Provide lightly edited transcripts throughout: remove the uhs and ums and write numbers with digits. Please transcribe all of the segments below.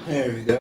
There we go.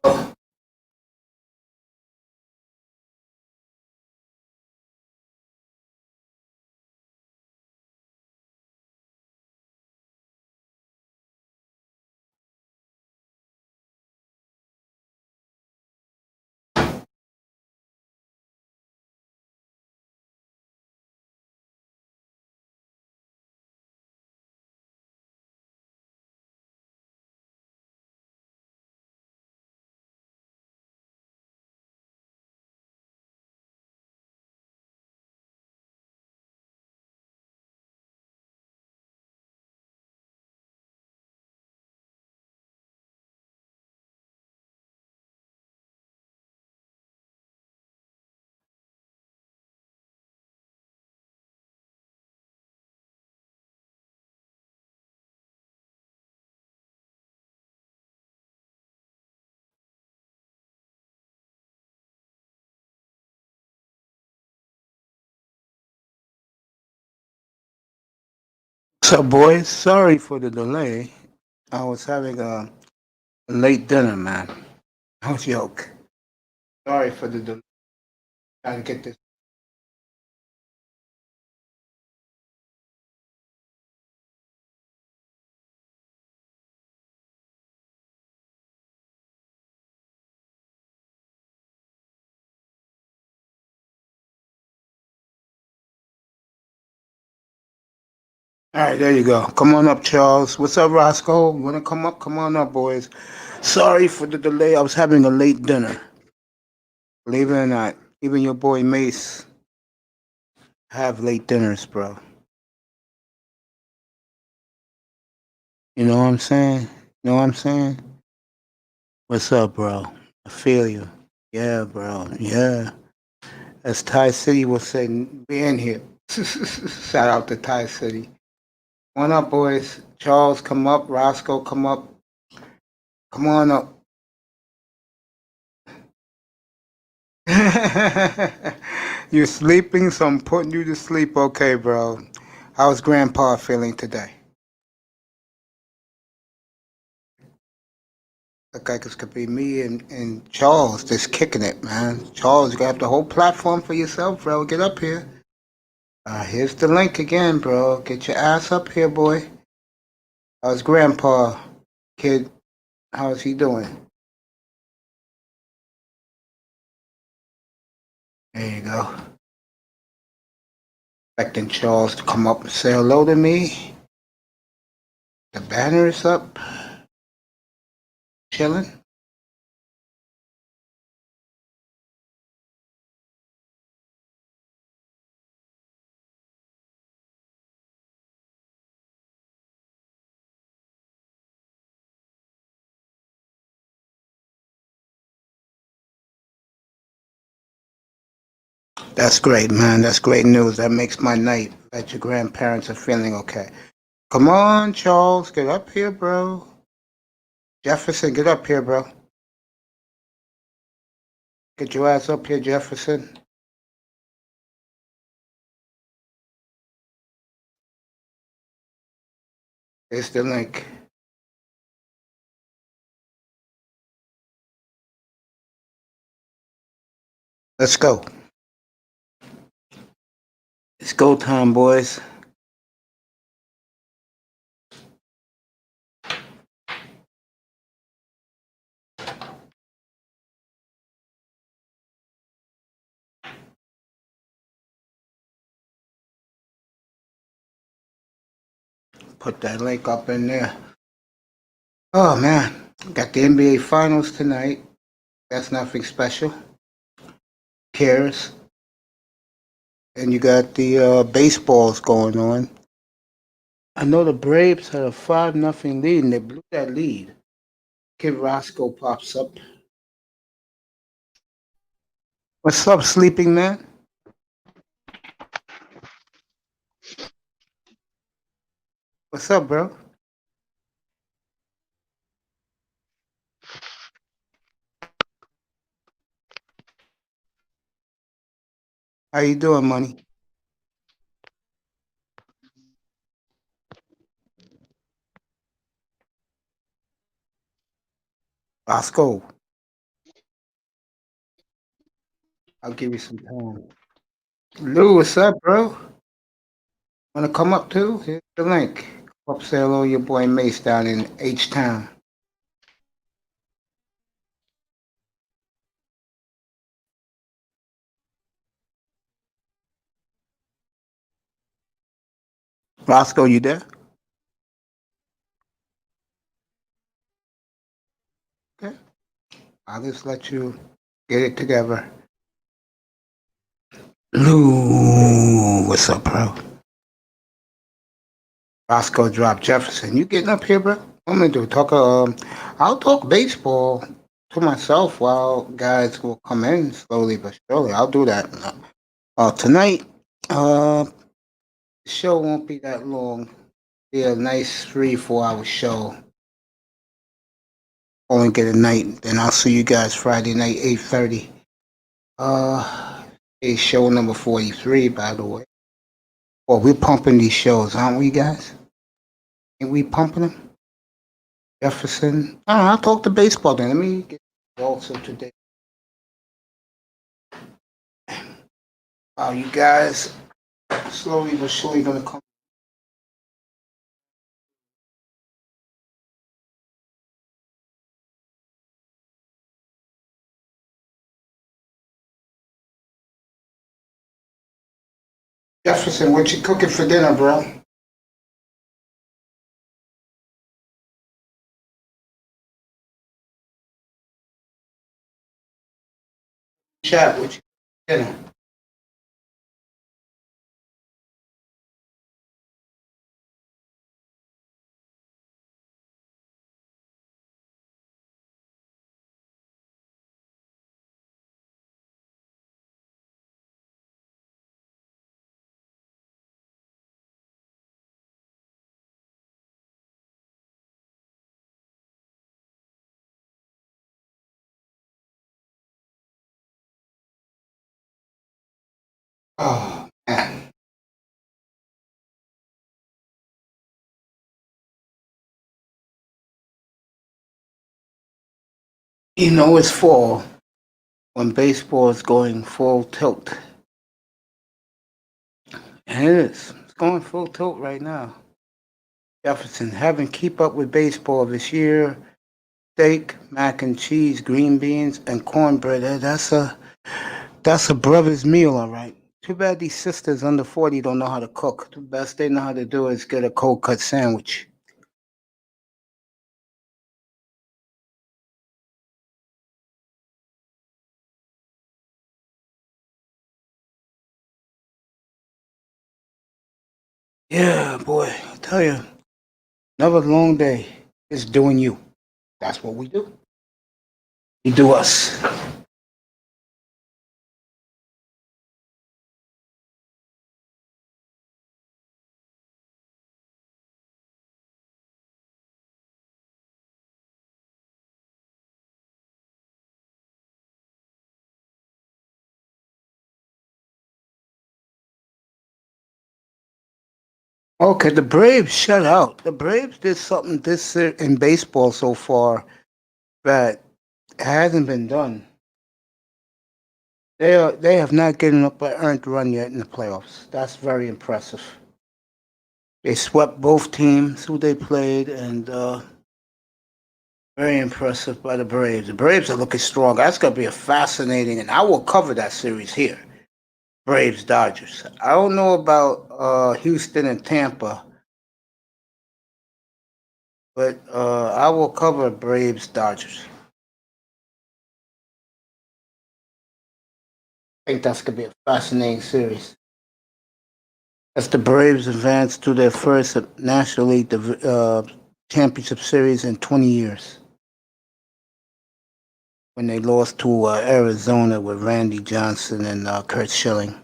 So, boys, sorry for the delay. I was having a late dinner, man. No joke. Sorry for the delay. Trying to get this. All right, there you go. Come on up, Charles. What's up, Roscoe? Want to come up? Come on up, boys. Sorry for the delay. I was having a late dinner. Believe it or not, even your boy Mace have late dinners, bro. You know what I'm saying? You know what I'm saying? What's up, bro? I feel you. Yeah, bro. Yeah. As Thai City will say, being here. Shout out to Thai City. Come on up, boys. Charles, come up. Roscoe, come up. Come on up. You're sleeping, so I'm putting you to sleep. Okay, bro. How's Grandpa feeling today? Look like it could be me and Charles just kicking it, man. Charles, you got the whole platform for yourself, bro. Get up here. Here's the link again, bro. Get your ass up here, boy. How's Grandpa, kid? How's he doing? There you go. Expecting Charles to come up and say hello to me. The banner is up. Chilling. That's great, man. That's great news. That makes my night that your grandparents are feeling okay. Come on, Charles. Get up here, bro. Jefferson, get up here, bro. Get your ass up here, Jefferson. Here's the link. Let's go. It's go time, boys. Put that link up in there. Oh, man. Got the NBA Finals tonight. That's nothing special. Cares. And you got the baseballs going on. I know the Braves had a 5-0 lead, and they blew that lead. Kid Roscoe pops up. What's up, sleeping man? What's up, bro? How you doing, money? Roscoe, I'll give you some time. Lou, what's up, bro? Wanna come up too? Here's the link. Come up, say hello to your boy Mace down in H-Town. Roscoe, you there? Okay. I'll just let you get it together. Lou, what's up, bro? Roscoe dropped Jefferson. You getting up here, bro? What I'm gonna do? Talk. I'll talk baseball to myself while guys will come in slowly but surely. I'll do that. Tonight, the show won't be that long. Be a nice 3-4 hour show. Only get a night. Then I'll see you guys Friday night, 8:30. It's show number 43, by the way. Well, we're pumping these shows, aren't we, guys? Ain't we pumping them? Jefferson. I'll talk to baseball then. Let me get also today. You guys slowly but surely gonna come. Jefferson, what you cooking for dinner, bro? Chat, what you cooking for dinner? Oh man. You know it's fall when baseball is going full tilt. And it is. It's going full tilt right now. Jefferson, having keep up with baseball this year. Steak, mac and cheese, green beans, and cornbread. That's a brother's meal, all right. Too bad these sisters under 40 don't know how to cook. The best they know how to do is get a cold cut sandwich. Yeah, boy, I tell you, another long day is doing you. That's what we do. We do us. Okay, the Braves shut out. The Braves did something this in baseball so far that hasn't been done. They have not given up an earned run yet in the playoffs. That's very impressive. They swept both teams who they played, and very impressive by the Braves. The Braves are looking strong. That's going to be a fascinating, and I will cover that series here. Braves Dodgers. I don't know about Houston and Tampa, but I will cover Braves Dodgers. I think that's going to be a fascinating series. As the Braves advance to their first National League Championship Series in 20 years, when they lost to Arizona with Randy Johnson and Kurt Schilling.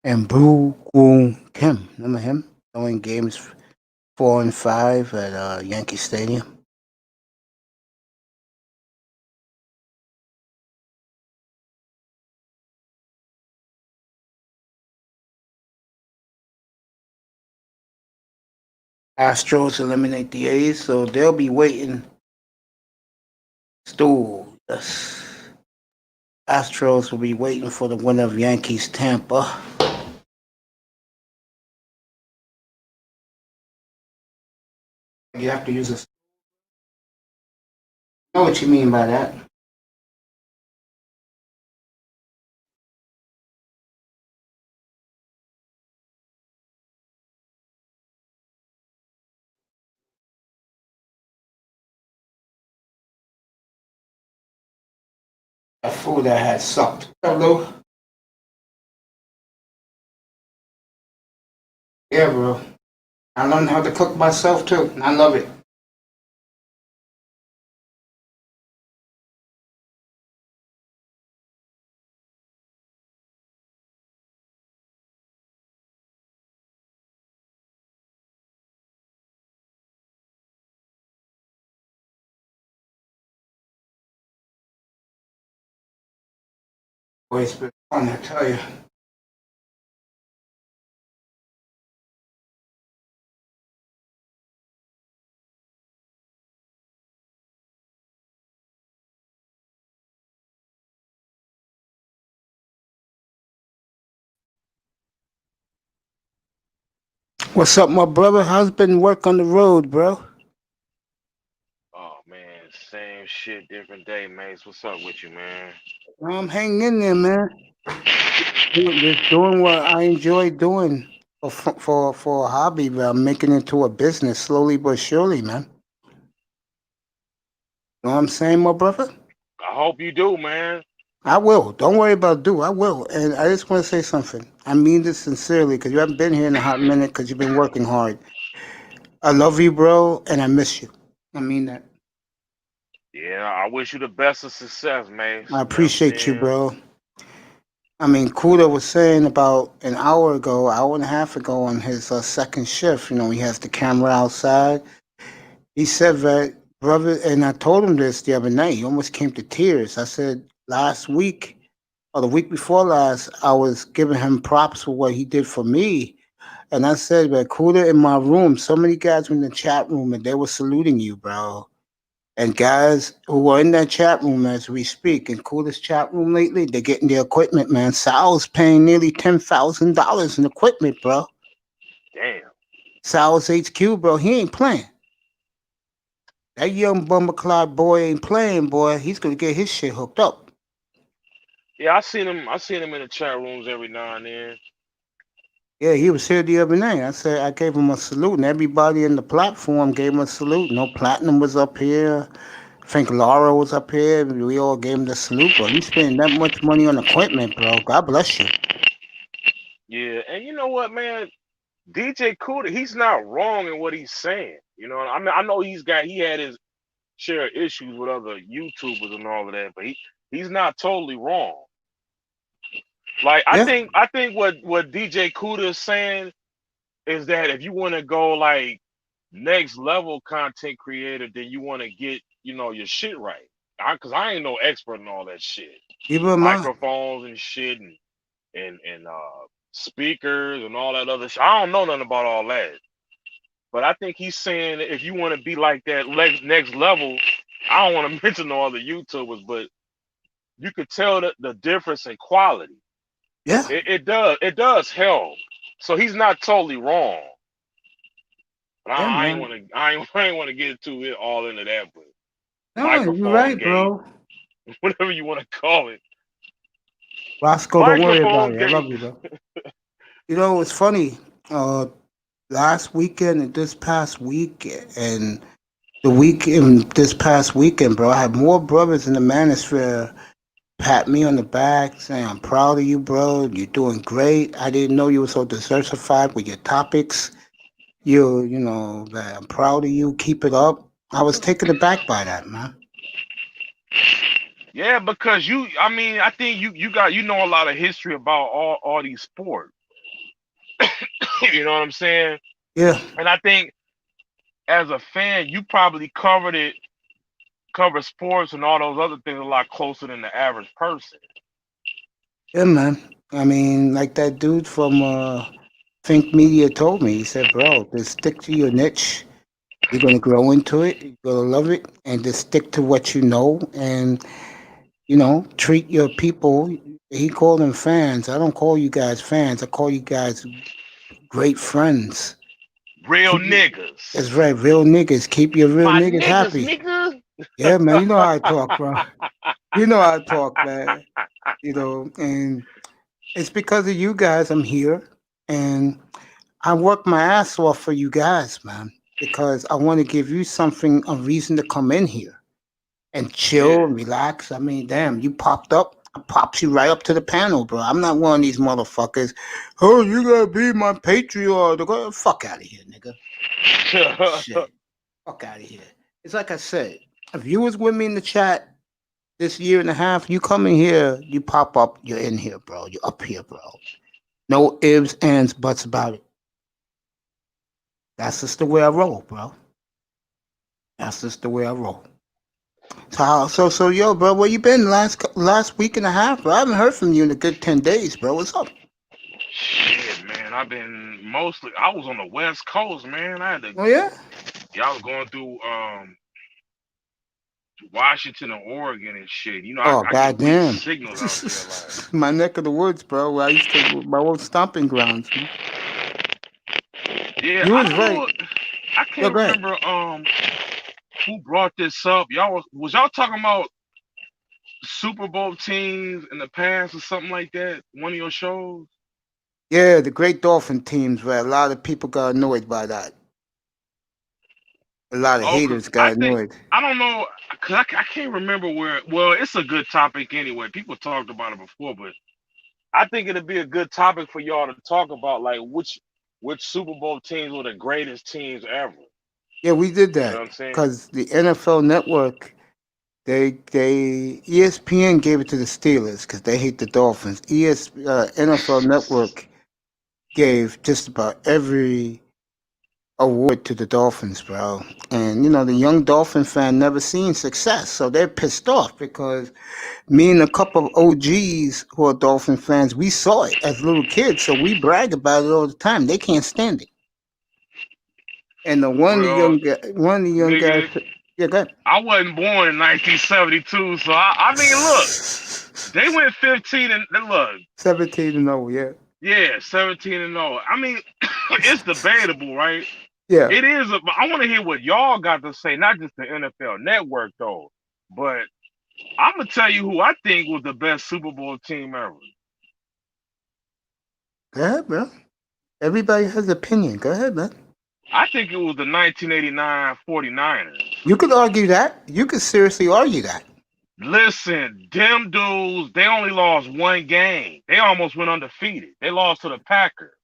And Boo Woo Kim, remember him? Throwing games 4 and 5 at Yankee Stadium. Astros eliminate the A's, so they'll be waiting Barstool. Yes. Astros will be waiting for the winner of Yankees Tampa. You have to use a. I know what you mean by that. That food that had sucked. Hello. Yeah, bro. I learned how to cook myself too. And I love it. Boy, it's been fun, I tell you. What's up, my brother? How's been work on the road, bro? Oh man, same shit, different day, mates. What's up with you, man? I'm hanging in there, man. Just doing what I enjoy doing for a hobby, but I'm making it to a business slowly but surely, man. You know what I'm saying, my brother? I hope you do, man. I will. Don't worry about do. I will. And I just want to say something. I mean this sincerely because you haven't been here in a hot minute because you've been working hard. I love you, bro, and I miss you. I mean that. Yeah, I wish you the best of success, I mates. You know what I'm appreciate you, saying? bro. I mean, Kuda was saying about an hour ago, hour and a half ago on his second shift, he has the camera outside. He said that, brother, and I told him this the other night. He almost came to tears. I said, last week or the week before last, I was giving him props for what he did for me. And I said, but Kuda in my room, so many guys were in the chat room and they were saluting you, bro. And guys who are in that chat room as we speak, in Kuda's chat room lately, they're getting their equipment, man. Sal's paying nearly $10,000 in equipment, bro. Damn. Sal's HQ, bro, he ain't playing. That young bummer cloud boy ain't playing, boy. He's gonna get his shit hooked up. Yeah, I seen him. I seen him in the chat rooms every now and then. Yeah, he was here the other night. I said I gave him a salute, and everybody in the platform gave him a salute. No Platinum was up here. I think Laura was up here. We all gave him the salute, bro. You spending that much money on equipment, bro. God bless you. Yeah, and you know what, man? DJ Cuda, he's not wrong in what he's saying. You know, I mean, I know he had his share of issues with other YouTubers and all of that, but he's not totally wrong. Like Yeah, I think what DJ Cuda is saying is that if you want to go like next level content creator, then you want to get your shit right. Cause I ain't no expert in all that shit, even mine. microphones and shit and speakers and all that other shit. I don't know nothing about all that, but I think he's saying that if you want to be like that next level, I don't want to mention no other YouTubers, but you could tell the difference in quality. Yeah, It does help. So he's not totally wrong. But yeah, I ain't man. want to. I ain't want to get into it all into that. But No, you're microphone right, gate, bro. whatever you want to call it, Roscoe, don't worry about microphone it. I gate. love you, bro. It's funny. Last weekend and this past week and the weekend, this past weekend, bro, I had more brothers in the manosphere pat me on the back, saying, I'm proud of you, bro. You're doing great. I didn't know you were so diversified with your topics. That I'm proud of you. Keep it up. I was taken aback by that, man. Yeah, because I mean, I think you know a lot of history about all these sports. You know what I'm saying? Yeah, And I think as a fan, you probably cover sports and all those other things a lot closer than the average person. yeah, man. I mean, like that dude from Think Media told me, he said, bro, just stick to your niche. You're gonna grow into it. You're gonna love it, and just stick to what you know, and treat your people. He called them fans. I don't call you guys fans. I call you guys great friends. Real Keep niggas. That's right, real niggas. Keep your real My niggas niggas, happy. nigga. Yeah, man. You know how I talk, bro. You know how I talk, man. And it's because of you guys I'm here, and I work my ass off for you guys, man. Because I want to give you something, a reason to come in here and chill Yeah. and relax. I mean, damn, you popped up. I pops you right up to the panel, bro. I'm not one of these motherfuckers. Oh, you gotta be my patriot. Fuck out of here, nigga. Shit. Fuck out of here. It's like I said, if you was with me in the chat this year and a half, you come in here, you pop up, you're in here, bro. You're up here, bro. No ifs, ands, buts about it. That's just the way I roll, bro. That's just the way I roll. So, yo, bro, where you been last week and a half, bro? I haven't heard from you in a good 10 days, bro. What's up? Shit, man. I've been mostly. I was on the West Coast, man. I had to. Oh yeah. Yeah, I was going through Washington and Oregon and shit. Oh I get weak goddamn. signals out there. Like, My neck of the woods, bro. Where I used to my old stomping grounds. Man. yeah, You I was don't right. know. I Yo, can't go ahead. remember who brought this up. Was y'all talking about Super Bowl teams in the past or something like that? One of your shows? Yeah, the Great Dolphin teams, where a lot of people got annoyed by that. A lot of Oh, cause haters I got think annoyed. I don't know, cause I can't remember where. Well, it's a good topic anyway. People talked about it before, but I think it'd be a good topic for y'all to talk about, like which Super Bowl teams were the greatest teams ever. Yeah, we did You know that what I'm saying? because the NFL Network, they ESPN gave it to the Steelers because they hate the Dolphins. NFL Network gave just about every award to the Dolphins, bro. And the young Dolphin fan never seen success, so they're pissed off because me and a couple of OGs who are Dolphin fans, we saw it as little kids, so we brag about it all the time. They can't stand it. And Well, one of the young guys, nigga, yeah, go ahead. I wasn't born in 1972, so I mean, look, they went 15 and look, 17-0, yeah. yeah, 17-0. I mean, it's debatable, right? Yeah. It is. But I want to hear what y'all got to say, not just the NFL Network though, but I'm gonna tell you who I think was the best Super Bowl team ever. Go ahead, bro. Everybody has an opinion. Go ahead, man. I think it was the 1989 49ers. You could argue that. You could seriously argue that. Listen, them dudes, they only lost one game. They almost went undefeated. They lost to the Packers.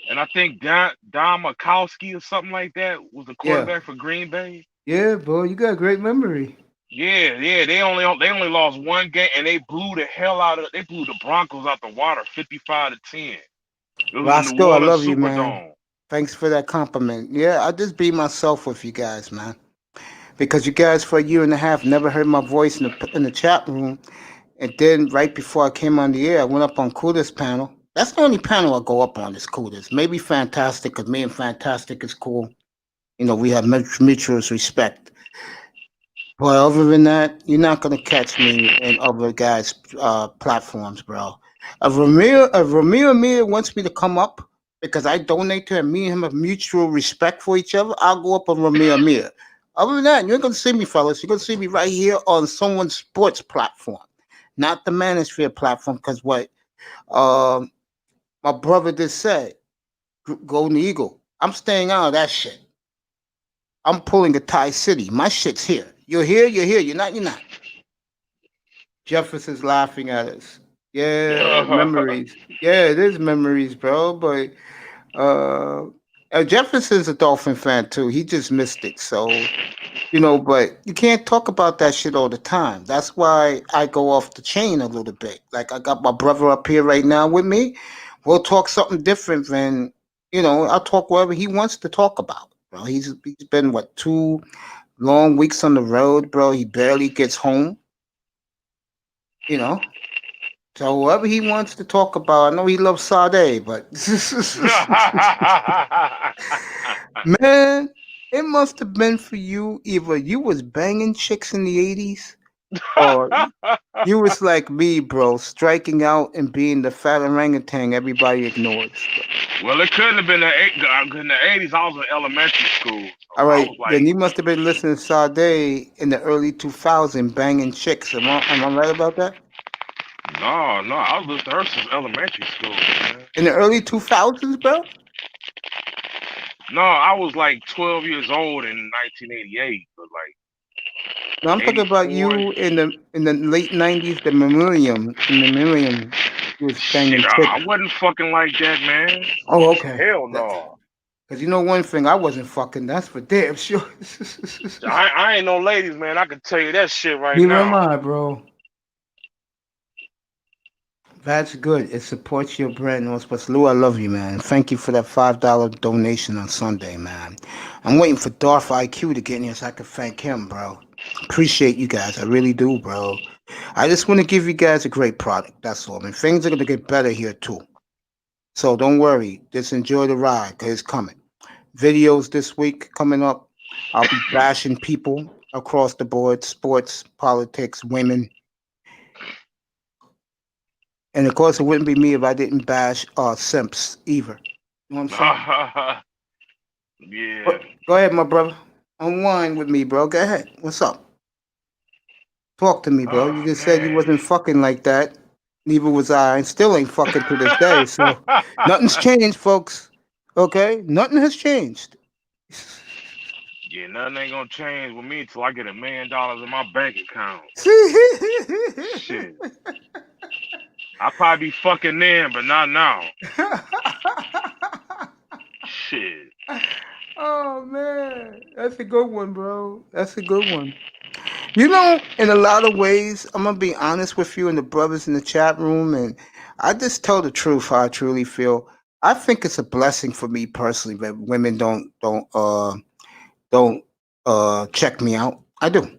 And I think Don Makowski or something like that was the Yeah. quarterback for Green Bay. Yeah, boy, you got a great memory. Yeah. They only lost one game and they blew the hell out of they blew the Broncos out the water 55-10. It was in the Roscoe, I Water love you, man. Superdome. Thanks for that compliment. Yeah, I just be myself with you guys, man. Because you guys for a year and a half never heard my voice in the chat room. And then right before I came on the air, I went up on Kuda's panel. That's the only panel I go up on is Kuda's. Maybe Fantastic, because me and Fantastic is cool. We have mutual respect. But other than that, you're not gonna catch me in other guys' platforms, bro. If Ramir Amir wants me to come up because I donate to him, me and him have mutual respect for each other, I'll go up on Ramir Amir. Other than that, you ain't gonna see me, fellas. You're gonna see me right here on someone's sports platform, not the Manosphere platform. Because what um, my brother just said, Golden Eagle. I'm staying out of that shit. I'm pulling a Thai City. My shit's here. You're here. You're here. You're not. You're not. Jefferson's laughing at us. Yeah, memories. Yeah, it is memories, bro. But uh, Jefferson's a Dolphin fan too. He just missed it. So but you can't talk about that shit all the time. That's why I go off the chain a little bit. Like I got my brother up here right now with me. We'll talk something different than I'll talk whatever he wants to talk about. Bro, he's been what 2 long weeks on the road, bro. He barely gets home. You know, so whatever he wants to talk about, I know he loves Sade, but man, It must have been for you. Either you was banging chicks in the 80s, or you was like me, bro, striking out and being the fat orangutan everybody ignores, bro. Well, it couldn't have been in the 80s. I was in elementary school, so All I right, was then like, you must have been listening to Sade in the early 2000s, banging chicks. Am I right about that? no, no, I was listening to her since elementary school, man. In the early 2000s, bro? No, I was like 12 years old in 1988, but like No, I'm talking about 84. you in the late 90s, the millennium. In the millennium, you was Shit, banging chicks. I wasn't fucking like that, man. Oh, okay. Hell no. Because you know one thing, I wasn't fucking. That's for damn sure. I ain't no ladies, man. I can tell you that shit right Neither am now. I, bro. That's good. It supports your brand. But Lou, I love you, man. Thank you for that $5 donation on Sunday, man. I'm waiting for Darth IQ to get in here so I can thank him, bro. Appreciate you guys. I really do, bro. I just want to give you guys a great product. That's all. And things are going to get better here, too. So don't worry. Just enjoy the ride because it's coming. Videos this week coming up. I'll be bashing people across the board sports, politics, women. And of course, it wouldn't be me if I didn't bash simps either. You know what I'm saying? Yeah. Go ahead, my brother. Unwind with me, bro. Go ahead. What's up? Talk to me, bro. You Oh just said you man. wasn't fucking like that. Neither was I, and still ain't fucking to this day. So nothing's changed, folks. Okay? Nothing has changed. Yeah, nothing ain't gonna change with me till I get $1 million in my bank account. Shit. I'll probably be fucking then, but not now. Shit. Oh man, that's a good one, bro. That's a good one. You know, in a lot of ways, I'm gonna be honest with you and the brothers in the chat room, and I just tell the truth how I truly feel. I think it's a blessing for me personally that women don't check me out. I do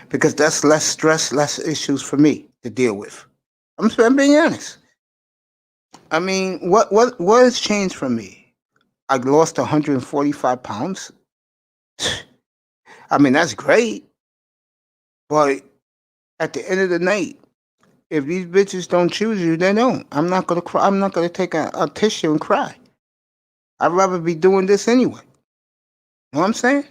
because that's less stress, less issues for me to deal with. I'm being honest. I mean, what has changed for me? I lost 145 pounds. I mean, that's great, but at the end of the night, if these bitches don't choose you, they don't. I'm not gonna cry. I'm not gonna take a tissue and cry. I'd rather be doing this anyway. You know what I'm saying?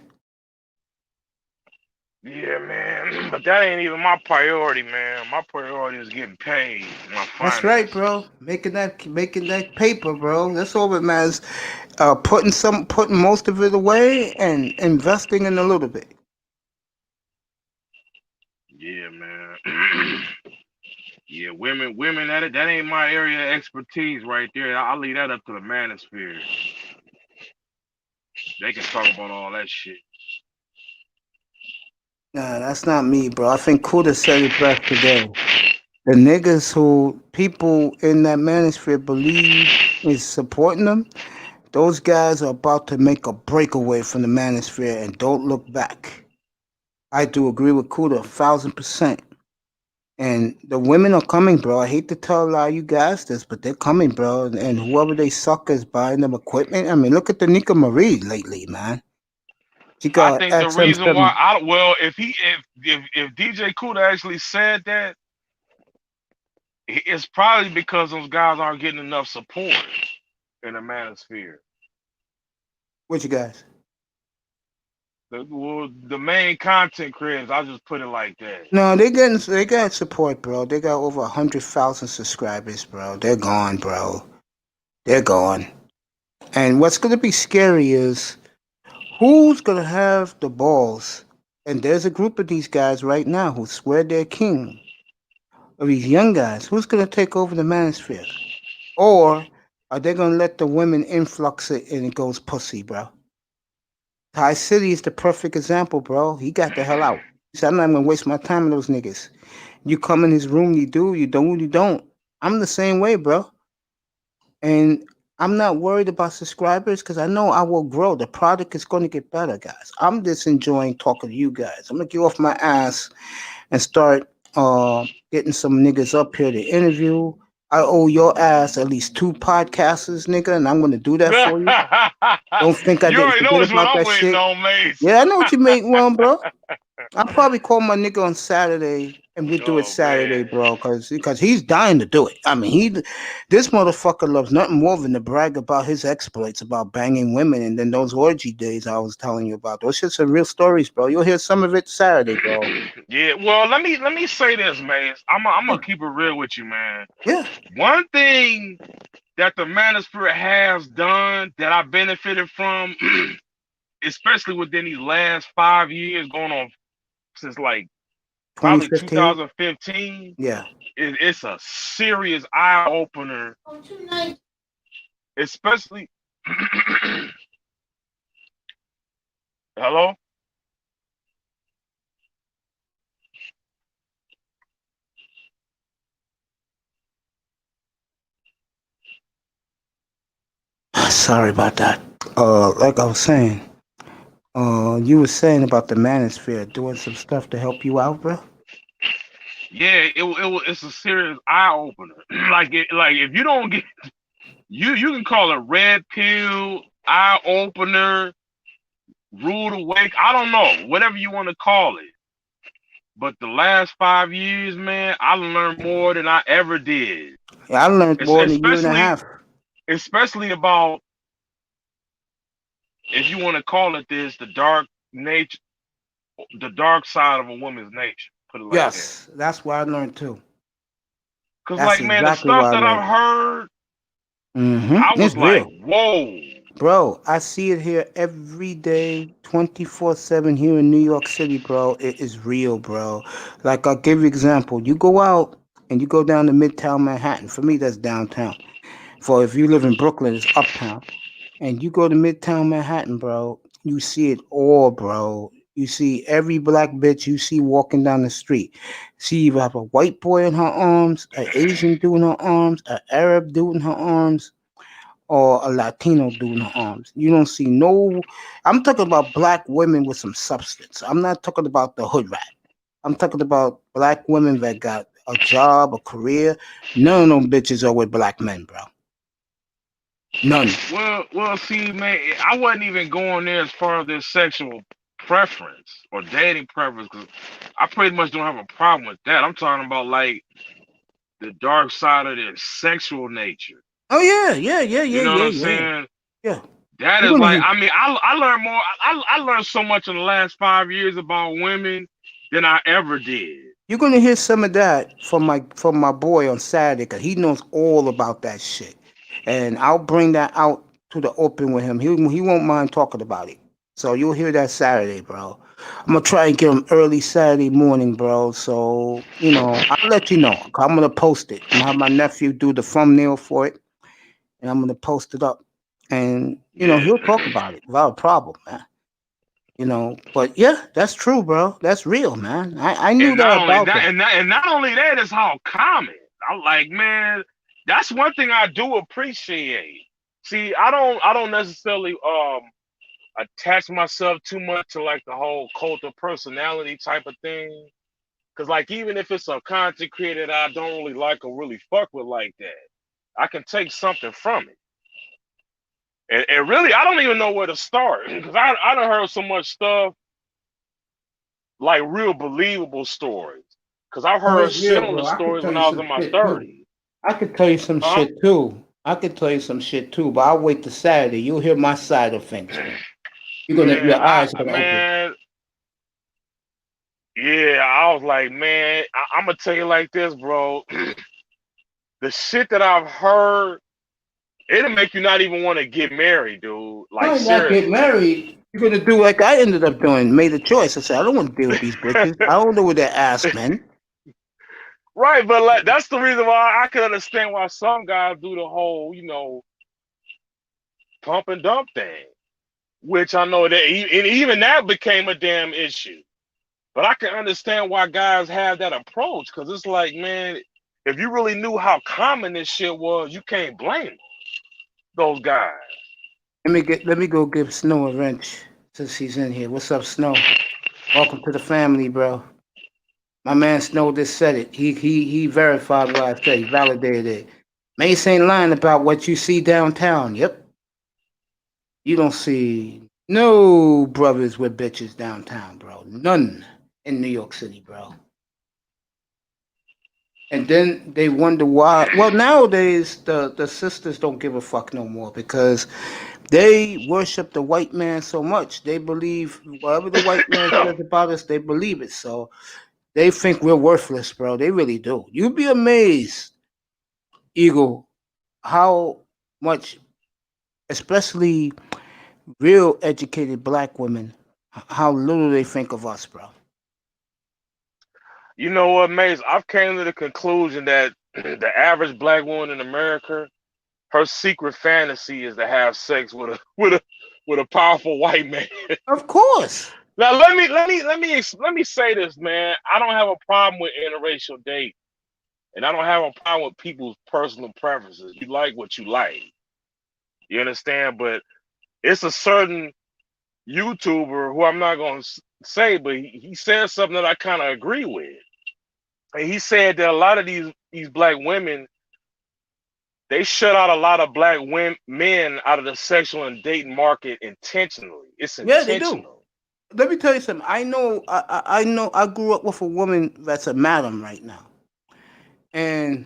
Yeah, man. But that ain't even my priority, man. My priority is getting paid, my That's right, finances. bro. Making that paper, bro. That's all that matters. Putting most of it away and investing in a little bit. Yeah, man. Yeah, women. That ain't my area of expertise right there. I leave that up to the manosphere. They can talk about all that shit. Nah, that's not me, bro. I think Kuda said it best today. The niggas who people in that manosphere believe is supporting them, those guys are about to make a breakaway from the manosphere and don't look back. I do agree with Kuda 1,000%. And the women are coming, bro. I hate to tell a lot of you guys this, but they're coming, bro. And whoever they suckers buying them equipment. I mean, look at the Nika Marie lately, man. She I got think the reason XM7. why if DJ Kuda actually said that, it's probably because those guys aren't getting enough support in the manosphere. Which you guys? The main content creators, I'll just put it like that. No, they got support, bro. They got over 100,000 subscribers, bro. They're gone, bro. They're gone. And what's gonna be scary is who's gonna have the balls? And there's a group of these guys right now who swear they're king. Of these young guys, who's gonna take over the manosphere? Or are they gonna let the women influx it and it goes pussy, bro? Ty City is the perfect example, bro. He got the hell out. He said, I'm not gonna waste my time with those niggas. You come in his room, you do, you don't, you don't. I'm the same way, bro. And I'm not worried about subscribers because I know I will grow. The product is going to get better, guys. I'm just enjoying talking to you guys. I'm gonna get off my ass and start getting some niggas up here to interview. I owe your ass at least 2 podcasters, nigga, and I'm gonna do that for you. Don't think I You didn't already know forget which one about I'm that waiting shit. on, Mace. Yeah, I know what you made wrong, bro. I'll probably call my nigga on Saturday and we'll do it Oh man. Saturday, bro, because he's dying to do it. I mean, this motherfucker loves nothing more than to brag about his exploits about banging women and then those orgy days I was telling you about. Those shit's some real stories, bro. You'll hear some of it Saturday, bro. Yeah, well, let me say this, Mace. I'm Yeah, gonna keep it real with you, man. yeah. One thing that the Manosphere has done that I benefited from, especially within these last 5 years, going on since like probably 2015. 2015, Yeah. it's a serious eye opener, especially. Hello. Sorry about that. Like I was saying, you were saying about the Manosphere doing some stuff to help you out, bro. Yeah, it's a serious eye opener. Like if you don't get you can call it red pill, eye opener, rude awake. I don't know, whatever you want to call it. But the last 5 years, man, I learned more than I ever did. Yeah, I learned It's more in a year and a especially half. especially about, if you want to call it this, the dark side of a woman's nature. Put it like that. Yes, that's what I learned too. Cause That's like, man, the exactly stuff what I that I've learned. heard, I was It's like, real. whoa. Bro, I see it here every day, 24/7 here in New York City, bro. It is real, bro. Like, I'll give you an example. You go out and you go down to Midtown Manhattan. For me, that's downtown. For if you live in Brooklyn, it's uptown. And you go to Midtown Manhattan, bro, you see it all, bro. You see every black bitch you see walking down the street. She either have a white boy in her arms, an Asian dude in her arms, an Arab dude in her arms, or a Latino dude in her arms. You don't see no. I'm talking about black women with some substance. I'm not talking about the hood rat. I'm talking about black women that got a job, a career. None of them bitches are with black men, bro. None. Well, see, man, I wasn't even going there as far as their sexual preference or dating preference, because I pretty much don't have a problem with that. I'm talking about like the dark side of their sexual nature. Oh yeah, yeah, yeah, You yeah, know what yeah, I'm yeah, saying? yeah. That You're is gonna like, hear. I mean, I learned more. I learned so much in the last 5 years about women than I ever did. You're gonna hear some of that from my boy on Saturday, cause he knows all about that shit, and I'll bring that out to the open with him. He won't mind talking about it. So you'll hear that Saturday, bro. I'm gonna try and get him early Saturday morning, bro. So I'll let you know. I'm gonna post it. I'm gonna have my nephew do the thumbnail for it, and I'm gonna post it up, and Yeah. he'll talk about it without a problem, man. But yeah, that's true, bro. That's real, man. I knew And that not only about that, that. and not only that is how common. I'm like, man, that's one thing I do appreciate. See, I don't necessarily attach myself too much to like the whole cult of personality type of thing. Cause like, even if it's a content creator that I don't really like or really fuck with like that, I can take something from it. And really, I don't even know where to start. Cause I done heard so much stuff, like real believable stories. Cause I've Oh, heard it's real, similar bro. I could stories tell when you I was some in my shit too. 30s. I could tell you some Huh? shit too. I could tell you some shit too, but I'll wait till Saturday. You'll hear my side of things, man. Man, Your eyes are gonna open. yeah, I was like, man, I'm gonna tell you like this, bro. The shit that I've heard, it'll make you not even want to get married, dude. Like, Probably not get seriously. married. You're gonna do like I ended up doing, made a choice. I said, I don't want to deal with these bitches. I don't know what they're ass men. Right, but like, that's the reason why I can understand why some guys do the whole, pump and dump thing, which I know that and even that became a damn issue. But I can understand why guys have that approach, because it's like, man, if you really knew how common this shit was, you can't blame those guys. Let me go give Snow a wrench since he's in here. What's up, Snow? Welcome to the family, bro. My man Snow just said it. He verified what I said. He validated it. Mace ain't lying about what you see downtown. Yep. You don't see no brothers with bitches downtown, bro. None in New York City, bro. And then they wonder why. Well, nowadays the sisters don't give a fuck no more because they worship the white man so much. They believe whatever the white man says about us, they believe it. So they think we're worthless, bro. They really do. You'd be amazed, Eagle, how much, especially real educated black women, how little they think of us, bro. You know what, Mace? I've came to the conclusion that the average black woman in America, her secret fantasy is to have sex with a with a powerful white man. Of course. Now let me say this, man. I don't have a problem with interracial dating, and I don't have a problem with people's personal preferences. You like what you like. You understand? But it's a certain YouTuber who I'm not going to say, but he said something that I kind of agree with. And he said that a lot of these black women, they shut out a lot of black men out of the sexual and dating market intentionally. It's Yeah, they do. intentional. Let me tell you something. I know. I grew up with a woman that's a madam right now, and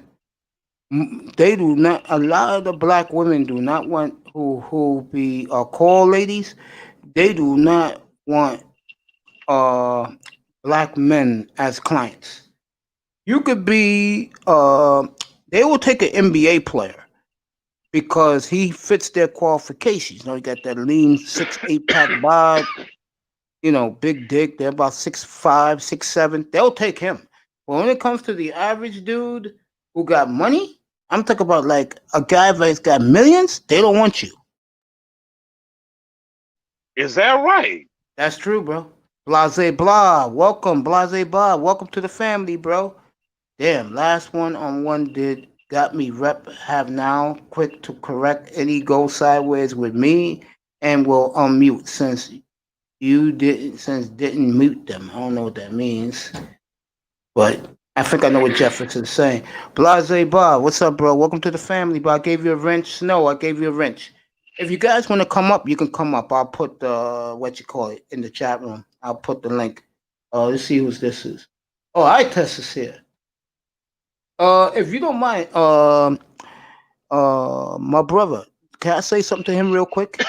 they do not. A lot of the black women do not want who be call ladies. They do not want uh black men as clients. You could be. They will take an NBA player because he fits their qualifications. You know, he got that lean 6'8" pack bod, big dick. They're about 6'5", 6'7". They'll take him. But when it comes to the average dude who got money, I'm talking about like a guy that's got millions. They don't want you. Is that right? That's true, bro. Blase blah, welcome. Blase blah, welcome to the family, bro. Damn, last one did got me rep have now. Quick to correct any go sideways with me, and will unmute since didn't mute them. I don't know what that means, but I think I know what Jefferson's saying. Blase Bob, what's up, bro? Welcome to the family. But I gave you a wrench. Snow, I gave you a wrench. If you guys want to come up, you can come up. I'll put the what you call it in the chat room. I'll put the link. Let's see who's this is. Oh, I test is here. If you don't mind, my brother, can I say something to him real quick?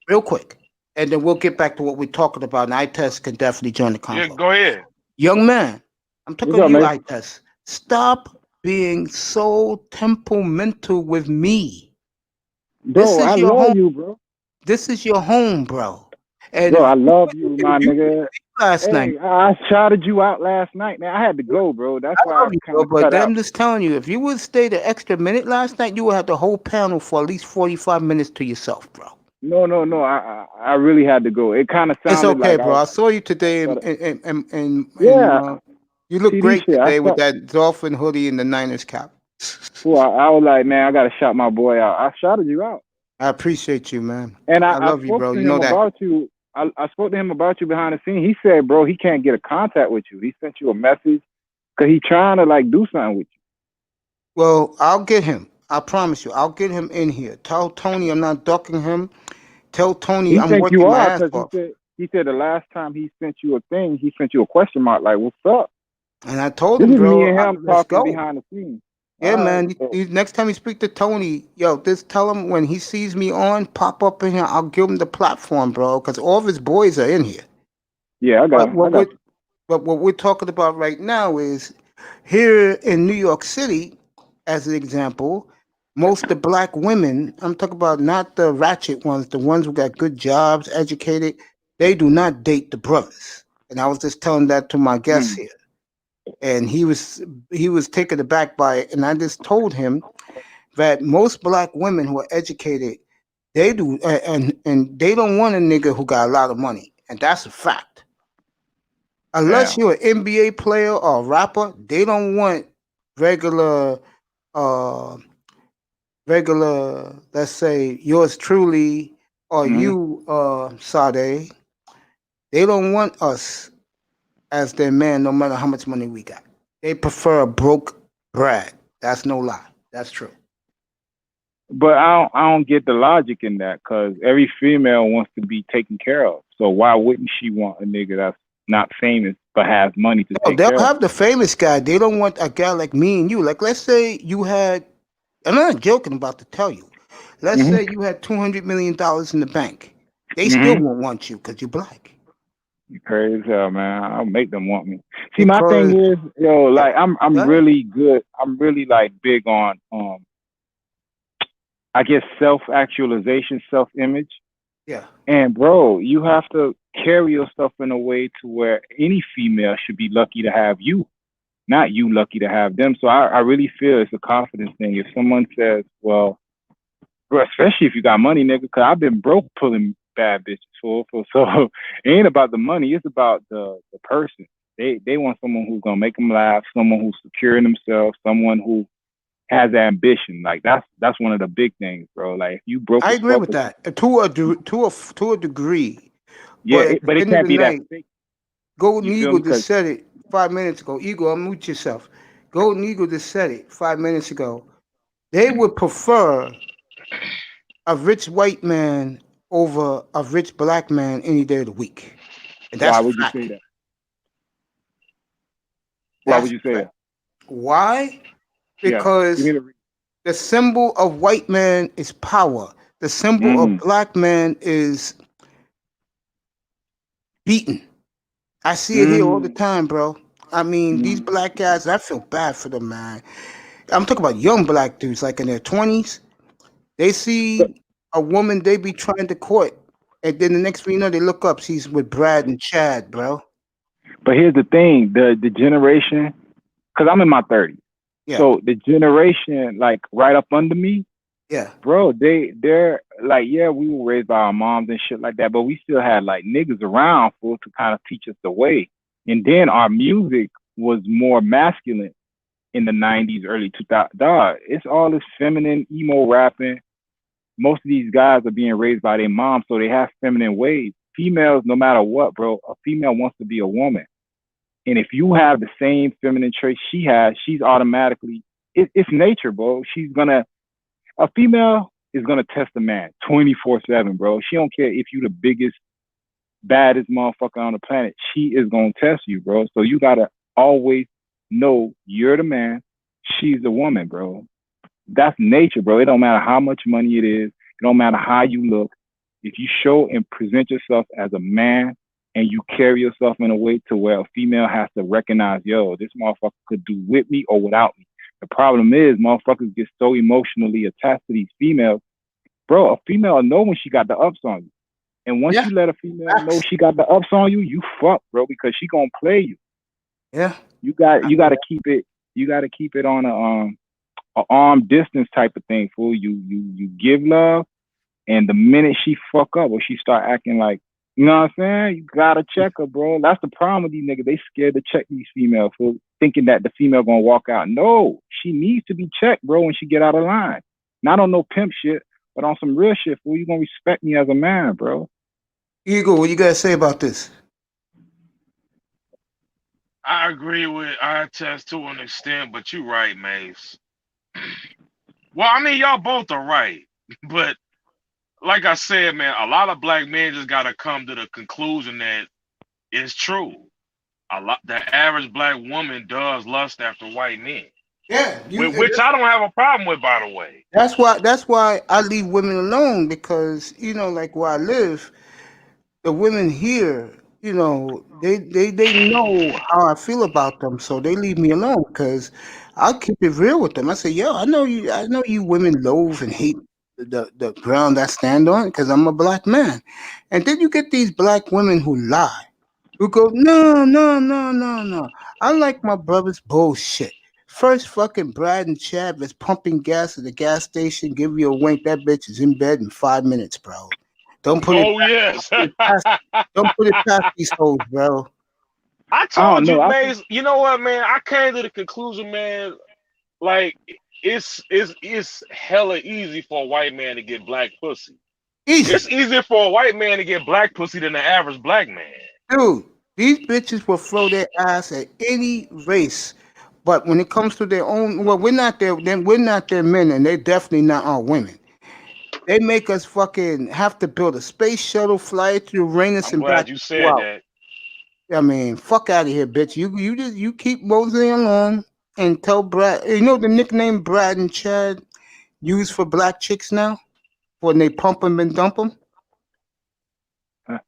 Real quick. And then we'll get back to what we're talking about. And iTest can definitely join the Yeah, convo. go ahead. Young man, I'm talking What's to up, you, man? iTest. Stop being so temperamental with me. This Bro, I is your love home. you, bro. This is your home, bro. And Bro, I love you, my if you nigga. last night, Hey, I shouted you out last night, man. I had to go, bro. That's I why I love you, kind bro. of But cut out. I'm just telling you, if you would stay the extra minute last night, you would have the whole panel for at least 45 minutes to yourself, bro. No. I really had to go. It kind of It's sounded okay, like I bro. was, I saw you today, but and yeah, you look TD great shit. today with that dolphin hoodie and the Niners cap. I was like, man, I gotta shout my boy out. I shouted you out, I appreciate you, man. and I I love you, spoke bro. to You know him that. about you. I spoke to him about you behind the scene. He said, bro, he can't get a contact with you. He sent you a message because he trying to like do something with you. Well, I'll get him. I promise you. I'll get him in here. Tell Tony I'm not ducking him. Tell Tony He I'm think you working my are ass because off. he said the last time he sent you a thing, he sent you a question mark like, "What's up?" And I told This him, is me bro, and him let's talking go. behind the scenes. Yeah, All right, man. Next time you speak to Tony, yo, just tell him when he sees me on, pop up in here. I'll give him the platform, bro, because all of his boys are in here. yeah, But I got you. what we're talking about right now is here in New York City, as an example, most of the black women, I'm talking about not the ratchet ones, the ones who got good jobs, educated, they do not date the brothers. And I was just telling that to my guest Mm. here. And he was taken aback by it. And I just told him that most black women who are educated, they do and they don't want a nigga who got a lot of money. And that's a fact. Unless Damn. you're an NBA player or a rapper, they don't want regular, uh, let's say yours truly or Mm-hmm. you, Sade. They don't want us as their man, no matter how much money we got. They prefer a broke brag. That's no lie. That's true. But I don't get the logic in that because every female wants to be taken care of. So why wouldn't she want a nigga that's not famous but has money to No, take they'll care of have the famous guy. They don't want a guy like me and you. Like, let's say you had, I'm not joking about to tell you. Let's her? say you had $200 million in the bank. They still Mm-hmm. won't want you because you're black. You crazy as hell, man. I'll make them want me. See, my thing Because, is, yo, yeah, like I'm yeah, really good. I'm really like big on I guess self actualization, self image. yeah. And bro, you have to carry yourself in a way to where any female should be lucky to have you, not you lucky to have them. So I really feel it's a confidence thing. If someone says, well, bro, especially if you got money, nigga, because I've been broke pulling bad bitches for so it ain't about the money, it's about the person. They want someone who's gonna make them laugh, someone who's secure in themselves, someone who has ambition. Like that's one of the big things, bro. Like if you broke I as agree fuck, with that to a degree. yeah, But at the but it end of can't the be that night, fake. Golden You feel Eagle me? just Because said it 5 minutes ago. Eagle, unmute yourself. Golden Eagle just said it 5 minutes ago. They would prefer a rich white man over a rich black man any day of the week. And why that's a would you say fact. that? Why would That's you a say fact. that? Why? Yeah, give me Because the reason. the symbol of white man is power. The symbol of Mm, black man is beaten. I see it here all the mm, time, bro. I mean, these mm. black guys, I feel bad for them, man. I'm talking about young black dudes, like in their 20s. They But see a woman they be trying to court, and then the next thing you know, they look up, she's with Brad and Chad, bro. but here's the thing: the generation, because I'm in my 30s, Yeah, so the generation like right up under me, yeah. bro, they're like, yeah, we were raised by our moms and shit like that, but we still had like niggas around for to kind of teach us the way. And then our music was more masculine in the 90s, early 2000s. Dog, it's all this feminine emo rapping. Most of these guys are being raised by their moms, so they have feminine ways. Females, no matter what, bro, a female wants to be a woman. And if you have the same feminine traits she has, she's automatically, it's nature, bro. A female is gonna test a man 24/7, bro. She don't care if you the biggest, baddest motherfucker on the planet. She is gonna test you, bro. So you gotta always know you're the man. She's the woman, bro. That's nature, bro. It don't matter how much money it is. It don't matter how you look. If you show and present yourself as a man and you carry yourself in a way to where a female has to recognize, yo, this motherfucker could do with me or without me. The problem is motherfuckers get so emotionally attached to these females. Bro, a female will know when she got the ups on you. And once Yeah, you let a female know facts. she got the ups on you, you fuck, bro, because she gonna play you. Yeah. You gotta keep it. You gotta keep it on a arm distance type of thing, fool. You give love, and the minute she fuck up or she start acting like, you know what I'm saying, you gotta check her, bro. That's the problem with these niggas. They scared to check these females, fool, thinking that the female gonna walk out. No, she needs to be checked, bro, when she get out of line. Not on no pimp shit, but on some real shit, fool. You gonna respect me as a man, bro. Eagle, what you gotta say about this? I agree with eye test to an extent, but you're right, Mace. Well, I mean, y'all both are right, but like I said, man, a lot of black men just gotta come to the conclusion that it's true. The average black woman does lust after white men, Yeah, which I don't have a problem with, by the way. that's why I leave women alone because like where I live, the women here, they know how I feel about them, so they leave me alone because I'll keep it real with them. I say, yo, I know you women loathe and hate the ground I stand on because I'm a black man, and then you get these black women who lie, who go, no, no, no, no, no. I like my brother's bullshit. First fucking Brad and Chad is pumping gas at the gas station, give you a wink. That bitch is in bed in 5 minutes, bro. Don't put it Oh yes. past don't put it past these hoes, bro. I I don't told know. you, I think Maze. You know what, man? I came to the conclusion, man. Like it's hella easy for a white man to get black pussy. It's Easy. easier for a white man to get black pussy than the average black man. Dude, these bitches will throw their ass at any race. But when it comes to their own, well, we're not their men, and they're definitely not our women. They make us fucking have to build a space shuttle, fly it through Uranus I'm and back. glad you said Wow. that. I mean, fuck out of here, bitch. You keep moseying along and tell Brad. You know the nickname Brad and Chad used for black chicks now when they pump them and dump them.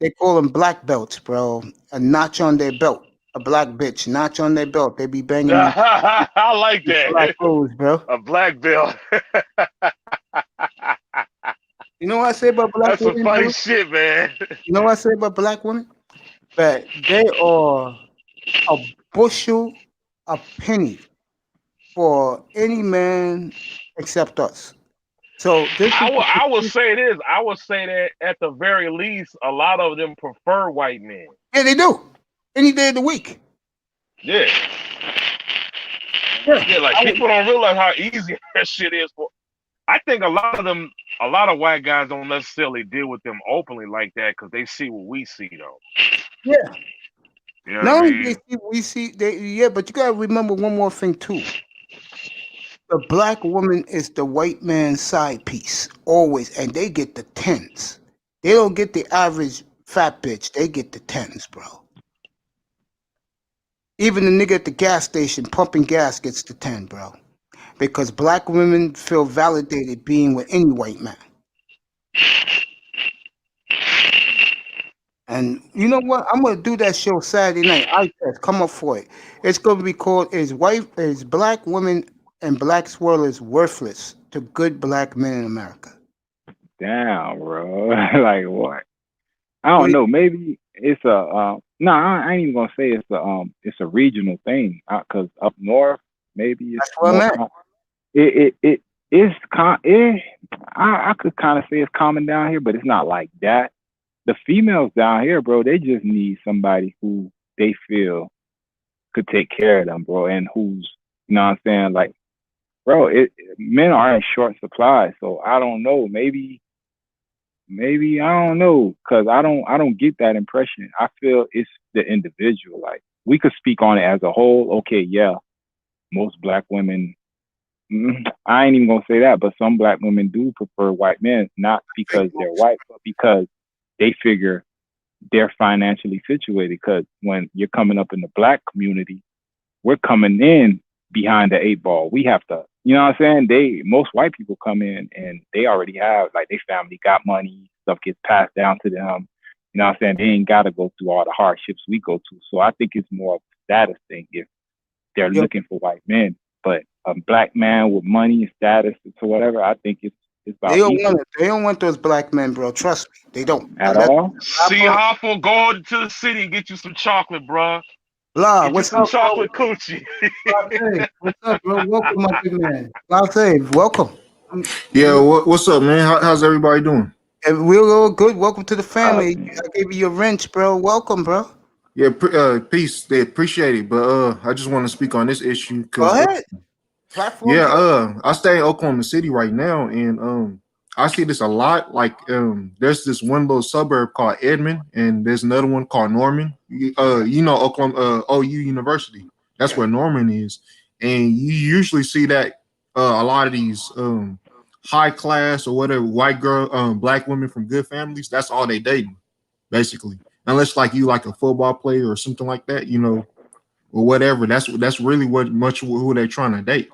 They call them black belts, bro. A notch on their belt. A black bitch, notch on their belt. They be banging these I like black that. hoes, bro. A black belt. You know what I say about black That's some women, funny bro? shit, man. You know what I say about black women? That they are a bushel, a penny for any man except us. So this is I would say this. I would say that at the very least, a lot of them prefer white men. yeah, they do any day of the week. Yeah. Yeah, Yeah, like people don't realize how easy that shit is for. I think a lot of white guys don't necessarily deal with them openly like that because they see what we see, though. yeah. You know what I Not only mean? we see they yeah, but you gotta remember one more thing too. The black woman is the white man's side piece always, and they get the tens. They don't get the average fat bitch. They get the tens, bro. Even the nigga at the gas station pumping gas gets the 10, bro. Because black women feel validated being with any white man. And you know what? I'm gonna do that show Saturday night. I test, come up for it. It's gonna be called "Is Black Women and Black Swirlers Worthless to Good Black Men in America?" Damn, bro. Like what? I What don't do you- know. Maybe it's a no. I ain't even gonna say it's a regional thing. Cause up north, maybe it's That's what I'm more. at. It it's I could kind of say it's common down here, but it's not like that. The females down here, bro, they just need somebody who they feel could take care of them, bro, and who's, you know what I'm saying, like, bro, men are in short supply, so I don't know, maybe I don't know, cause I don't get that impression. I feel it's the individual. Like we could speak on it as a whole. Okay, yeah, most black women. I ain't even gonna say that, but some black women do prefer white men, not because they're white, but because they figure they're financially situated. Because when you're coming up in the black community, we're coming in behind the eight ball. We have to, you know what I'm saying? Most white people come in and they already have, like, their family got money, stuff gets passed down to them. You know what I'm saying? They ain't got to go through all the hardships we go to. So I think it's more of a status thing if they're Yo, looking for white men. But a black man with money and status or whatever, I think it's they about don't equal want it. They don't want those black men, bro. Trust me, they don't. at Unless all. See, Hopper, go to the city and get you some chocolate, bruh. blah. Get you What's some up, bro? chocolate coochie. Latte, what's up, bro? Welcome, my big man. Latte, welcome. Yeah, what's up, man? How's everybody doing? We're all good. Welcome to the Uh, family. I gave you your wrench, bro. Welcome, bro. Yeah, peace. They appreciate it, but I just want to speak on this issue Go because ahead. Platform's yeah, yours. I stay in Oklahoma City right now, and I see this a lot. Like there's this one little suburb called Edmond, and there's another one called Norman. You know Oklahoma OU University. That's where Norman is, and you usually see that a lot of these high class or whatever white girl black women from good families. That's all they dating, basically. Unless like you like a football player or something like that, you know, or whatever. That's really what much who they're trying to date.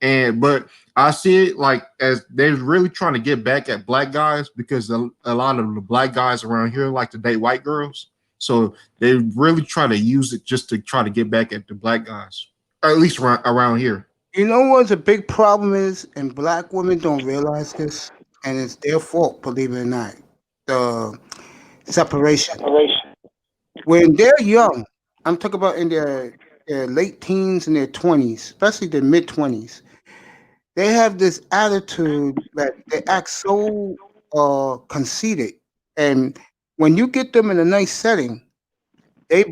And but I see it like as they're really trying to get back at black guys because a lot of the black guys around here like to date white girls. So they really try to use it just to try to get back at the black guys, or at least around here. You know what the big problem is, and black women don't realize this, and it's their fault, believe it or not. The separation. When they're young, I'm talking about in their late teens and their 20s, especially their mid 20s. They have this attitude that they act so conceited, and when you get them in a nice setting, they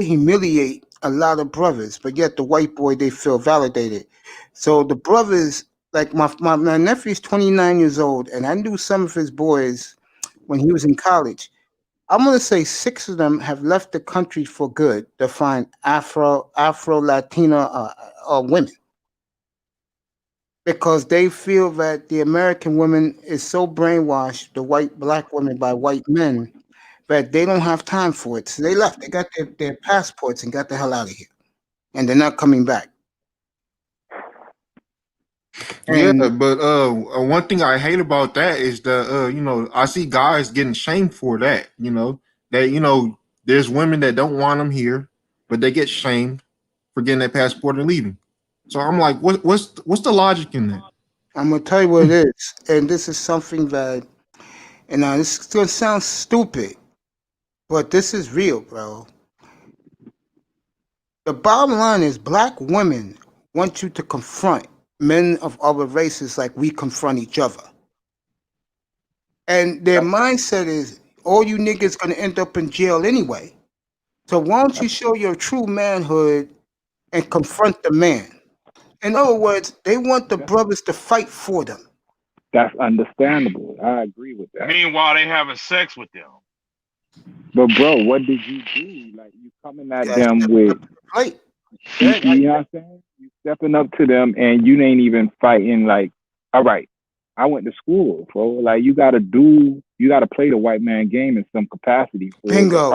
humiliate a lot of brothers, but yet the white boy they feel validated. So the brothers, like my nephew's 29 years old, and I knew some of his boys when he was in college. I'm gonna say 6 of them have left the country for good to find Afro Latina women because they feel that the American women is so brainwashed, the black women by white men, that they don't have time for it. So they left. They got their passports and got the hell out of here, and they're not coming back. Yeah, And but one thing I hate about that is that I see guys getting shamed for that. That there's women that don't want them here, but they get shamed for getting their passport and leaving. So I'm like, what's the logic in that? I'm gonna tell you what it is. And this is something that, and now this is gonna sound stupid, but this is real, bro. The bottom line is black women want you to confront men of other races like we confront each other. And their mindset is all you niggas gonna end up in jail anyway. So why don't you show your true manhood and confront the man? In other words, they want the brothers to fight for them. That's understandable. I agree with that. Meanwhile, they having sex with them. But bro, what did you do? Like you coming at Yeah, them step with up to the plate. you, Yeah, you know what I'm saying? You stepping up to them and you ain't even fighting like, all right, I went to school, bro. Like you gotta play the white man game in some capacity. For bingo.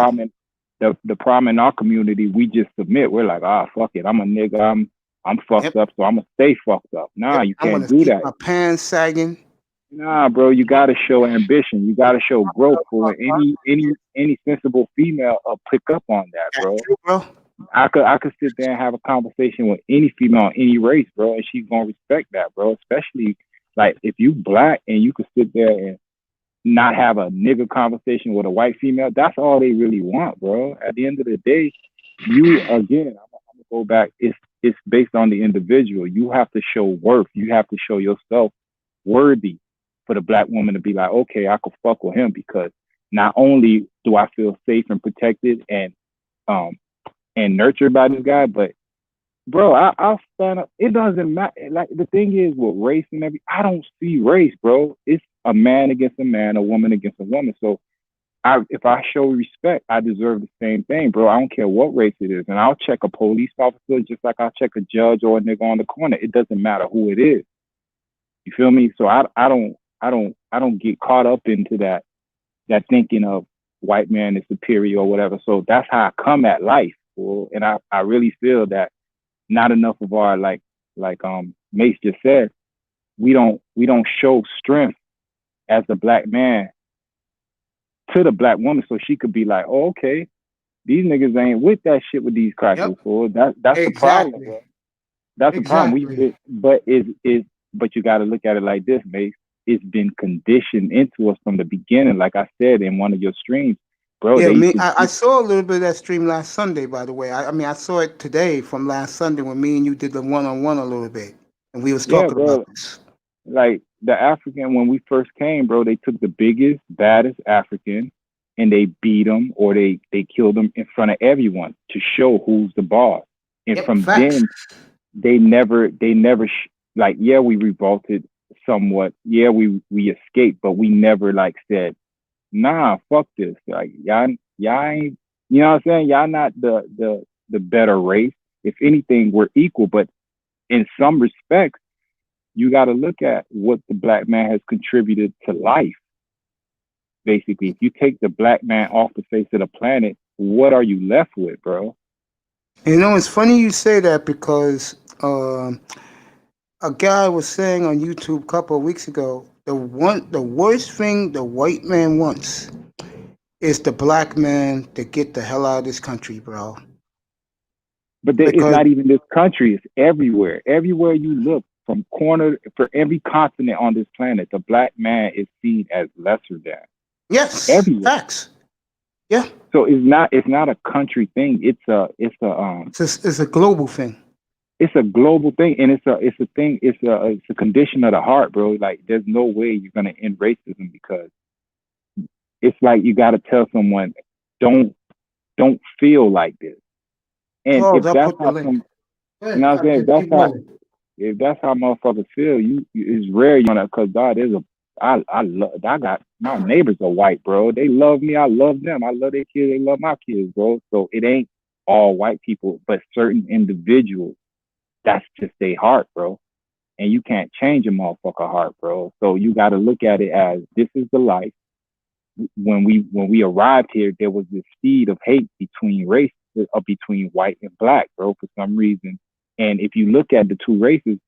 the problem in our community, we just submit. We're like, fuck it, I'm a nigga, I'm fucked Yep. up, so I'm gonna stay fucked up. Nah, Yep. you I'm can't gonna do keep that. my pants sagging. Nah, bro, you gotta show ambition. You gotta show growth for any sensible female pick up on that, That's bro. true, bro. I could sit there and have a conversation with any female, any race, bro, and she's gonna respect that, bro. Especially like if you black and you could sit there and not have a nigga conversation with a white female, that's all they really want, bro. At the end of the day, you again, I'm gonna go back. It's based on the individual. You have to show worth. You have to show yourself worthy for the black woman to be like, okay, I could fuck with him because not only do I feel safe and protected and nurtured by this guy, but bro, I'll stand up. It doesn't matter. Like the thing is with race and I don't see race, bro. It's a man against a man, a woman against a woman. So if I show respect, I deserve the same thing, bro. I don't care what race it is, and I'll check a police officer just like I'll check a judge or a nigga on the corner. It doesn't matter who it is. You feel me? So I don't get caught up into that thinking of white man is superior or whatever. So that's how I come at life, bro. And I really feel that not enough of our like Mace just said, we don't show strength as the black man to the black woman so she could be like, oh, okay, these niggas ain't with that shit with these crackers, bro. That's Exactly. the problem, bro. That's the problem. But you got to look at it like this, Mace. It's been conditioned into us from the beginning. Like I said in one of your streams, bro. Yeah, I saw a little bit of that stream last Sunday, by the way. I mean, I saw it today from last Sunday when me and you did the one-on-one a little bit, and we was talking about this. Like the African, when we first came, bro, they took the biggest, baddest African, and they beat them or they killed them in front of everyone to show who's the boss. And from then, they never like, yeah, we revolted somewhat. Yeah, we escaped, but we never like said, nah, fuck this. Like y'all ain't, you know what I'm saying? Y'all not the better race. If anything, we're equal. But in some respects, you got to look at what the black man has contributed to life. Basically, if you take the black man off the face of the planet, what are you left with, bro? You know, it's funny you say that because a guy was saying on YouTube a couple of weeks ago, the worst thing the white man wants is the black man to get the hell out of this country, bro. But it's not even this country; it's everywhere. Everywhere you look, from corner for every continent on this planet, the black man is seen as lesser than. Yes, everywhere. Facts. Yeah. So it's not a country thing. It's a global thing. It's a global thing, and it's a condition of the heart, bro. Like there's no way you're gonna end racism because it's like you got to tell someone, don't feel like this. And if that's how you know what I'm saying, if that's how motherfuckers feel, it's rare, you know, because God is I got my neighbors are white, bro. They love me, I love them. I love their kids, they love my kids, bro. So it ain't all white people, but certain individuals, that's just their heart, bro. and you can't change a motherfucker heart, bro. So you got to look at it as this is the life. When we arrived here, there was this seed of hate between races, between white and black, bro, for some reason. And if you look at the two races,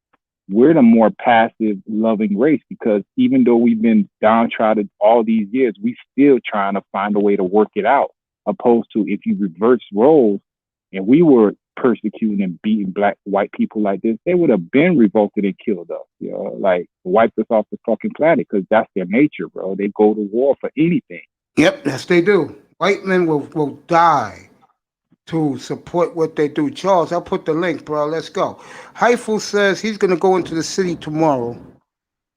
we're the more passive, loving race, because even though we've been downtrodden all these years, we still trying to find a way to work it out. Opposed to if you reverse roles and we were persecuting and beating white people like this, they would have been revolted and killed us, you know, like wiped us off the fucking planet, because that's their nature, bro. They go to war for anything. Yep, yes they do. White men will die to support what they do. Charles, I'll put the link, bro. Let's go. Heifel says he's going to go into the city tomorrow.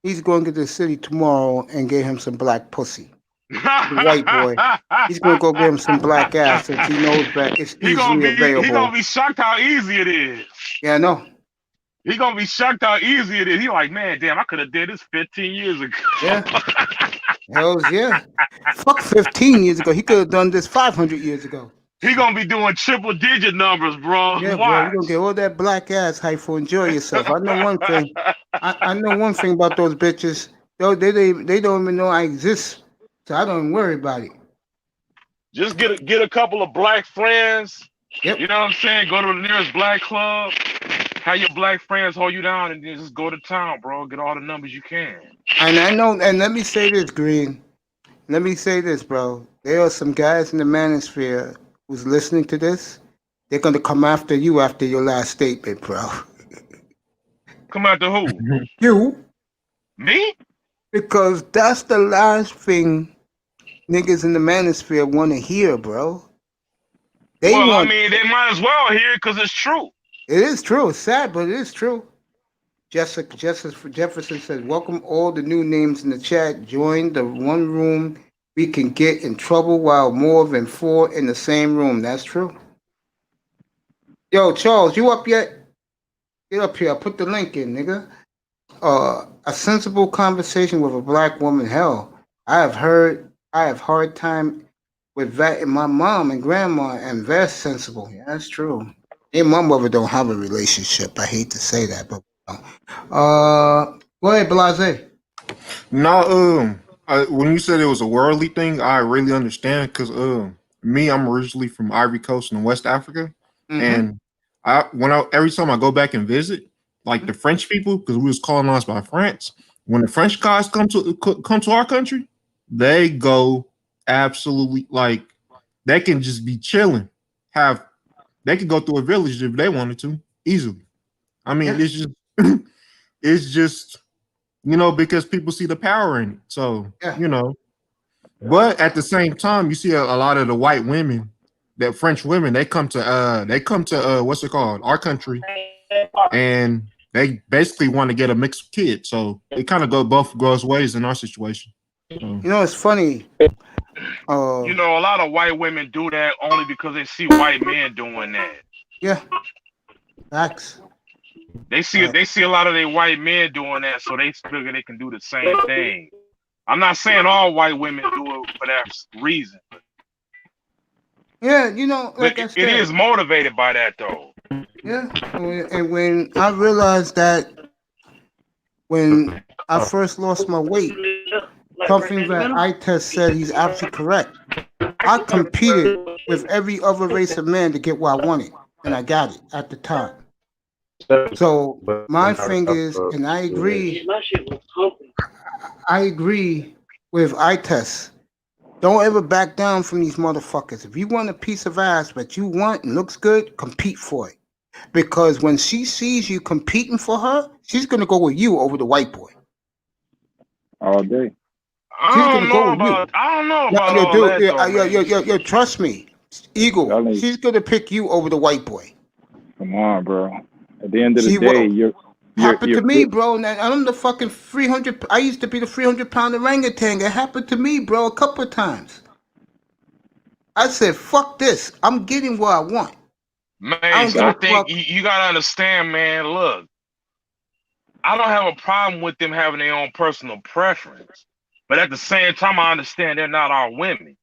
He's going to the city tomorrow and get him some black pussy. The white boy. He's going to go get him some black ass since he knows that it's easily available. He's going to be shocked how easy it is. Yeah, I know. He's going to be shocked how easy it is. He's like, man, damn, I could have did this 15 years ago. Yeah. Hells yeah. Fuck 15 years ago. He could have done this 500 years ago. He gonna be doing triple digit numbers, bro. Yeah, bro. You're gonna get all that black ass hype for enjoy yourself. I know one thing. I know one thing about those bitches. They don't even know I exist. So I don't worry about it. Just get a couple of black friends. Yep. You know what I'm saying? Go to the nearest black club. Have your black friends hold you down and then just go to town, bro. Get all the numbers you can. And I know, and let me say this, Green. Let me say this, bro. There are some guys in the manosphere who's listening to this. They're gonna come after you after your last statement, bro. Come after who? You. Me? Because that's the last thing niggas in the manosphere want to hear, bro. I mean, they might as well hear it because it's true. It is true. It's sad, but it is true. Jefferson says, welcome all the new names in the chat. Join the one room. We can get in trouble while more than 4 in the same room. That's true. Yo, Charles, you up yet? Get up here. I put the link in, nigga. A sensible conversation with a black woman. Hell, I have hard time with that in my mom and grandma, and they're sensible. Yeah, that's true. Me and my mother don't have a relationship. I hate to say that, but go ahead, Blase. No, when you said it was a worldly thing, I really understand, because I'm originally from Ivory Coast in West Africa, and every time I go back and visit, like the French people, because we was colonized by France, when the French guys come to our country, they go absolutely, like, they can just be chilling, they could go through a village if they wanted to easily. I mean, it's just you know, because people see the power in it. So, you know, but at the same time, you see a lot of the white women, that French women, they come to what's it called, our country, and they basically want to get a mixed kid. So it kind of both goes ways in our situation. You know, it's funny. You know, a lot of white women do that only because they see white men doing that. Yeah. Facts. They see a lot of their white men doing that, so they figure they can do the same thing. I'm not saying all white women do it for that reason. Yeah, you know, like it is motivated by that, though. Yeah, and when I realized that, when I first lost my weight, something that Ites said he's absolutely correct. I competed with every other race of man to get what I wanted, and I got it at the time. So my thing is, and I agree with Ites. Don't ever back down from these motherfuckers. If you want a piece of ass that you want and looks good, compete for it. Because when she sees you competing for her, she's gonna go with you over the white boy. All day. I don't know about that. Trust me, Eagle. She's gonna pick you over the white boy. Come on, bro. At the end of the day, happened to me, bro. And I'm the fucking 300. I used to be the 300-pound orangutan. It happened to me, bro, a couple of times. I said, "Fuck this! I'm getting what I want." Man, I think you gotta understand, man. Look, I don't have a problem with them having their own personal preference, but at the same time, I understand they're not our women.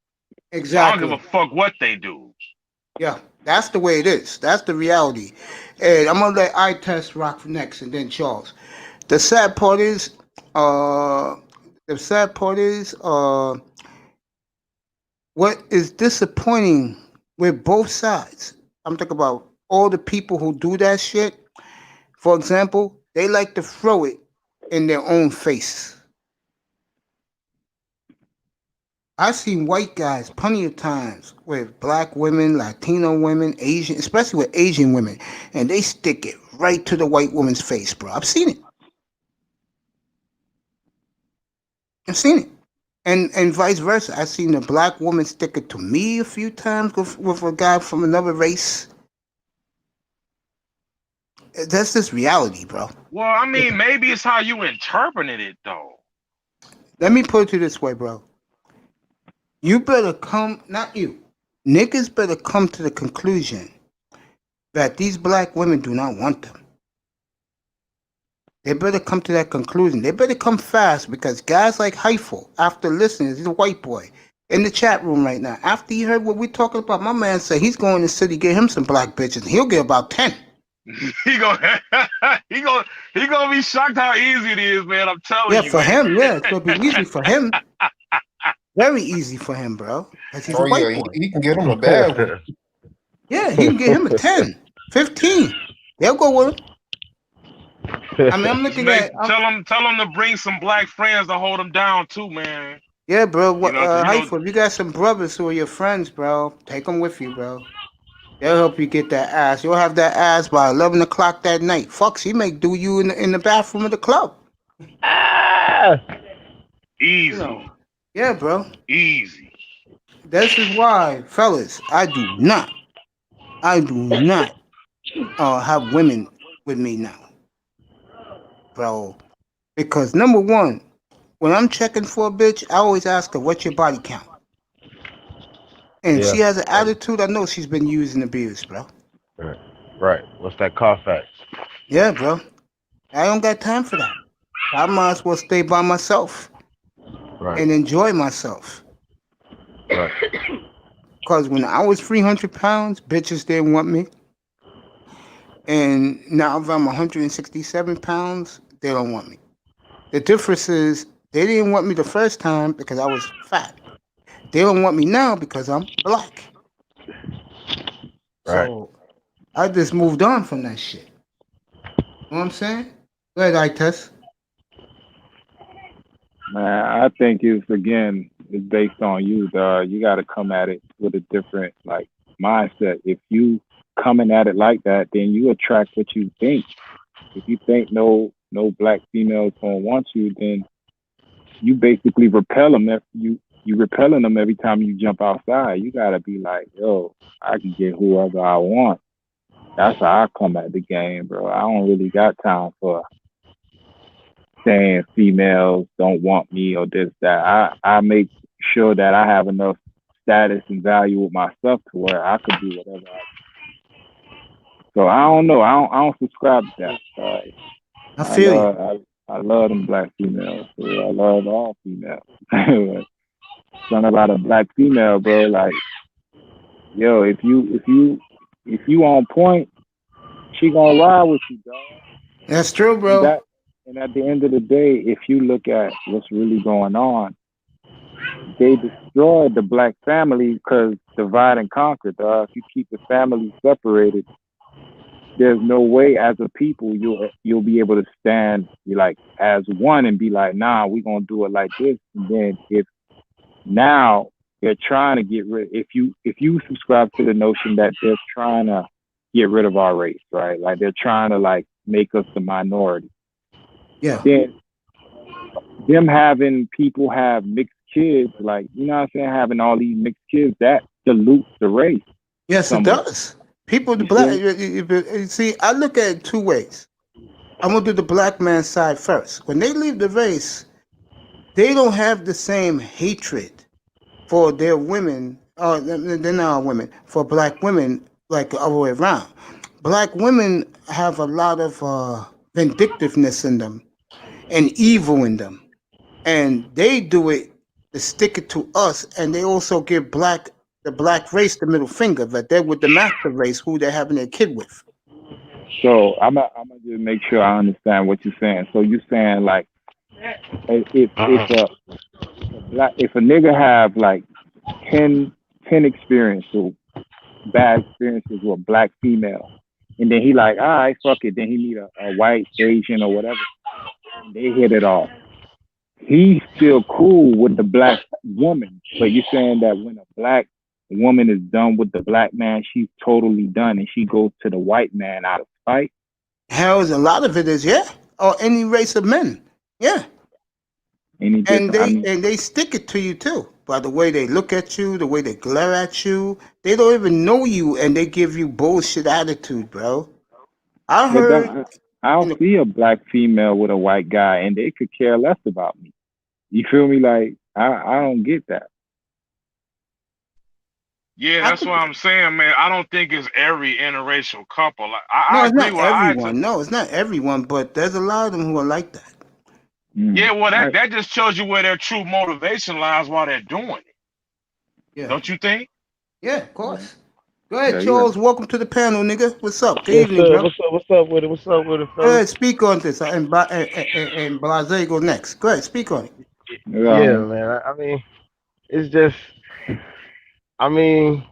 Exactly. So I don't give a fuck what they do. Yeah, that's the way it is. That's the reality. And I'm gonna let Ites rock next, and then Charles. The sad part is, uh, the sad part is, what is disappointing with both sides. I'm talking about all the people who do that shit. For example, they like to throw it in their own face. I've seen white guys plenty of times with black women, Latino women, Asian, especially with Asian women, and they stick it right to the white woman's face, bro. I've seen it. I've seen it. And vice versa. I've seen a black woman stick it to me a few times with a guy from another race. That's just reality, bro. Well, I mean, maybe it's how you interpreted it, though. Let me put it to you this way, bro. You better come, not you. Niggas better come to the conclusion that these black women do not want them. They better come to that conclusion. They better come fast because guys like Heifel, after listening, he's a white boy in the chat room right now. After he heard what we're talking about, my man said he's going to the city get him some black bitches. And he'll get about 10. he gonna be shocked how easy it is, man. I'm telling you. Yeah, for him, yeah, it's gonna be easy for him. Very easy for him, bro. Because he's a white boy. He can get him a bad one. Yeah, he can get him a 10, 15. They'll go with him. I mean, I'm looking at. Tell him to bring some black friends to hold him down too, man. Yeah, bro. You know, Heifel, if you got some brothers who are your friends, bro, take them with you, bro. They'll help you get that ass. You'll have that ass by 11 o'clock that night. Fuck, he may do you in the bathroom of the club. Easy. You know, yeah, bro. Easy. This is why, fellas, I do not have women with me now, bro. Because number one, when I'm checking for a bitch, I always ask her, what's your body count? And if she has an attitude, I know she's been used and abused, bro. Right. What's that Carfax? Yeah, bro. I don't got time for that. I might as well stay by myself and enjoy myself. Right. Because when I was 300 pounds, bitches didn't want me. And now if I'm 167 pounds, they don't want me. The difference is they didn't want me the first time because I was fat. They don't want me now because I'm black. Right. So I just moved on from that shit. You know what I'm saying? Go ahead, Ites. Man, I think it's based on you, dog. You got to come at it with a different mindset. If you coming at it like that, then you attract what you think. If you think no black females gonna want you, then you basically repel them. You repelling them every time you jump outside. You gotta be like, yo, I can get whoever I want. That's how I come at the game, bro. I don't really got time for saying females don't want me or this, that. I make sure that I have enough status and value with myself to where I could do whatever I want. So I don't know. I don't subscribe to that. I feel you. I love them black females. So I love all females. Something about a black female, bro. Like, yo, if you on point, she gonna ride with you, dog. That's true, bro. And at the end of the day, if you look at what's really going on, they destroyed the black family because divide and conquer, dog. If you keep the family separated, there's no way as a people you'll be able to stand as one and be like, nah, we're gonna do it like this. And then if now they're trying to get rid, if you subscribe to the notion that they're trying to get rid of our race, right? Like they're trying to make us the minority. Yeah. Then them having people have mixed kids, you know what I'm saying, having all these mixed kids, that dilutes the race. Yes, it does. People, the black, see, I look at it two ways. I'm going to do the black man's side first. When they leave the race, they don't have the same hatred for their women, they're not women, for black women like the other way around. Black women have a lot of vindictiveness in them and evil in them. And they do it to stick it to us, and they also give the black race the middle finger, that they're with the master race who they're having their kid with. So I'm gonna just make sure I understand what you're saying. So you're saying like if Uh-uh. if a nigga have like 10 experiences, bad experiences with a black female, and then he like, all right, fuck it. Then he meet a white, Asian, or whatever, and they hit it off. He's still cool with the black woman, but you're saying that when a black woman is done with the black man, she's totally done, and she goes to the white man out of spite. Hell, a lot of it is, yeah, or any race of men, yeah. Any And different? I mean, they stick it to you too by the way they look at you, the way they glare at you. They don't even know you, and they give you bullshit attitude, bro. I but heard in I'll the see a black female with a white guy, and they could care less about me. You feel me? Like I don't get that. Yeah, I that's could, what I'm saying, man. I don't think it's every interracial couple. Like, no, I it's agree not with Ita. everyone. No, it's not everyone, but there's a lot of them who are like that. Yeah, well, I, that just shows you where their true motivation lies while they're doing it. Yeah, Don't you think? yeah, of course. Go yeah, ahead, you got Charles. Welcome to the panel, nigga. What's up? Good Yes, evening, sir. bro. What's up with it? What's up with it, Go fellas? ahead, speak on this, and Blase go next. Go ahead, speak on it. Yeah, um, man. I mean, it's just, I mean,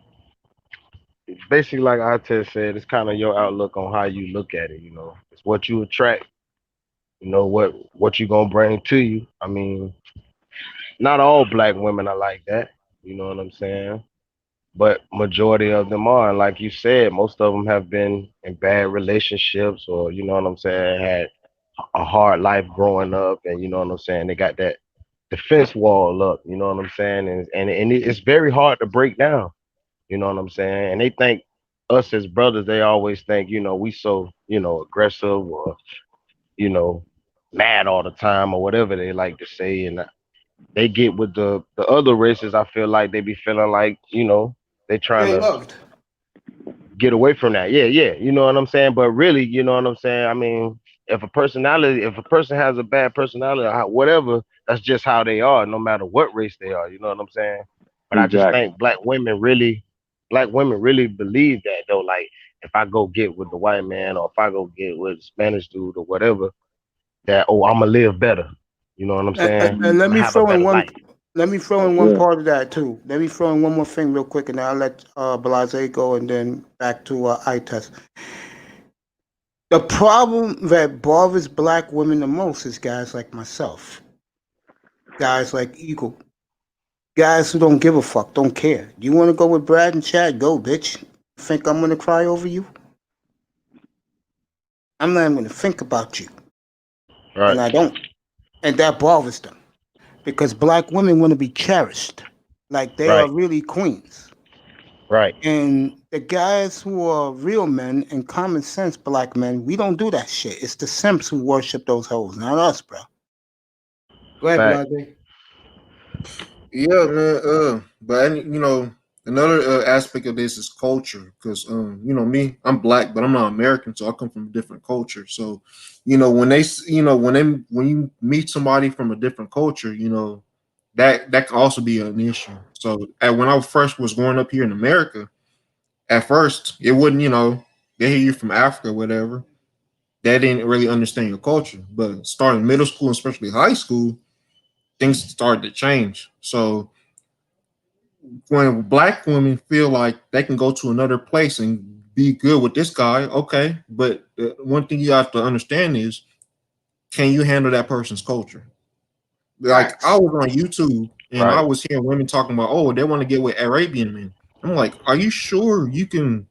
basically, like I just said, it's kind of your outlook on how you look at it. You know, it's what you attract. You know what you gonna bring to you. I mean, not all black women are like that. You know what I'm saying? But majority of them are. And like you said, most of them have been in bad relationships, or you know what I'm saying, had a hard life growing up, and you know what I'm saying. They got that defense wall up. You know what I'm saying, and it's very hard to break down. You know what I'm saying, and they think us as brothers, they always think, you know, we so, you know, aggressive, or you know, mad all the time, or whatever they like to say. And they get with the other races. I feel like they be feeling like, you know, they trying They to loved. get away from that. Yeah, yeah. You know what I'm saying? But really, you know what I'm saying? I mean, if a person has a bad personality, or whatever, that's just how they are, no matter what race they are. You know what I'm saying? But I just exactly. think black women really believe that though. Like, if I go get with the white man, or if I go get with the Spanish dude or whatever, that, oh, I'm gonna live better. You know what I'm And, saying? and, and Mm, let I'm gonna me have a throw in better one. life. Let me throw that's in one real. part of that too. Let me throw in one more thing real quick, and then I'll let Blase go, and then back to ITES. The problem that bothers black women the most is guys like myself, guys like Eagle, guys who don't give a fuck, don't care. You want to go with Brad and Chad? Go, bitch. Think I'm gonna cry over you? I'm not even gonna think about you, and Right, I don't. And that bothers them because black women want to be cherished, like they are right, really queens. right. And the guys who are real men and common sense black men, we don't do that shit. It's the simps who worship those hoes, not us, bro. Go ahead, Fact. Blase. Yeah, man. But you know, another aspect of this is culture, because you know, me, I'm black, but I'm not American, so I come from a different culture. So, you know, when you meet somebody from a different culture, you know, that can also be an issue. So, when I first was growing up here in America, at first it wouldn't, you know, they hear you from Africa, or whatever. They didn't really understand your culture, but starting middle school, especially high school, things started to change. So when black women feel like they can go to another place and be good with this guy, okay. But one thing you have to understand is, can you handle that person's culture? Like, I Facts. was on YouTube and I Right. was hearing women talking about, oh, they want to get with Arabian men. I'm like, are you sure you can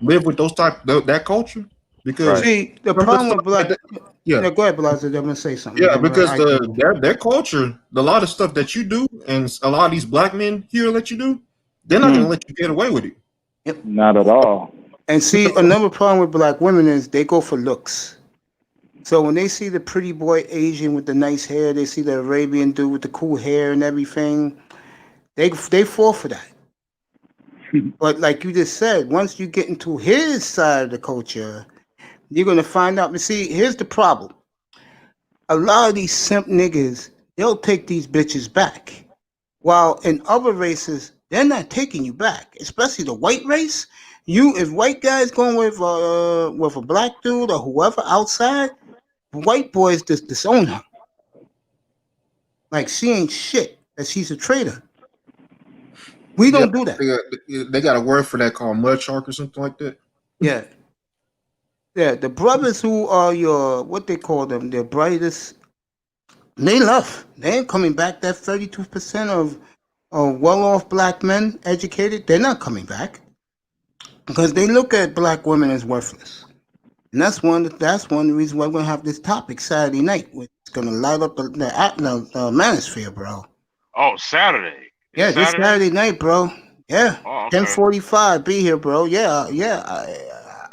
live with that culture? Because Right. See, the some of the problem stuff with black. that, yeah, Yeah, go ahead, Blase. I'm gonna say something, and yeah, then I'm gonna because I can go. their culture, a lot of stuff that you do, and a lot of these black men here let you do, they're not gonna Mm, let you get away with it. Yep. not at all. And see, another problem with black women is they go for looks. So when they see the pretty boy Asian with the nice hair, they see the Arabian dude with the cool hair and everything, they fall for that. But like you just said, once you get into his side of the culture, you're gonna find out. But see, here's the problem: a lot of these simp niggas, they'll take these bitches back, while in other races, they're not taking you back. Especially the white race, If white guys going with a black dude or whoever outside, white boys just disown her. Like she ain't shit. That she's a traitor. We Yeah, don't do that. they got a word for that called mud shark or something like that. Yeah. Yeah. The brothers who are your what they call them, their brightest, they left. They ain't coming back. That 32% of well-off black men, educated, they're not coming back because they look at black women as worthless. And that's one of the reasons why we're gonna have this topic Saturday night. It's gonna light up the manosphere, bro. Oh, Saturday. It's Yeah, this Saturday night, bro. Yeah, Oh, okay. 10:45. Be here, bro. Yeah.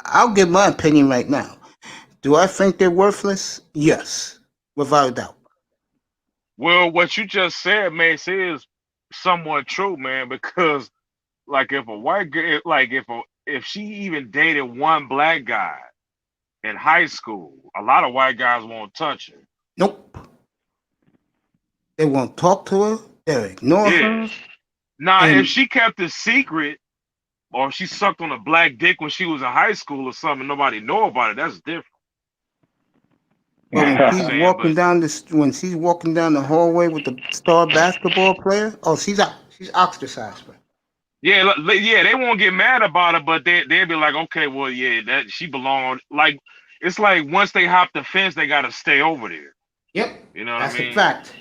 I'll give my opinion right now. Do I think they're worthless? Yes, without a doubt. Well, what you just said, Mace, is somewhat true, man. Because like, if a white girl, like if she even dated one black guy in high school, a lot of white guys won't touch her. Nope. They won't talk to her. They'll ignore her. Now, And- if she kept it secret, or she sucked on a black dick when she was in high school or something, nobody know about it. That's different. But when she's saying, walking but- down when she's walking down the hallway with the star basketball player, oh, she's out. She's ostracized, bro. Yeah, they won't get mad about it, but they'll be like, okay, well, yeah, that she belong. Like, it's like once they hop the fence, they got to stay over there. Yep. You know what That's I mean? a fact.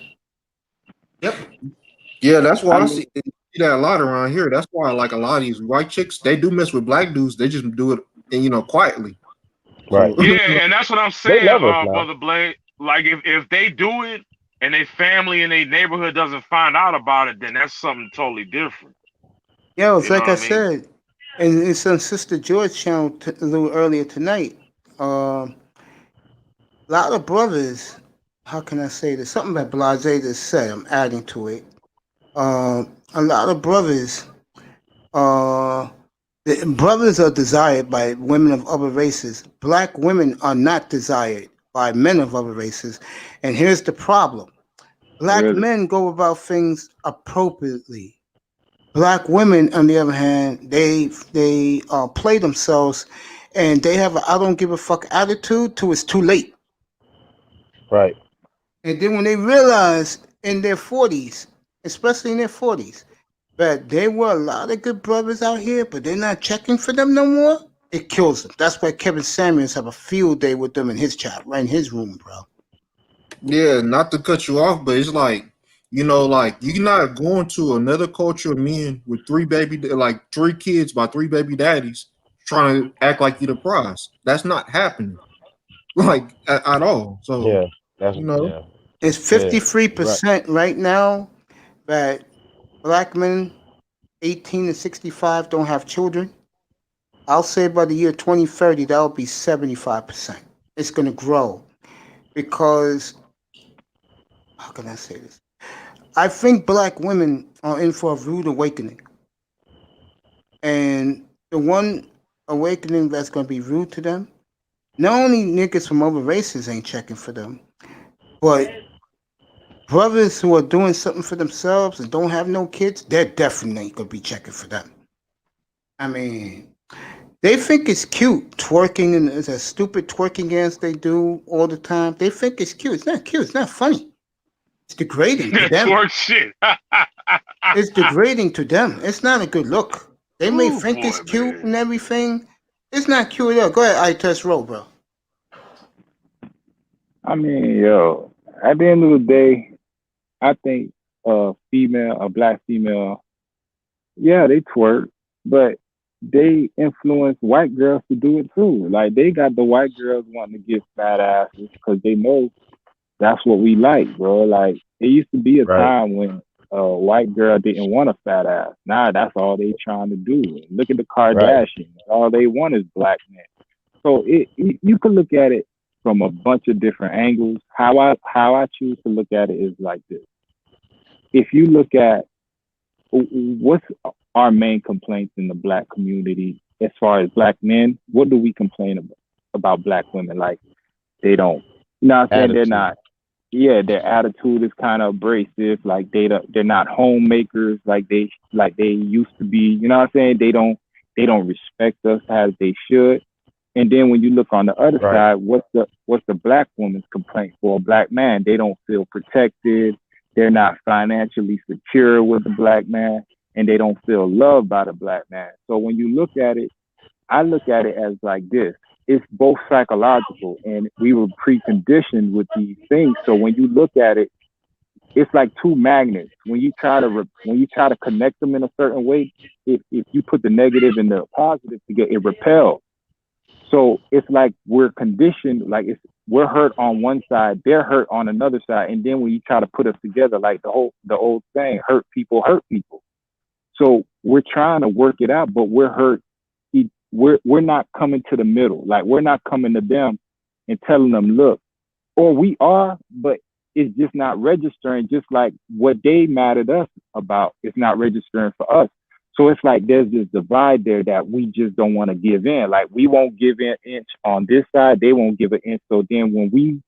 Yep. Yeah, that's why I see that a lot around here. That's why, like, a lot of these white chicks, they do mess with black dudes. They just do it, quietly. Right. So, Yeah, and that's what I'm saying, love us now. Brother Blade. Like, if they do it and their family and their neighborhood doesn't find out about it, then that's something totally different. Yo, it's You know like what I I mean? said, and it's on Sister George channel a little earlier tonight. A lot of brothers, how can I say this? Something that Blase just said, I'm adding to it. A lot of brothers, the brothers are desired by women of other races. Black women are not desired by men of other races. And here's the problem. Black Really? men go about things appropriately. Black women, on the other hand, they play themselves, and they have a I don't give a fuck attitude till it's too late. Right. And then when they realize in their 40s, especially in their 40s, that there were a lot of good brothers out here, but they're not checking for them no more, it kills them. That's why Kevin Samuels have a field day with them in his chat, right in his room, bro. yeah, not to cut you off, but it's like, like, you're not going to another culture of men with three kids by three baby daddies trying to act like you're the prize. That's not happening, like, at all. So, Yeah. That's Yeah. It's 53% right now that black men 18 to 65 don't have children. I'll say by the year 2030, that'll be 75%. It's going to grow because, how can I say this? I think black women are in for a rude awakening. And the one awakening that's going to be rude to them, not only niggas from other races ain't checking for them, but brothers who are doing something for themselves and don't have no kids, they're definitely going to be checking for them. I mean, they think it's cute twerking, and it's a stupid twerking dance they do all the time. They think it's cute. It's not cute. It's not funny. It's degrading to them. Twerk shit. It's degrading to them. It's not a good look. They may Ooh, think boy, it's cute man. and everything. It's not cute at all. Go ahead, I test roll, bro. I mean, yo, at the end of the day, I think a black female, yeah, they twerk, but they influence white girls to do it too. Like, they got the white girls wanting to get fat asses because they know that's what we like, bro. Like, it used to be a time when a white girl didn't want a fat ass. Now that's all they trying to do. Look at the Kardashians. All they want is black men. So you can look at it from a bunch of different angles. How I choose to look at it is like this. If you look at what's our main complaints in the black community as far as black men, what do we complain about black women? Like, they don't, you know what I'm saying? They're not, their attitude is kind of abrasive. Like, they're not homemakers like they used to be. You know what I'm saying? They don't They don't respect us as they should. And then when you look on the other Right. side, what's the black woman's complaint for a black man? They don't feel protected. They're not financially secure with the black man, and they don't feel loved by the black man. So when you look at it, I look at it as like this. It's both psychological, and we were preconditioned with these things. So when you look at it, it's like two magnets. When you try to connect them in a certain way, if you put the negative and the positive together, it repels. So it's like we're conditioned, like we're hurt on one side, they're hurt on another side, and then when you try to put us together, like the old saying, hurt people hurt people. So we're trying to work it out, but we're hurt. We're not coming to the middle. Like we're not coming to them and telling them, look, or we are, but it's just not registering. Just like what they mad at us about, it's not registering for us. So it's like there's this divide there that we just don't want to give in. Like we won't give in an inch on this side, they won't give an inch. So then when we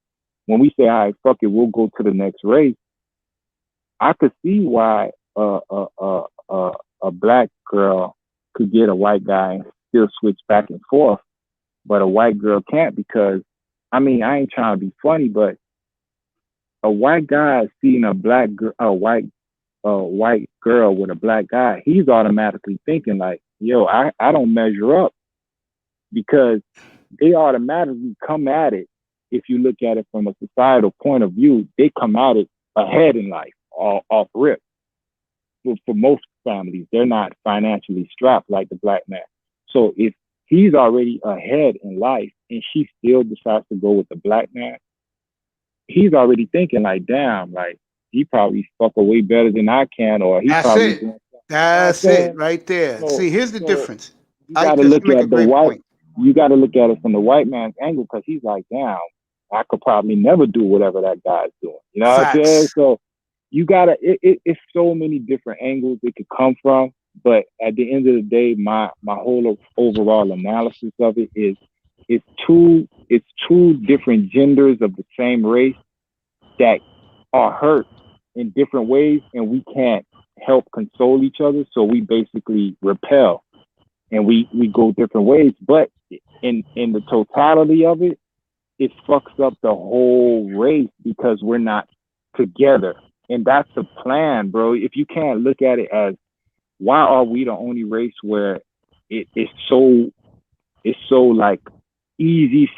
say, all right, fuck it, we'll go to the next race. I could see why a black girl could get a white guy and still switch back and forth, but a white girl can't, because I mean, I ain't trying to be funny, but a white guy seeing a white girl with a black guy, he's automatically thinking like, yo, I don't measure up, because they automatically come at it. If you look at it from a societal point of view, they come at it ahead in life, off rip. For most families, they're not financially strapped like the black man. So if he's already ahead in life and she still decides to go with the black man, he's already thinking like, damn, like he probably fuck way better than I can, or he That's probably it. That's it right there. So, See, here's the difference. You got to just look make a at the great white. point. You got to look at it from the white man's angle, because he's like, damn, I could probably never do whatever that guy's doing. You know what I'm saying? Facts. So you gotta. It's so many different angles it could come from. But at the end of the day, my whole overall analysis of it is it's two different genders of the same race that are hurt in different ways, and we can't help console each other. So we basically repel, and we go different ways. But in the totality of it, it fucks up the whole race because we're not together. And that's the plan, bro. If you can't look at it as, why are we the only race where it's so like easy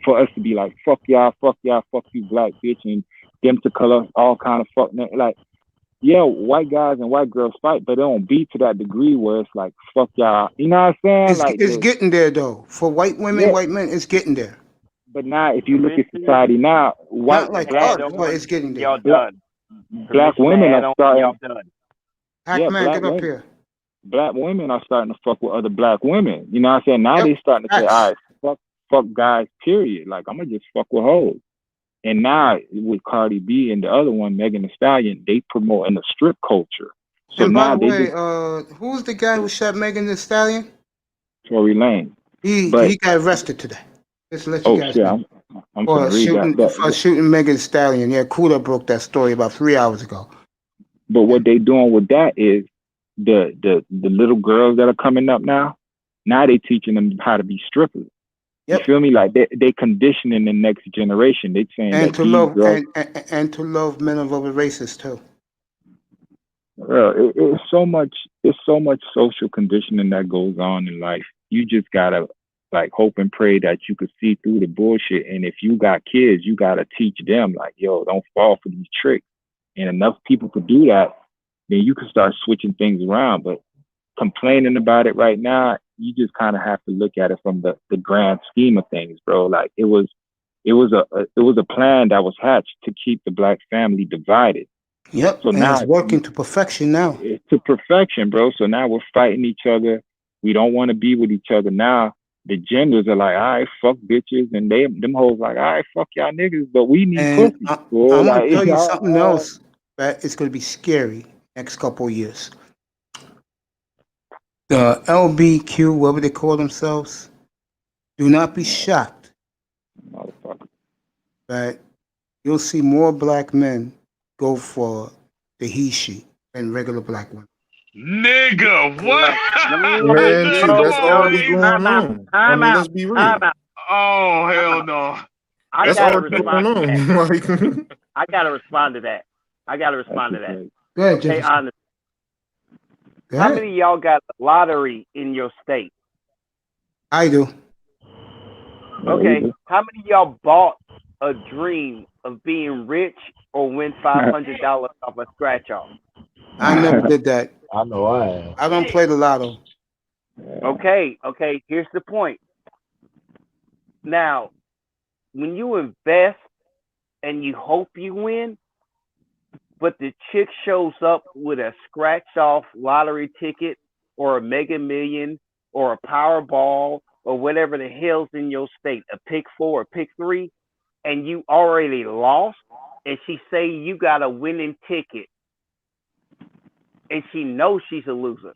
for us to be like, fuck y'all, fuck you black bitch, and them to call us all kind of fuck, like, yeah, white guys and white girls fight, but they don't beat to that degree where it's like, fuck y'all. You know what I'm saying? It's getting there though. For white women, white men, it's getting there. But now, if you look at society now, not like black, but it's getting there. Y'all done. Black women are starting. Y'all done. Pac-Man, get up here. Black women are starting to fuck with other black women. You know what I'm saying? Now they starting to say, all right, fuck guys, period. Like, I'm going to just fuck with hoes. And now with Cardi B and the other one, Megan Thee Stallion, they promoting the strip culture. So and now by the way, who's the guy who shot Megan Thee Stallion? Tory Lane. He got arrested today. Just let you guys know. I'm for shooting Megan Thee Stallion. Yeah, Kuda broke that story about 3 hours ago. But what they doing with that is the little girls that are coming up now they teaching them how to be strippers. Yep. You feel me? Like they conditioning the next generation. They saying and that to love girls, and to love men of other races too. Well, it's so much social conditioning that goes on in life. You just gotta like hope and pray that you could see through the bullshit. And if you got kids, you gotta teach them like, yo, don't fall for these tricks. And enough people could do that, then you can start switching things around. But complaining about it right now, you just kind of have to look at it from the grand scheme of things, bro. Like it was a plan that was hatched to keep the black family divided. Yep. So now it's working to perfection now. It's to perfection, bro. So now we're fighting each other. We don't want to be with each other now. The genders are like, all right, fuck bitches, and them hoes like, all right, fuck y'all niggas, but we need pussy. I'm gonna tell you something else that it's gonna be scary next couple of years. The LBQ, whatever they call themselves, do not be shocked. But you'll see more black men go for the he she than regular black women. Nigga, what? Man, Dude, shit, come that's on, already Ace. going on. I Time mean, out. let's be Time real. out. Oh, Time hell out. no. I That's gotta already respond going to that. on. Like, I gotta respond to that. I gotta That's respond to just that. like, Go ahead, Hey, Jefferson. honest. Go How ahead. many of y'all got the lottery in your state? I do. Okay. either. How many of y'all bought a dream of being rich or win $500 off a scratch off? I never did that. I know I am. I don't play the lotto. Okay. Here's the point. Now, when you invest and you hope you win, but the chick shows up with a scratch off lottery ticket or a Mega Million or a Powerball or whatever the hell's in your state, a pick 4 or pick 3, and you already lost, and she say you got a winning ticket, and she knows she's a loser,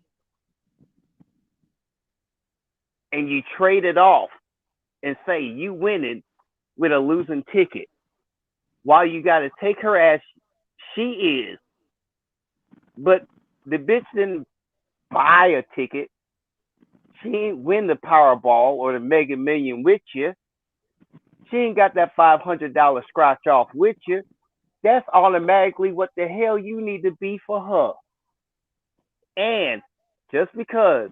and you trade it off and say you winning with a losing ticket, while you got to take her as she is, but the bitch didn't buy a ticket. She ain't win the Powerball or the Mega Million with you. She ain't got that $500 scratch off with you. That's automatically what the hell you need to be for her. And just because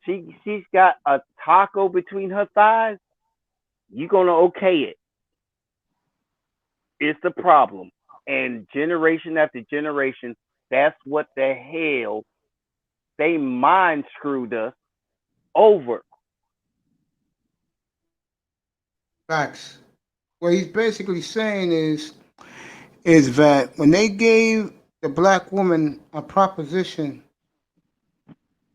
she's got a taco between her thighs, you gonna okay it. It's the problem. And generation after generation, that's what the hell they mind screwed us over. Facts. What he's basically saying is that when they gave the black woman a proposition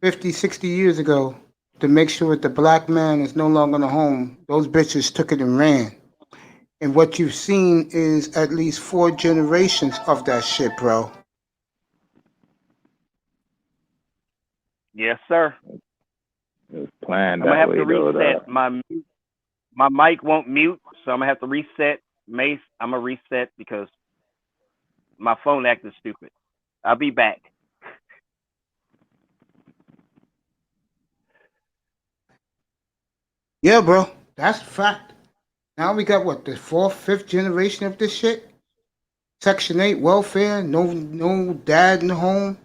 50, 60 years ago to make sure that the black man is no longer in the home, those bitches took it and ran. And what you've seen is at least 4 generations of that shit, bro. Yes, sir. It was planned I'm gonna that have way, to though. reset my mic won't mute, so I'm gonna have to reset. Mace, I'm gonna reset because my phone acting stupid. I'll be back. Yeah, bro. That's a fact. Now we got what, the 4th, 5th generation of this shit? Section 8 welfare, no dad in the home.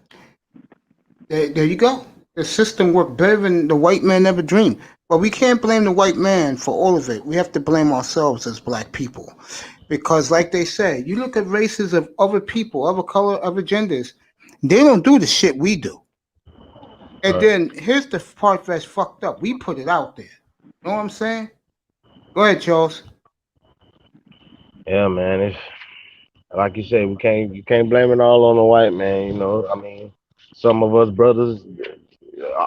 There you go. The system worked better than the white man ever dreamed. But we can't blame the white man for all of it. We have to blame ourselves as black people. Because like they say, you look at races of other people, other color, other genders, they don't do the shit we do. And then here's the part that's fucked up. We put it out there. You know what I'm saying? Go ahead, Charles. Yeah, man. It's like you say, you can't blame it all on the white man. You know, I mean, some of us brothers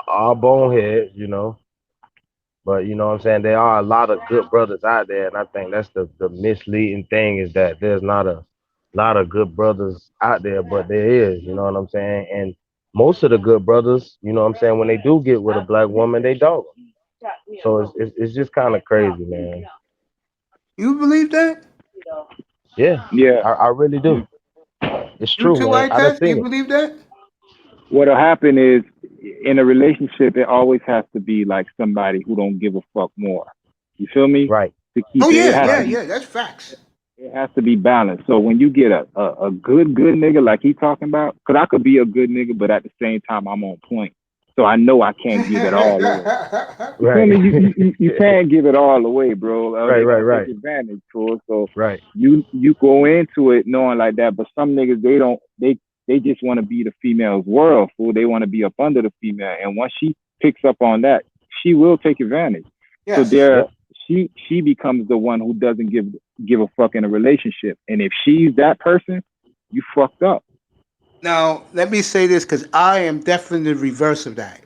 are boneheads. You know, but you know what I'm saying. There are a lot of good brothers out there, and I think that's the misleading thing is that there's not a lot of good brothers out there, but there is. You know what I'm saying? And most of the good brothers, you know what I'm saying, when they do get with a black woman, they dog 'em. So it's just kind of crazy, man. You believe that? Yeah, Yeah. I really do. It's You true, too, man. I I done test? seen You it. believe that? What'll happen is, in a relationship, it always has to be like somebody who don't give a fuck more. You feel me? Right. To keep Oh it, it yeah, has yeah, to be, yeah. That's facts. it has to be balanced. So when you get a good nigga like he talking about, because I could be a good nigga, but at the same time I'm on point. So I know I can't give it all away. You feel Right. me? You can't give it all away, bro. Or Right, they right, gonna take right. advantage, too. So Right. you go into it knowing like that, but some niggas they just want to be the female's world, fool. They want to be up under the female, and once she picks up on that, she will take advantage. So Yes. there, Yep. she becomes the one who doesn't give a fuck in a relationship, and if she's that person, you fucked up. Now, let me say this because I am definitely the reverse of that.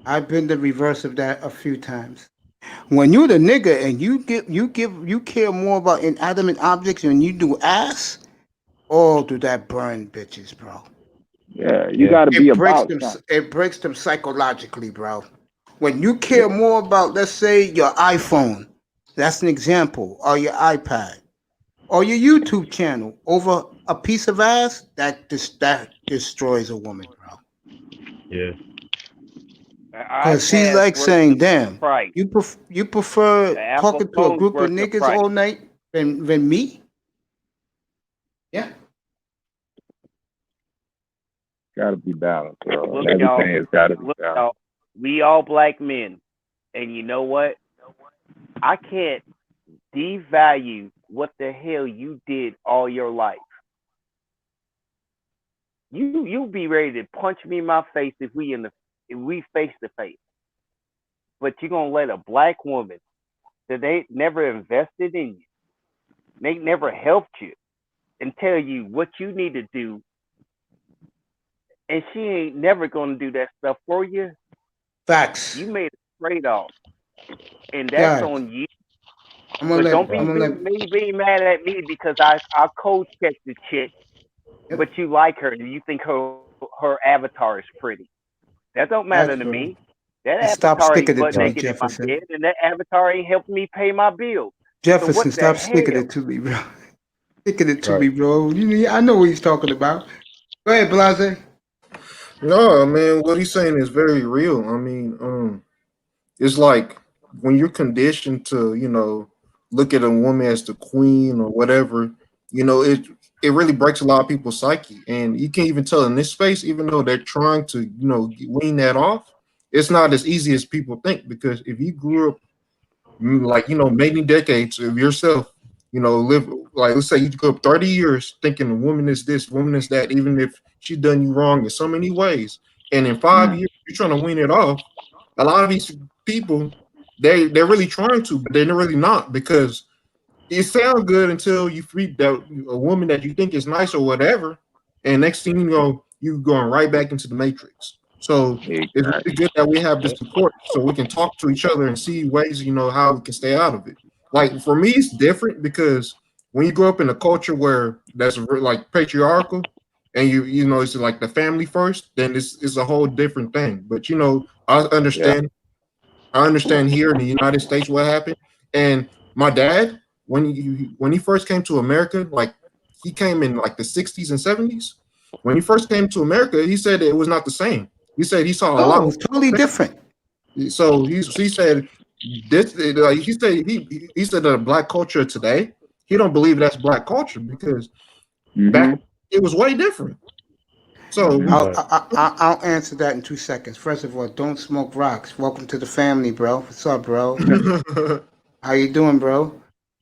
I've been the reverse of that a few times. When you're the nigga and you care more about inanimate objects than you do ass, oh, do that burn bitches, bro. Yeah, you Yeah. got to be about something. It breaks them psychologically, bro. When you care more about, let's say, your iPhone, that's an example, or your iPad, or your YouTube channel over a piece of ass, that destroys a woman, bro. Yeah. Because she's iPads like worth saying, the damn, price. you prefer The Apple talking to a phone's group of worth the niggas price. all night than me? Yeah. Gotta be balanced, bro. Look, y'all. Everything has gotta be Look, balanced. y'all. We all black men, and you know what? I can't devalue what the hell you did all your life. You'll be ready to punch me in my face if we face to face. But you're gonna let a black woman that they never invested in you, they never helped you, and tell you what you need to do, and she ain't never gonna do that stuff for you. Facts. You made a trade off, and that's Guys, on you. I'm gonna But let don't I'm be gonna let be mad at me because I cold checked the chick, yep, but you like her and you think her avatar is pretty. That don't matter that's to true. me. That And stop avatar ain't sticking it butt to me, Right. naked in my Jefferson. bed, and that avatar ain't helping me pay my bills. So Jefferson, what the stop sticking hell? it to me, bro. Sticking it to Right. me, bro. I know what he's talking about. Go ahead, Blase. No, man, what he's saying is very real. I mean, it's like when you're conditioned to, look at a woman as the queen or whatever, it really breaks a lot of people's psyche. And you can't even tell in this space, even though they're trying to, wean that off, it's not as easy as people think. Because if you grew up like, many decades of yourself, live like, let's say you grew up 30 years thinking a woman is this, woman is that, even if she done you wrong in so many ways. And in 5 years, you're trying to wean it off. A lot of these people, they're really trying to, but they're really not, because it sounds good until you meet that a woman that you think is nice or whatever, and next thing you know, you going right back into the matrix. So it's Exactly. really good that we have this Yep. support, so we can talk to each other and see ways, how we can stay out of it. Like for me, it's different because when you grow up in a culture where that's like patriarchal, and it's like the family first, then it's a whole different thing. But I Yeah. understand. I understand here in the United States what happened. And my dad, when he first came to America, like he came in like the 60s and 70s. When he first came to America, he said it was not the same. He said he saw a lot Oh, more. it's totally different. So he said this. Like he said that black culture today, he don't believe that's black culture because back Mhm. it was way different. So Mhm. I'll, Right. I'll answer that in 2 seconds. First of all, don't smoke rocks. Welcome to the family, bro. What's up, bro? How you doing, bro?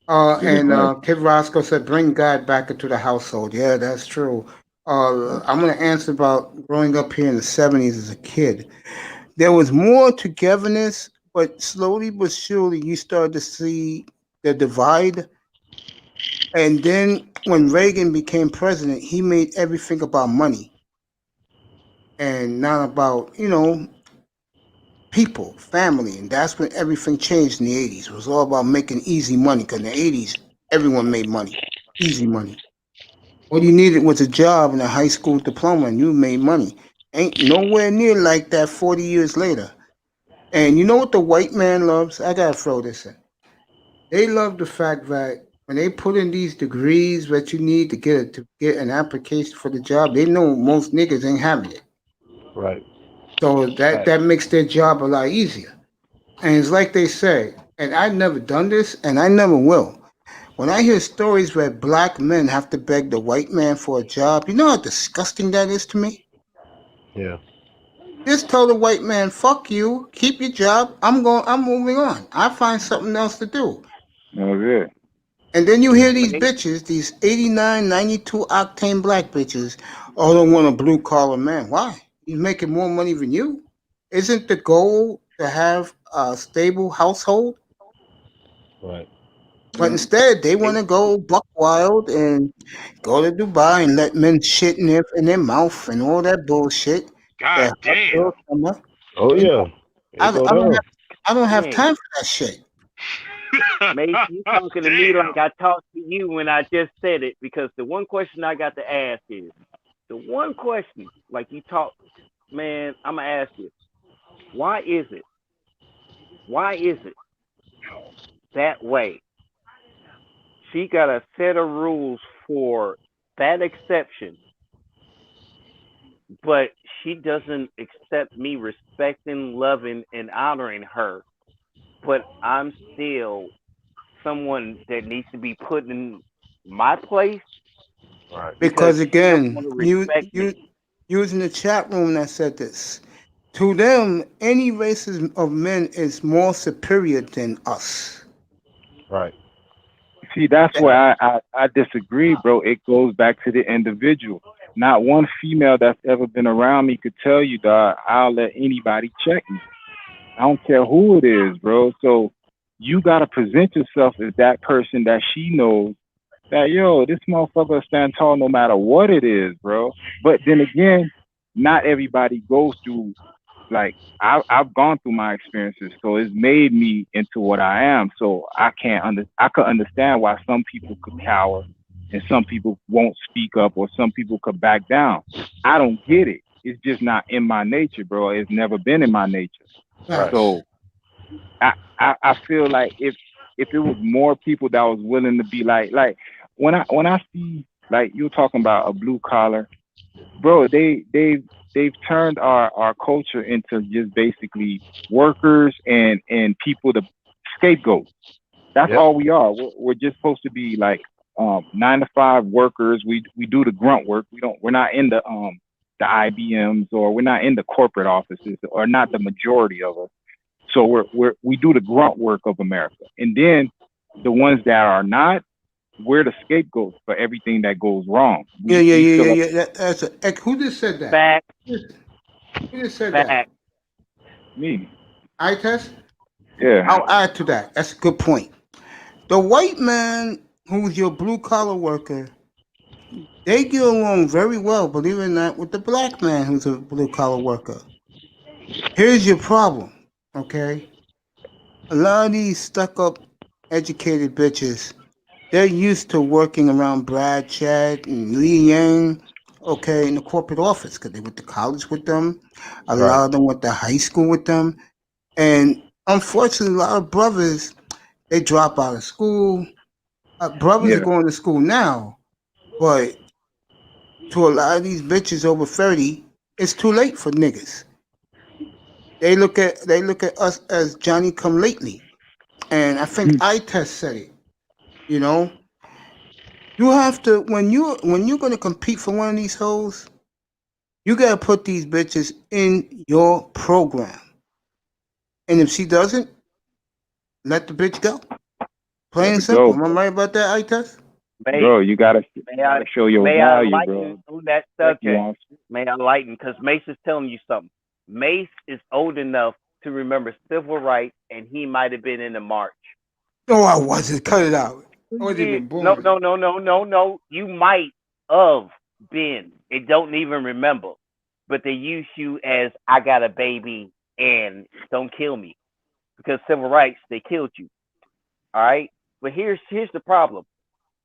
Good And question. Kid Roscoe said, "Bring God back into the household." Yeah, that's true. I'm gonna answer about growing up here in the '70s as a kid. There was more togetherness, but slowly but surely you started to see the divide. And then when Reagan became president, he made everything about money and not about people, family, and that's when everything changed in the '80s. It was all about making easy money. Because in the '80s, everyone made money, easy money. All you needed was a job and a high school diploma, and you made money. Ain't nowhere near like that 40 years later. And you know what the white man loves? I gotta throw this in. They love the fact that when they put in these degrees that you need to get an application for the job, they know most niggas ain't having it. Right. So that Right. that makes their job a lot easier. And it's like they say, and I've never done this, and I never will. When I hear stories where black men have to beg the white man for a job, you know how disgusting that is to me? Yeah. Just tell the white man, fuck you, keep your job, I'm moving on. I find something else to do. That was it. And then you Yeah. hear these Wait. bitches, these 89, 92 octane black bitches, oh, don't want a blue collar man. Why? He's making more money than you. Isn't the goal to have a stable household? Right. But Mhm. instead, they want Wait. to go buck wild and go to Dubai and let men shit in their mouth and all that bullshit. God That hot damn. girl summer. Oh You yeah. know, It go I don't down. have Hey, time for that shit. Mace, you talking to me Damn. like I talked to you when I just said it because the one question I got to ask is the one question like you talk, man. I'm gonna ask you, why is it? Why is it that way? She got a set of rules for that exception, but she doesn't accept me respecting, loving, and honoring her, but I'm still someone that needs to be put in my place Right. because Because she don't again, want to you respect you me. you was in the chat room that said this. To them, any races of men is more superior than us. Right. See, that's where I disagree, bro. It goes back to the individual. Not one female that's ever been around me could tell you, dog, I'll let anybody check me. I don't care who it is, bro. So you gotta present yourself as that person that she knows that, yo, this motherfucker will stand tall no matter what it is, bro. But then again, not everybody goes through, like, I've gone through my experiences, so it's made me into what I am. So I could understand why some people could cower and some people won't speak up or some people could back down. I don't get it. It's just not in my nature, bro. It's never been in my nature. Right. Facts. So I feel like if it was more people that was willing to be like when I see, like, you're talking about a blue collar, bro, they've turned our culture into just basically workers and people to scapegoat. That's Yep. all we are. We're just supposed to be like 9 to 5 workers. We do the grunt work. We're not in the IBMs, or we're not in the corporate offices, or not the majority of us. So we do the grunt work of America, and then the ones that are not, we're the scapegoats for everything that goes wrong. Yeah, We yeah, we yeah, feel yeah, like, yeah. That's who just said that? Fact, Who just said that? fact. me, I test. yeah, I'll add to that. That's a good point. The white man who's your blue collar worker, they get along very well, believe it or not, with the black man who's a blue collar worker. Here's your problem, okay? A lot of these stuck up, educated bitches, they're used to working around Brad, Chad, and Lee Yang, okay, in the corporate office because they went to college with them. A Right. lot of them went to high school with them. And unfortunately, a lot of brothers, they drop out of school. Brothers are yeah, going to school now, but to a lot of these bitches over 30, it's too late for niggas. They look at us as Johnny come lately. And I think iTest said it, you know. You have to when you're gonna compete for one of these hoes, you gotta put these bitches in your program. And if she doesn't, let the bitch go. Plain let and it go, simple. Am I bro. right about that, iTest? May Bro, you gotta may I show your may I value, lighten bro. on that You subject? want May I lighten? Because Mace is telling you something. Mace is old enough to remember civil rights, and he might have been in the march. No, I wasn't. Cut it out. I wasn't Yeah, even no, born. no, no, no, no, no. You might have been. It don't even remember, but they use you as I got a baby and don't kill me because civil rights they killed you. All right, but here's the problem.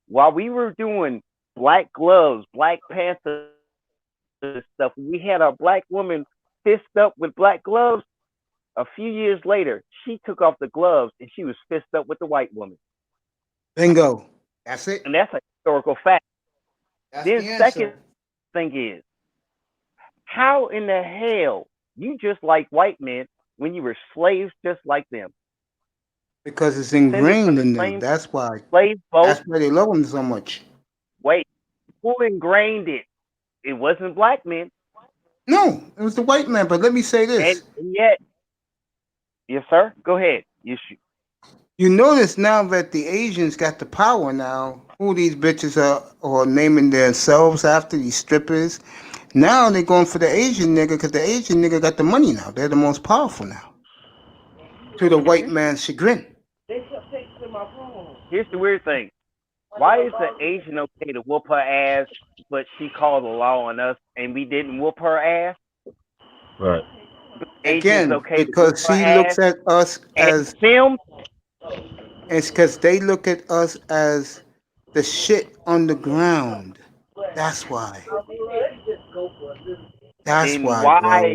While we were doing Black Gloves, Black Panther stuff, we had our black woman fist up with black gloves. A few years later, she took off the gloves and she was fist up with the white woman, Bingo. That's it. and that's a historical fact. That's Then the answer. second thing is, how in the hell you just like white men when you were slaves just like them, Because it's descended from ingrained the in them. same That's why. slave boat? That's why they love them so much. Wait, who ingrained it? It wasn't black men, No, it was the white man. But let me say this. and yet, yes, sir. Go ahead. You should. You notice now that the Asians got the power now. Who these bitches are naming themselves after, these strippers. Now they're going for the Asian nigga because the Asian nigga got the money now. They're the most powerful now. To the white man's chagrin. Here's the weird thing. Why is the Asian okay to whoop her ass, but she called the law on us and we didn't whoop her ass? Right. Asians Again, okay to whoop because her she ass looks at us and as, film? it's because they look at us as the shit on the ground. That's why. That's Then why, bro.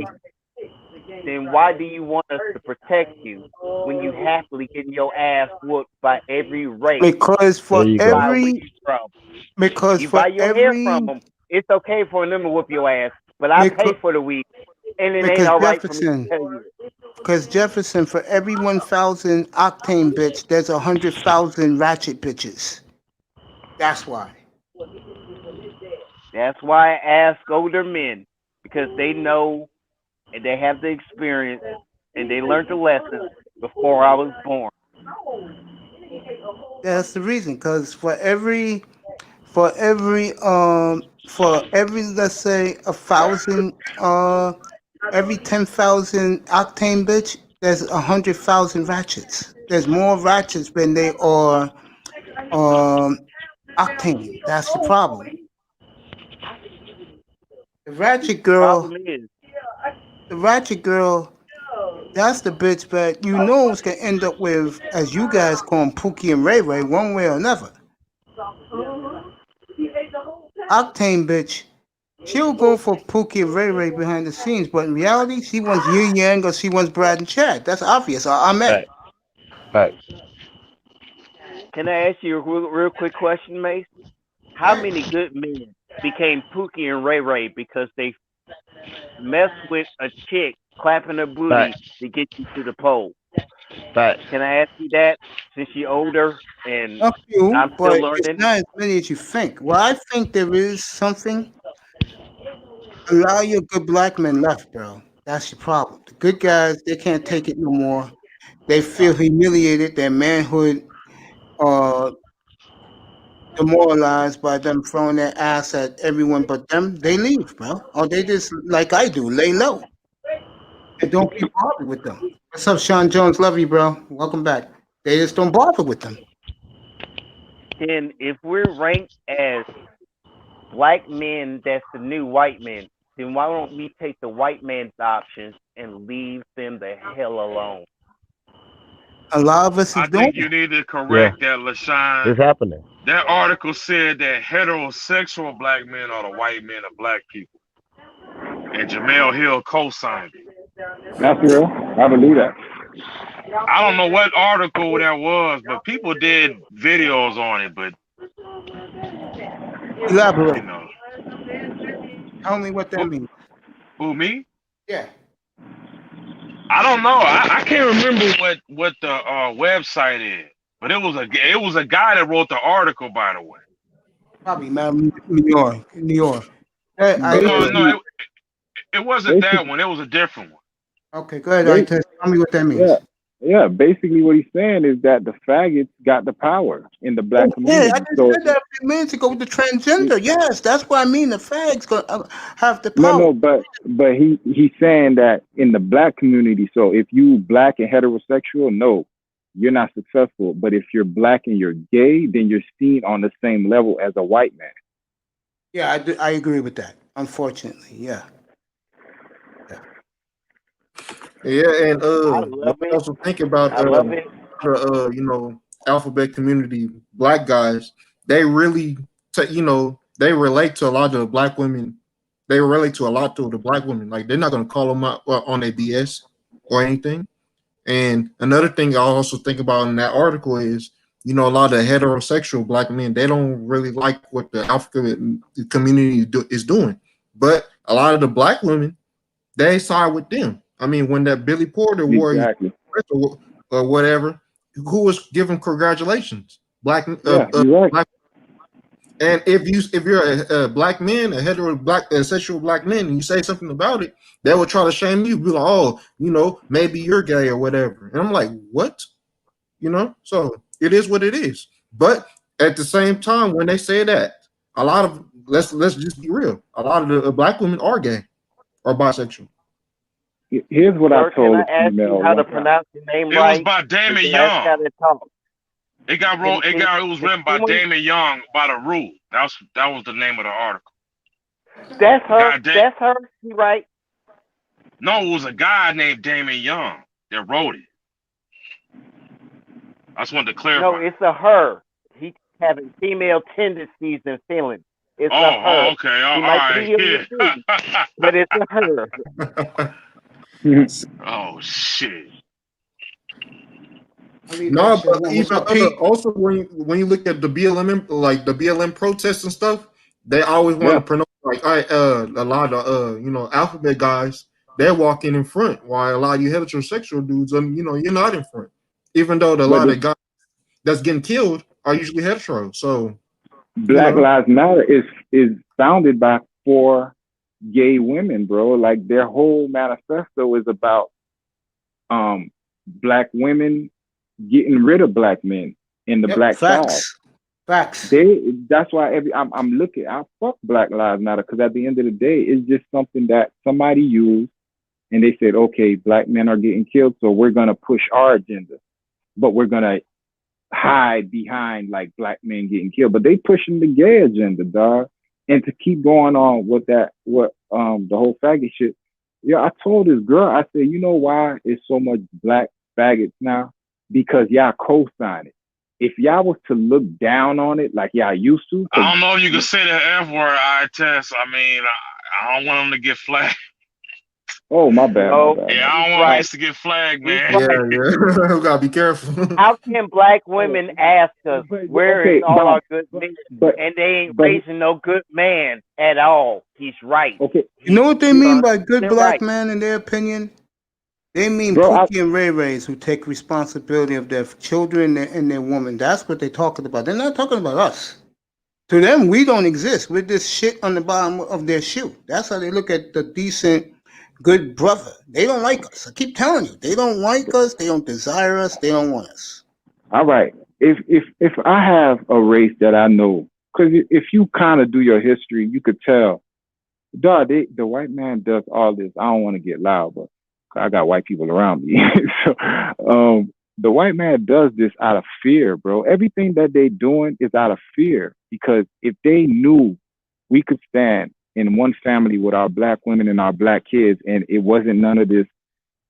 why do you want us to protect you when you happily getting your ass whooped by every race? Because There for you Buy go. where you every, from. because You for buy your hair from every, them. It's okay for them to whoop your ass. but I pay for the weed, and it ain't Because all right for me to Jefferson, tell you. because Jefferson, for every 1,000 octane bitch, there's 100,000 ratchet bitches. That's why. That's why I ask older men, because they know and they have the experience and they learned the lesson before I was born. That's the reason. Because for every let's say 1,000 every 10,000 octane bitch, there's 100,000 ratchets. There's more ratchets than they are octane. That's the problem. The ratchet girl, Problem is, the ratchet girl, that's the bitch that you know is gonna end up with, as you guys call them, Pookie and Ray Ray, one way or another. Octane bitch, she'll go for Pookie and Ray Ray behind the scenes, but in reality, she wants Yin Yang or she wants Brad and Chad. That's obvious. I'm Facts. Facts. can I ask you a real quick question, Mace? How many good men became Pookie and Ray Ray because they messed with a chick clapping her booty Facts. to get you to the pole? Facts. Can I ask you that since you're older and up you, I'm still but it's learning? not as many as you think. Well, I think there is something. A lot of your good black men left, bro. That's your problem. The good guys, they can't take it no more. They feel humiliated. Their manhood demoralized by them throwing their ass at everyone but them. They leave, bro. Or they just, like I do, lay low and don't get bothered with them. What's up, Sean Jones? Love you, bro. Welcome back. They just don't bother with them. Then if we're ranked as black men that's the new white men, then why don't we take the white man's options and leave them the hell alone? A lot of us I is doing think you it. need to correct that, LaShawn. It's happening. That article said that heterosexual black men are the white men of black people. And Jamel Hill co-signed it. That's real. I believe that. I don't know what article that was, but people did videos on it. But Elaborate. you know, Tell me what that means. who me? Yeah. I don't know. I can't remember what the website is, but it was a guy that wrote the article. By the way, Probably New York. New York. I no, Basically, it wasn't that one. It was a different one. Okay, go ahead. Tell me what that means. yeah. Basically, what he's saying is that the faggots got the power in the black community. Yeah, I just said that a few minutes ago with the transgender. Yes, that's what I mean. The fags gonna have the power. No, but he's saying that in the black community. So if you black and heterosexual, no, you're not successful. But if you're black and you're gay, then you're seen on the same level as a white man. Yeah, I agree with that. Unfortunately, yeah. Yeah, and love I it. also think about I love it. alphabet community black guys. They really, they relate to a lot of the black women. They relate to a lot of the black women. Like they're not gonna call them out on their BS or anything. And another thing I also think about in that article is, a lot of heterosexual black men, they don't really like what the alphabet community is doing. But a lot of the black women, they side with them. I mean, when that Billy Porter wore Exactly. or whatever, who was giving congratulations? Black, you're right. black. And if you're a black man, a heterosexual black man, and you say something about it, they will try to shame you. Be like, oh, maybe you're gay or whatever. And I'm like, what? So it is what it is. But at the same time, when they say that, a lot of let's just be real. A lot of the black women are gay or bisexual. Here's what Sir, I told can I ask you how to pronounce your name It right? was by Damon Because Young. that's gotta talk. It got wrong. It was written by Damon Young by the Rule. That was the name of the article. That's her. That's her. She right. No, it was a guy named Damon Young that wrote it. I just wanted to clarify. No, it's a her. He's having female tendencies and feelings. It's a her. Oh, okay. She might be Yeah. but it's a her. Oh shit. No, but even also when you look at the BLM, like the BLM protests and stuff, they always want to pronounce like a lot of alphabet guys, they're walking in front, while a lot of you heterosexual dudes, you're not in front. Even though a But lot the of guys that's getting killed are usually hetero. So Black Lives Matter is founded by 4 gay women, bro. Like their whole manifesto is about black women getting rid of black men in the black side. Facts. That's why I'm looking. I fuck Black Lives Matter because at the end of the day, it's just something that somebody used, and they said, okay, black men are getting killed, so we're gonna push our agenda, but we're gonna hide behind like black men getting killed. But they pushing the gay agenda, dog. And to keep going on with the whole faggot shit. Yeah, I told this girl, I said, you know why it's so much black faggots now? Because y'all co-sign it. If y'all was to look down on it like y'all used to. I don't know if you can say the F word, I test. I mean, I don't want them to get flagged. Oh, my bad. Oh, my bad. Yeah, I don't want us to get flagged, man. He's yeah, we gotta be careful. How can black women ask us where is all our good men, and they ain't raising no good man at all? He's right. Okay. You know what they mean by good They're black right. man in their opinion? They mean Bro, Pookie and Ray Rays who take responsibility of their children and their woman. That's what they're talking about. They're not talking about us. To them, we don't exist. We're this shit on the bottom of their shoe. That's how they look at the decent, good brother. They don't like us. I keep telling you, they don't like us. They don't desire us. They don't want us. All right. If I have a race that I know, because if you kind of do your history, you could tell, dog, the white man does all this. I don't want to get loud, but I got white people around me. So the white man does this out of fear, bro. Everything that they doing is out of fear, because if they knew we could stand in one family with our black women and our black kids, and it wasn't none of this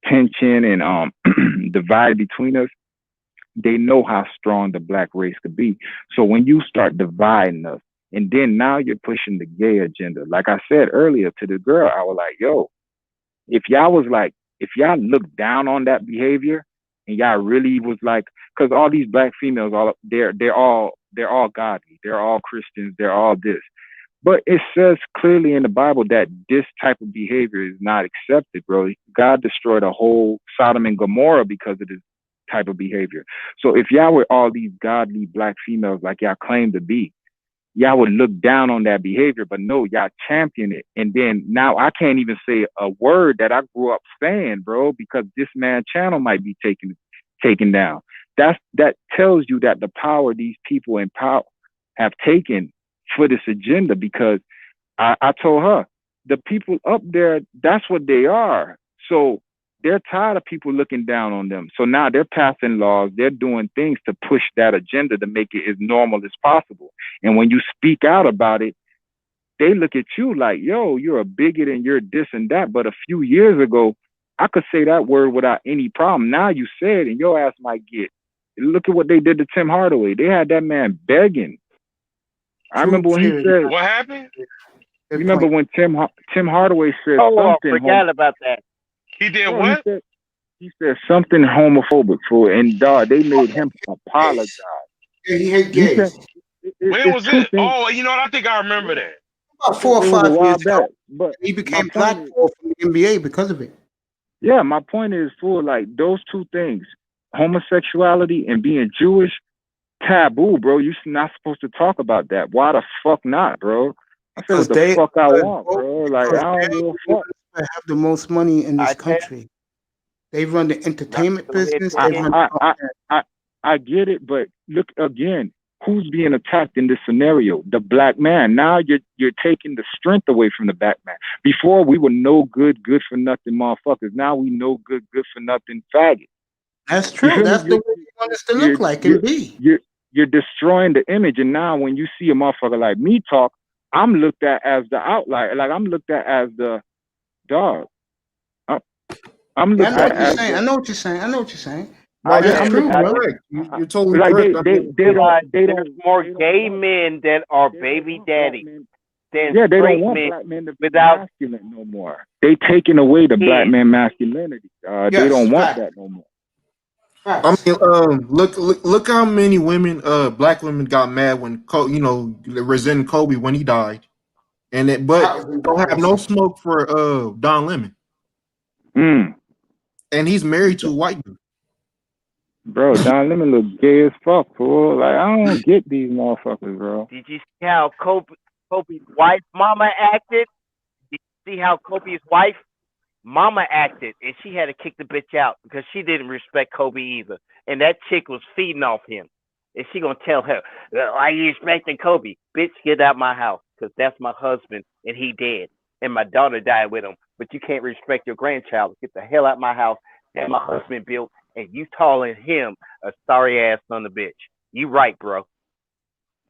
tension and divide between us, they know how strong the black race could be. So when you start dividing us, and then now you're pushing the gay agenda, like I said earlier to the girl, I was like, yo, if y'all look down on that behavior, and y'all really was like, because all these black females, they're all godly, they're all Christians, they're all this. But it says clearly in the Bible that this type of behavior is not accepted, bro. God destroyed a whole Sodom and Gomorrah because of this type of behavior. So if y'all were all these godly black females like y'all claim to be, y'all would look down on that behavior, but no, y'all champion it. And then now I can't even say a word that I grew up saying, bro, because this man's channel might be taken down. That tells you that the power these people in power have taken for this agenda, because I told her, the people up there, that's what they are. So they're tired of people looking down on them. So now they're passing laws, they're doing things to push that agenda to make it as normal as possible. And when you speak out about it, they look at you like, yo, you're a bigot and you're this and that. But a few years ago, I could say that word without any problem. Now you say it and your ass might get. Look at what they did to Tim Hardaway. They had that man begging. I remember when he said, what happened? You remember when Tim Hardaway said something? I forgot about that. He did what? He said something homophobic for it, and they made him apologize. Yeah, he hate gays. When was it? Oh, you know what? I think I remember that. About 4 or 5 years ago. But he became blackballed from the NBA because of it. Yeah, my point is, for like those two things, homosexuality and being Jewish, taboo, bro. You're not supposed to talk about that. Why the fuck not, bro? I said what the fuck I want, bro. Like, I don't give a fuck. They have the most money in this country. They run the entertainment business. I get it, but look again. Who's being attacked in this scenario? The black man. Now you're taking the strength away from the black man. Before we were no good for nothing motherfuckers. Now we no good for nothing faggots. That's true. That's the way you want us to look like and be. You're destroying the image, and now when you see a motherfucker like me talk, I'm looked at as the outlier. Like, I'm looked at as the dog. I'm looked at as. I know what you're saying. That's true, correct. You're totally correct. There's more gay men that are baby daddies than they don't want men black men to be without masculine no more. They taking away the black man masculinity. They don't want that no more. I mean, look how many women, black women, got mad when resenting Kobe when he died, and it but don't have no smoke for Don Lemon, Mm. and he's married to a white dude. Bro, Don Lemon look gay as fuck, fool. Like, I don't get these motherfuckers, bro. Did you see how Kobe's wife mama acted? Did you see how Kobe's wife mama acted? And she had to kick the bitch out because she didn't respect Kobe either. And that chick was feeding off him. And she gonna tell her, why you respecting Kobe? Bitch, get out my house, because that's my husband and he dead. And my daughter died with him. But you can't respect your grandchild. Get the hell out my house that my husband built. And you calling him a sorry ass son of a bitch. You right, bro.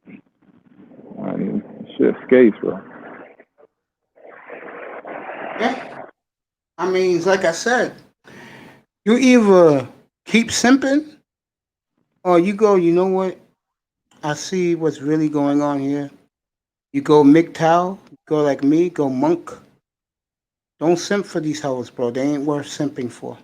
I mean, shit skates, bro. Yeah. I mean, like I said, you either keep simping or you go, you know what? I see what's really going on here. You go MGTOW, go like me, go monk. Don't simp for these hoes, bro. They ain't worth simping for.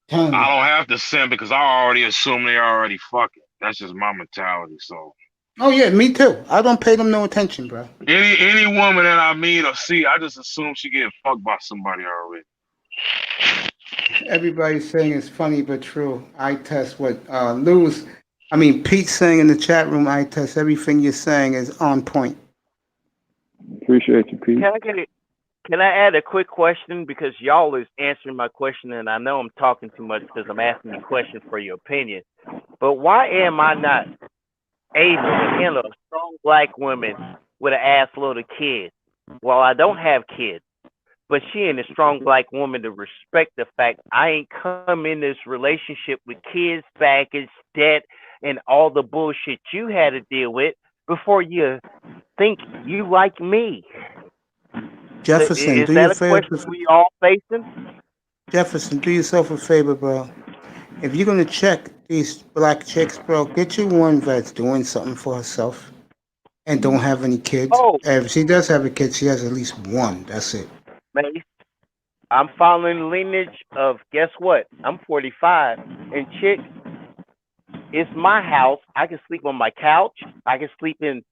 Telling you. I don't have to send because I already assume they already fucking. That's just my mentality. So Oh yeah, me too. I don't pay them no attention, bro. any woman that I meet or see, I just assume she get fucked by somebody already. Everybody's saying it's funny but true. I test what Pete's saying in the chat room. I test everything you're saying is on point. Appreciate you, Pete. Can I add a quick question? Because y'all is answering my question, and I know I'm talking too much because I'm asking you questions for your opinion. But why am I not able to handle a strong black woman with an ass load of kids? Well, I don't have kids, but she ain't a strong black woman to respect the fact I ain't come in this relationship with kids, baggage, debt, and all the bullshit you had to deal with before you think you like me. Jefferson, Is do you that a a favor? question we all facing? Jefferson, do yourself a favor, bro. If you're gonna check these black chicks, bro, get you one that's doing something for herself and don't have any kids. Oh, And if she does have a kid, she has at least one. That's it. Mace, I'm following the lineage of, guess what? I'm 45, and chick, it's my house. I can sleep on my couch. I can sleep in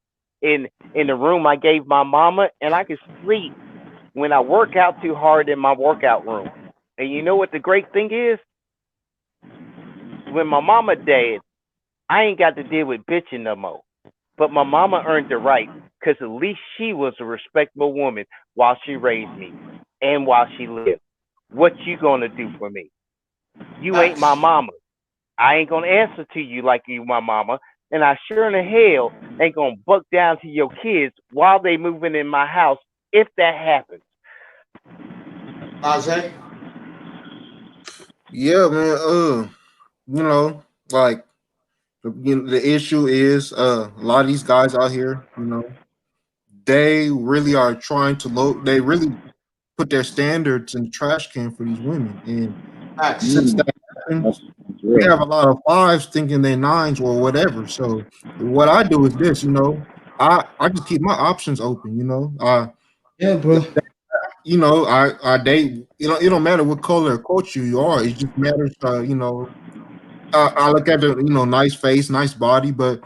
the room I gave my mama, and I can sleep when I work out too hard in my workout room. And you know what the great thing is? When my mama died, I ain't got to deal with bitching no more. But my mama earned the right, because at least she was a respectable woman while she raised me and while she lived. What you gonna do for me? You ain't my mama. I ain't gonna answer to you like you my mama, and I sure in the hell ain't gonna buck down to your kids while they moving in my house if that happens. Isaiah? Yeah, man. Like the issue is a lot of these guys out here, they really are trying to load. They really put their standards in the trash can for these women, and Facts. since that That's happens, we real. have a lot of fives thinking they nines or whatever. So what I do is this, I just keep my options open. Yeah, bro. I date. It don't matter what color or culture you are. It just matters. I look at the nice face, nice body, but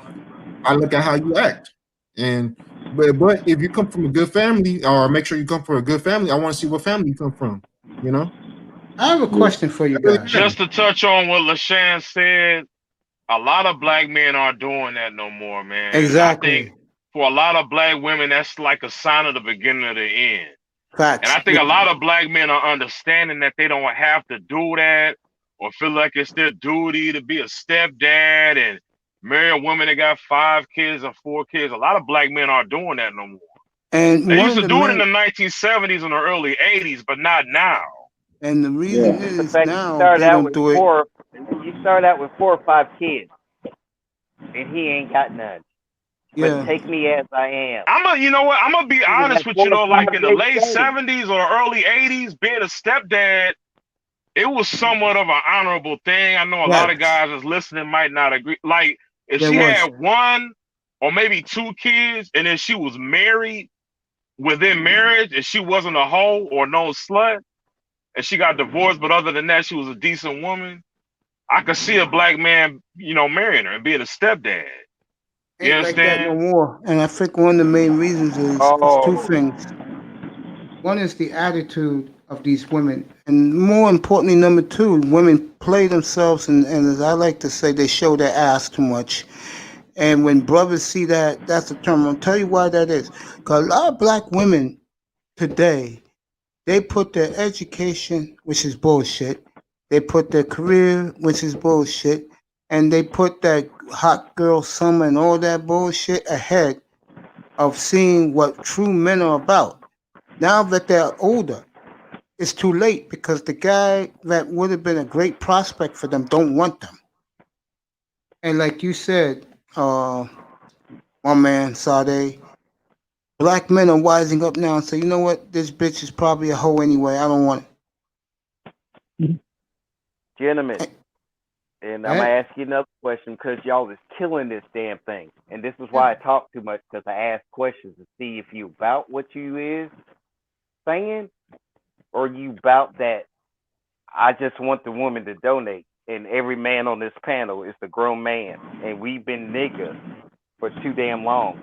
I look at how you act. And but if you come from a good family, or make sure you come from a good family, I want to see what family you come from. You know, I have a question for you It really guys. matters. Just to touch on what LaShawn said, a lot of black men aren't doing that no more, man. I think Exactly. for a lot of black women, that's like a sign of the beginning of the end. And Facts. I think a lot of black men are understanding that they don't have to do that or feel like it's their duty to be a stepdad and marry a woman that got 5 kids or 4 kids. A lot of black men aren't doing that no more. And They one used of to the do it in main the 1970s and the early 80s, but not now. and the reason Yeah. The is fact you now start they out don't with do it. you start out with 4 or 5 kids, and he ain't got none. But Yeah. take me as I am. You know what? I'm gonna be Even honest at with 4 you or though. 5 Like in the days late dating. 70s or early 80s, being a stepdad, it was somewhat of an honorable thing. I know a lot of Facts. guys that's listening might not agree. Like if There she was. had 1 or maybe 2 kids, and then she was married within marriage, and she wasn't a hoe or no slut, and she got divorced, but other than that, she was a decent woman. I could see a black man, marrying her and being a stepdad. You Ain't like that no understand? more. And I think one of the main reasons is two Oh, things. One is the attitude of these women, and more importantly, number two, women play themselves, and as I like to say, they show their ass too much. And when brothers see that, that's the term. I'll tell you why that is. Because a lot of black women today, they put their education, which is bullshit. They put their career, which is bullshit. And they put that hot girl summer and all that bullshit ahead of seeing what true men are about. Now that they're older, it's too late because the guy that would have been a great prospect for them don't want them. And like you said, my man Sade, black men are wising up now and say, you know what, this bitch is probably a hoe anyway. I don't want gentlemen, it. and I'm gonna Right? ask you another question because y'all is killing this damn thing, and this is why I talk too much because I ask questions to see if you about what you is saying or you about that. I just want the woman to donate, and every man on this panel is a grown man, and we've been niggas for too damn long.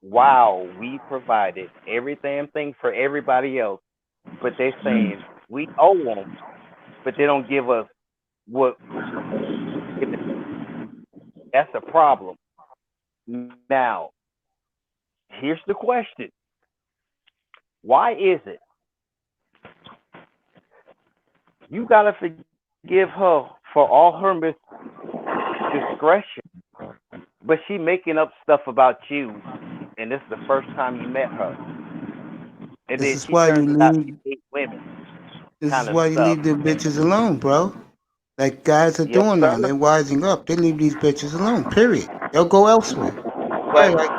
Wow, we provided every damn thing for everybody else, but they're saying we owe them, but they don't give us what. That's a problem. Now, here's the question: why is it you gotta forgive her for all her discretion, but she making up stuff about you, and this is the first time you met her, and This then is she why you turns out she leave. hate women, This kind is of why you stuff. leave the bitches alone, bro. Like guys are Yes, doing now. sir. They're wising up. They leave these bitches alone. Period. They'll go elsewhere. But Right, like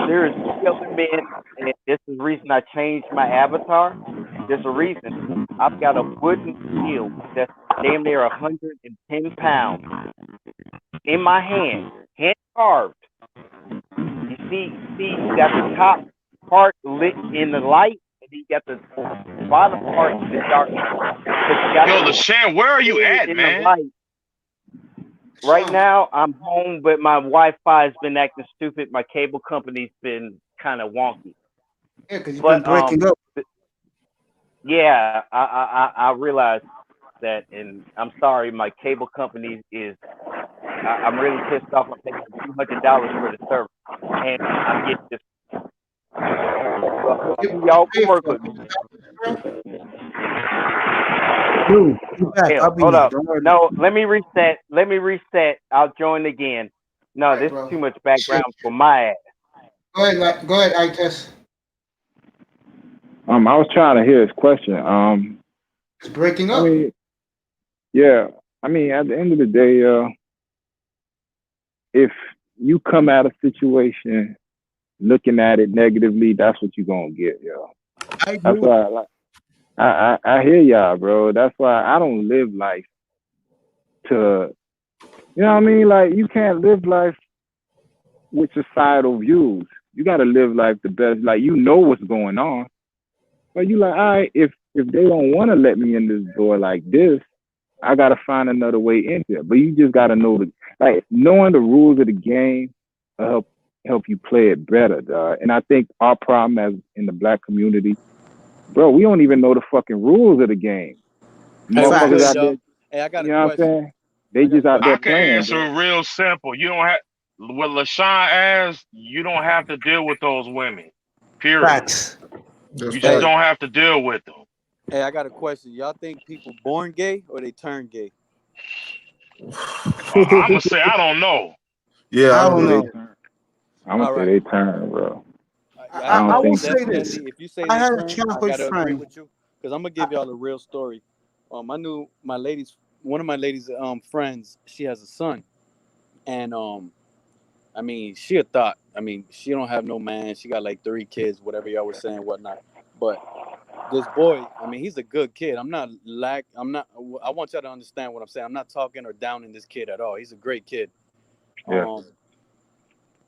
there is three other men, and this is the reason I changed my avatar. There's a reason. I've got a wooden shield that's damn near 110 pounds in my hand carved. You got the top part lit in the light, and you got the bottom part in the dark. But you got Yo, the LaShawn, where are you shield at, in the man? light. Right Sean. now, I'm home, but my Wi-Fi has been acting stupid. My cable company's been kind of wonky. Yeah, because you've been But breaking up. yeah, I realized that, and I'm sorry, my cable company is. I'm really pissed off. I'm paying $200 for the service, and I'm getting this. So You hopefully y'all can pay work for with it. me. Dude, you back. I'll Hell, be hold there. up. Don't worry about No, let me reset. Let me reset. I'll join again. it. No, All right, this is bro. too much Shit. background for my ass. Go ahead, Itis. I was trying to hear his question. It's breaking I up. mean, yeah. I mean, at the end of the day, if you come at a situation looking at it negatively, that's what you're gonna get, yo. I That's agree. why, like, I hear y'all, bro. That's why I don't live life to, you know what I mean? Like, you can't live life with societal views. You gotta live life the best. Like, you know what's going on, but you like, all right, if they don't want to let me in this door like this, I gotta find another way into it. But you just gotta know knowing the rules of the game will help you play it better, dog. And I think our problem as in the black community, bro, we don't even know the fucking rules of the game. Hey, what's Motherfuckers good, Facts. out there, y'all? Hey, I got you a know what I'm question. saying? They just out there I can playing, answer bro. it real simple. You don't have what LaShawn asked. You don't have to deal with those women. Period. Facts. That's You just Hey, fact. don't have to deal with them. hey, I got a question. Y'all think people born gay or they turn gay? I'm gonna say I don't know. Yeah, I I I'm don't gonna don't say know. they know. turn. I'm gonna All say right. they turn, bro. I I don't I will think. say this. definitely, if you say I they had a turn, I childhood gotta agree friend. with you because I'm gonna give y'all a real story. I knew one of my ladies' friends. She has a son, and I mean, she a thought. I mean, she don't have no man. She got like 3 kids, whatever y'all was saying, whatnot. But this boy, I mean, he's a good kid. I'm not. I want y'all to understand what I'm saying. I'm not talking or downing this kid at all. He's a great kid. Yeah. Um,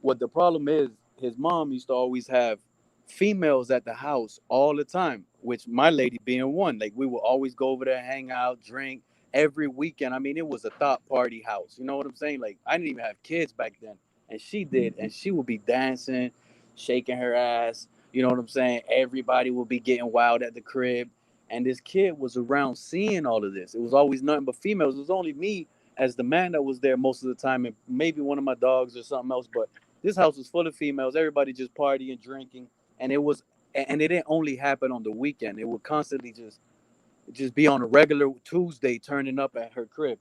what the problem is, his mom used to always have females at the house all the time, which my lady being one. Like we would always go over there, hang out, drink every weekend. I mean, it was a thought party house. You know what I'm saying? Like I didn't even have kids back then. and she did, and she would be dancing, shaking her ass. You know what I'm saying? Everybody would be getting wild at the crib, and this kid was around seeing all of this. It was always nothing but females. It was only me as the man that was there most of the time, and maybe one of my dogs or something else. But this house was full of females. Everybody just partying, drinking, and it didn't only happen on the weekend. It would constantly just be on a regular Tuesday, turning up at her crib.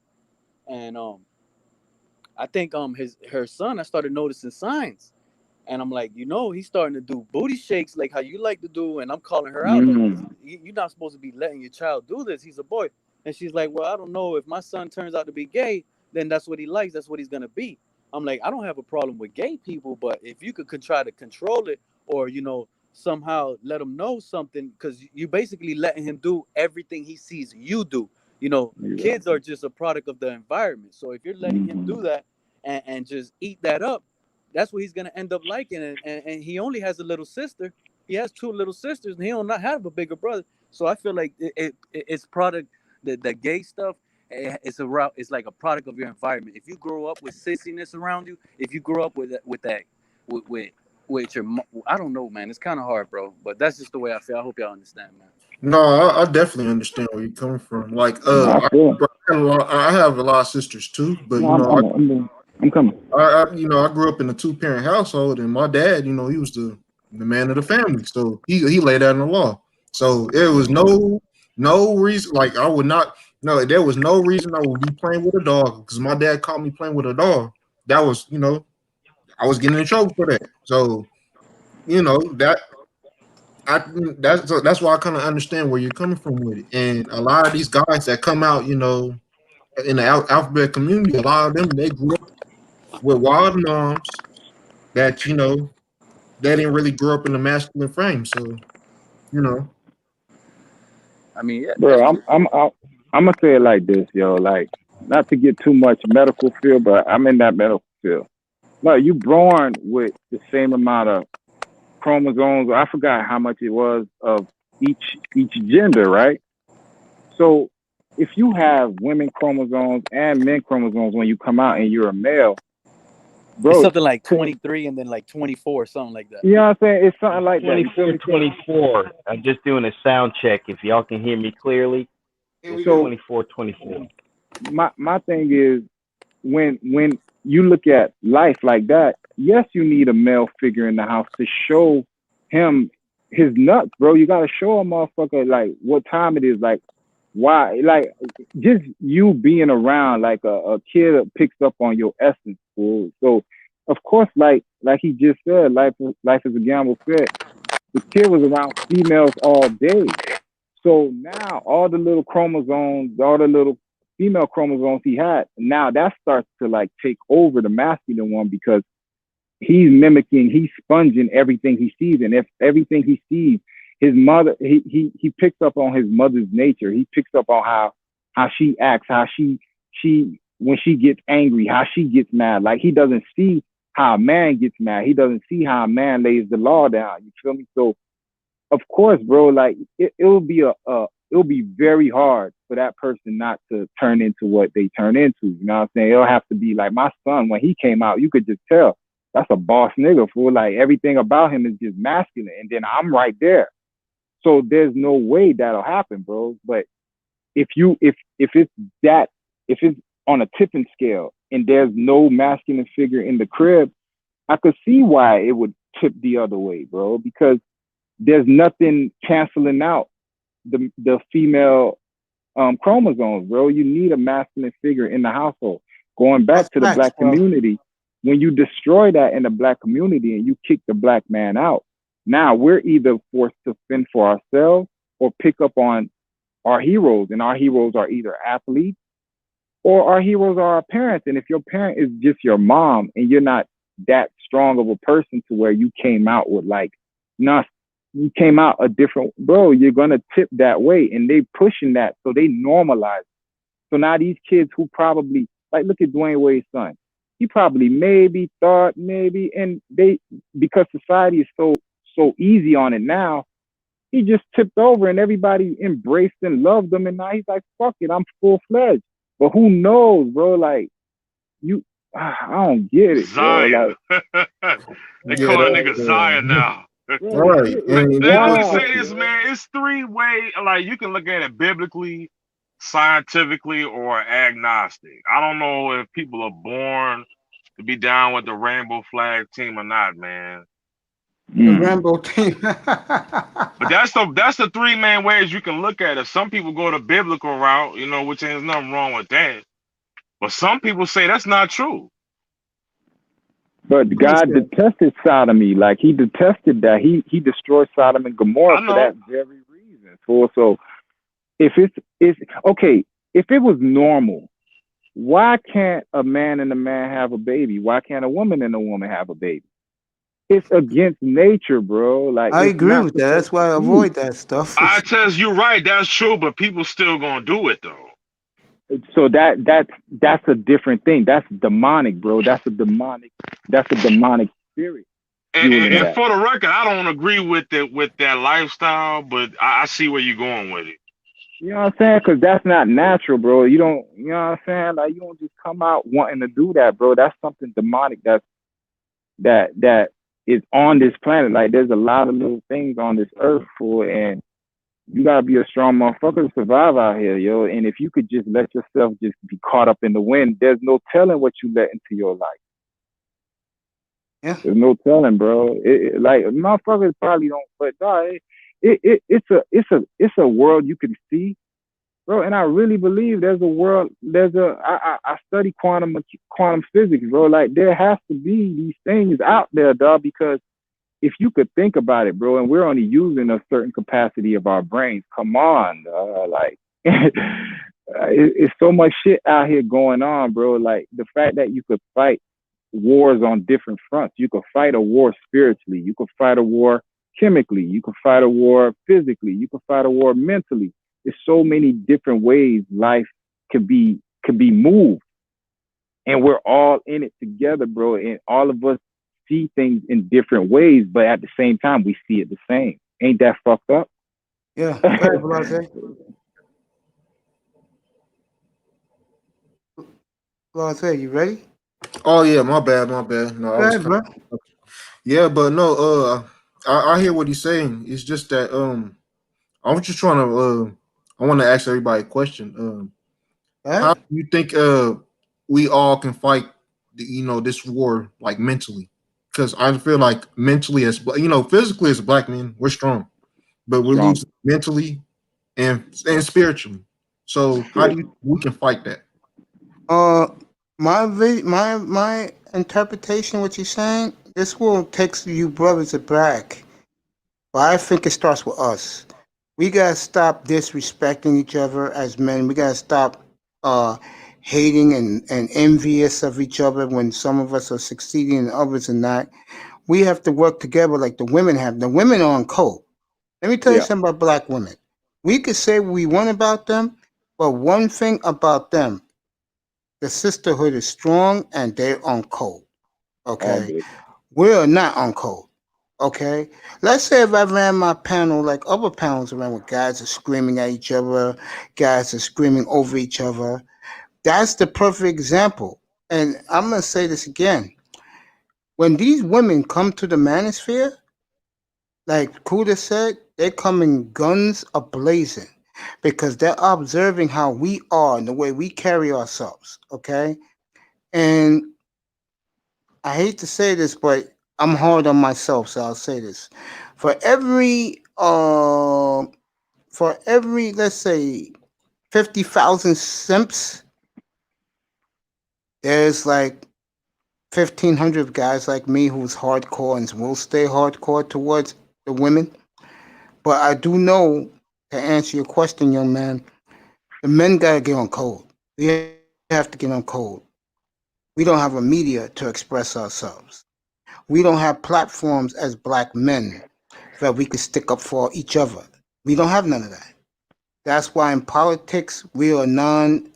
And I think her son, I started noticing signs, and I'm like, he's starting to do booty shakes like how you like to do, and I'm calling her out like, you're not supposed to be letting your child do this. He's a boy. And she's like, well, I don't know, if my son turns out to be gay, then that's what he likes. That's what he's gonna be. I'm like, I don't have a problem with gay people, but if you could try to control it, or somehow let him know something, because you basically letting him do everything he sees you do. Kids are just a product of the environment. So if you're letting him do that and just eat that up, that's what he's gonna end up liking. And he only has a little sister. He has two little sisters, and he don't not have a bigger brother. So I feel like it's product, the gay stuff. It's like a product of your environment. If you grow up with sissiness around you, if you grow up with that with your, I don't know, man. It's kind of hard, bro. But that's just the way I feel. I hope y'all understand, man. No, I definitely understand where you're coming from. Like, I have a lot of sisters too, but I'm coming. I grew up in a 2-parent household, and my dad, he was the man of the family, so he laid out in the law. So there was no reason, like I would not. No, there was no reason I would be playing with a dog, because my dad caught me playing with a dog. That was, I was getting in trouble for that. So, that's why I kind of understand where you're coming from with it. And a lot of these guys that come out, in the alphabet community, a lot of them, they grew up with wild moms that, they didn't really grow up in a masculine frame. So, I mean, yeah, bro, I'm gonna say it like this, yo. Like, not to get too much medical field, but I'm in that medical field. No, you born with the same amount of chromosomes. I forgot how much it was of each gender, right? So if you have women chromosomes and men chromosomes when you come out and you're a male, bro, it's something like 23 and then like 24, something like that. You know what I'm saying? It's something like 24, 24. I'm just doing a sound check. If y'all can hear me clearly, it's 24, 24. My thing is, when you look at life like that, yes, you need a male figure in the house to show him his nuts, bro. You gotta show a motherfucker like what time it is, like why, like just you being around, like a kid that picks up on your essence, bro. So of course, like he just said, life is a gamble. Said the kid was around females all day. So now all the little chromosomes, all the little female chromosomes he had, now that starts to like take over the masculine one, because he's sponging everything he sees. And if everything he sees, his mother, he picks up on his mother's nature. He picks up on how she acts, how she when she gets angry, how she gets mad. Like, he doesn't see how a man gets mad. He doesn't see how a man lays the law down. You feel me? So of course, bro, like it'll be very hard for that person not to turn into what they turn into. You know what I'm saying? It'll have to be like my son, when he came out, you could just tell that's a boss nigga, fool. Like, everything about him is just masculine. And then I'm right there. So there's no way that'll happen, bro. But if it's on a tipping scale and there's no masculine figure in the crib, I could see why it would tip the other way, bro, because there's nothing canceling out the female chromosomes, bro. You need a masculine figure in the household. Going back to the black community, when you destroy that in the black community and you kick the black man out, now we're either forced to fend for ourselves or pick up on our heroes. And our heroes are either athletes or our heroes are our parents. And if your parent is just your mom and you're not that strong of a person to where you came out with you came out a different, bro, you're going to tip that way. And they pushing that. So they normalize it. So now these kids who probably, like, look at Dwayne Wade's son. He probably thought, and because society is so easy on it now, he just tipped over and everybody embraced and loved him. And now he's like, fuck it, I'm full-fledged. But who knows, bro? Like, I don't get it, bro. Zaya. Like, They Yeah, call a that's nigga Zaya now. bro, the right. shit is And Let me wild, say this, bro. man. It's three way. Like you can look at it biblically, scientifically, or agnostic. I don't know if people are born to be down with the rainbow flag team or not, man. The Mm. Rambo team. But that's the three main ways you can look at it. Some people go the biblical route, you know, which there's nothing wrong with that. But some people say that's not true. But God detested sodomy. Like he detested that. He destroyed Sodom and Gomorrah I for know. that very reason. So if it's okay, if it was normal, why can't a man and a man have a baby? Why can't a woman and a woman have a baby? It's against nature, bro. Like I it's agree not with that. supposed That's to why I be. avoid that stuff. I tell you right, that's true, but people still gonna do it though. So that's a different thing. That's demonic, bro. That's a demonic spirit fueling And that. for the record, I don't agree with that lifestyle, but I see where you're going with it. You know what I'm saying? Because that's not natural, bro. You don't, you know what I'm saying? Like you don't just come out wanting to do that, bro. That's something demonic that is on this planet. Like there's a lot of little things on this earth for, and you gotta be a strong motherfucker to survive out here, yo. And if you could just let yourself just be caught up in the wind, there's no telling what you let into your life. Yeah. There's no telling, bro. Like motherfuckers probably don't, but nah, it's a world you can see, bro. And I really believe there's a world. I study quantum physics, bro. Like there has to be these things out there, dog. Because if you could think about it, bro, and we're only using a certain capacity of our brains. Come on, like it's so much shit out here going on, bro. Like the fact that you could fight wars on different fronts. You could fight a war spiritually. You could fight a war chemically. You could fight a war physically. You could fight a war mentally. There's so many different ways life could be moved, and we're all in it together, bro. And all of us see things in different ways, but at the same time, we see it the same. Ain't that fucked up? Yeah. Go ahead, Blase. Blase, you ready? Oh yeah, my bad. No, I Go was ahead, kind bro. of, yeah, but no, I hear what he's saying. It's just that I was just trying to I want to ask everybody a question. Go How ahead. do you think we all can fight this war like mentally? Because I feel like mentally physically as black men we're strong, but we're Strong. losing mentally and spiritually. So how do we can fight that? My interpretation, what you're saying, this will take you brothers aback, but I think it starts with us. We gotta stop disrespecting each other as men. We gotta stop uh, hating and envious of each other when some of us are succeeding and others are not. We have to work together like the women have. The women are on code. Let me tell you Yeah. something about black women. We could say what we want about them, but one thing about them, the sisterhood is strong and they're on code. All Okay, good. we're not on code. Okay, let's say if I ran my panel like other panels around where guys are screaming at each other, guys are screaming over each other. That's the perfect example. And I'm gonna say this again: when these women come to the manosphere, like Kuda said, they come in guns a blazing because they're observing how we are and the way we carry ourselves. Okay, and I hate to say this, but I'm hard on myself, so I'll say this. For every let's say 50,000 simps, there's like 1,500 guys like me who's hardcore and will stay hardcore towards the women. But I do know, to answer your question, young man, the men gotta get on code. We have to get on code. We don't have a media to express ourselves. We don't have platforms as black men that we could stick up for each other. We don't have none of that. That's why in politics we're non-void.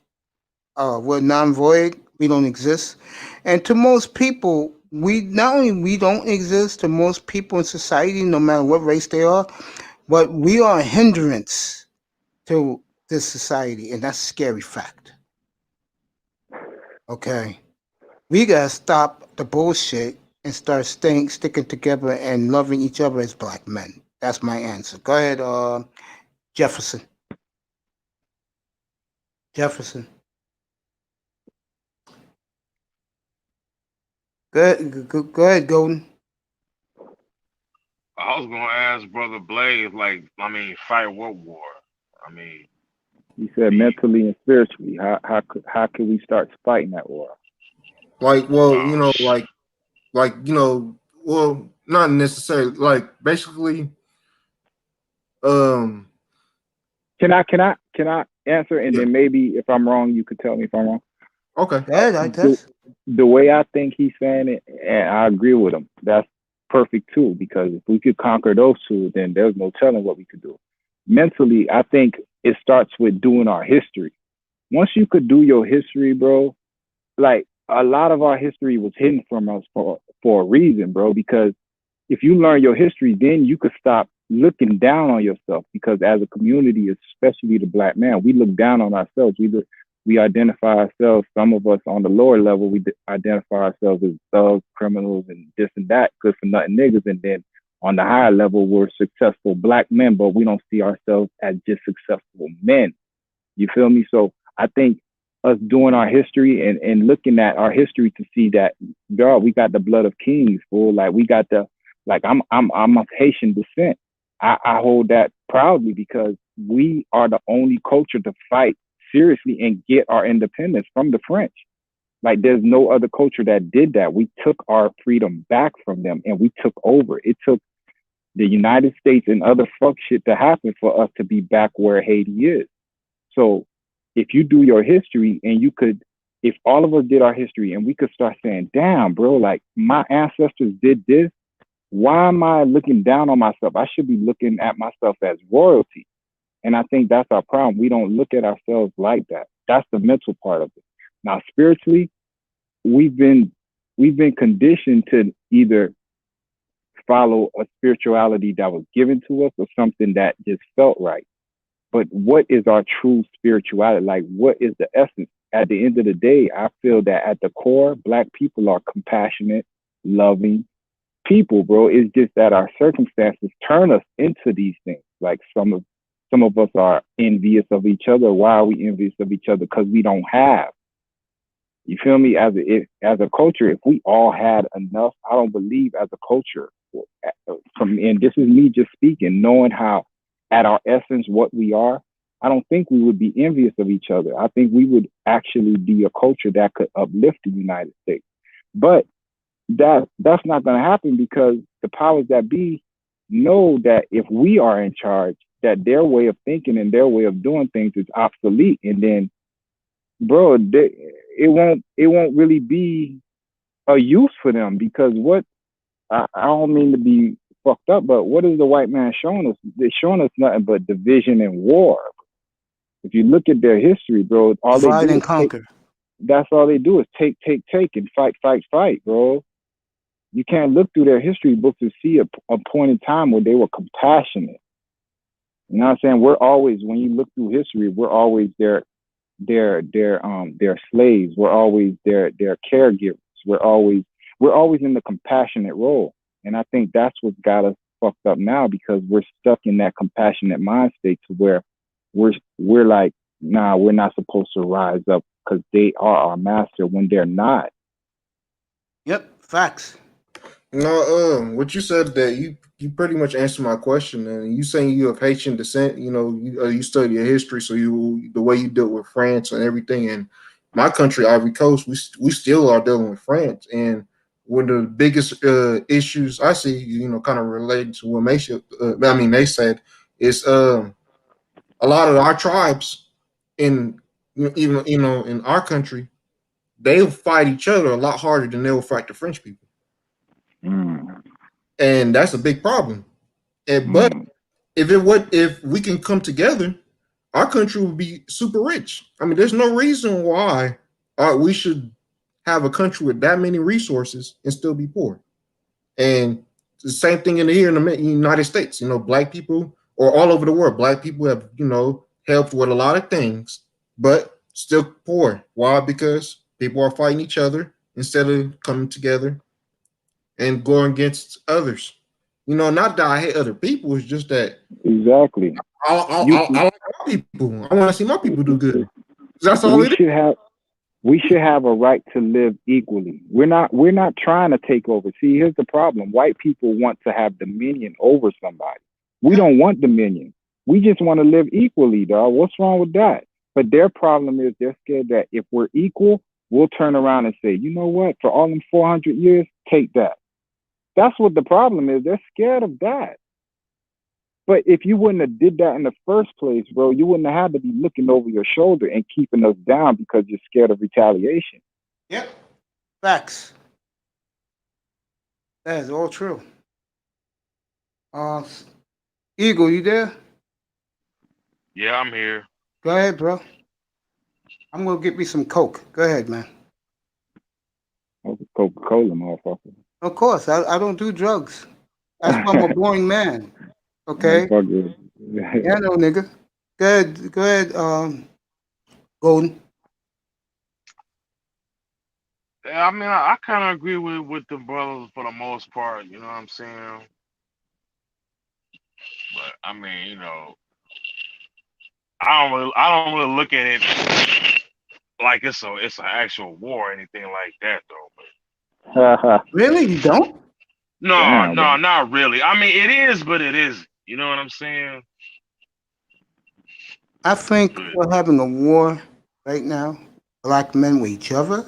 We don't exist. And to most people, we not only we don't exist to most people in society, no matter what race they are, but we are a hindrance to this society, and that's a scary fact. Okay. We gotta stop the bullshit and start sticking together and loving each other as black men. That's my answer. Go ahead, Jefferson. Jefferson. Go ahead, Golden. I was gonna ask Brother Blaze, like, I mean, fight what war? I mean, You said be mentally and spiritually. How could we start fighting that war? Like, well, oh well, not necessarily. Like, basically, um, Can I answer, and yeah, then maybe if I'm wrong, you could tell me if I'm wrong. okay. Go ahead, I The, test. the way I think he's saying it, and I agree with him. That's perfect too, because if we could conquer those two, then there's no telling what we could do. Mentally, I think it starts with doing our history. Once you could do your history, bro, like a lot of our history was hidden from us for a reason, bro. Because if you learn your history, then you could stop looking down on yourself. Because as a community, especially the black man, we look down on ourselves. We identify ourselves. Some of us on the lower level, we identify ourselves as thugs, criminals, and this and that, good for nothing niggas. And then on the higher level, we're successful black men, but we don't see ourselves as just successful men. You feel me? So I think us doing our history and looking at our history to see that, girl, we got the blood of kings, fool. Like we got the, like I'm of Haitian descent. I hold that proudly because we are the only culture to fight seriously and get our independence from the French. Like there's no other culture that did that. We took our freedom back from them and we took over. It took the United States and other fuck shit to happen for us to be back where Haiti is. So if you do your history and you could, if all of us did our history and we could start saying, damn, bro, like my ancestors did this, why am I looking down on myself? I should be looking at myself as royalty. And I think that's our problem. We don't look at ourselves like that. That's the mental part of it. Now, spiritually, we've been conditioned to either follow a spirituality that was given to us or something that just felt right. But what is our true spirituality? Like, what is the essence? At the end of the day, I feel that at the core, Black people are compassionate, loving people, bro. It's just that our circumstances turn us into these things. Like some of us are envious of each other. Why are we envious of each other? Because we don't have. You feel me? As a culture, if we all had enough, I don't believe as a culture. And this is me just speaking, knowing how at our essence what we are. I don't think we would be envious of each other. I think we would actually be a culture that could uplift the United States. But that's not going to happen because the powers that be know that if we are in charge, that their way of thinking and their way of doing things is obsolete. And then, bro, it won't really be a use for them because I don't mean to be fucked up, but what is the white man showing us? They're showing us nothing but division and war. If you look at their history, bro, all they Divide do and is take. conquer. That's all they do is take, and fight, bro. You can't look through their history books to see a point in time where they were compassionate. You know what I'm saying? We're always, when you look through history, we're always their slaves. We're always their caregivers. We're always in the compassionate role. And I think that's what's got us fucked up now because we're stuck in that compassionate mind state to where we're like, nah, we're not supposed to rise up because they are our master when they're not. Yep, facts. No, what you said that you pretty much answered my question, and you saying you have Haitian descent. You know, you study your history, so the way you dealt with France and everything. And my country, Ivory Coast, we still are dealing with France, and one of the biggest issues I see, kind of related to what they said, is a lot of our tribes in even in our country, they'll fight each other a lot harder than they'll fight the French people, Mm, and that's a big problem. But mm, if we can come together, our country would be super rich. I mean, there's no reason why we should have a country with that many resources and still be poor. And the same thing here in the United States. Black people or all over the world, black people have helped with a lot of things, but still poor. Why? Because people are fighting each other instead of coming together and going against others. Not that I hate other people. It's just that Exactly. I like my people. I want to see my people do good. That's all We it is. should have a right to live equally. We're not trying to take over. See, here's the problem. White people want to have dominion over somebody. We don't want dominion. We just want to live equally, dog. What's wrong with that? But their problem is they're scared that if we're equal, we'll turn around and say, you know what? For all them 400 years, take that. That's what the problem is. They're scared of that. But if you wouldn't have did that in the first place, bro, you wouldn't have had to be looking over your shoulder and keeping us down because you're scared of retaliation. Yep. Facts. That is all true. Eagle, you there? Yeah, I'm here. Go ahead, bro. I'm gonna get me some Coke. Go ahead, man. Coca-Cola, motherfucker. Of course, I don't do drugs. That's why I'm a boring man. Okay? Motherfucker. Yeah, no, nigga. Go ahead, Golden. Yeah, I mean, I kind of agree with the brothers for the most part. You know what I'm saying? But I mean, I don't really look at it like it's an actual war or anything like that though. Really? You don't? No, Damn, no, bro. not really. I mean, it is, but it isn't. You know what I'm saying? I think But we're having a war right now. Black men with each other,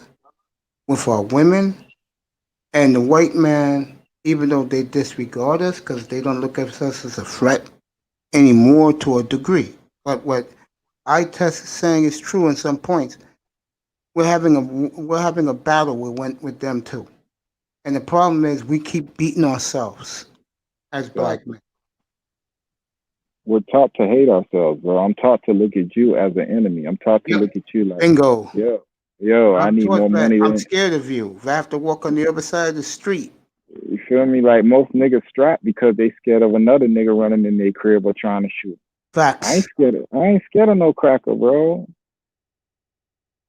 with our women, and the white man, even though they disregard us because they don't look at us as a threat anymore to a degree. But what I test is saying is true in some points. We're having a battle with them too. And the problem is we keep beating ourselves as black Exactly. men. We're taught to hate ourselves, bro. I'm taught to look at you as an enemy. I'm taught to Yep. look at you like, Bingo. yo, I I'm need more taught that money I'm than scared of you. If I have to walk on the other side of the street, you feel me? Like most niggas strapped because they scared of another nigga running in their crib or trying to shoot. I ain't facts. scared of no cracker, bro.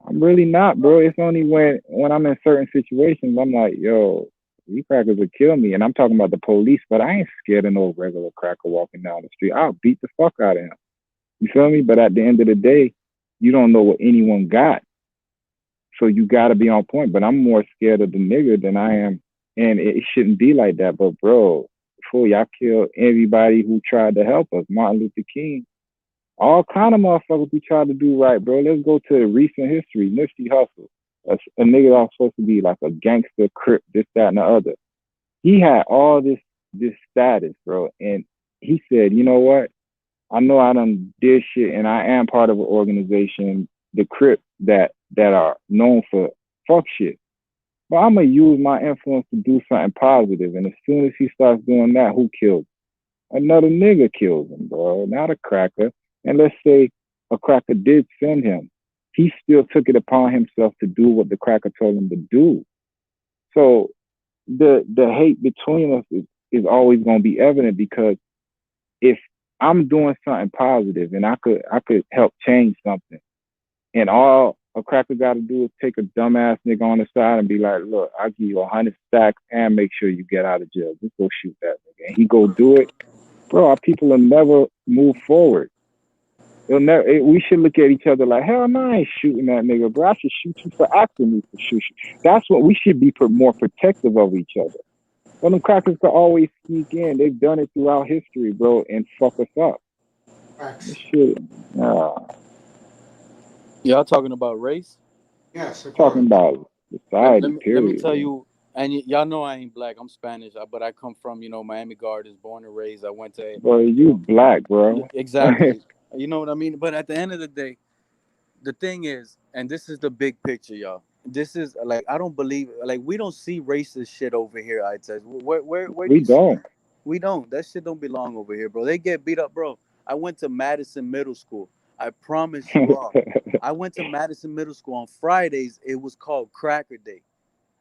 I'm really not, bro. It's only when I'm in certain situations, I'm like, yo, these crackers will kill me. And I'm talking about the police, but I ain't scared of no regular cracker walking down the street. I'll beat the fuck out of him. You feel me? But at the end of the day, you don't know what anyone got. So you gotta be on point. But I'm more scared of the nigga than I am. And it shouldn't be like that. But bro, before y'all killed everybody who tried to help us, Martin Luther King, all kind of motherfuckers who tried to do right, bro. Let's go to recent history. Nipsey Hussle, a nigga that was supposed to be like a gangster, crip, this, that, and the other. He had all this status, bro. And he said, you know what? I know I done did shit, and I am part of an organization, the Crip, that are known for fuck shit. But I'm gonna use my influence to do something positive. And as soon as he starts doing that, who kills him? Another nigga kills him, bro. Not a cracker. And let's say a cracker did send him. He still took it upon himself to do what the cracker told him to do. So the hate between us is always gonna be evident because if I'm doing something positive and I could help change something, and all a cracker got to do is take a dumbass nigga on the side and be like, look, I'll give you 100 stacks and make sure you get out of jail. Just go shoot that nigga. And he go do it. Bro, our people will never move forward. We should look at each other like, hell no, I ain't shooting that nigga, bro. I should shoot you for asking me to shoot you. That's what we should be more protective of each other. But them crackers could always sneak in. They've done it throughout history, bro, and fuck us up. Facts. Shit. Y'all talking about race? Yes, of Talking course. about society, Let me period. tell you, and y'all know I ain't black. I'm Spanish, but I come from Miami Gardens, born and raised. I went to Bro, you black, bro. exactly. You know what I mean? But at the end of the day, the thing is, and this is the big picture, y'all. This is like I don't believe like we don't see racist shit over here. I said, where do We you see don't. that? We don't. That shit don't belong over here, bro. They get beat up, bro. I went to Madison Middle School. I promise you all. I went to Madison Middle School on Fridays. It was called Cracker Day.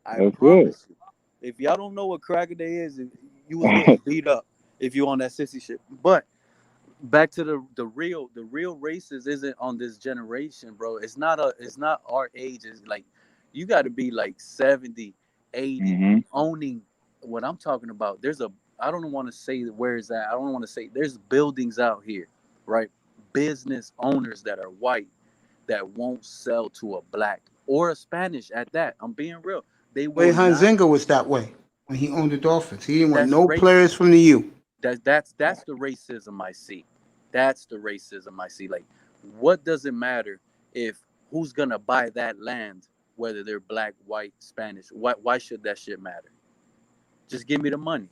I That's good. promise you. If y'all don't know what Cracker Day is, you was getting beat up if you on that sissy shit. But back to the real races isn't on this generation, bro. It's not our age. It's like You got to be like 70, 80, Mm-hmm. owning what I'm talking about. I don't want to say where is that. I don't want to say there's buildings out here, right? Business owners that are white that won't sell to a black or a Spanish at that. I'm being real. They Way will not. Hunzinger was that way when he owned the Dolphins. He didn't want That's no race. players from the U. That's the racism I see. That's the racism I see. Like, what does it matter if who's gonna buy that land, whether they're black, white, Spanish? Why should that shit matter? Just give me the money.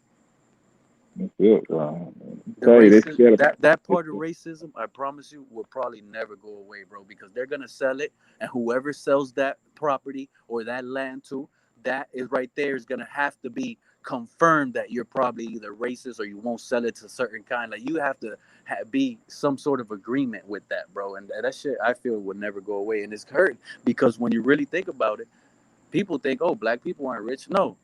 That's it, bro. The Tell you, they racism, scared of that part of racism, I promise you, will probably never go away, bro, because they're gonna sell it, and whoever sells that property or that land to, that is right there is gonna have to be confirmed that you're probably either racist or you won't sell it to a certain kind. Like you have to be some sort of agreement with that, bro, and that shit I feel would never go away, and it's hurt because when you really think about it, people think, oh, black people aren't rich. No,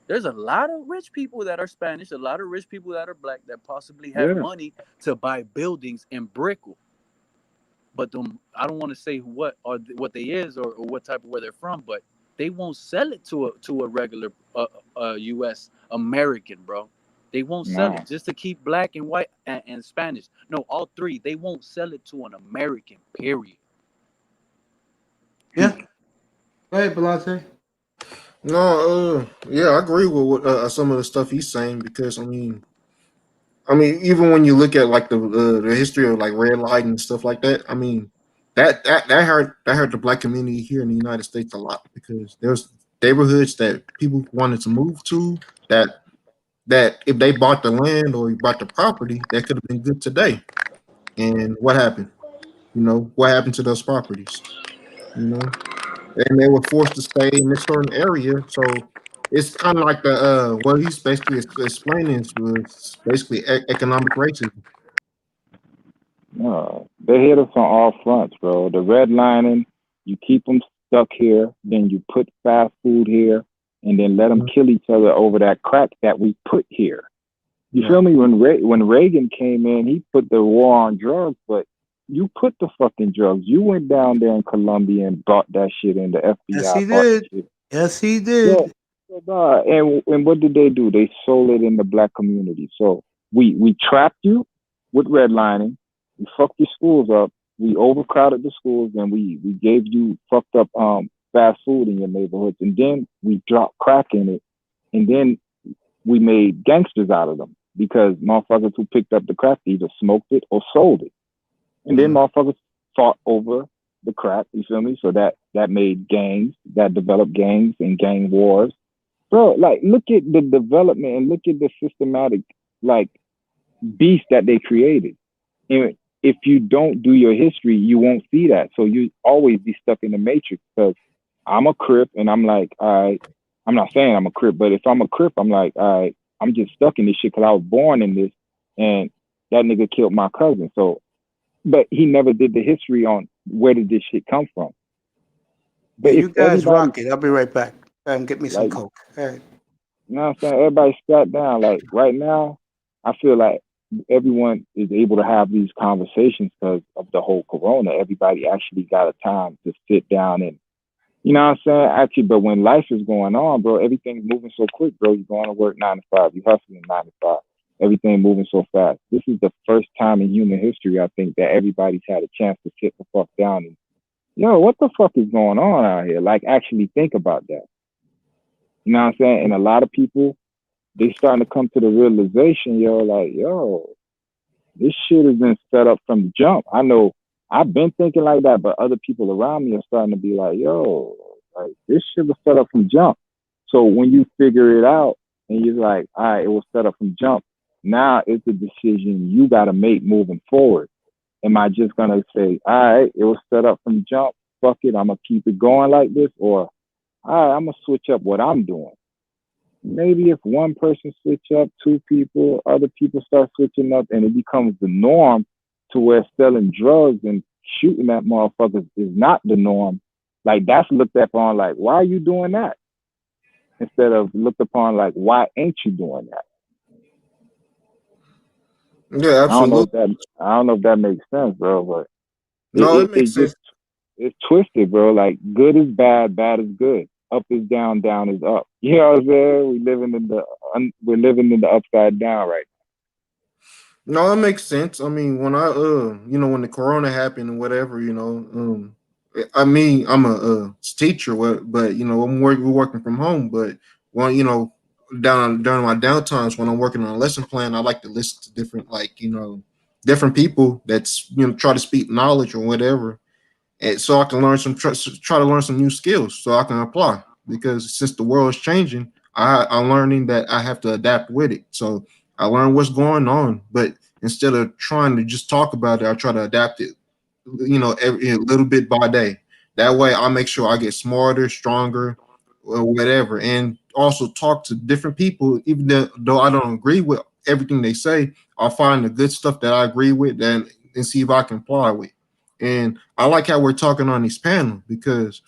there's a lot of rich people that are Spanish, a lot of rich people that are black that possibly have yeah. money to buy buildings in Brickell. But I don't want to say what they is or what type of where they're from, but they won't sell it to a regular U.S. American, bro. They won't sell Nah. it just to keep black and white and Spanish. No, all three. They won't sell it to an American. Period. Yeah. Go ahead, Belante. No, yeah, I agree with what, some of the stuff he's saying because even when you look at like the history of like red light and stuff like that, I mean, that hurt the black community here in the United States a lot because there's neighborhoods that people wanted to move to that if they bought the land or bought the property, that could have been good today. And what happened? What happened to those properties? You know, and they were forced to stay in this certain area. So it's kind of like what he's basically explaining was basically economic racism. No, they hit us on all fronts, bro. The redlining, you keep them stuck here, then you put fast food here, and then let them kill each other over that crack that we put here. You feel me? When Reagan came in, he put the war on drugs, but you put the fucking drugs. You went down there in Colombia and bought that shit in. The Yes, FBI he bought that did. shit. Yes, he Yeah. did. And what did they do? They sold it in the black community. So we trapped you with redlining. We fucked your schools up. We overcrowded the schools, and we gave you fucked up fast food in your neighborhoods, and then we dropped crack in it, and then we made gangsters out of them because motherfuckers who picked up the crack either smoked it or sold it, and then motherfuckers fought over the crack. You feel me? So that made gangs, that developed gangs and gang wars. Bro, like look at the development and look at the systematic like beast that they created. And if you don't do your history, you won't see that. So you always be stuck in the matrix because I'm a Crip and I'm like, all right, I'm not saying I'm a Crip, but if I'm a Crip, I'm like, all right, I'm just stuck in this shit because I was born in this and that nigga killed my cousin. So, but he never did the history on where did this shit come from. But You if guys everybody, rock it. I'll be right back. Get me some like, Coke. All right. you know what I'm saying? Everybody sat down. Like right now, I feel like everyone is able to have these conversations because of the whole corona. Everybody actually got a time to sit down and, you know what I'm saying? Actually, but when life is going on, bro, everything's moving so quick, bro. You're going to work 9 to 5. You're hustling 9 to 5. Everything moving so fast. This is the first time in human history, I think, that everybody's had a chance to sit the fuck down and, yo, what the fuck is going on out here? Like, actually think about that. You know what I'm saying? And a lot of people, they starting to come to the realization, like, this shit has been set up from the jump. I know I've been thinking like that, but other people around me are starting to be like, like this shit was set up from jump. So when you figure it out and you're like, all right, it was set up from jump. Now it's a decision you got to make moving forward. Am I just going to say, all right, it was set up from jump. Fuck it. I'm going to keep it going like this. Or, all right, I'm going to switch up what I'm doing. Maybe if one person switch up, 2 people, other people start switching up, and it becomes the norm to where selling drugs and shooting at motherfuckers is not the norm. Like that's looked upon like, why are you doing that? Instead of looked upon like, why ain't you doing that? Yeah, absolutely. I don't know if that makes sense, bro, but No, it makes sense. it's twisted, bro. Like good is bad, bad is good. Up is down, down is up. You know what I'm saying? We're living in the upside down right No, it makes sense. I mean, when when the corona happened and whatever, I mean, I'm a teacher, but we're working from home. But when down during my downtimes when I'm working on a lesson plan, I like to listen to different different people that's try to speak knowledge or whatever, and so I can learn try to learn some new skills so I can apply. Because since the world is changing, I'm learning that I have to adapt with it. So I learn what's going on, but instead of trying to just talk about it, I try to adapt it. Every a little bit by day. That way, I make sure I get smarter, stronger, or whatever, and also talk to different people. Even though I don't agree with everything they say, I'll find the good stuff that I agree with, and see if I can apply with. And I like how we're talking on these panels because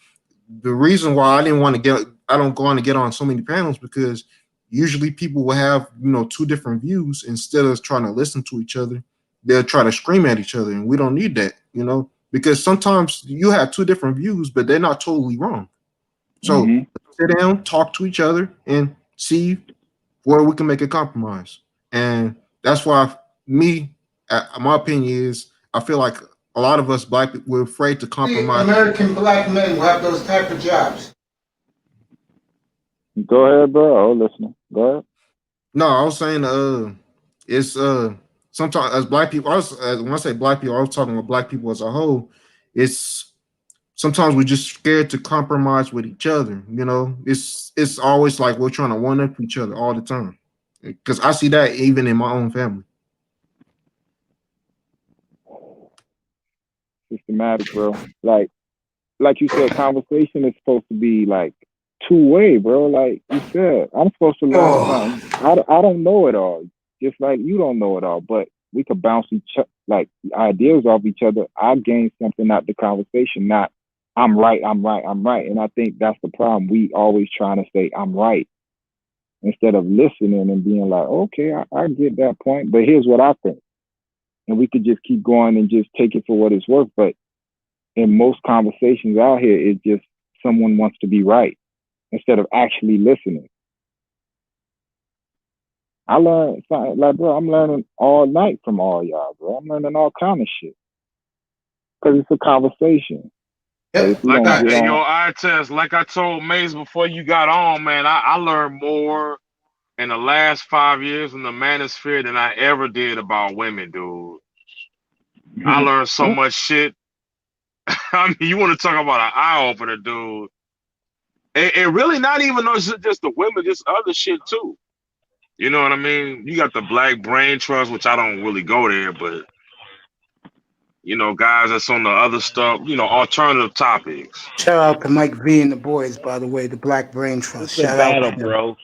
the reason why I don't go on to get on so many panels because usually people will have two different views instead of trying to listen to each other. They'll try to scream at each other, and we don't need that, because sometimes you have two different views, but they're not totally wrong. now. So sit down, talk to each other, and see where we can make a compromise. And that's why my opinion is, I feel like a lot of us black people we're afraid to compromise. American black men will have those type of jobs. Go ahead, bro. I'm listening. Go ahead. No, I was saying, it's sometimes as black people, when I say black people, I was talking about black people as a whole. It's sometimes we're just scared to compromise with each other. It's always like we're trying to one up each other all the time. Because I see that even in my own family. Systematic, bro. Like you said, conversation is supposed to be like two-way, bro. Like you said, I'm supposed to learn something. I don't know it all, just like you don't know it all. But we could bounce ideas off each other. I gain something out the conversation, not I'm right. And I think that's the problem. We always trying to say I'm right instead of listening and being like, okay, I get that point, but here's what I think. And we could just keep going and just take it for what it's worth. But in most conversations out here, it's just someone wants to be right instead of actually listening. I learned something like, bro, I'm learning all night from all y'all, bro. I'm learning all kind of shit because it's a conversation. Yep. Like I test, like I told Maze before you got on, man, I learned more in the last 5 years in the manosphere than I ever did about women, dude. I learned so much shit. I mean, you want to talk about an eye opener, dude. And really not even just the women, just other shit too. You know what I mean? You got the black brain trust, which I don't really go there, but guys that's on the other stuff, alternative topics. Shout out to Mike V and the boys, by the way, the Black Brain Trust. It's a Shout out battle, to them. bro.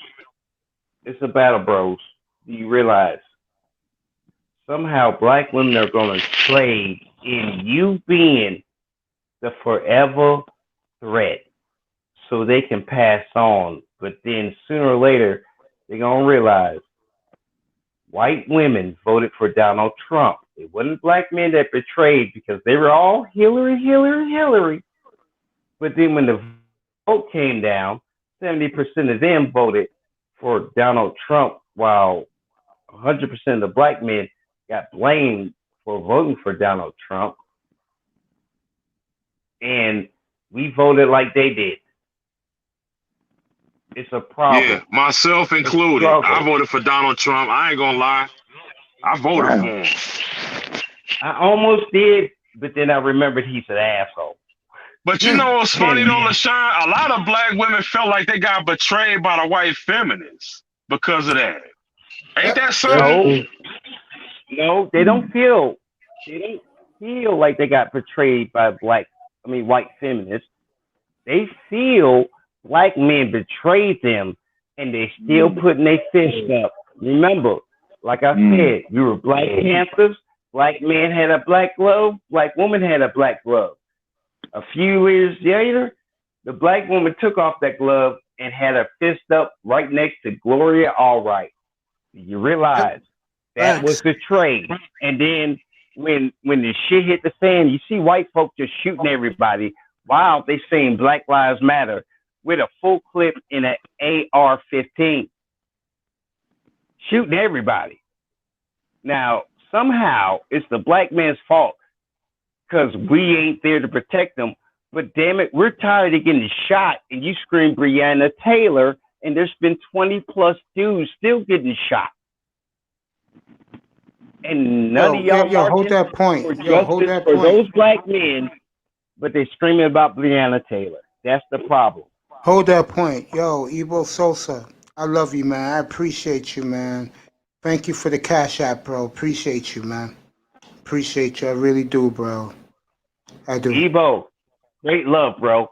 It's a battle, bros. Do you realize somehow black women are going to trade in you being the forever threat so they can pass on? But then sooner or later, they're going to realize white women voted for Donald Trump. It wasn't black men that betrayed because they were all Hillary, Hillary, Hillary. But then when the vote came down, 70% of them voted for Donald Trump, while 100% of the black men got blamed for voting for Donald Trump. And we voted like they did. It's a problem. Yeah, myself included. I voted for Donald Trump. I ain't gonna lie. I voted for him. I almost did, but then I remembered he's an asshole. But you know what's funny though, LaShawn? A lot of black women felt like they got betrayed by the white feminists because of that. Ain't that something? No, they don't feel. They don't feel like they got betrayed by white feminists. They feel black men betrayed them, and they still putting their fist up. Remember, like I said, we were Black Panthers. Black man had a black glove. Black woman had a black glove. A few years later, the black woman took off that glove and had her fist up right next to Gloria Allright. You realize that was the trade. And then when the shit hit the fan, you see white folk just shooting everybody. Wow, they saying Black Lives Matter with a full clip in an AR-15, shooting everybody. Now, somehow it's the black man's fault because we ain't there to protect them. But damn it, we're tired of getting shot, and you scream Breonna Taylor, and there's been 20 plus dudes still getting shot. And none of y'all hold that point. for Hold justice that for point. those black men, but they're screaming about Breonna Taylor. That's the problem. Hold that point. Yo, Evo Sosa, I love you, man. I appreciate you, man. Thank you for the cash app, bro. Appreciate you, man. Appreciate you. I really do, bro. I do. Evo, great love, bro.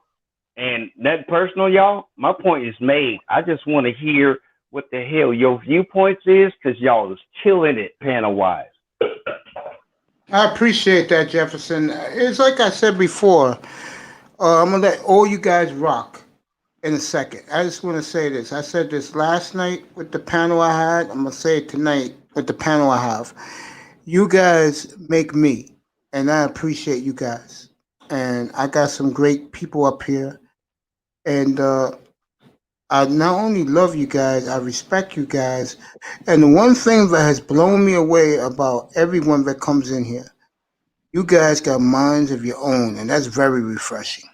And that personal, y'all, my point is made. I just want to hear what the hell your viewpoints is, because y'all is killing it panel-wise. I appreciate that, Jefferson. It's like I said before. I'm going to let all you guys rock in a second. I just want to say this. I said this last night with the panel I had. I'm going to say it tonight with the panel I have. You guys make me, and I appreciate you guys. And I got some great people up here. And I not only love you guys, I respect you guys. And the one thing that has blown me away about everyone that comes in here, you guys got minds of your own, and that's very refreshing.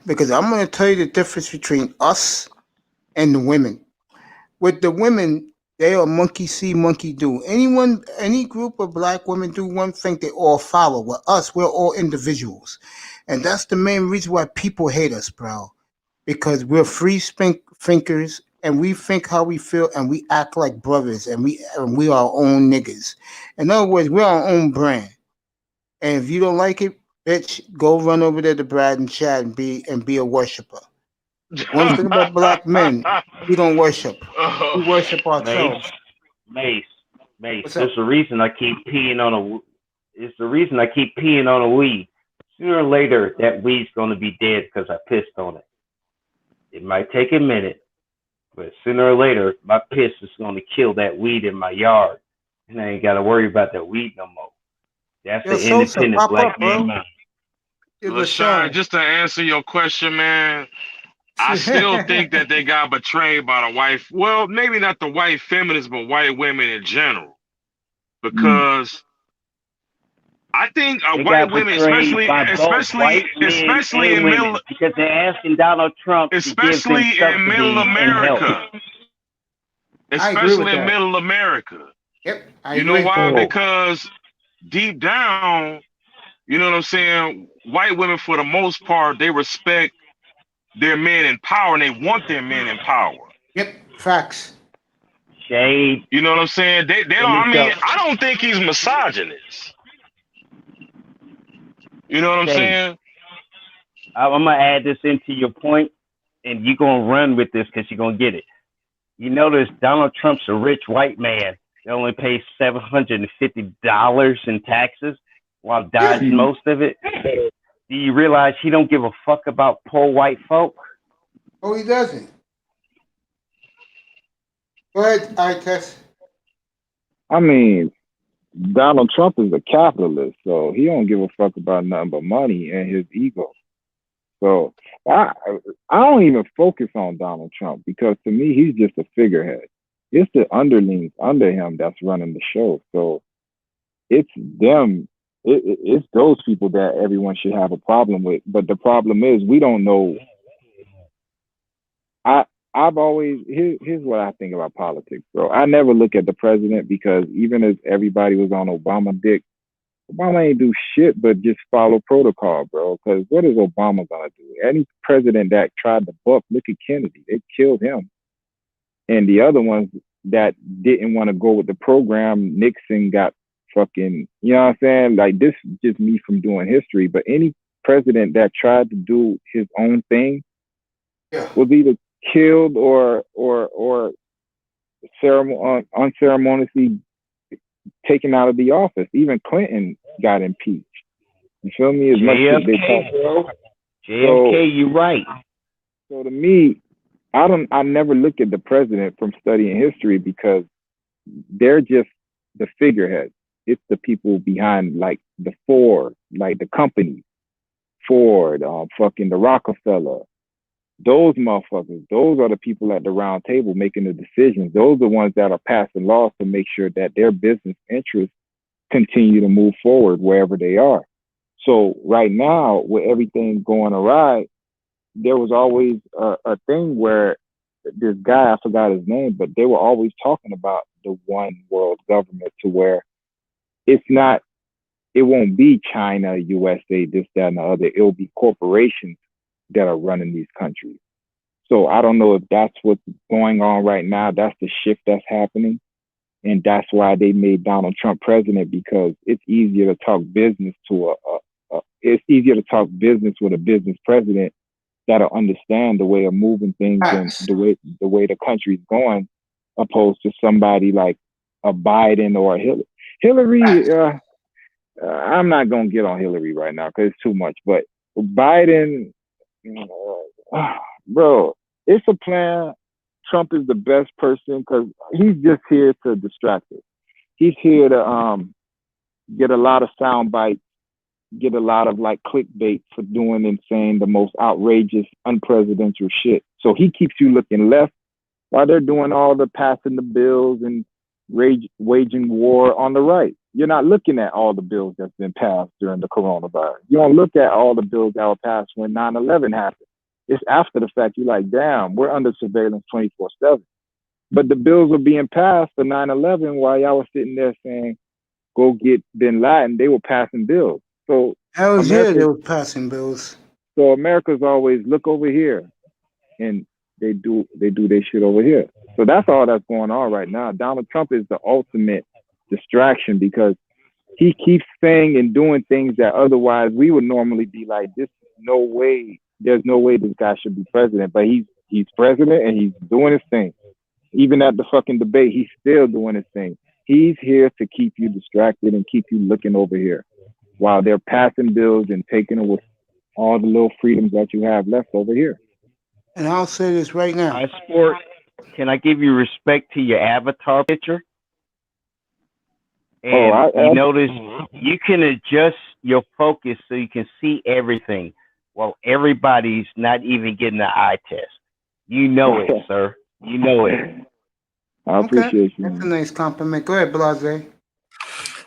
Because I'm going to tell you the difference between us and the women. With the women, they are monkey see, monkey do. Any group of black women do one thing, they all follow. With us, we're all individuals. And that's the main reason why people hate us, bro. Because we're free thinkers, and we think how we feel, and we act like brothers, and we are our own niggas. In other words, we're our own brand. And if you don't like it, bitch, go run over there to Brad and Chad and be a worshiper. One thing about black men, we don't worship. We worship ourselves. Mace. What's up? There's a reason I keep peeing on a. It's the reason I keep peeing on a weed. Sooner or later, that weed's gonna be dead because I pissed on it. It might take a minute, but sooner or later, my piss is gonna kill that weed in my yard, and I ain't gotta worry about that weed no more. That's the Sosa, independent pop black up, bro. man mind. LaShawn, just to answer your question, man, I still think that they got betrayed by the white, well, maybe not the white feminists, but white women in general. Because I think white women, especially in middle, because they're asking Donald Trump, especially in middle America, especially in middle America. Yep, I agree. You know why? Oh. Because deep down, you know what I'm saying? White women, for the most part, they respect their men in power, and they want their men in power. Yep, facts. Shade. You know what I'm saying? They don't. I mean, I don't think he's misogynist. You know what I'm saying? I'm gonna add this into your point, and you're gonna run with this because you're gonna get it. You notice Donald Trump's a rich white man that only pays $750 in taxes while dodging most of it. Do you realize he don't give a fuck about poor white folk? Oh, he doesn't. Go ahead, Tess. I mean, Donald Trump is a capitalist, so he don't give a fuck about nothing but money and his ego. So I don't even focus on Donald Trump, because to me, he's just a figurehead. It's the underlings under him that's running the show. So it's them. It's those people that everyone should have a problem with. But the problem is, we don't know. I've always, here's what I think about politics, bro. I never look at the president, because even as everybody was on Obama dick, Obama ain't do shit but just follow protocol, bro. Because what is Obama gonna do? Any president that tried to buck, look at Kennedy, they killed him. And the other ones that didn't want to go with the program, Nixon got fucking, you know what I'm saying? Like, this is just me from doing history. But any president that tried to do his own thing was either killed or unceremoniously taken out of the office. Even Clinton got impeached. You feel me? As much as they talk, bro. JFK, you're right. So to me, I never look at the president from studying history, because they're just the figurehead. It's the people behind like the Ford, like the company, Ford, fucking the Rockefeller. Those motherfuckers, those are the people at the round table making the decisions. Those are the ones that are passing laws to make sure that their business interests continue to move forward wherever they are. So right now, with everything going awry, there was always a thing where this guy, I forgot his name, but they were always talking about the one world government to where it's not, it won't be China, USA, this, that, and the other. It'll be corporations that are running these countries. So I don't know if that's what's going on right now. That's the shift that's happening. And that's why they made Donald Trump president, because it's easier to talk business to it's easier to talk business with a business president that'll understand the way of moving things and Facts. the way the country's going, opposed to somebody like a Biden or a Hillary. Hillary, Facts. I'm not gonna get on Hillary right now because it's too much. But Biden, bro, it's a plan. Trump is the best person because he's just here to distract us. He's here to get a lot of sound bites, get a lot of like clickbait for doing and saying the most outrageous, unpresidential shit. So he keeps you looking left while they're doing all the passing the bills and waging war on the right. You're not looking at all the bills that's been passed during the coronavirus. You don't look at all the bills that were passed when 9/11 happened. It's after the fact. You're like, damn, we're under surveillance 24/7. But the bills were being passed for 9/11 while y'all was sitting there saying, go get bin Laden. They were passing bills. So Hell's yeah, they America, were passing bills. so America's always look over here, and they do their shit over here. So that's all that's going on right now. Donald Trump is the ultimate distraction because he keeps saying and doing things that otherwise we would normally be like, this is no way. There's no way this guy should be president. But he's president and he's doing his thing. Even at the fucking debate, he's still doing his thing. He's here to keep you distracted and keep you looking over here while they're passing bills and taking away all the little freedoms that you have left over here. And I'll say this right now. I sport. Can I give you respect to your avatar picture? And you notice you can adjust your focus so you can see everything while everybody's not even getting the eye test. You know it, sir. You know it. I appreciate you. That's a nice compliment. Go ahead, Blase.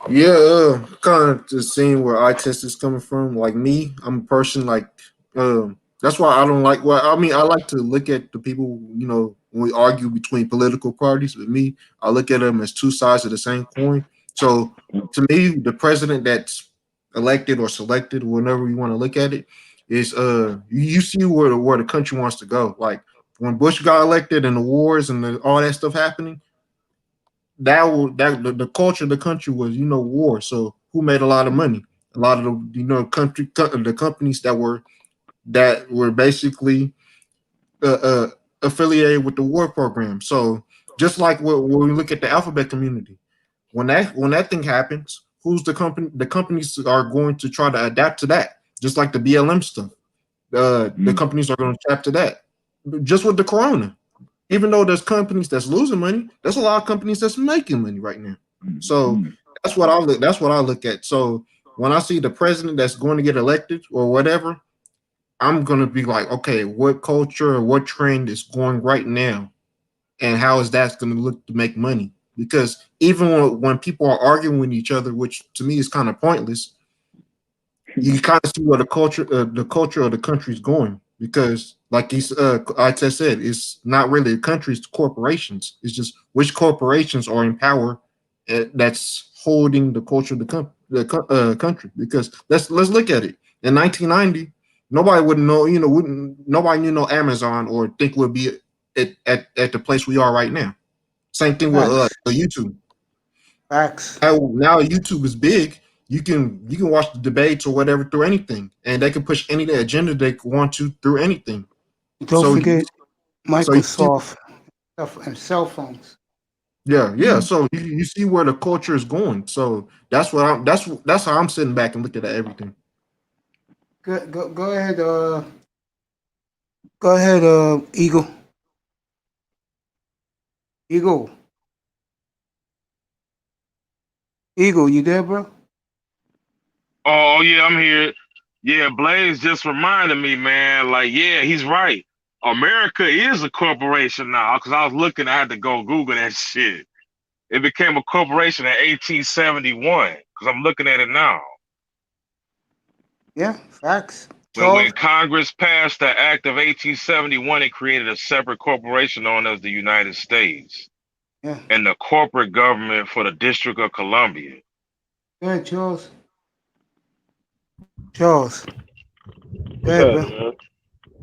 Yeah, kind of just seeing where eye test is coming from. Like me, I'm a person like, that's why I don't like. Well, I mean, I like to look at the people. You know, when we argue between political parties, with me, I look at them as two sides of the same coin. So to me, the president that's elected or selected, whenever you want to look at it, is you see where the country wants to go. Like when Bush got elected and the wars and all that stuff happening, the culture of the country was war. So who made a lot of money? A lot of the companies that were basically affiliated with the war program. So just like when we look at the alphabet community, when that thing happens, who's the company? The companies are going to try to adapt to that, just like the BLM stuff. The companies are going to adapt to that. Just with the corona, even though there's companies that's losing money, there's a lot of companies that's making money right now. So that's what I look at. So when I see the president that's going to get elected or whatever, I'm going to be like, okay, what culture or what trend is going right now, and how is that going to look to make money? Because even when people are arguing with each other, which to me is kind of pointless, you kind of see where the culture of the country is going. Because, like I just said, it's not really the country; it's the corporations. It's just which corporations are in power that's holding the culture of the country. Because let's look at it. In 1990, nobody would know. Nobody knew no Amazon or think would be at the place we are right now. Same thing with YouTube. Facts. Now YouTube is big. You can watch the debates or whatever through anything, and they can push any agenda they want to through anything. Don't So forget you see, Microsoft and cell phones. yeah. So you see where the culture is going. So that's how I'm sitting back and looking at everything. Go ahead. Go ahead, Eagle. Eagle. Eagle, you there, bro? Oh yeah, I'm here. Yeah, Blaze just reminded me, man. Like, yeah, he's right. America is a corporation now. Cause I was looking, I had to go Google that shit. It became a corporation in 1871. Cause I'm looking at it now. Yeah, facts. When Charles. Congress passed the Act of 1871, it created a separate corporation known as the United States Yeah. and the corporate government for the District of Columbia. Go ahead, Charles. Charles. Go What's ahead, bro. happening, man?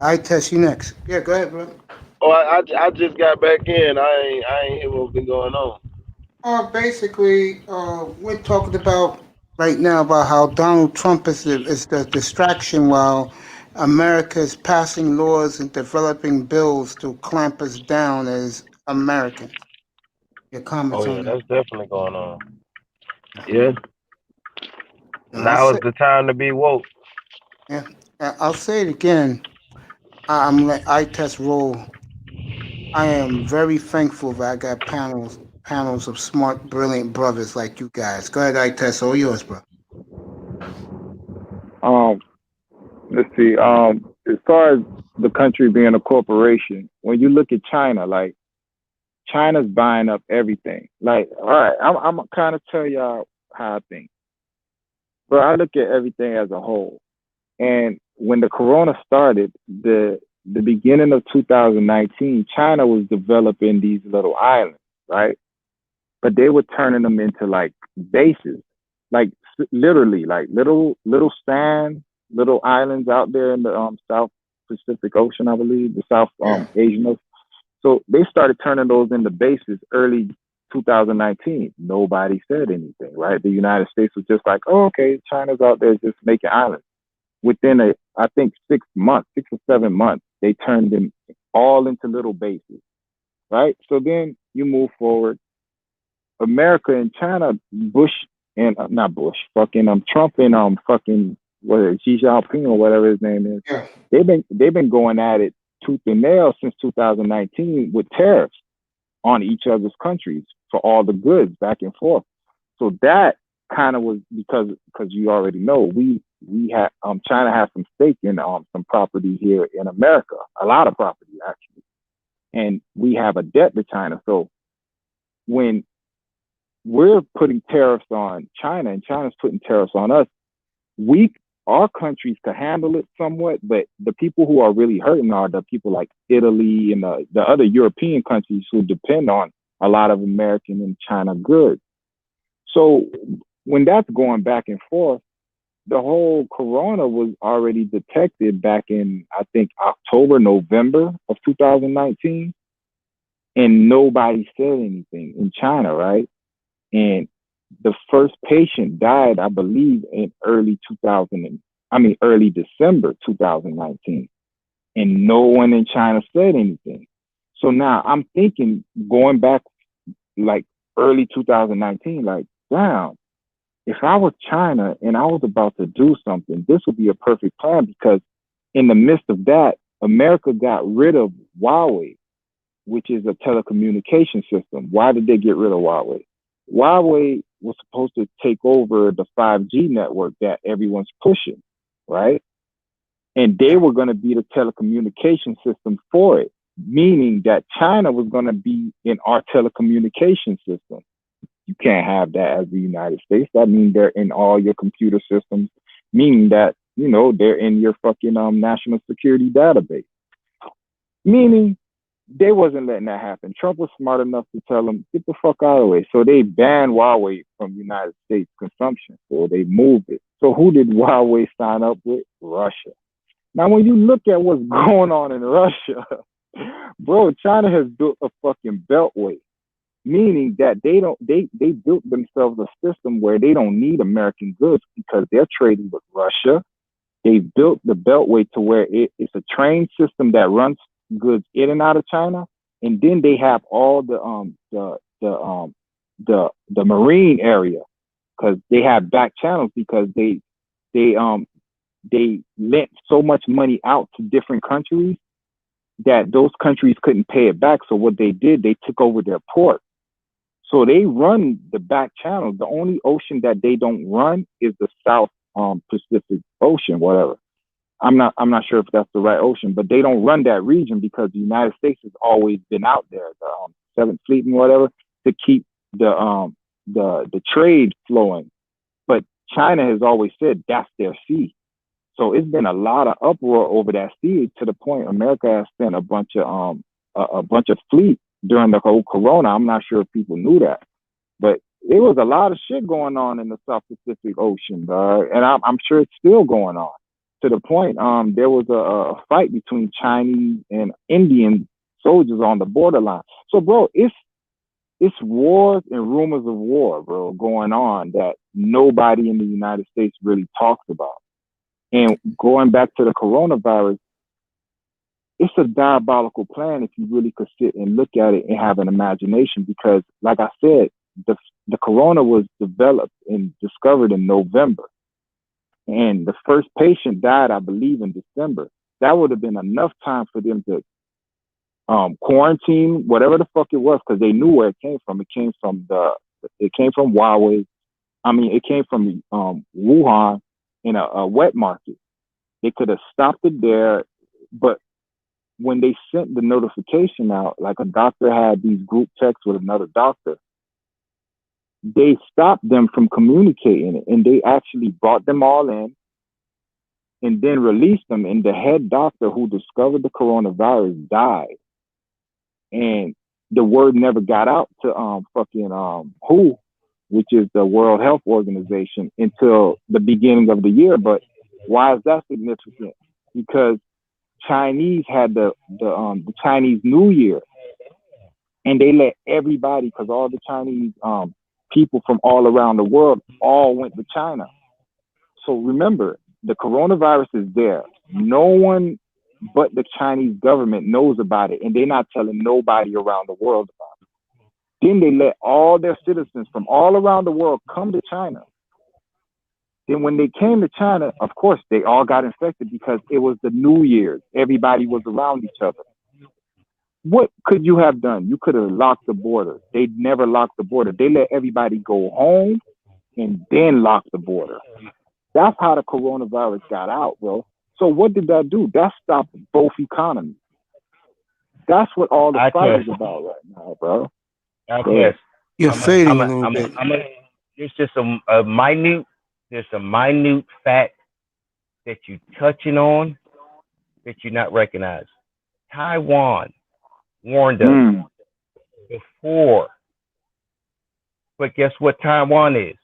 I test you next. Yeah, go ahead, bro. Oh, I just got back in. I ain't hear what's been going on. Basically, we're talking about right now about how Donald Trump is the distraction while America is passing laws and developing bills to clamp us down as Americans. Your Oh comments yeah, on that? that's definitely going on. Yeah, I'll now say, is the time to be woke. yeah, I'll say it again. I'm like I test roll. I am very thankful that I got panels of smart, brilliant brothers like you guys. Go ahead, I test all yours, bro. Um, let's see. As far as the country being a corporation, when you look at China, like China's buying up everything. Like, all right, I'm kind of tell y'all how I think. But I look at everything as a whole. And when the corona started, the beginning of 2019, China was developing these little islands, right? But they were turning them into like bases, like literally, like little sand, little islands out there in the South Pacific Ocean, I believe, the South Yeah. Asian Ocean. So they started turning those into bases early 2019. Nobody said anything, right? The United States was just like, oh, okay, China's out there just making islands. Within I think 6 months, 6 or 7 months, they turned them all into little bases, right? So then you move forward. America and China, Bush and not Bush, fucking Trump and fucking what is it, Xi Jinping or whatever his name is. Yeah. They've been going at it tooth and nail since 2019 with tariffs on each other's countries for all the goods back and forth. So that kind of was because you already know we had China has some stake in some property here in America, a lot of property actually, and we have a debt to China. So when we're putting tariffs on China and China's putting tariffs on us, our countries could handle it somewhat, but the people who are really hurting are the people like Italy and the other European countries who depend on a lot of American and China goods. So when that's going back and forth, the whole corona was already detected back in, I think, October, November of 2019. And nobody said anything in China, right? And the first patient died, I believe, in early December 2019. And no one in China said anything. So now I'm thinking, going back like early 2019, like, damn, if I was China and I was about to do something, this would be a perfect plan, because in the midst of that, America got rid of Huawei, which is a telecommunication system. Why did they get rid of Huawei? Huawei was supposed to take over the 5G network that everyone's pushing, right? And they were going to be the telecommunication system for it, meaning that China was going to be in our telecommunication system. You can't have that as the United States. That means they're in all your computer systems, meaning that, they're in your fucking national security database. Meaning they wasn't letting that happen. Trump was smart enough to tell them, get the fuck out of the way. So they banned Huawei from United States consumption. So they moved it. So who did Huawei sign up with? Russia. Now, when you look at what's going on in Russia, bro, China has built a fucking beltway, meaning that they built themselves a system where they don't need American goods because they're trading with Russia. They built the beltway to where it's a train system that runs goods in and out of China, and then they have all the marine area, because they have back channels, because they lent so much money out to different countries that those countries couldn't pay it back. So what they did, they took over their port. So they run the back channel. The only ocean that they don't run is the South Pacific Ocean, whatever. I'm not sure if that's the right ocean, but they don't run that region because the United States has always been out there, the Seventh Fleet and whatever, to keep the trade flowing. But China has always said that's their sea. So it's been a lot of uproar over that sea to the point America has sent a bunch of fleet during the whole corona. I'm not sure if people knew that, but there was a lot of shit going on in the South Pacific Ocean, and I'm sure it's still going on. To the point, there was a fight between Chinese and Indian soldiers on the borderline. So, bro, it's wars and rumors of war, bro, going on that nobody in the United States really talks about. And going back to the coronavirus, it's a diabolical plan if you really could sit and look at it and have an imagination. Because, like I said, the corona was developed and discovered in November. And the first patient died, I believe, in December. That would have been enough time for them to quarantine whatever the fuck it was, because they knew where it came from. It came from Huawei. It came from Wuhan in a wet market. They could have stopped it there, but when they sent the notification out, like a doctor had these group texts with another doctor, they stopped them from communicating it, and they actually brought them all in and then released them. And the head doctor who discovered the coronavirus died, and the word never got out to WHO, which is the World Health Organization, until the beginning of the year. But why is that significant? Because Chinese had the Chinese New Year, and they let everybody, because all the Chinese people from all around the world all went to China. So remember, the coronavirus is there. No one but the Chinese government knows about it, and they're not telling nobody around the world about it. Then they let all their citizens from all around the world come to China. Then when they came to China, of course, they all got infected because it was the New Year's. Everybody was around each other. What could you have done? You could have locked the border. They never locked the border. They let everybody go home and then lock the border. That's how the coronavirus got out, bro. So what did that do? That stopped both economies. That's what all the fight is about right now, bro. Yes. You're fading a little bit. It's just a minute fact that you're touching on that you're not recognizing. Taiwan warned us before. But guess what Taiwan is?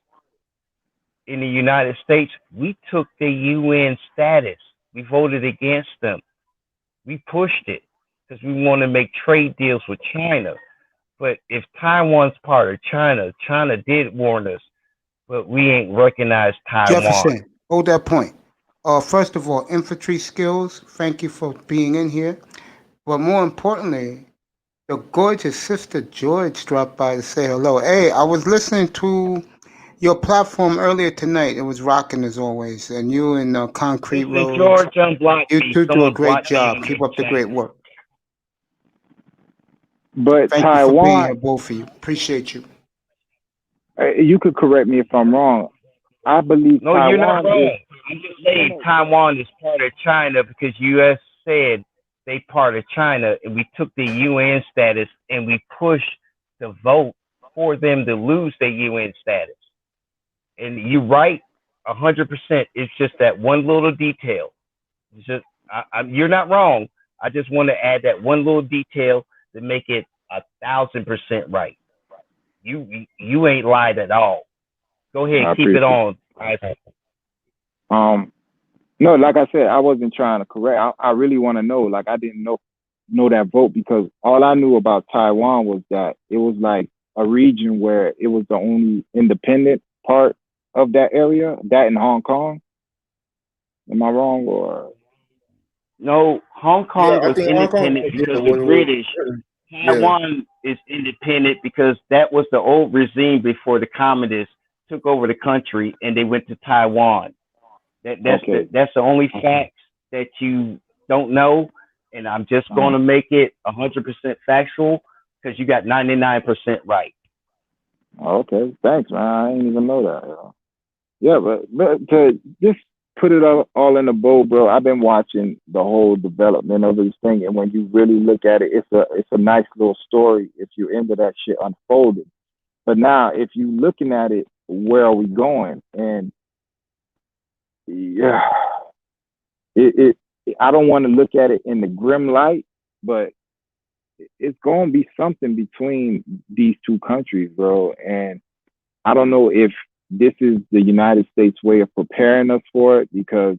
In the United States, we took the UN status. We voted against them. We pushed it because we want to make trade deals with China. But if Taiwan's part of China, China did warn us, but we ain't recognized Taiwan. Jefferson, hold that point. First of all, infantry skills, thank you for being in here. But more importantly, the gorgeous sister George dropped by to say hello. Hey, I was listening to your platform earlier tonight. It was rocking as always. And you and Concrete Road. George unblocked you me. two do a Someone great blocked me job. on Keep the up the chat. great work. But Thank you for being Taiwan, here, both of you. Appreciate you. you could correct me if I'm wrong. I believe No, Taiwan you're not wrong. is. I'm just saying Taiwan is part of China because U.S. said they part of China, and we took the UN status and we pushed the vote for them to lose their UN status. And you're right, 100%. It's just that one little detail. It's just you're not wrong. I just want to add that one little detail to make it 1,000% right. You ain't lied at all. Go ahead, keep it on. No, like I said, I wasn't trying to correct. I really want to know. Like, I didn't know that vote, because all I knew about Taiwan was that it was like a region where it was the only independent part of that area, that in Hong Kong. Am I wrong, or? No, Hong Kong was independent because the British. Taiwan is independent because that was the old regime before the communists took over the country, and they went to Taiwan. That's the only facts that you don't know, and I'm just going to make it 100% factual because you got 99% right. Okay, thanks, man. I didn't even know that. Yeah, but to just put it all in a bowl, bro. I've been watching the whole development of this thing, and when you really look at it, it's a nice little story if you're into that shit unfolding. But now, if you looking at it, where are we going? And yeah, it I don't want to look at it in the grim light, but it's going to be something between these two countries, bro. And I don't know if this is the United States way of preparing us for it, because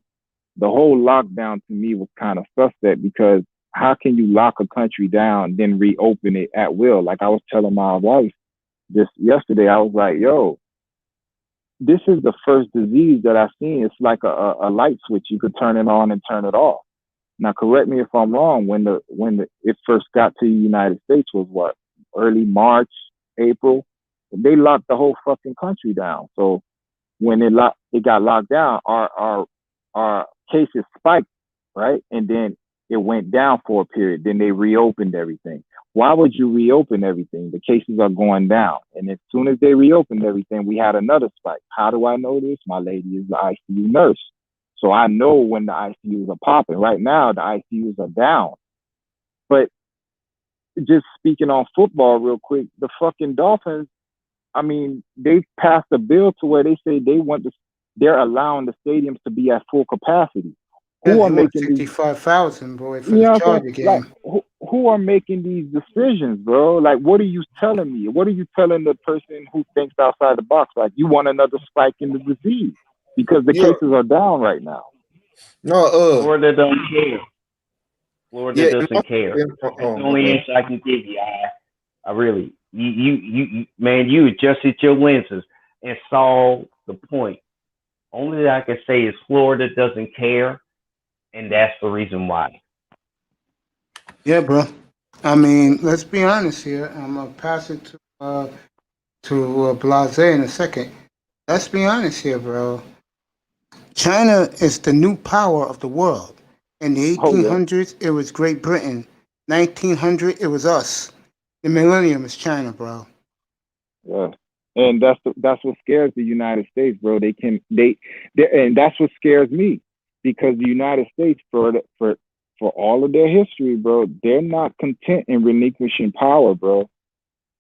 the whole lockdown to me was kind of suspect, because how can you lock a country down, then reopen it at will? Like I was telling my wife just yesterday, I was like, yo, this is the first disease that I've seen. It's like a light switch. You could turn it on and turn it off. Now, correct me if I'm wrong. When it first got to the United States was what, early March, April. They locked the whole fucking country down. So when it got locked down, our cases spiked, right? And then it went down for a period. Then they reopened everything. Why would you reopen everything? The cases are going down. And as soon as they reopened everything, we had another spike. How do I know this? My lady is the ICU nurse. So I know when the ICUs are popping. Right now, the ICUs are down. But just speaking on football real quick, the fucking Dolphins, I mean, they've passed a bill to where they say they're allowing the stadiums to be at full capacity. Yeah, Who are they want making these? 65,000, boy, for You the know what I'm Charger saying? Like, game. who are making these decisions, bro? Like, what are you telling me? What are you telling the person who thinks outside the box? Like, you want another spike in the disease because the Yeah. cases are down right now. No. Florida don't care. Florida Yeah. doesn't care. That's Oh, the my only bad. answer I can give you. I really, man, you adjusted your lenses and saw the point. Only thing I can say is Florida doesn't care, and that's the reason why. Yeah, bro. I mean, let's be honest here. I'm gonna pass it to Blase in a second. Let's be honest here, bro. China is the new power of the world. In the Oh yeah, 1800s, it was Great Britain. 1900, it was us. The millennium is China, bro. yeah. And that's what scares the United States, bro. And that's what scares me, because the United States, for all of their history, bro, they're not content in relinquishing power, bro.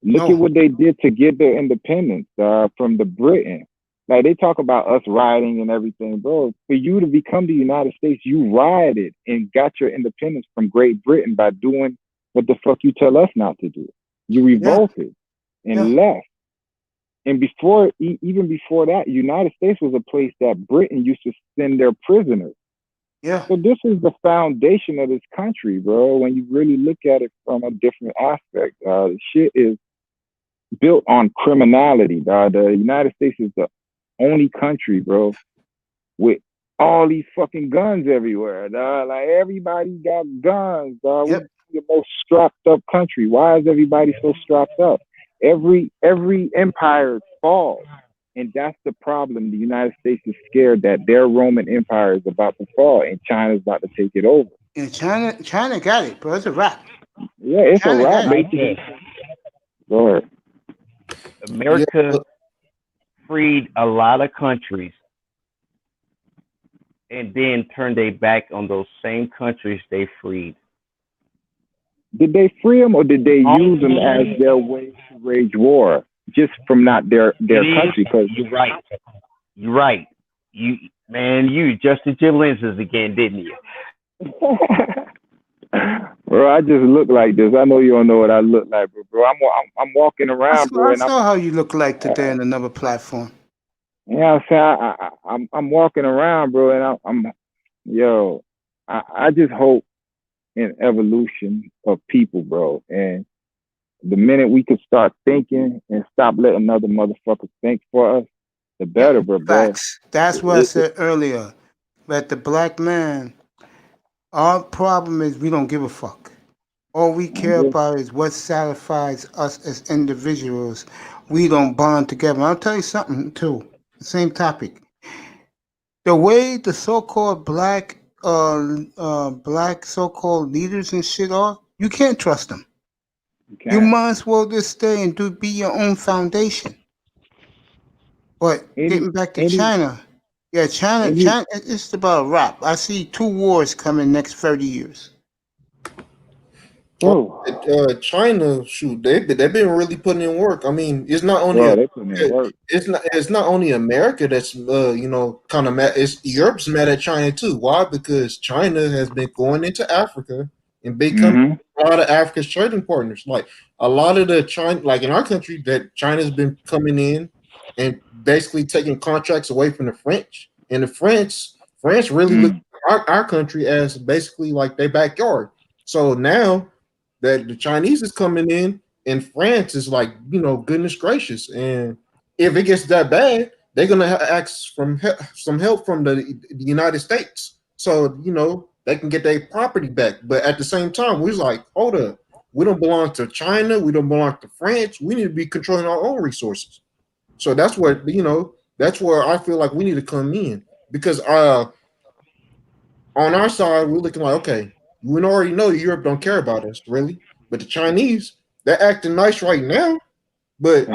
Look at No, what they did to get their independence from the Britain. Like, they talk about us rioting and everything, bro. For you to become the United States, you rioted and got your independence from Great Britain by doing what the fuck you tell us not to do. You yeah, revolted yeah, and left. And even before that, United States was a place that Britain used to send their prisoners. yeah, So this is the foundation of this country, bro. When you really look at it from a different aspect, shit is built on criminality. The United States is the only country, bro, with all these fucking guns everywhere. Like, everybody got guns. We yep. the most strapped up country. Why is everybody so strapped up? Every empire falls. And that's the problem. The United States is scared that their Roman Empire is about to fall and China's about to take it over. And China got it, bro. It's a wrap. Yeah, it's a China wrap, got it. Like basically. this, Go ahead. Yeah. America freed a lot of countries and then turned their back on those same countries they freed. Did they free them, or did they use them as their way to wage war, just from not their country? Because You're right. You're right. You adjusted your lenses again, didn't you? bro, I just look like this. I know you don't know what I look like, bro. I'm walking around, bro, I and saw how you look like today on another platform. you know what I'm saying, I'm walking around, bro, and yo, I just hope in evolution of people, bro, and the minute we could start thinking and stop letting other motherfuckers think for us, the Yep, better, bro. facts. That's what I said earlier. That the black man, our problem is we don't give a fuck. All we care about is what satisfies us as individuals. We don't bond together. I'll tell you something too. The same topic. The way the so-called black so-called leaders and shit are, you can't trust them. You Okay. might as well just stay and be your own foundation. But Any getting back to any China, yeah, any China, it's about a wrap. I see 2 wars coming next 30 years. bro, China, shoot, they've been really putting in work. I mean, it's not only bro, they putting in work. it's not only America that's kind of mad. It's Europe's mad at China too. Why? Because China has been going into Africa and becoming Mm-hmm. a lot of Africa's trading partners. Like a lot of the China, like in our country, that China's been coming in and basically taking contracts away from the French. And the France really look at our country as basically like their backyard. So now that the Chinese is coming in, and France is like, goodness gracious. And if it gets that bad, they're gonna ask some help from the United States, so they can get their property back. But at the same time, we're like, hold up, we don't belong to China, we don't belong to France. We need to be controlling our own resources. So that's what that's where I feel like we need to come in, because on our side, we're looking like, okay, we already know Europe don't care about us, really. But the Chinese, they're acting nice right now. But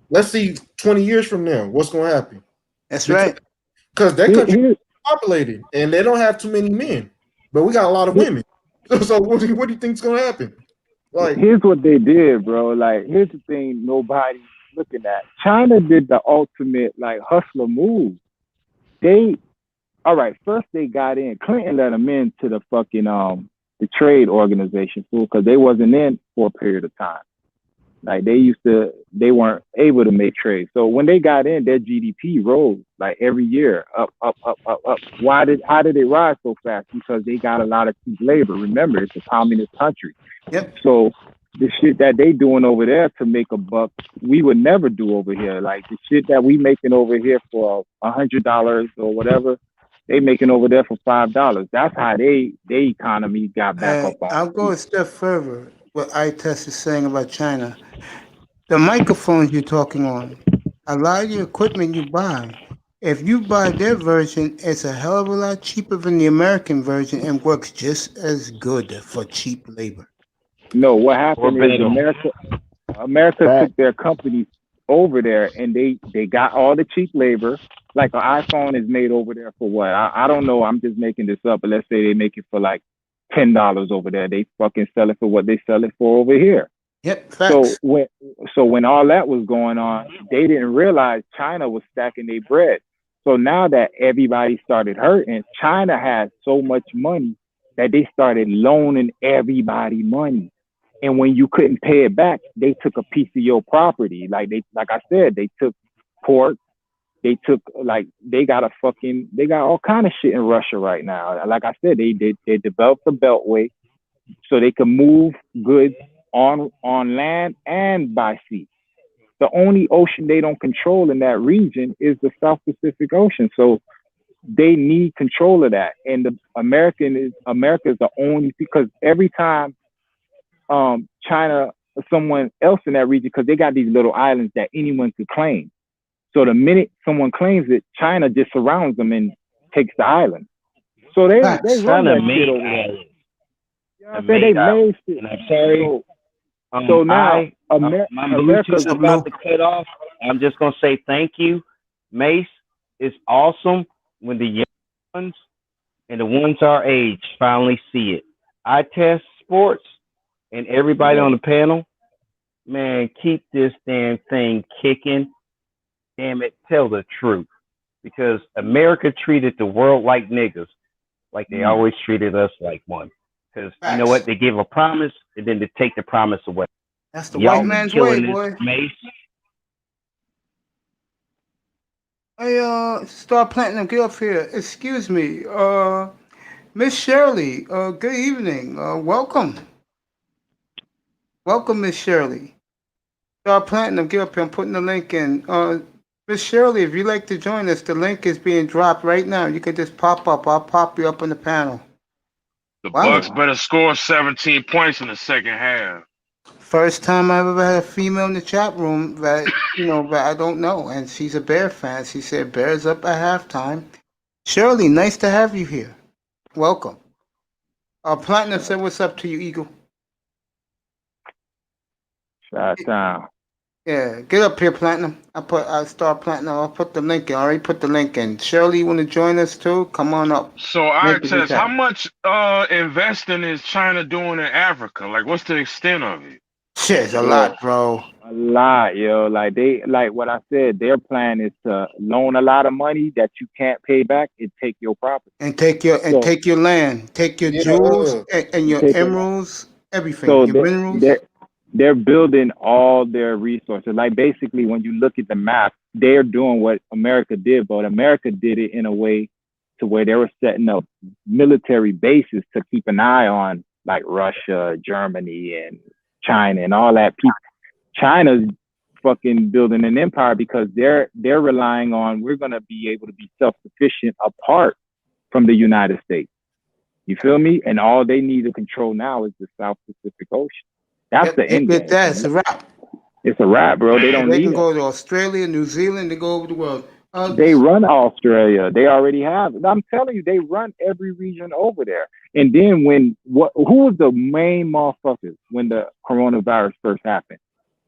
let's see 20 years from now, what's going to happen? That's Because, right. because their Here- country here- is populated, and they don't have too many men. But we got a lot of women. So what do you think is going to happen? Like, Here's what they did, bro. Like, here's the thing nobody's looking at. China did the ultimate, like, hustler move. All right, first they got in. Clinton let them into the fucking, the trade organization, fool, because they wasn't in for a period of time. Like, they weren't able to make trade. So when they got in, their GDP rose, like, every year, up, up, up, up, up. How did it rise so fast? Because they got a lot of cheap labor. Remember, it's a communist country. Yep. So the shit that they doing over there to make a buck, we would never do over here. Like, the shit that we making over here for $100 or whatever, they making over there for $5. That's how they economy got back up on. I'll go a step further. What iTest is saying about China, the microphones you're talking on, a lot of your equipment you buy, if you buy their version, it's a hell of a lot cheaper than the American version and works just as good for cheap labor. No, what happened is Verbatim. America Fact. took their companies over there and they got all the cheap labor. Like an iPhone is made over there for what? I don't know. I'm just making this up, but let's say they make it for like $10 over there. They fucking sell it for what they sell it for over here. Yep, So facts. when all that was going on, they didn't realize China was stacking their bread. So now that everybody started hurting, China had so much money that they started loaning everybody money. And when you couldn't pay it back, they took a piece of your property. Like I said, they took pork. They took they got all kind of shit in Russia right now. Like I said, they developed the Beltway so they can move goods on land and by sea. The only ocean they don't control in that region is the South Pacific Ocean. So they need control of that. And America is the only, because every time China or someone else in that region, because they got these little islands that anyone could claim. So the minute someone claims it, China just surrounds them and takes the island. So they Facts. run China that shit made over there. islands. You know what I'm saying? They made shit. And I'm sorry. So now my America's Bluetooth about to cut off. I'm just gonna say thank you, Mace. It's awesome when the young ones and the ones our age finally see it. I test sports and everybody on the panel. Man, keep this damn thing kicking. Damn it, tell the truth. Because America treated the world like niggas, like they always treated us like one. Because you know what? They give a promise and then they take the promise away. That's the Y'all white man's killing way, this, boy. Mace. Hey, Star Platinum, get up here. Excuse me. Miss Shirley, good evening. Welcome. Welcome, Miss Shirley. Star Platinum, get up here. I'm putting the link in. Miss Shirley, if you'd like to join us, the link is being dropped right now. You can just pop up. I'll pop you up on the panel. The Wow. Bucks better score 17 points in the second half. First time I've ever had a female in the chat room that, that I don't know. And she's a Bear fan. She said Bears up at halftime. Shirley, nice to have you here. Welcome. Platinum said, what's up to you, Eagle? Shot down. Yeah, get up here, Platinum. I start Platinum. I'll put the link in. I already put the link in. Shirley, you want to join us too? Come on up. So I Make it test how happen. much investing is China doing in Africa? Like, what's the extent of it? Shit, it's a Bro, lot, bro. a lot, yo. Like what I said, their plan is to loan a lot of money that you can't pay back and take your property. And take your So land, take your Yeah, jewels and you your take it. emeralds, everything, So your minerals. they're building all their resources. Like basically, when you look at the map, they're doing what America did, but America did it in a way to where they were setting up military bases to keep an eye on like Russia, Germany, and China and all that. China's fucking building an empire because they're relying on we're gonna be able to be self-sufficient apart from the United States. You feel me? And all they need to control now is the South Pacific Ocean. That's the end Get game. that. It's a wrap. It's a wrap, bro. They don't They need can it. go to Australia, New Zealand. They go over the world. They run Australia. They already have. I'm telling you, they run every region over there. And then who was the main motherfuckers when the coronavirus first happened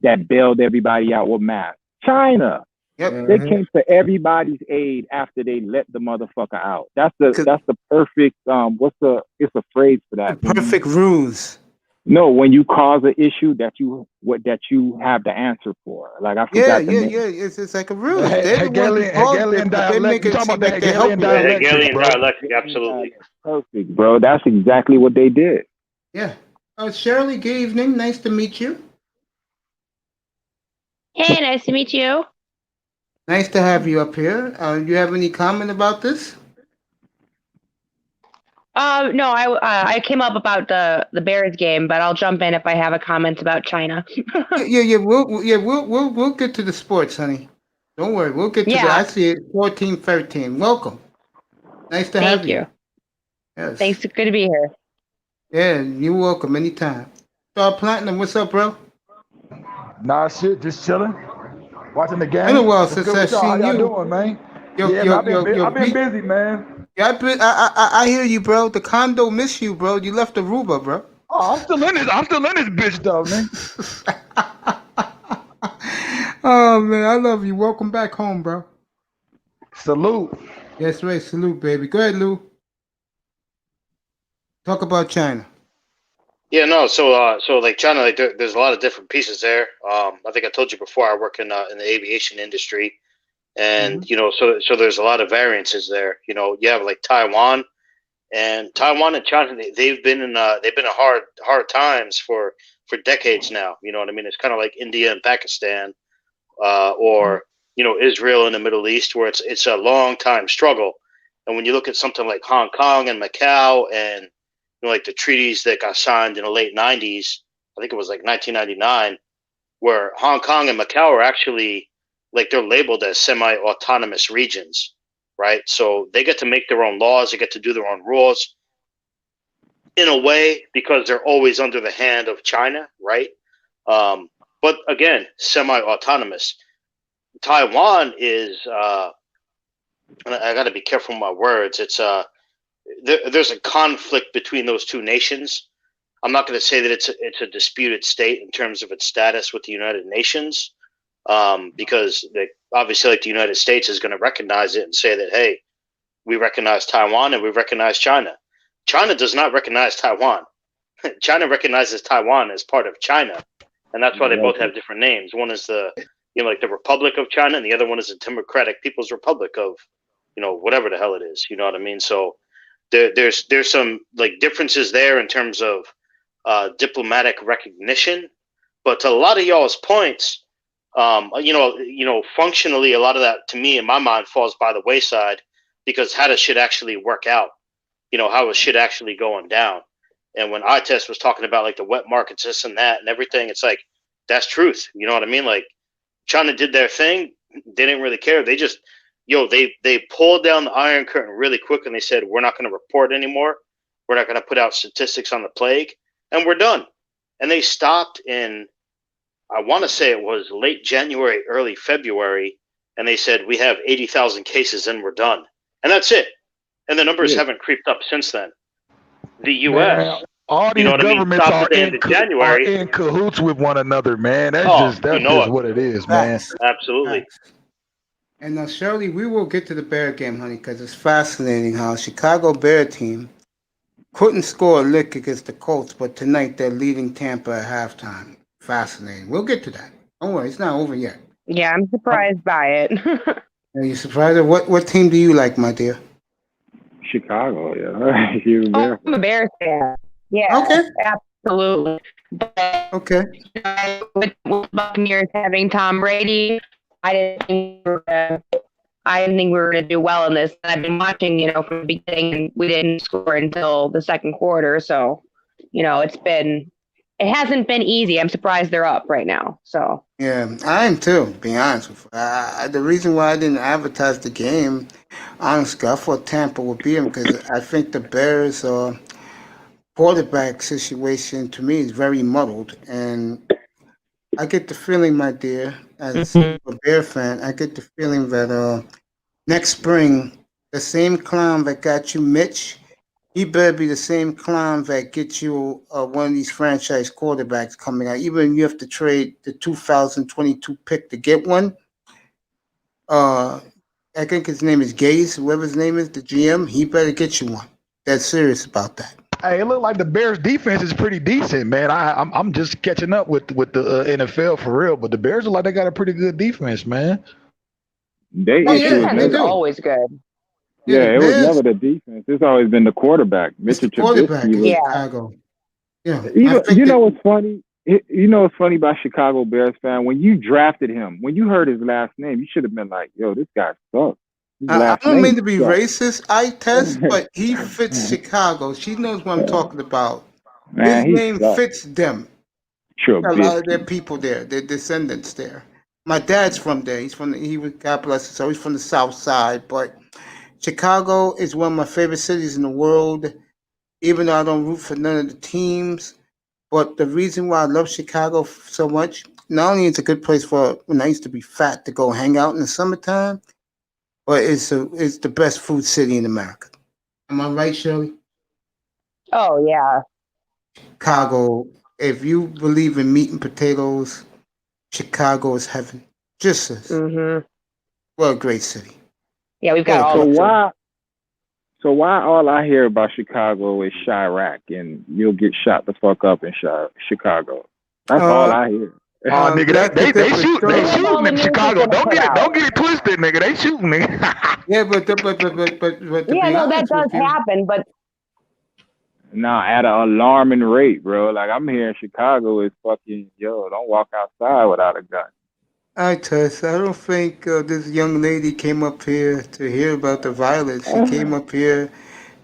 that bailed everybody out with masks? China. Yep. They came to everybody's aid after they let the motherfucker out. That's the perfect it's a phrase for that. Perfect ruse. No, when you cause an issue that you have the answer for. Like I forgot the name. Yeah. It's like a ruse. The They're the ones who caused it, but they make You it talking seem about the like they're Hegelian helping. The dialectic, Hegelian bro. dialectic, absolutely. Perfect, bro. That's exactly what they did. Yeah. Shirley, good evening. Nice to meet you. Hey, nice to meet you. Nice to have you up here. You have any comment about this? No, I came up about the Bears game, but I'll jump in if I have a comment about China. Yeah. We'll get to the sports, honey. Don't worry. We'll get to the. I Yeah. see it. 14-13. Welcome. Nice to have Thank you. you. Yes. Thanks. Good to be here. Yeah, you're welcome anytime. Star Platinum, what's up, bro? Nah, shit, just chilling, watching the game. Been a while What's since good I with y'all? How seen y'all you. doing, man? Yo, Yeah, yo, man, yo, I've been beat. busy, man. Yeah, I hear you, bro. The condo miss you, bro. You left Aruba, bro. Oh, I'm still in this. I'm still in this bitch, though, man. Oh man, I love you. Welcome back home, bro. Salute. Yes, right. Salute, baby. Go ahead, Lou. Talk about China. Yeah, no. So like China, like there's a lot of different pieces there. I think I told you before. I work in the aviation industry, and so there's a lot of variances there. You have like Taiwan and China. They've been in hard times for decades now. You know what I mean? It's kind of like India and Pakistan, or Israel in the Middle East, where it's a long time struggle. And when you look at something like Hong Kong and Macau and like the treaties that got signed in the late 90s, I think it was like 1999, where Hong Kong and Macau are actually like they're labeled as semi-autonomous regions, right? So they get to make their own laws, they get to do their own rules in a way because they're always under the hand of China, right? But again, semi-autonomous. Taiwan is, and I got to be careful with my words. It's there's a conflict between those two nations. I'm not going to say that it's a disputed state in terms of its status with the United Nations, because obviously, like the United States is going to recognize it and say that, hey, we recognize Taiwan and we recognize China. China does not recognize Taiwan. China recognizes Taiwan as part of China, and that's why they both have different names. One is the like the Republic of China, and the other one is the Democratic People's Republic of whatever the hell it is. You know what I mean? So there's some like differences there in terms of diplomatic recognition, but to a lot of y'all's points, functionally, a lot of that to me in my mind falls by the wayside because how does shit actually work out? How is shit actually going down? And when iTest was talking about like the wet markets, this and that and everything, it's like that's truth. You know what I mean? Like China did their thing, they didn't really care. They just they pulled down the Iron Curtain really quick and they said we're not going to report anymore. We're not going to put out statistics on the plague, and we're done. And they stopped in, I want to say it was late January, early February, and they said we have 80,000 cases and we're done. And that's it. And the numbers haven't creeped up since then. The U.S., All You these know what I mean? governments Stop are at the end of January. in cahoots with one another, man. That's Oh, just you know it. what it is, man. Facts. Absolutely. Facts. And Shirley, we will get to the Bear game, honey, because it's fascinating how Chicago Bear team couldn't score a lick against the Colts, but tonight they're leading Tampa at halftime. Fascinating. We'll get to that. Don't worry, it's not over yet. Yeah, I'm surprised by it. Are you surprised? What team do you like, my dear? Chicago, yeah. You're a Oh, Bear I'm a Bears fan. Yeah, Okay. absolutely. But Okay. with Buccaneers having Tom Brady, I didn't think we were going to do well in this. And I've been watching, from the beginning, and we didn't score until the second quarter. So, it hasn't been easy. I'm surprised they're up right now. So Yeah, I am too, to be honest with you. The reason why I didn't advertise the game, honestly, I thought Tampa would beat them because I think the Bears' quarterback situation to me is very muddled. And I get the feeling, my dear, as a Bear fan, I get the feeling that next spring, the same clown that got you Mitch, he better be the same clown that gets you one of these franchise quarterbacks coming out. Even if you have to trade the 2022 pick to get one. I think his name is Gaze, whoever his name is, the GM. He better get you one. That's serious about that. Hey, it looked like the Bears' defense is pretty decent, man. I'm just catching up with the NFL for real, but the Bears are like they got a pretty good defense, man. They Oh, issue yeah, is defense they is never, do. always good. yeah, the it was Bears, never the defense. It's always been the quarterback. it's the Mitchell quarterback Trubisky in was. Yeah. Chicago. Yeah, I You think know that, what's funny? You know what's funny about Chicago Bears fan? When you drafted him, when you heard his last name, you should have been like, "Yo, this guy sucks." His I last don't name mean to be sucks. racist, I test, but he fits Chicago. She knows what I'm talking about. His Man, he name sucks. fits them. A lot of their Trubisky. people there, their descendants there. My dad's from there. He was, God bless him, so he's from the South Side. But Chicago is one of my favorite cities in the world, even though I don't root for none of the teams. But the reason why I love Chicago so much, not only is it a good place for when I used to be fat to go hang out in the summertime, but it's the best food city in America. Am I right, Shirley? Oh yeah. Chicago, if you believe in meat and potatoes, Chicago is heaven. Just as. Mhm. What a great city. Yeah, we've What got a all So great of them. why? So why all I hear about Chicago is Chirac and you'll get shot the fuck up in Chicago? That's all I hear. Oh, nigga, That's a they different shoot, they story. That's all shooting the in news is Chicago. gonna put Don't out. get it twisted, nigga. They shooting, nigga. Yeah, but to Yeah, be no, that honest does with you, happen, but Nah, at an alarming rate, bro. Like I'm here in Chicago is fucking don't walk outside without a gun. I Tess, I don't think this young lady came up here to hear about the violence. She came up here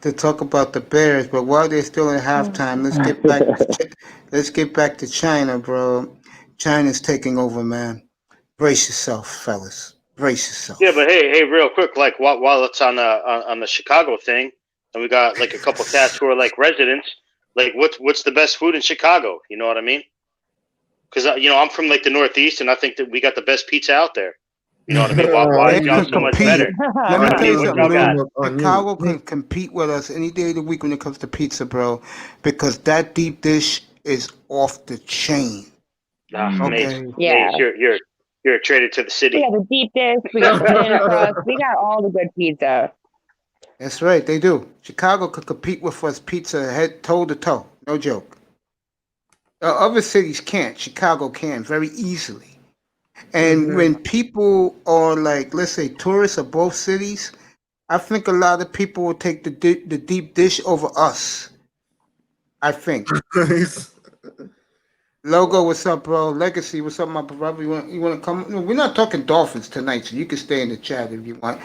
to talk about the Bears. But while they're still in halftime, let's get back to China, bro. China's taking over, man. Brace yourself, fellas. Brace yourself. Yeah, but hey, real quick, like while it's on the Chicago thing, and we got like a couple cats who are like residents. Like, what's the best food in Chicago? You know what I mean? Because I'm from like the Northeast, and I think that we got the best pizza out there. You know what I mean? Why They is y'all can so much compete. better? Let me What tell you what something, y'all got? Lou. Chicago can compete with us any day of the week when it comes to pizza, bro, because that deep dish is off the chain. Amazing. Okay. yeah. You're a traitor to the We city. got the deep dish, we got the banana crust, we got all the good pizza. That's right, they do. Chicago could compete with us pizza head toe to toe. No joke. Other cities can't. Chicago can very easily. And when people are like, let's say, tourists of both cities, I think a lot of people will take the deep dish over us. I think. Logo, what's up, bro? Legacy, what's up, my brother? You want to come? No, we're not talking Dolphins tonight, so you can stay in the chat if you want.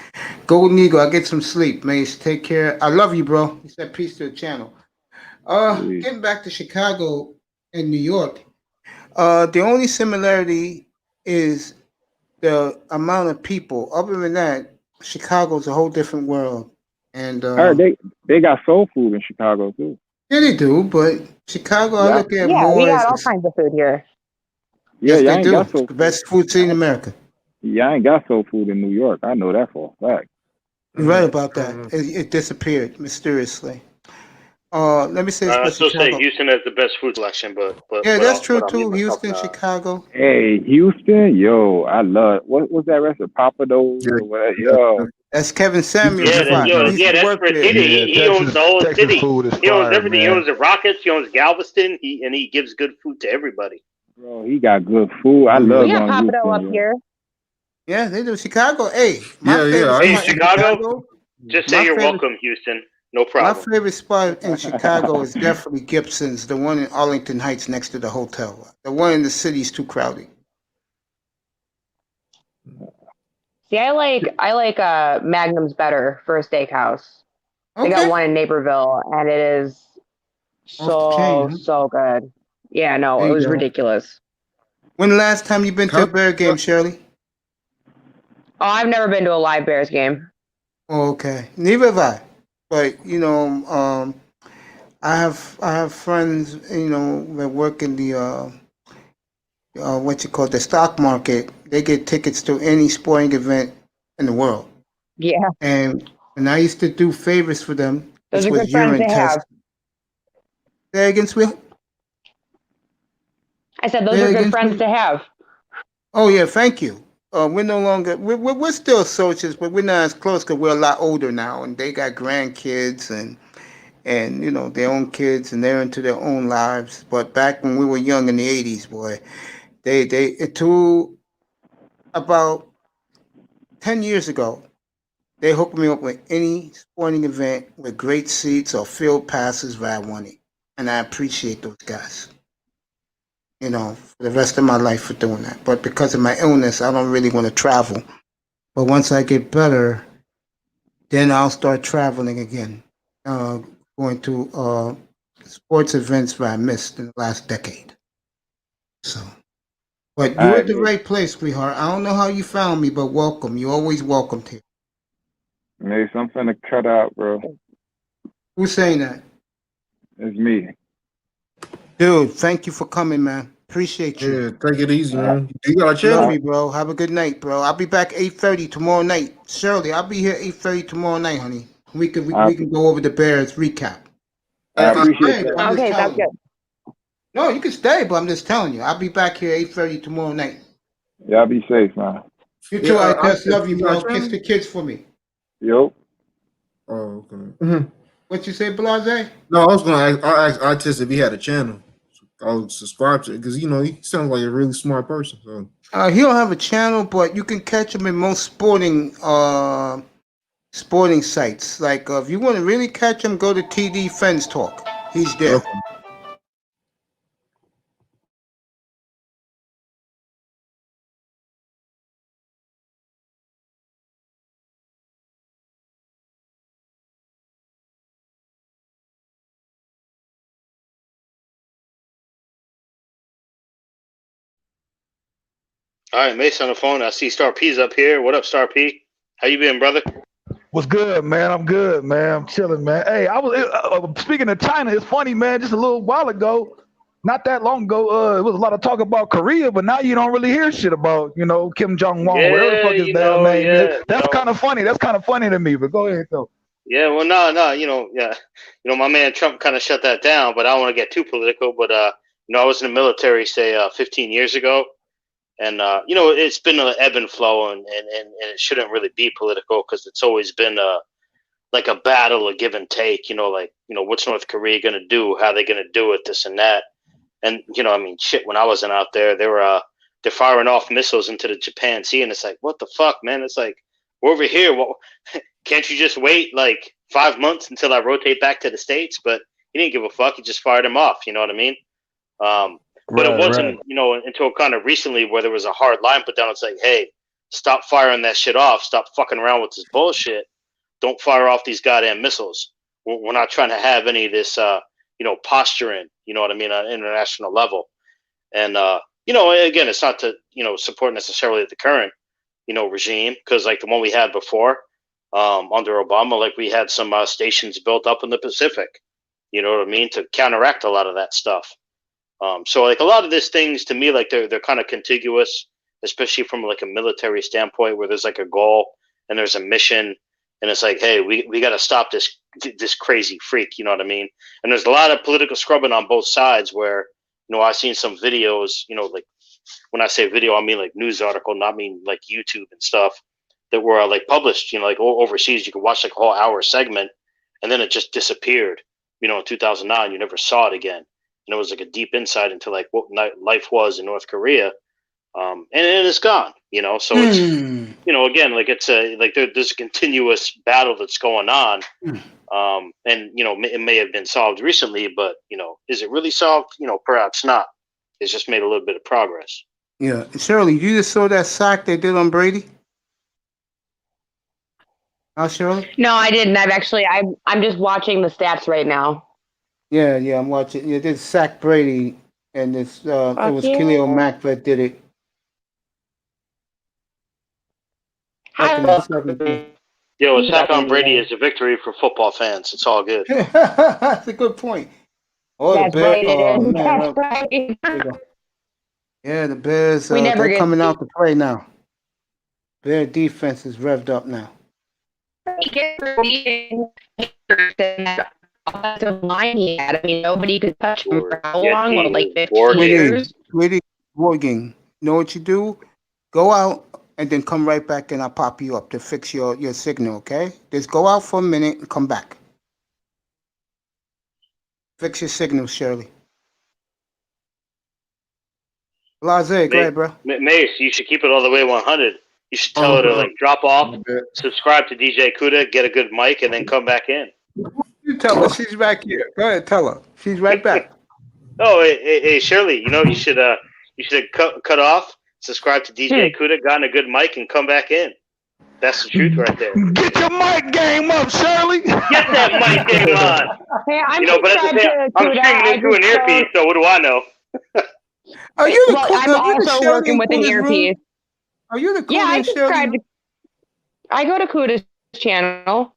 Golden Eagle, I get some sleep, Mace. Take care. I love you, bro. He said peace to the channel. Getting back to Chicago and New York. The only similarity is the amount of people. Other than that, Chicago's a whole different world. And I heard they got soul food in Chicago too. yeah, they do. But Chicago, I Yeah, look at Yeah, we more got as all kinds of food here. yeah, yes, y'all they ain't do. got It's soul the food. best food city in America. Y'all ain't got soul food in New York. I know that for a fact. You're right about that. It disappeared mysteriously. Let me say this I about still say Chicago. Houston has the best food selection, but Yeah, that's true I'll mute too. myself Houston, now. Chicago. Hey, Houston, yo, I love what was that restaurant? Papados Yeah, or whatever. yeah, Yo, That's Kevin Samuel's Yeah, spot. He used to that's work there. Fertitta. Yeah, He owns the whole Texas city. food is He owns fire, everything. He man. owns the Rockets. He owns Galveston. He gives good food to everybody. bro, he got good food. I yeah, love We have going to Papado up Houston, yo. here. Yeah, they do. Chicago. Hey, my yeah. favorite I Hey, spot used in to. Chicago, Chicago. just say My you're favorite. welcome, Houston. No My problem. favorite spot in Chicago is definitely Gibson's, the one in Arlington Heights next to the hotel. The one in the city is too crowded. See, I like Magnum's better for a steakhouse. They got Okay. one in Naperville, and it is Off the chain, huh? so good. Yeah, no, There it you was go. ridiculous. When the last time you been to a Bear game, Shirley? Oh, I've never been to a live Bears game. Oh, okay. Neither have I. But I have friends, that work in the the stock market. They get tickets to any sporting event in the world. Yeah, And I used to do favors for them, those which are good was friends urine to have. tests. Say against Will? I said those Say are good against friends me? to have. Oh yeah, thank you. We're no longer we're still associates, but we're not as close because we're a lot older now, and they got grandkids and their own kids, and they're into their own lives. But back when we were young in the '80s, boy, they to about 10 years ago, they hooked me up with any sporting event with great seats or field passes where I wanted, and I appreciate those guys. For the rest of my life for doing that. But because of my illness, I don't really want to travel. But once I get better, then I'll start traveling again, going to sports events where I missed in the last decade. So, but All you're right, at the Mason. right place, sweetheart. I don't know how you found me, but welcome. You're always welcome here. Mason, I'm finna cut out, bro. Who's saying that? It's me. Dude, thank you for coming, man. Appreciate you. Yeah, take it easy, All man. You got a right. Love channel? you, bro. Have a good night, bro. I'll be back 8:30 tomorrow night. Shirley, I'll be here 8:30 tomorrow night, honey. We can go over the Bears recap. I You Hey, can appreciate stay, that. but I'm just Okay, that's telling good. you. No, you can stay, but I'm just telling you. I'll be back here 8:30 tomorrow night. Y'all be safe, man. You yeah, too, I just love you, you got a bro. Kiss channel? the kids for me. Yo. Oh, okay. Mhm. What you say, Blase? No, I was gonna ask. I asked Artist if he had a channel. I would subscribe to it because he sounds like a really smart person. So He don't have a channel, but you can catch him in most sporting sites. Like if you want to really catch him, go to TD Fens Talk. He's there. okay. All right, Mace on the phone. I see Star P's up here. What up, Star P? How you been, brother? What's good, man? I'm good, man. I'm chilling, man. Hey, I was speaking of China. It's funny, man. Just a little while ago, not that long ago, it was a lot of talk about Korea, but now you don't really hear shit about, Kim Jong Un, whatever the Yeah, fuck his damn name is. yeah, That's kind of funny. That's kind of funny to me. But go ahead, though. yeah. Well, no, yeah, my man Trump kind of shut that down, but I don't want to get too political. But I was in the military, say, 15 years ago, and it's been an ebb and flow, and it shouldn't really be political because it's always been like a battle, a give and take. What's North Korea gonna do? How they gonna do it? This and that. And shit. When I wasn't out there, they're firing off missiles into the Japan Sea, and it's like, what the fuck, man? It's like we're over here. Well, can't you just wait like 5 months until I rotate back to the States? But he didn't give a fuck. He just fired him off. You know what I mean? But it wasn't, until kind of recently where there was a hard line put down. It's like, hey, stop firing that shit off. Stop fucking around with this bullshit. Don't fire off these goddamn missiles. We're not trying to have any of this, posturing. You know what I mean, on an international level. And again, it's not to support necessarily the current regime, because like the one we had before under Obama, like we had some stations built up in the Pacific. You know what I mean, to counteract a lot of that stuff. So like a lot of these things to me, like they're kind of contiguous, especially from like a military standpoint, where there's like a goal and there's a mission, and it's like, hey, we got to stop this this crazy freak. You know what I mean? And there's a lot of political scrubbing on both sides. Where I've seen some videos. Like when I say video, I mean like news article, not mean like YouTube and stuff that were like published. Like overseas, you could watch like a whole hour segment, and then it just disappeared. In 2009, you never saw it again. And it was like a deep insight into like what life was in North Korea. And it's gone, so it's, again, like it's there's a continuous battle that's going on. And, it may have been solved recently, but, is it really solved? Perhaps not. It's just made a little bit of progress. Yeah. Shirley, you just saw that sack they did on Brady? Shirley? No, I didn't. I'm just watching the stats right now. Yeah, I'm watching. Yeah, this sack Brady, and it was Khalil Mack that did it. Yo, a sack on Brady is a victory for football fans. It's all good. That's a good point. That's right, it is. That's right. Yeah, the Bears, they're coming out to play now. Bear defense is revved up now. Offensive line he had. I mean, nobody could touch him for how long? What, like 15 years? Really working. You know what you do? Go out and then come right back and I'll pop you up to fix your signal, okay? Just go out for a minute and come back. Fix your signal, Shirley. Blase, go ahead, bro. Mace, you should keep it all the way 100. You should tell her to like drop off, subscribe to DJ Kuda, get a good mic, and then come back in. You tell her she's back here. Go ahead, tell her she's right back. Oh, hey, Shirley, you should cut off, subscribe to DJ Kuda, gotten a good mic, and come back in. That's the truth right there. Get your mic game up, Shirley. Get that mic game on. Hey, I'm streaming into an earpiece, so what do I know? I'm also working with an earpiece. Are you the Kuda? Yeah, I subscribe to. I go to Kuda's channel.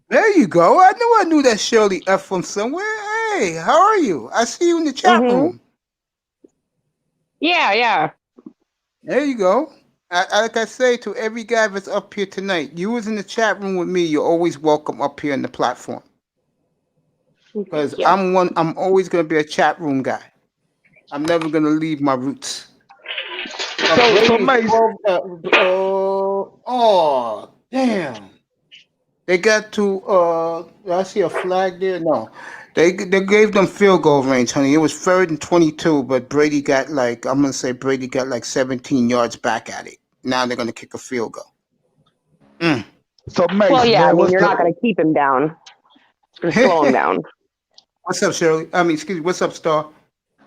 There you go. I knew that Shirley F from somewhere. Hey, how are you? I see you in the chat room. Yeah. There you go. Like I say to every guy that's up here tonight, you was in the chat room with me. You're always welcome up here on the platform. Because I'm always gonna be a chat room guy. I'm never gonna leave my roots. So Mace. Oh, damn. They got to I see a flag there. No. They gave them field goal range, honey. It was 3rd and 22, but Brady got like 17 yards back at it. Now they're gonna kick a field goal. So Mace, well, yeah, man, you're not gonna keep him down. You're slow him down. What's up, Shirley? Excuse me. What's up, Star?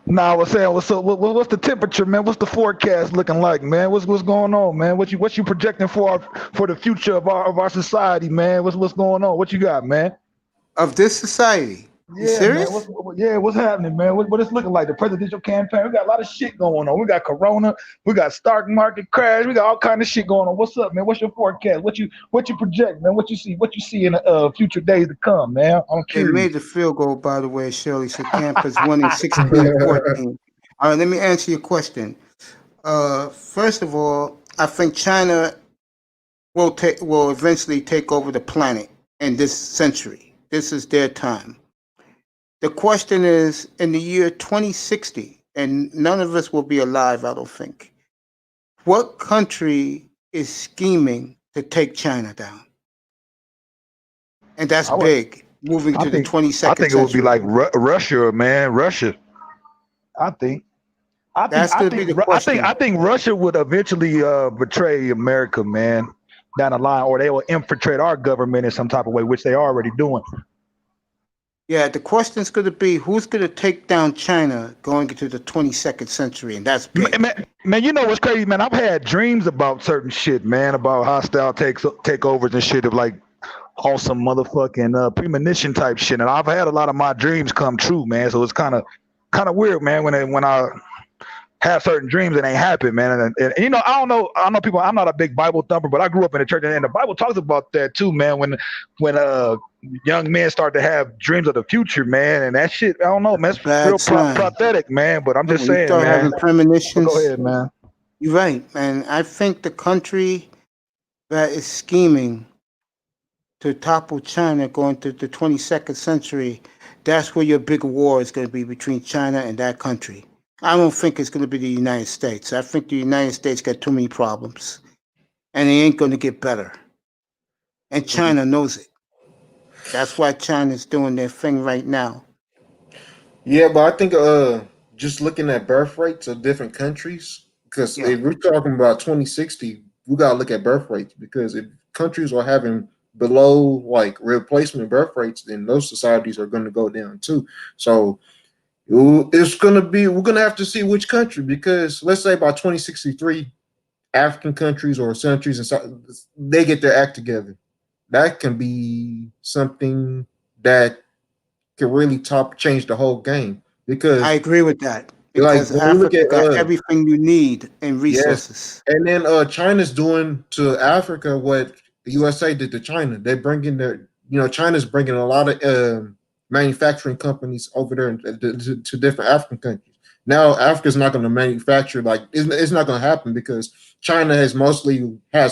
Nah, I was saying, what's the temperature, man? What's the forecast looking like, man? What's going on, man? What you projecting for the future of our society, man? What's going on? What you got, man? Of this society? You serious? Man, what's happening, man? What it's looking like? The presidential campaign. We got a lot of shit going on. We got Corona. We got stock market crash. We got all kind of shit going on. What's up, man? What's your forecast? What you project, man? What you see in the future days to come, man? I'm curious. They made the field goal, by the way, Shirley. So Tampa's winning 16-14. All right, let me answer your question. First of all, I think China will eventually take over the planet in this century. This is their time. The question is, in the year 2060, and none of us will be alive, I don't think, what country is scheming to take China down? And that's big, moving to the 22nd century. I think it would be like Russia, man. Russia. I think Russia would eventually betray America, man, down the line, or they will infiltrate our government in some type of way, which they're already doing. Yeah, the question is going to be, who's going to take down China going into the 22nd century? And that's big. Man, you know what's crazy, man? I've had dreams about certain shit, man, about hostile takeovers and shit of like awesome motherfucking premonition type shit. And I've had a lot of my dreams come true, man. So it's kind of weird, man, when I have certain dreams that ain't happen, man. And you know, I don't know people. I'm not a big Bible thumper, but I grew up in the church, and the Bible talks about that too, man. When young men start to have dreams of the future, man, and that shit, I don't know, man. It's real prophetic, man. But I'm just saying, start man. Having premonitions. Go ahead, man. You're right, man. I think the country that is scheming to topple China going to the 22nd century, that's where your big war is going to be between China and that country. I don't think it's going to be the United States. I think the United States got too many problems, and they ain't going to get better. And China knows it. That's why China's doing their thing right now. Yeah, but I think just looking at birth rates of different countries, because Yeah. if we're talking about 2060, we gotta look at birth rates, because if countries are having below like replacement birth rates, then those societies are going to go down too. So it's going to be, we're going to have to see which country, because let's say by 2063, African countries or countries and they get their act together. That can be something that could really change the whole game, because I agree with that. like Because when we look Africa at got everything you need and yes, resources. and then China's doing to Africa what the USA did to China. They're bringing their, China's bringing a lot of manufacturing companies over there to different African countries. Now Africa's not going to manufacture, like it's not going to happen, because China has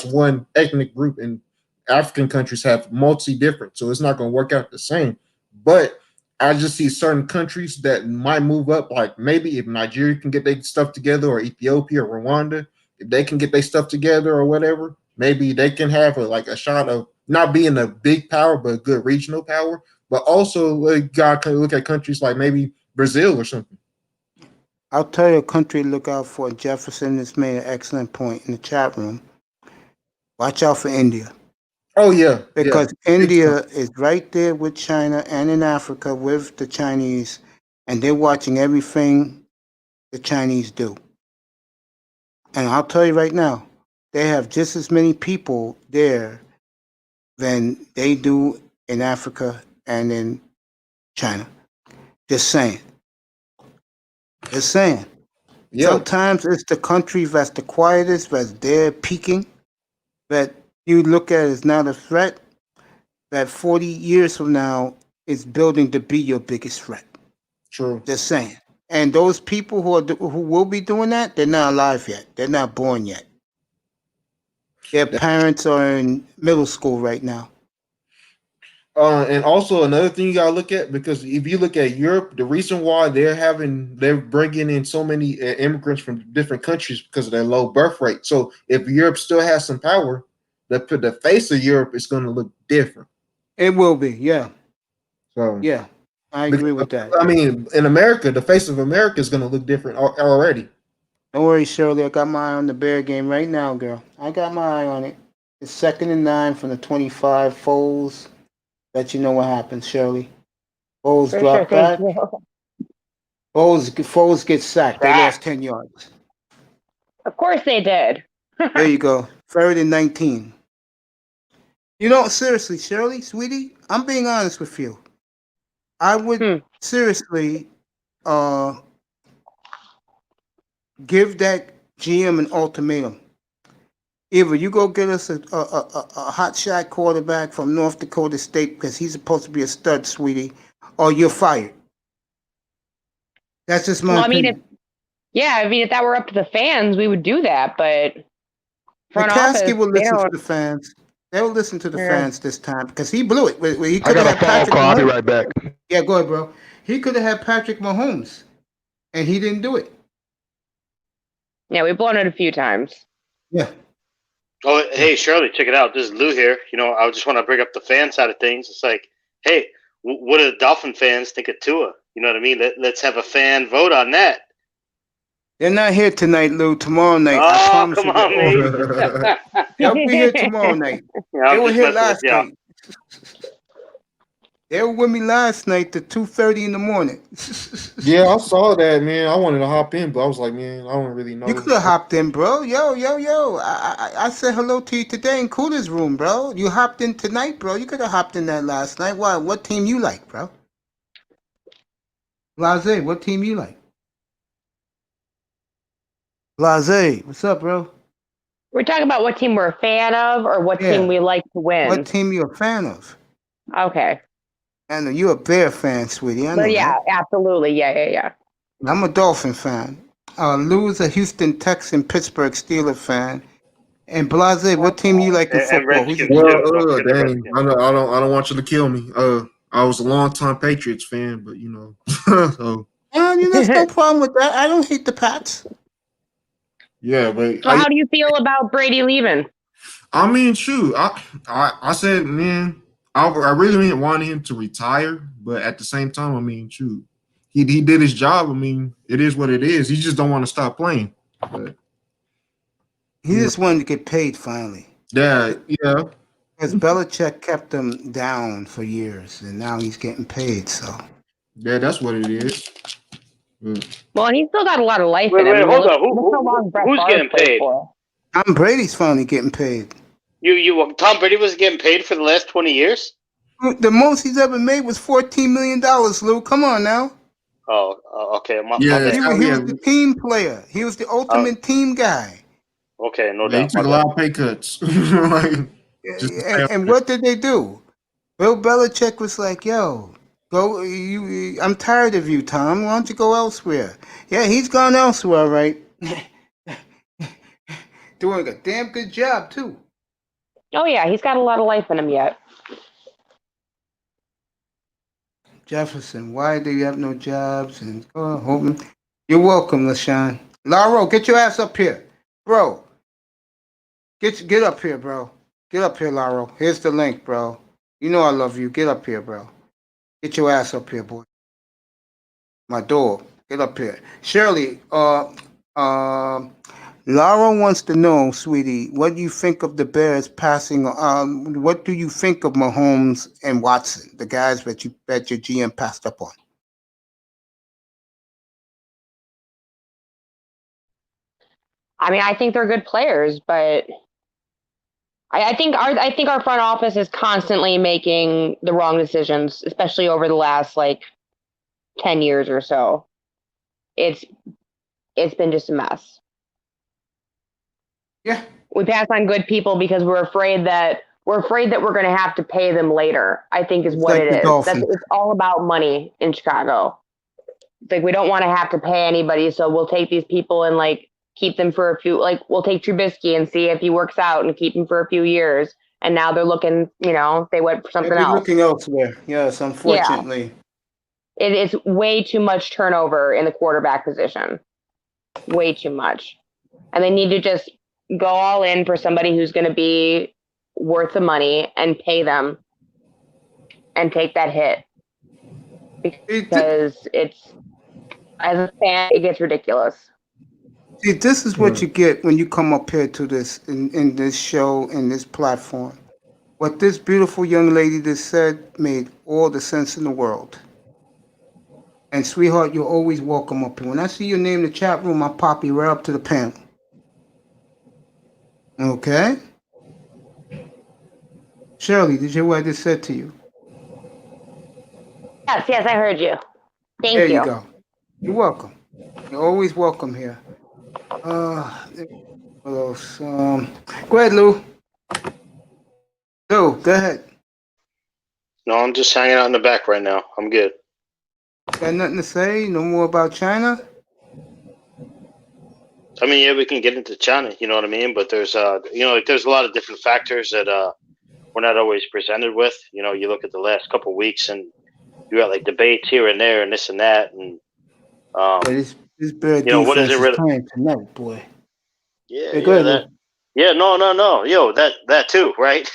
one ethnic group, and African countries have multi different, so it's not going to work out the same. But I just see certain countries that might move up, like maybe if Nigeria can get their stuff together, or Ethiopia or Rwanda, if they can get their stuff together or whatever, maybe they can have a shot of not being a big power, but a good regional power. But also, God can look at countries like maybe Brazil or something. I'll tell you a country to look out for. Jefferson has made an excellent point in the chat room. Watch out for India. Oh yeah, because India is right there with China and in Africa with the Chinese, and they're watching everything the Chinese do. And I'll tell you right now, they have just as many people there than they do in Africa and in China. Just saying. Just saying. Yeah. Sometimes it's the country that's the quietest, that's there peaking, that you look at as not a threat, that 40 years from now is building to be your biggest threat. True. Just saying. And those people who will be doing that, they're not alive yet. They're not born yet. Their parents are in middle school right now. And also another thing you gotta look at, because if you look at Europe, the reason why they're bringing in so many immigrants from different countries because of their low birth rate. So if Europe still has some power, the face of Europe is going to look different. It will be, yeah. So yeah, I agree with that. I mean, in America, the face of America is going to look different already. Don't worry, Shirley. I got my eye on the Bear game right now, girl. I got my eye on it. It's 2nd and 9 from the 25. Foles. Let you know what happens, Shirley. Foles drop back. Foles get sacked. They lost 10 yards. Of course they did. There you go. 3rd and 19. You know, seriously, Shirley, sweetie, I'm being honest with you. I would seriously give that GM an ultimatum. Either you go get us a hot shot quarterback from North Dakota State, because he's supposed to be a stud, sweetie, or you're fired. That's just my opinion. If that were up to the fans, we would do that, but front office, McCaskey will listen to the fans. They will listen to the fans this time, because he blew it. He I got a phone call. I'll be right back. Yeah, go ahead, bro. He could have had Patrick Mahomes, and he didn't do it. Yeah, we've blown it a few times. Yeah. Oh, hey, Shirley, check it out. This is Lou here. You know, I just want to bring up the fan side of things. It's like, hey, what do the Dolphin fans think of Tua? You know what I mean? Let's have a fan vote on that. They're not here tonight, Lou. Tomorrow night. I promise come on, man. They'll be here tomorrow night. They were here last night. They were with me last night to 2:30 in the morning. Yeah, I saw that, man. I wanted to hop in, but I was like, man, I don't really know. You could have hopped in, bro. Yo. I said hello to you today in Cooler's room, bro. You hopped in tonight, bro. You could have hopped in that last night. Why? What team you like, bro? Blase, what team you like? Blase, what's up, bro? We're talking about what team we're a fan of, or what team we like to win. What team you're a fan of? Okay. I know you're a Bear fan, sweetie. I know yeah, absolutely. Yeah. I'm a Dolphin fan. Lou's a Houston Texan, Pittsburgh Steelers fan. And Blase, what team you like in And football? Who's your Redskins team? too. Don't forget the Dang, Redskins. I don't want you to kill me. I was a longtime Patriots fan, but you know, so There's no problem with that. I don't hate the Pats. yeah, but So how do you feel about Brady leaving? I mean, shoot, I said, man, I really didn't want him to retire, but at the same time, I mean, shoot, he did his job. I mean, it is what it is. He just don't want to stop playing. But He just wanted to get paid finally. yeah. Because Belichick kept him down for years, and now he's getting paid. So Yeah, that's what it is. Well, and he's still got a lot of life Wait, in him. hold on. Look how long Brett Who's Favre getting played paid? for. Tom Brady's finally getting paid. Tom Brady was getting paid for the last 20 years? The most he's ever made was $14 million, Lou. Come on now. Oh, okay. My He bad. was the team player. He was the ultimate team guy. Okay, no He doubt. took a lot of pay cuts. Like, And what did they do? Bill Belichick was like, "Yo, go. I'm tired of you, Tom. Why don't you go elsewhere?" Yeah, he's gone elsewhere, right? Doing a damn good job too. Oh yeah, he's got a lot of life in him yet. Jefferson, why do you have no jobs? And you're welcome, LaShawn. Laro, get your ass up here, bro. Get up here, bro. Get up here, Laro. Here's the link, bro. You know I love you. Get up here, bro. Get your ass up here, boy. My dog. Get up here. Shirley, Laura wants to know, sweetie, what do you think of the Bears passing? What do you think of Mahomes and Watson, the guys that your GM passed up on? I mean, I think they're good players, but I think our front office is constantly making the wrong decisions, especially over the last 10 years or so. It's been just a mess. Yeah. We pass on good people because we're afraid that we're going to have to pay them later. I think is what it is. It's all about money in Chicago. It's like we don't want to have to pay anybody, so we'll take these people and keep them for a few. We'll take Trubisky and see if he works out and keep him for a few years. And now they're looking. They went for something else. Looking elsewhere. Yes, unfortunately. Yeah. It's way too much turnover in the quarterback position. Way too much, and they need to just go all in for somebody who's going to be worth the money and pay them and take that hit, because it's, as a fan, it gets ridiculous. See, this is what you get when you come up here to this in this show, in this platform. What this beautiful young lady just said made all the sense in the world. And sweetheart, you're always welcome up here. When I see your name in the chat room, I pop you right up to the panel. Okay? Shirley, did you hear what I just said to you? Yes, I heard you. Thank you. There you go. You're welcome. You're always welcome here. What else? Go ahead, Lou. Lou, go ahead. No, I'm just hanging out in the back right now. I'm good. Got nothing to say? No more about China? I mean, yeah, we can get into China, you know what I mean? But there's, there's a lot of different factors that we're not always presented with. You look at the last couple of weeks, and you got debates here and there, and this and that, and this bad what is it really playing tonight, boy? Yeah, go ahead, that. Yeah, no, yo, that too, right?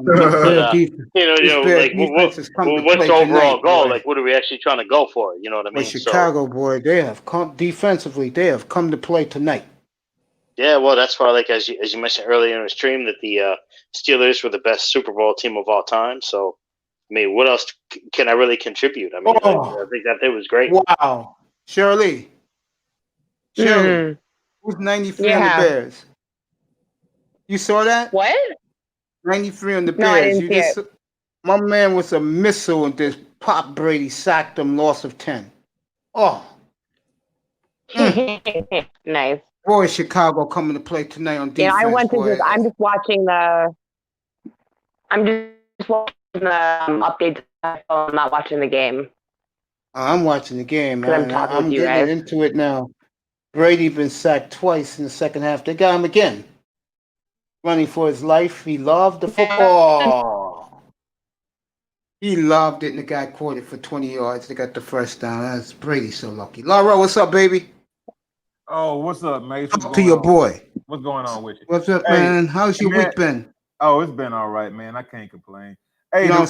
What's the overall goal? Boy. What are we actually trying to go for? You know what I mean? Chicago, boy, they have come defensively. They have come to play tonight. Yeah, well, that's why, as you mentioned earlier in the stream, that the Steelers were the best Super Bowl team of all time. So, I mean, what else can I really contribute? I mean, I think that it was great. Wow, Shirley, who's 93 on the Bears? You saw that? What? 93 on the Bears. No, I didn't see it. My man was a missile and just popped Brady, sacked him, loss of 10. Oh. Nice. Boy, Chicago coming to play tonight on defense. Yeah, I went to boy. I'm just watching the updates. I'm not watching the game. I'm watching the game. I'm talking to you guys. Getting into it now. Brady been sacked twice in the second half. They got him again. running for his life. He loved the football. He loved it, and the guy caught it for 20 yards. They got the first down. That's Brady so lucky. Laura, what's up, baby? Oh, what's up, Mace? What's Talk to going your on? boy. What's going on with you? What's up, Hey, man? How's your man. week been? Oh, it's been all right, man. I can't complain. Hey, You know,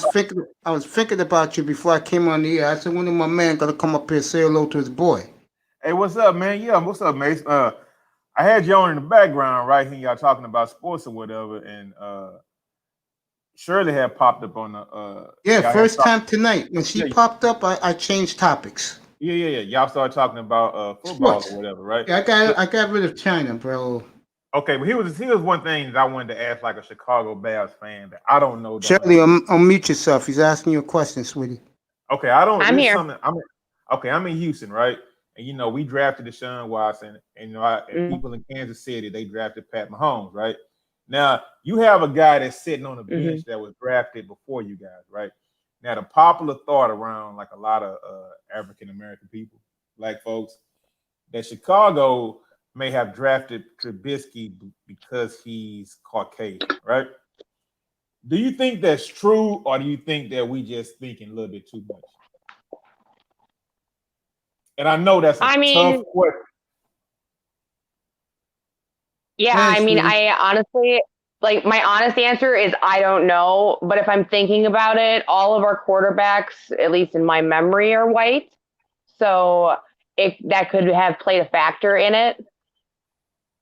I was thinking about you before I came on the air. I said, when is my man gonna come up here and say hello to his boy? hey, what's up, man? Yeah, what's up, Mace? I had you on in the background, right? Here, y'all talking about sports or whatever, and Shirley had popped up on the Yeah, y'all had first talk- time tonight. When she Yeah. popped up, I changed topics. Yeah. Y'all started talking about football Sports. or whatever, right? Yeah, I got rid of China, bro. Okay, but here's one thing that I wanted to ask, like a Chicago Bears fan, that I don't know. Shirley, unmute yourself. He's asking you a question, sweetie. Okay, I don't. I'm this is here. something- I'm in Houston, right? And you know, we drafted Deshaun Watson, and you know, and people in Kansas City, they drafted Pat Mahomes, right? Now you have a guy that's sitting on the bench that was drafted before you guys, right? Now the popular thought around like a lot of African American people, black folks, that Chicago may have drafted Trubisky because he's Caucasian, right? Do you think that's true, or do you think that we just thinking a little bit too much? And I know that's a tough question. Yeah, Thanks, I mean, sweetie. I honestly, like, my honest answer is I don't know. But if I'm thinking about it, all of our quarterbacks, at least in my memory, are white. So that could have played a factor in it.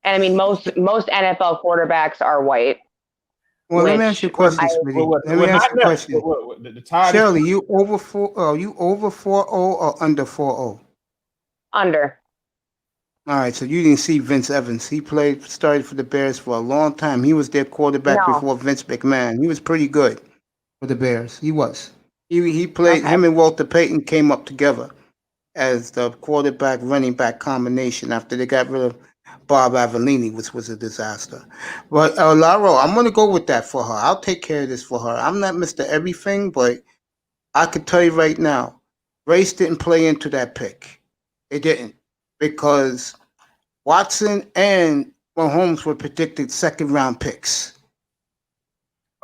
And I mean, most NFL quarterbacks are white. Well, let me ask you a question, sweetie. Let me ask you a question. Shirley, you over 4-0 or under 4-0? Under. All right, so you didn't see Vince Evans. He started for the Bears for a long time. He was their quarterback before Vince McMahon. He was pretty good for the Bears. He was. He played. Him and Walter Payton came up together as the quarterback running back combination after they got rid of Bob Avellini, which was a disaster. But Laro, I'm going to go with that for her. I'll take care of this for her. I'm not Mr. Everything, but I could tell you right now, race didn't play into that pick. It didn't, because Watson and Mahomes were predicted second-round picks.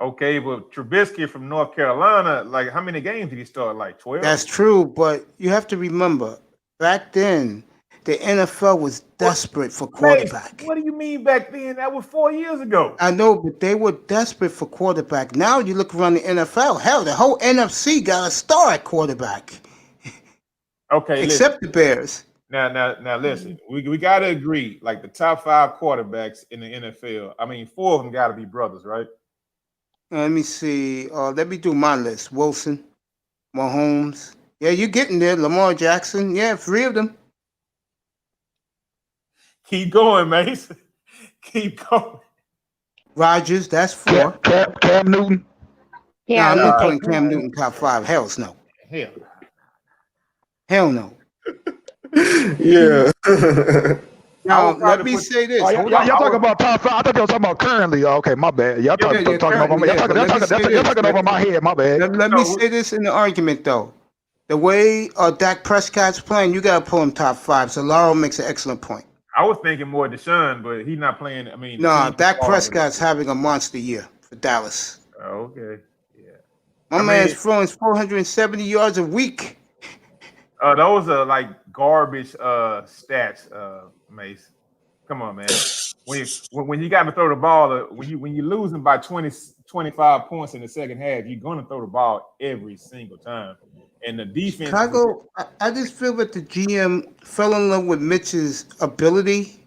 Okay, but Trubisky from North Carolina, like how many games did he start? Like 12? That's true, but you have to remember, back then, the NFL was desperate for quarterback. What do you mean back then? That was 4 years ago. I know, but they were desperate for quarterback. Now you look around the NFL, hell, the whole NFC got a star at quarterback. Okay, except the Bears. Now listen, we got to agree, like the top 5 quarterbacks in the NFL, I mean, 4 of them got to be brothers, right? Let me see. Let me do my list. Wilson, Mahomes. Yeah, you're getting there. Lamar Jackson. Yeah, 3 of them. Keep going, Mace. Keep going. Rodgers, that's 4. Cam Newton. Yeah, I'm not putting Cam Newton top 5. Hells no. Hell no. Yeah. Now, let me say this. Y'all talking about top 5? I thought y'all talking about currently. Okay, my bad. Y'all talking over me. Y'all talking over my head. My bad. Let me say this in the argument, though. The way Dak Prescott's playing, you got to pull him top 5. So Laurel makes an excellent point. I was thinking more Deshaun, but he's not playing. I mean, no, Dak Prescott's having a monster year for Dallas. Oh, okay. Yeah. My man's throwing 470 yards a week. Those are like garbage stats, Mace. Come on, man. When you got to throw the ball, when you're losing by 25 points in the second half, you're going to throw the ball every single time. And the defense. Chicago, I just feel that the GM fell in love with Mitch's ability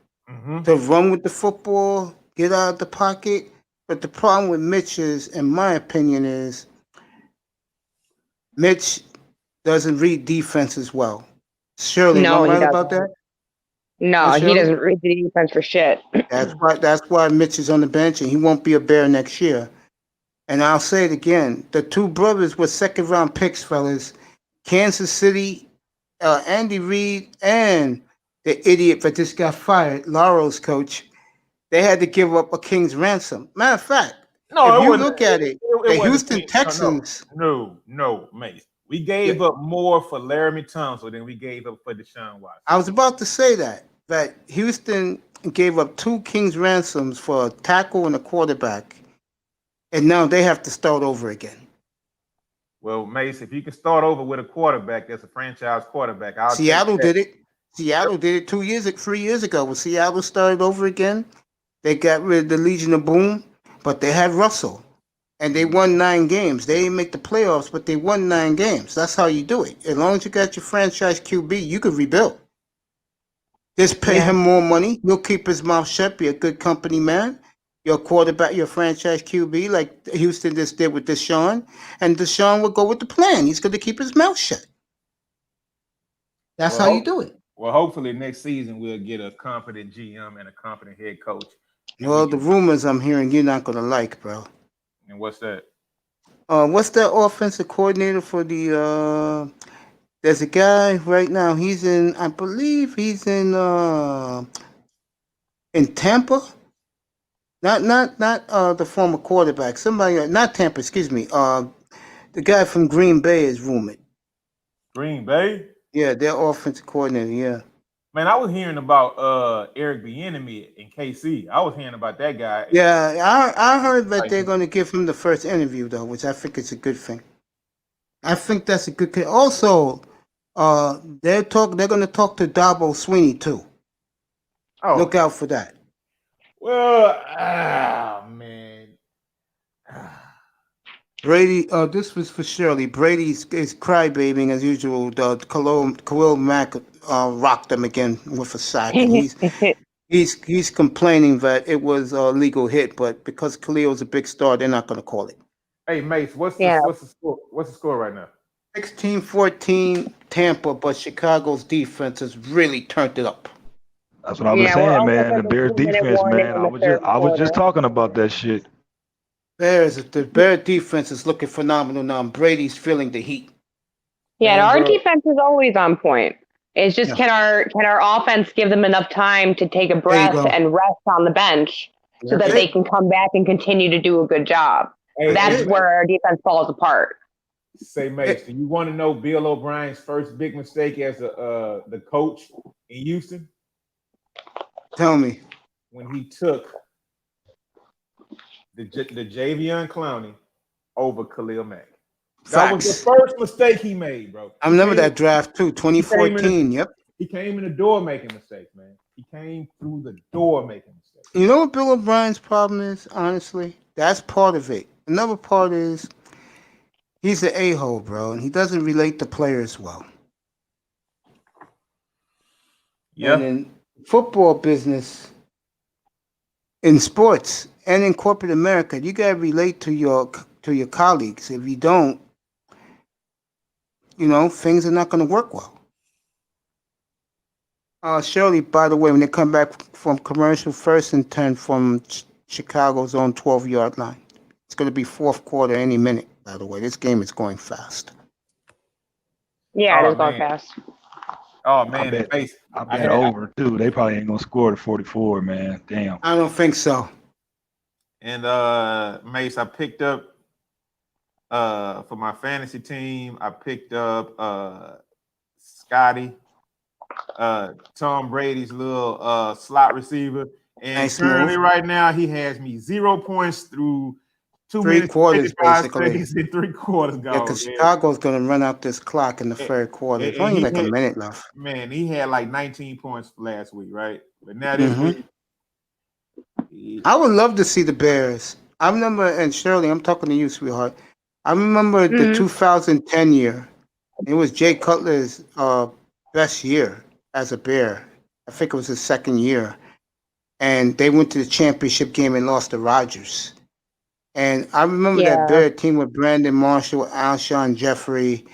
to run with the football, get out of the pocket. But the problem with Mitch is, in my opinion, is Mitch doesn't read defenses well. Shirley, am I right about that? No, he doesn't read the defense for shit. That's why Mitch is on the bench, and he won't be a Bear next year. And I'll say it again: the 2 brothers were second-round picks, fellas. Kansas City, Andy Reid, and the idiot that just got fired, Lauro's coach. They had to give up a king's ransom. Matter of fact, if you look at it, the Houston Texans. No, Mace. We gave up more for Laramie Tunsil than we gave up for Deshaun Watson. I was about to say that Houston gave up 2 king's ransoms for a tackle and a quarterback, and now they have to start over again. Well, Mace, if you can start over with a quarterback that's a franchise quarterback, I'll Seattle take that. did it. Seattle did it 3 years ago. When Seattle started over again, they got rid of the Legion of Boom, but they had Russell, and they won 9 games. They didn't make the playoffs, but they won 9 games. That's how you do it. As long as you got your franchise QB, you can rebuild. Just pay him more money. You'll keep his mouth shut. Be a good company man. Your quarterback, your franchise QB, like Houston just did with Deshaun, and Deshaun will go with the plan. He's going to keep his mouth shut. That's how you do it. Well, hopefully next season we'll get a competent GM and a competent head coach. Well, the rumors I'm hearing you're not going to like, bro. And what's that? What's that offensive coordinator for the? There's a guy right now. He's in. I believe he's in Tampa. Not the former quarterback. Somebody, not Tampa. Excuse me. The guy from Green Bay is rumored. Green Bay? Yeah, their offensive coordinator. Yeah. Man, I was hearing about Eric Bieniemy in KC. I was hearing about that guy. Yeah, I heard that they're going to give him the first interview though, which I think is a good thing. I think that's a good thing. Also, they're going to talk to Dabo Sweeney too. Oh, look out for that. Well, man. Brady, this was for Shirley. Brady is crybabying as usual. Khalil Mack rocked him again with a sack. And he's complaining that it was a legal hit, but because Khalil's a big star, they're not going to call it. Hey, Mace, what's the score? What's the score right now? 16-14 Tampa, but Chicago's defense has really turned it up. That's what I was saying, man. The Bears defense, man. I was just talking about that shit. The Bear defense is looking phenomenal now. Brady's feeling the heat. Yeah, and our defense is always on point. It's just can our offense give them enough time to take a breath and rest on the bench so that they can come back and continue to do a good job. That's where our defense falls apart. Say, Mace, do you want to know Bill O'Brien's first big mistake as the coach in Houston? Tell me. When he took the Javion Clowney over Khalil Mack. That was the first mistake he made, bro. I remember that draft too, 2014. Yep. He came in the door making mistakes, man. He came through the door making mistakes. You know what Bill O'Brien's problem is, honestly? That's part of it. Another part is he's an a-hole, bro, and he doesn't relate to players well. Yeah. And in football business, in sports, and in corporate America, you gotta relate to your colleagues. If you don't, things are not gonna work well. Shirley, by the way, when they come back from commercial, 1st and 10 from Chicago's own 12-yard line. It's gonna be fourth quarter any minute. By the way, this game is going fast. Yeah, it is going fast. Oh man, I bet over too. They probably ain't gonna score the 44, man. Damn. I don't think so. And Mace, I picked up for my fantasy team. I picked up Scotty, Tom Brady's little slot receiver, and currently right now he has me 0 points through 3 quarters, basically. He's in 3 quarters gone. Yeah, because Chicago's going to run out this clock in the third quarter. It's only like a minute left. Man, he had like 19 points last week, right? But now this week. I would love to see the Bears. I remember, and Shirley, I'm talking to you, sweetheart. I remember the 2010 year. It was Jay Cutler's best year as a Bear. I think it was his second year. And they went to the championship game and lost to Rodgers. And I remember that Bear team with Brandon Marshall, Alshon Jeffrey.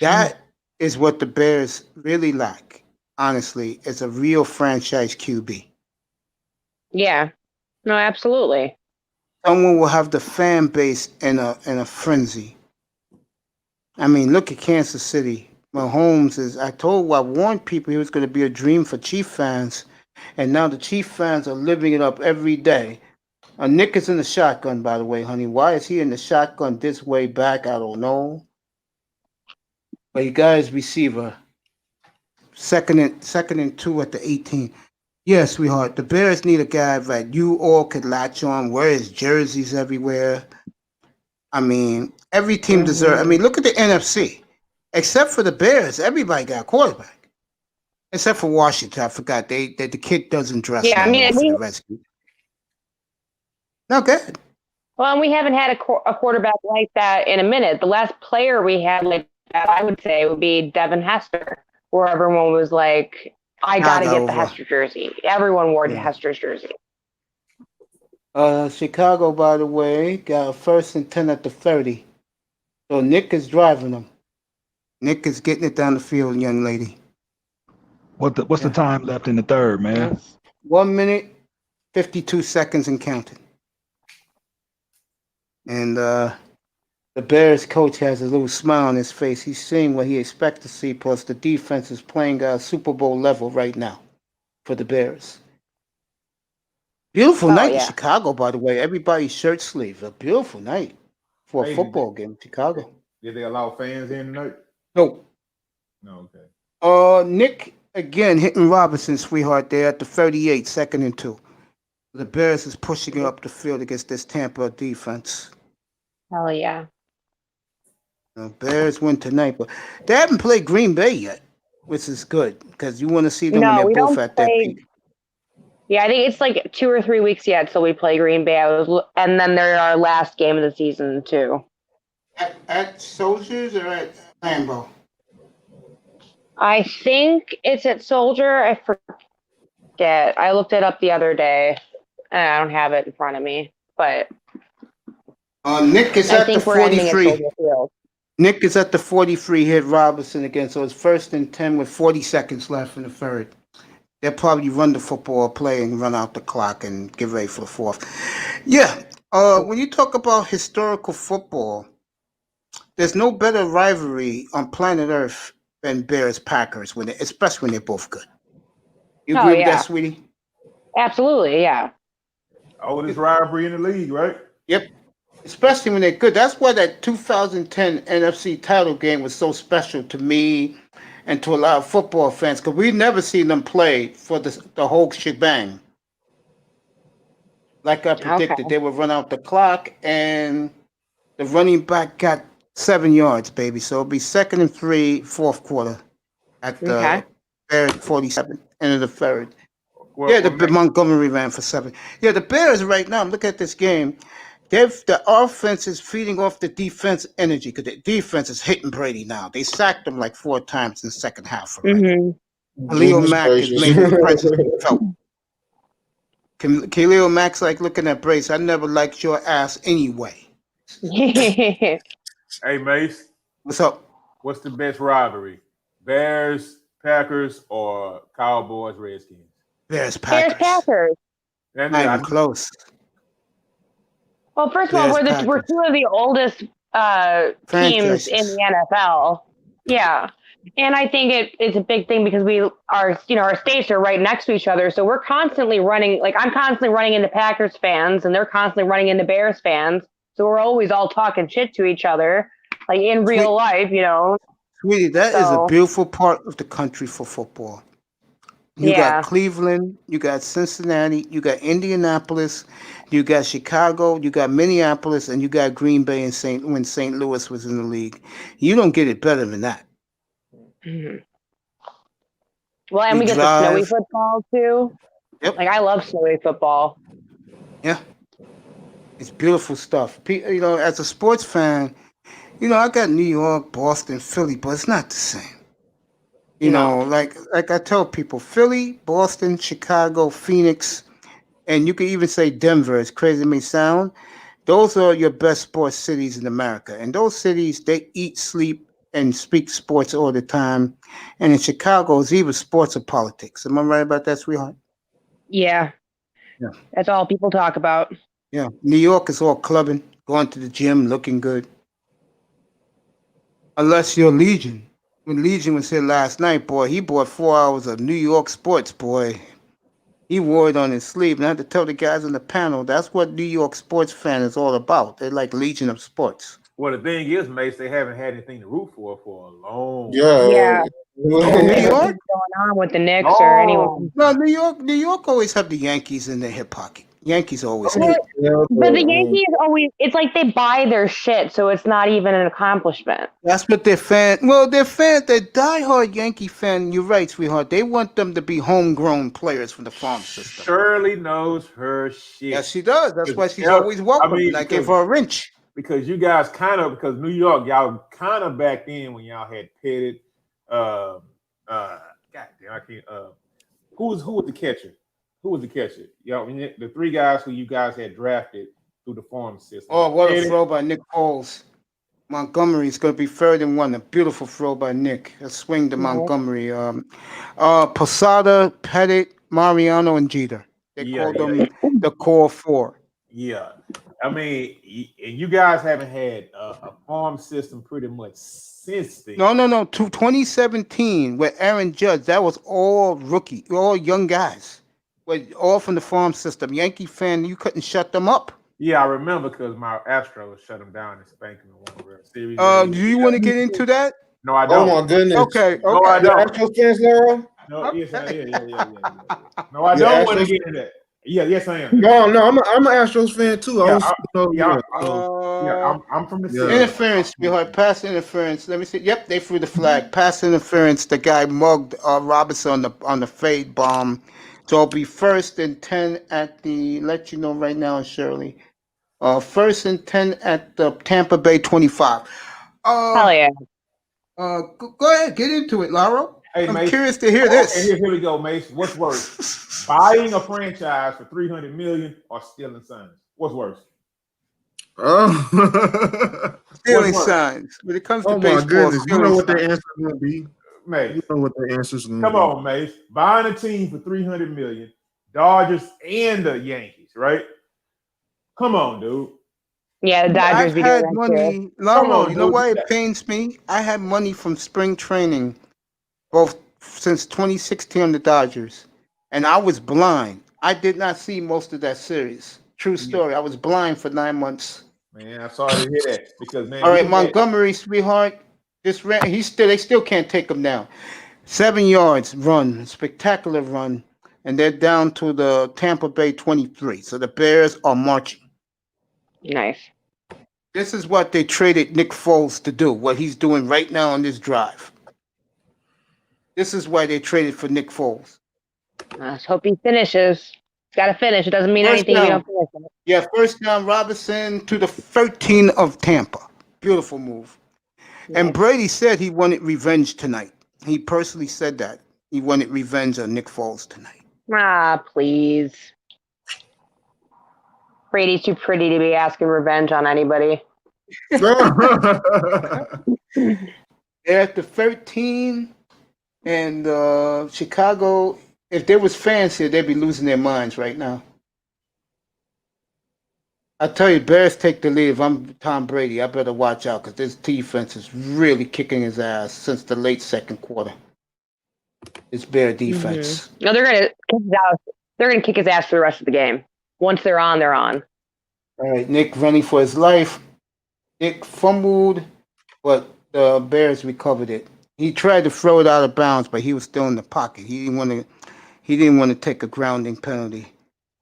That is what the Bears really lack, honestly, is a real franchise QB. Yeah. No, absolutely. Someone will have the fan base in a frenzy. I mean, look at Kansas City. Mahomes I warned people he was going to be a dream for Chief fans, and now the Chief fans are living it up every day. Nick is in the shotgun, by the way, honey. Why is he in the shotgun this way back? I don't know. But he got his receiver. Second and 2 at the 18. Yeah, sweetheart. The Bears need a guy that you all could latch on. Wear his jerseys everywhere. I mean, every team deserves. I mean, look at the NFC. Except for the Bears, everybody got a quarterback. Except for Washington, I forgot the kid doesn't dress Yeah, I no mean, more for the Redskins. No, good. well, and we haven't had a quarterback like that in a minute. The last player we had like that, I would say, would be Devin Hester, where everyone was like, I got to get the Hester jersey. Everyone wore the Hester's jersey. Chicago, by the way, got a 1st and 10 at the 30. So Nick is driving them. Nick is getting it down the field, young lady. What's the time left in the third, man? 1 minute, 52 seconds and counting. And the Bears coach has a little smile on his face. He's seeing what he expects to see, plus the defense is playing Super Bowl level right now for the Bears. Beautiful night in Chicago, by the way. Everybody's shirt sleeves. A beautiful night for a football game in Chicago. Did they allow fans in tonight? No. No, okay. Nick, again, hitting Robinson, sweetheart, there at the 38, 2nd and 2. The Bears is pushing it up the field against this Tampa defense. Hell yeah. The Bears win tonight, but they haven't played Green Bay yet, which is good because you want to see them when they're both at their peak. Yeah, I think it's like 2 or 3 weeks yet till we play Green Bay. And then they're our last game of the season, too. At Soldiers or at Lambeau? I think it's at Soldier. I forget. I looked it up the other day, and I don't have it in front of me. But Nick is at the 43. At Nick is at the 43. Hit Robinson again, so it's 1st and 10 with 40 seconds left in the third. They'll probably run the football play and run out the clock and get ready for the fourth. Yeah. When you talk about historical football, there's no better rivalry on planet Earth than Bears-Packers, especially when they're both good. You agree with that, sweetie? Absolutely, yeah. Oldest rivalry in the league, right? Yep. Especially when they're good. That's why that 2010 NFC title game was so special to me and to a lot of football fans, because we've never seen them play for the whole shebang. Like I predicted, they would run out the clock, and the running back got 7 yards, baby. So it'll be 2nd and 3, fourth quarter at the Bears 47, end of the third. The Montgomery ran for 7. Yeah, the Bears right now, look at this game. The offense is feeding off the defense energy because the defense is hitting Brady now. They sacked him like 4 times in the second half already. Khalil Mack is making the presence felt. Khalil Mack's like looking at Brace. I never liked your ass anyway. Hey, Mace. What's up? What's the best rivalry? Bears, Packers, or Cowboys, Redskins? Bears, Packers. Bears, Packers. Not even close. Well, first of all, we're 2 of the oldest teams in the NFL. Yeah. And I think it's a big thing because our states are right next to each other. So we're constantly running, like I'm constantly running into Packers fans and they're constantly running into Bears fans. So we're always all talking shit to each other, like in real life, Sweetie, that is a beautiful part of the country for football. You got Cleveland, you got Cincinnati, you got Indianapolis, you got Chicago, you got Minneapolis, and you got Green Bay and when St. Louis was in the league. You don't get it better than that. Mm-hmm. Well, and we get the snowy football too. Yep. Like I love snowy football. Yeah. It's beautiful stuff. As a sports fan, I got New York, Boston, Philly, but it's not the same. Like I tell people, Philly, Boston, Chicago, Phoenix, and you can even say Denver, as crazy as it may sound, those are your best sports cities in America. And those cities, they eat, sleep, and speak sports all the time. And in Chicago, it's either sports or politics. Am I right about that, sweetheart? Yeah. That's all people talk about. Yeah. New York is all clubbing, going to the gym, looking good. Unless you're Legion. When Legion was here last night, boy, he bought 4 hours of New York sports, boy. He wore it on his sleeve. And I had to tell the guys on the panel, that's what New York sports fan is all about. They're like Legion of sports. Well, the thing is, Mace, they haven't had anything to root for a long time. Yeah. New What's York? going on with the Knicks or anyone? No, New York always have the Yankees in their hip pocket. Yankees always have. But the Yankees always, it's like they buy their shit, so it's not even an accomplishment. That's what they're they're diehard Yankee fan. You're right, sweetheart. They want them to be homegrown players from the farm system. Shirley knows her shit. Yes, she does. That's why she's always welcome. I gave her a wrench. Because you guys because New York, y'all kind of back then when y'all had pitted, God damn, I can't, who was the catcher? Who was the catcher? The three guys who you guys had drafted through the farm system. Oh, what a throw by Nick Foles. Montgomery's going to be third and one. A beautiful throw by Nick. A swing to Montgomery. Posada, Pettit, Mariano, and Jeter. They called them the core four. Yeah. I mean, and you guys haven't had a farm system pretty much since then. No. 2017 with Aaron Judge, that was all young guys. All from the farm system. Yankee fan, you couldn't shut them up. Yeah, I remember because my Astros shut them down and spanked them in one World Series. Do you want to get into that? No, I don't. Oh my goodness. Okay. No, I don't. Astros fans, Laura? No, yes, yeah. No, I don't want to get into that. Yes, I am. No, I'm an Astros fan too. I'm from the city. Interference, sweetheart. Pass interference. Let me see. Yep, they threw the flag. Pass interference. The guy mugged Robinson on the fade bomb. So it'll be 1st and 10 at the. Let you know right now, Shirley. 1st and 10 at the Tampa Bay 25. Hell yeah. Go ahead, get into it, Laura. Hey, I'm Mace, curious to hear this. Here we go, Mace. What's worse, buying a franchise for $300 million or stealing signs? What's worse? Stealing signs. When it comes to baseball, my goodness, you know what the signs. answer is going to be. Mace, you know what the answer is going to be. Come on, Mace. Buying a team for $300 million, Dodgers and the Yankees, right? Come on, dude. Yeah, the Dodgers. I've had money. Laura, you know why it pains me? I had money from spring training, both since 2016 on the Dodgers, and I was blind. I did not see most of that series. True story. I was blind for 9 months. Man, I'm sorry to hear that because man. All right, Montgomery, sweetheart. They still can't take him down. 7 yards run, spectacular run, and they're down to the Tampa Bay 23. So the Bears are marching. Nice. This is what they traded Nick Foles to do. What he's doing right now on this drive. This is why they traded for Nick Foles. Let's hope he finishes. He's got to finish. It doesn't mean anything if you don't finish it. Yeah, first down Robinson to the 13 of Tampa. Beautiful move. Yeah. And Brady said he wanted revenge tonight. He personally said that. He wanted revenge on Nick Foles tonight. Ah, please. Brady's too pretty to be asking revenge on anybody. They're at the 13, and Chicago, if there was fans here, they'd be losing their minds right now. I tell you, Bears take the lead. If I'm Tom Brady, I better watch out because this defense is really kicking his ass since the late second quarter. It's Bear defense. Mm-hmm. No, they're gonna kick his ass. They're gonna kick his ass for the rest of the game. Once they're on, they're on. All right, Nick running for his life. Nick fumbled, but the Bears recovered it. He tried to throw it out of bounds, but he was still in the pocket. He didn't want to take a grounding penalty.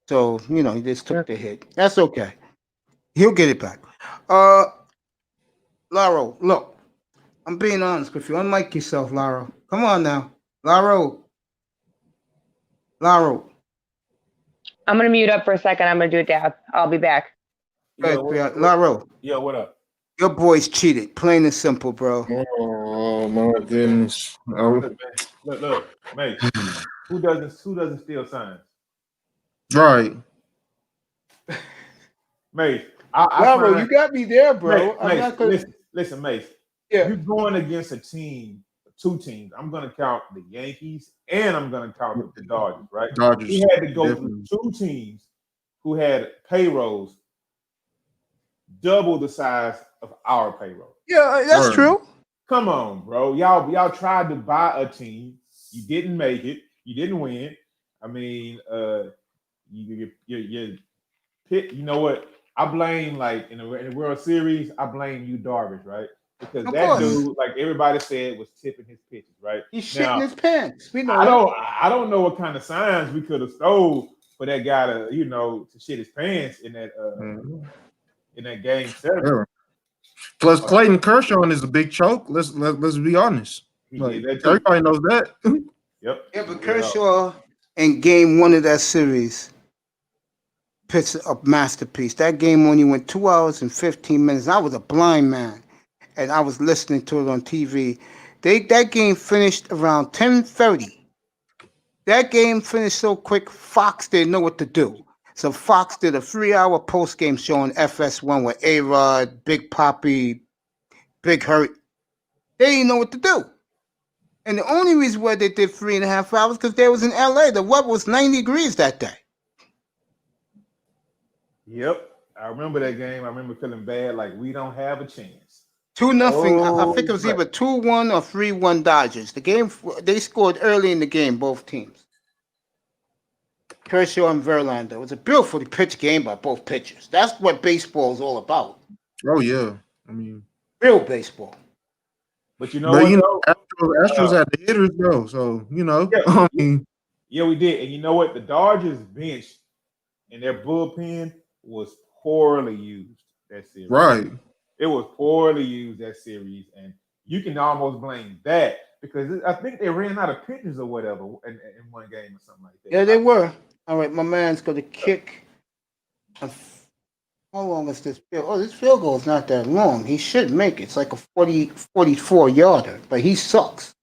So, he just took the hit. That's okay. He'll get it back. Laro, look, I'm being honest with you. Unlike yourself, Laro. Come on now. Laro. I'm going to mute up for a second. I'm going to do a dab. I'll be back. Laro. Yeah, what up? Your boys cheated. Plain and simple, bro. Oh, my goodness. Look, mate. Who doesn't steal signs? Right. Mate. Laro, you got me there, bro. Listen, Mace. Yeah. You're going against two teams. I'm going to count the Yankees and I'm going to count the Dodgers, right? Dodgers. He had to go through two teams who had payrolls double the size of our payroll. Yeah, that's true. Come on, bro. Y'all tried to buy a team. You didn't make it. You didn't win. I mean, you pick. You know what? I blame in the World Series. I blame you, Darvish, right? because Of that course. dude, like everybody said, was tipping his pitches, right? He's shitting Now, his pants. We know I don't know what kind of signs we could have stole for that guy to, to shit his pants in that game 7. Yeah. Plus, Clayton Kershaw is a big choke. Let's be honest. He Like, did that too. everybody knows that. Yep. Yeah, but Kershaw in game 1 of that series pitched a masterpiece. That game only went 2 hours and 15 minutes. I was a blind man, and I was listening to it on TV. That game finished around 10:30. That game finished so quick, Fox didn't know what to do. So Fox did a 3-hour post-game show on FS1 with A-Rod, Big Poppy, Big Hurt. They didn't know what to do. And the only reason why they did 3.5 hours because they was in LA. The weather was 90 degrees that day. Yep. I remember that game. I remember feeling bad, like we don't have a chance. 2-0. I think it was either 2-1 or 3-1 Dodgers. The game, they scored early in the game, both teams. Kershaw and Verlander. It was a beautifully pitched game by both pitchers. That's what baseball is all about. Oh yeah, I mean, real baseball. But you know what? Astros had the hitters though, so I mean, yeah, we did. And you know what? The Dodgers bench and their bullpen was poorly used that series. Right. It was poorly used that series, and you can almost blame that because I think they ran out of pitchers or whatever in one game or something like that. Yeah, they were. All right, my man's going to kick. How long is this field? Oh, this field goal is not that long. He should make it. It's like a 44-yarder, but he sucks.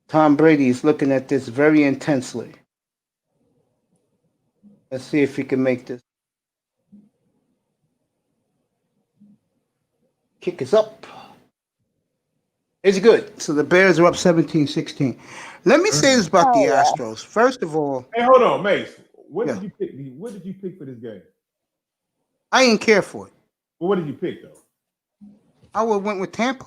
Tom Brady is looking at this very intensely. Let's see if he can make this. Kick is up. It's good. So the Bears are up 17-16. Let me say this about the Astros. First of all, hey, hold on, Mace. What did you pick? What did you pick for this game? I didn't care for it. Well, what did you pick though? I would went with Tampa.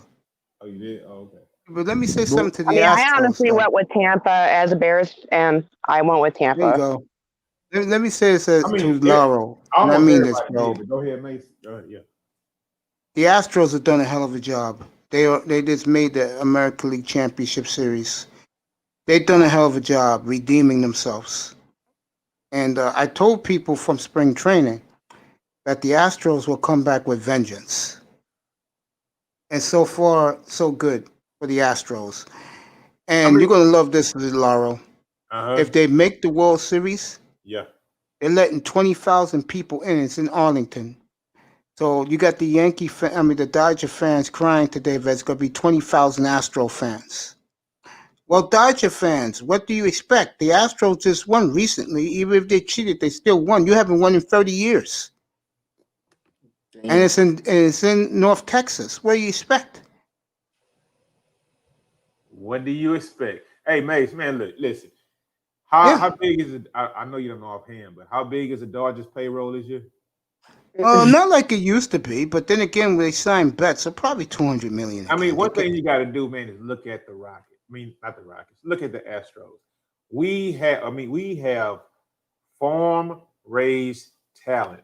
Oh, you did? Oh, okay. But let me say something to the Astros. I honestly went with Tampa as a Bears, and I went with Tampa. There you go. Let me say this to Laurel. I mean this, bro. Go ahead, Mace. Go ahead, yeah. The Astros have done a hell of a job. They just made the American League Championship Series. They've done a hell of a job redeeming themselves. And I told people from spring training that the Astros will come back with vengeance. And so far, so good for the Astros. And you're going to love this, Laurel. If they make the World Series, they're letting 20,000 people in. It's in Arlington. So you got the Dodger fans crying today that it's going to be 20,000 Astro fans. Well, Dodger fans, what do you expect? The Astros just won recently. Even if they cheated, they still won. You haven't won in 30 years. And it's in North Texas. What do you expect? What do you expect? Hey, Mace, man, look, listen. How big is it? I know you don't know offhand, but how big is the Dodgers payroll this year? Not like it used to be, but then again, when they signed Betts, so probably $200 million. I mean, one thing you got to do, man, is look at the Rockets. I mean, not the Rockets. Look at the Astros. We have farm-raised talent.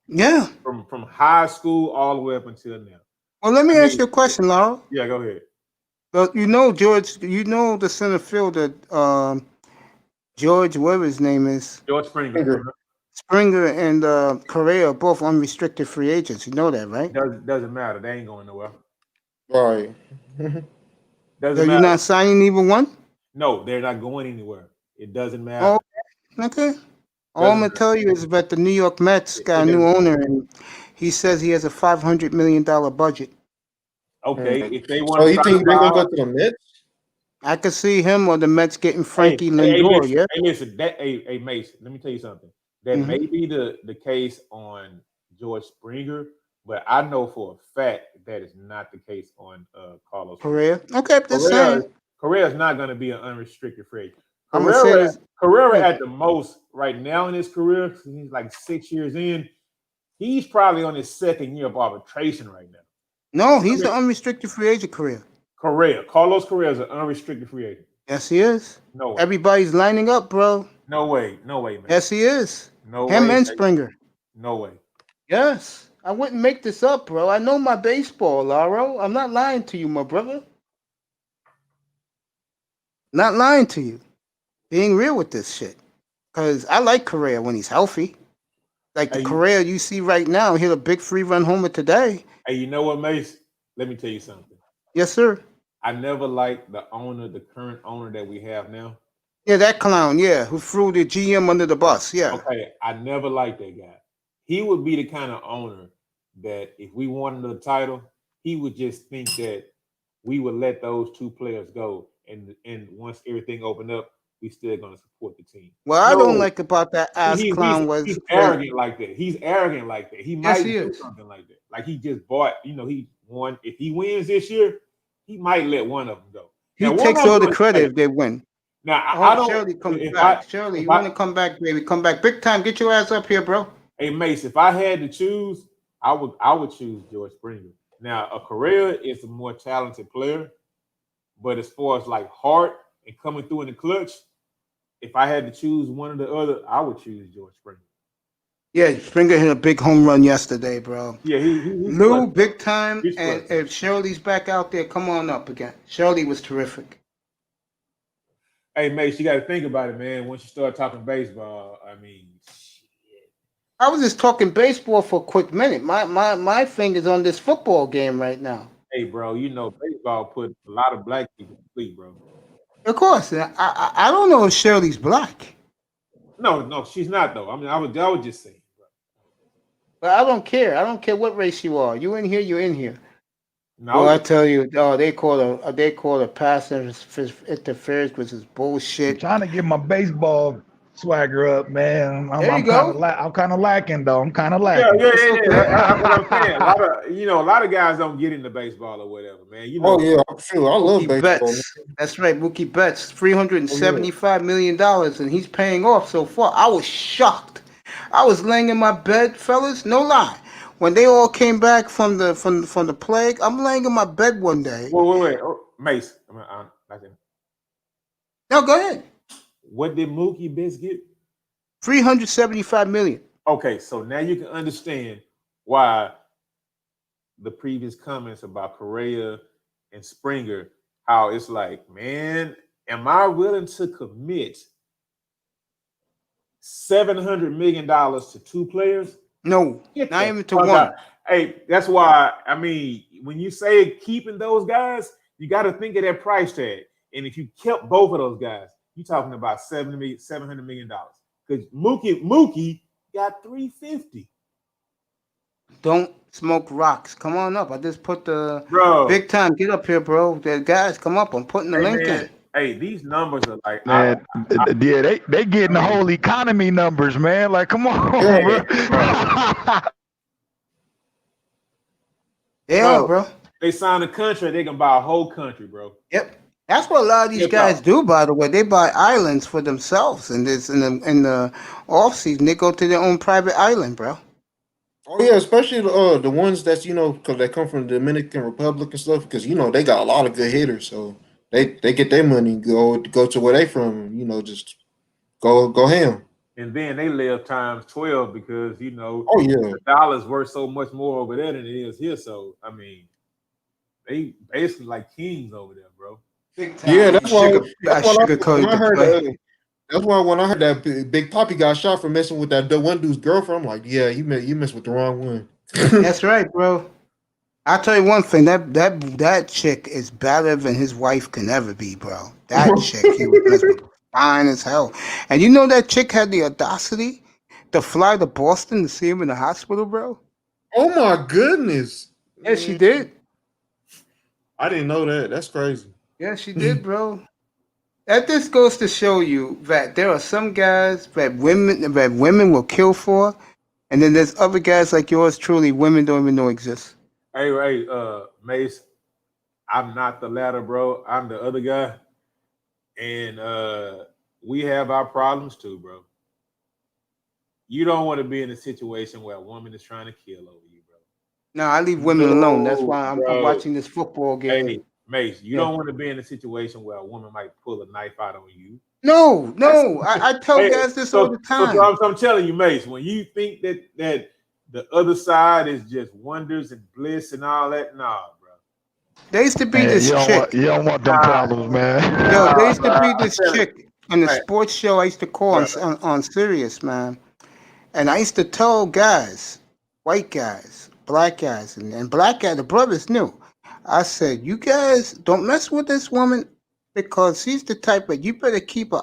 Yeah. From high school all the way up until now. Well, let me ask you a question, Laurel. Yeah, go ahead. Well, George, the center fielder, George, whatever his name is. George Springer. Springer and Correa are both unrestricted free agents. You know that, right? Doesn't matter. They ain't going nowhere. Right. So you're not signing either one? No, they're not going anywhere. It doesn't matter. Oh, okay. All I'm going to tell you is that the New York Mets got a new owner, and he says he has a $500 million budget. Okay, if they want to. So you think they're going to go to the Mets? I could see him or the Mets getting Frankie Lindor, yeah? Hey, listen, hey, Mace, let me tell you something. That may be the case on George Springer, but I know for a fact that is not the case on Carlos Correa. Okay, that's saying. Correa is not going to be an unrestricted free agent. Carrera at the most right now in his career, he's like 6 years in. He's probably on his second year of arbitration right now. No, he's an unrestricted free agent. Carlos Correa is an unrestricted free agent. Yes, he is. No way. Everybody's lining up, bro. No way, man. Yes, he is. No Him way. and Springer. No way. Yes. I wouldn't make this up, bro. I know my baseball, Laro. I'm not lying to you, my brother. Not lying to you. Being real with this shit. Because I like Correa when he's healthy. Like the Hey, Correa you see right now, hit a big 3-run homer today. hey, you know what, Mace? Let me tell you something. Yes, sir. I never liked the current owner that we have now. Yeah, that clown, yeah, who threw the GM under the bus. Yeah. Okay, I never liked that guy. He would be the kind of owner that if we wanted a title, he would just think that we would let those two players go, and once everything opened up, we still gonna support the team. What I don't No, like about that ass clown was he's when, arrogant like that. He's arrogant like that. He yes, might he do is. something like that. Like he just bought, he won. If he wins this year, he might let one of them go. He Now, what takes I'm all the gonna credit say, if they win. now I I hope don't. Shirley comes If back. Shirley, if you want to come back, baby? Come back. Big time. Get your ass up here, bro. Hey Mace, if I had to choose, I would choose George Springer. Now, a Correa is a more talented player, but as far as like heart and coming through in the clutch, if I had to choose one or the other, I would choose George Springer. Yeah, Springer hit a big home run yesterday, bro. Yeah, he's Lou, clutch. big time. He's And clutch. if Shirley's back out there, come on up again. Shirley was terrific. Hey Mace, you got to think about it, man. Once you start talking baseball, I mean, shit. I was just talking baseball for a quick minute. My finger's on this football game right now. Hey, bro, baseball put a lot of black people to sleep, bro. Of course, I don't know if Shirley's black, No, she's not though. I mean, I would just say, bro. but I don't care. I don't care what race you are. You in here, you in here. No, Well, I tell you, they call a pass interference, which is I'm bullshit. trying to get my baseball swagger up, man. There you I'm go. kind of lacking though. I'm kind of yeah. lacking. It's That's okay. what I'm saying. A lot of guys don't get into baseball or whatever, man. Oh yeah, I'm sure. I love Mookie baseball. Man. Betts. That's right, Mookie Betts. Oh, yeah. $375 million, and he's paying off so far. I was shocked. I was laying in my bed, fellas. No lie. When they all came back from the plague, I'm laying in my bed one day. Wait. Oh, Mace, No, go ahead. what did Mookie Betts get? $375 million. Okay, so now you can understand why the previous comments about Correa and Springer, how it's like, man, am I willing to commit $700 million to two players? No, Get not the even to fuck one. out. Hey, that's why, I mean, when you say keeping those guys, you got to think of that price tag. And if you kept both of those guys, you're talking about $700 million. Because Mookie got $350. Don't smoke rocks. Come on up. I just put the Bro. big time. Get up here, bro. The guys, come up. I'm putting the link in. Hey, these numbers are like, Man, yeah, they getting the whole economy numbers, man. Like, come on, bro. They are, bro. They sign a contract, they can buy a whole country, bro. Yep. That's what a lot of these guys do, by the way. They buy islands for themselves, and this in the off season they go to their own private island, bro. Oh yeah, especially the ones that's because they come from the Dominican Republic and stuff. Because they got a lot of good hitters, so they get their money go to where they from. Just go ham. And then they live times 12 because Oh yeah, the dollar's worth so much more over there than it is here. So I mean, they basically like kings over there, bro. Big time. yeah. That's why Sugarcoated the play. that's why when I heard that Big Poppy got shot for messing with that one dude's girlfriend, I'm like, yeah, you messed with the wrong one. That's right, bro. I'll tell you one thing. That chick is better than his wife can ever be, bro. That chick, he was messing with, fine as hell. And you know that chick had the audacity to fly to Boston to see him in the hospital, bro? Oh my goodness. Yeah, she did. I didn't know that. That's crazy. Yeah, she did, bro. That just goes to show you that there are some guys that women will kill for, and then there's other guys like yours truly women don't even know exist. Hey, Mace, I'm not the latter, bro. I'm the other guy. And we have our problems too, bro. You don't want to be in a situation where a woman is trying to kill over you, bro. No, I leave women alone. That's why I'm watching this football game. Hey, Mace, you don't want to be in a situation where a woman might pull a knife out on you. No. I tell guys this all the time. So I'm telling you, Mace, when you think that the other side is just wonders and bliss and all that. Nah, bro. There used to be Man, this chick. you don't want them problems, man. Yo, Nah, there used to bro. be this chick in the Hey, sports show I used to call on Sirius, man. And I used to tell guys, white guys, black guys, and black guys, the brothers knew. I said, you guys don't mess with this woman because she's the type of, you better keep a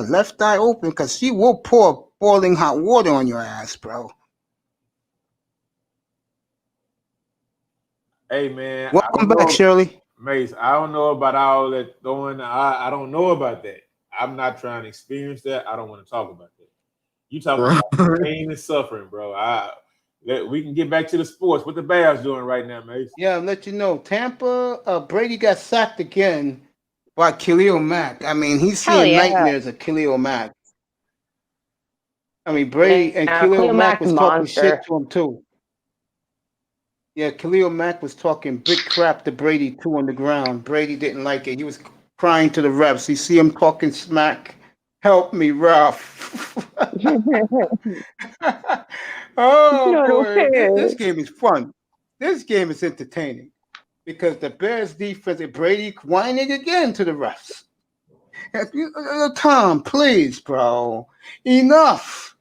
left eye open because she will pour boiling hot water on your ass, bro. hey, man. Welcome back, Shirley. Mace, I don't know about all that throwing. I don't know about that. I'm not trying to experience that. I don't want to talk about that. You talking about pain and suffering, bro. We can get back to the sports. What the Bears doing right now, Mace? Yeah, I'll let you know. Tampa, Brady got sacked again by Khalil Mack. I mean, he's seeing nightmares of Khalil Mack. I mean, Brady and Khalil Mack was talking shit to him, too. Yeah, Khalil Mack was talking big crap to Brady, too, on the ground. Brady didn't like it. He was crying to the refs. You see him talking smack. Help me, ref. Oh, boy. This game is fun. This game is entertaining because the Bears defense, Brady whining again to the refs. Tom, please, bro. Enough.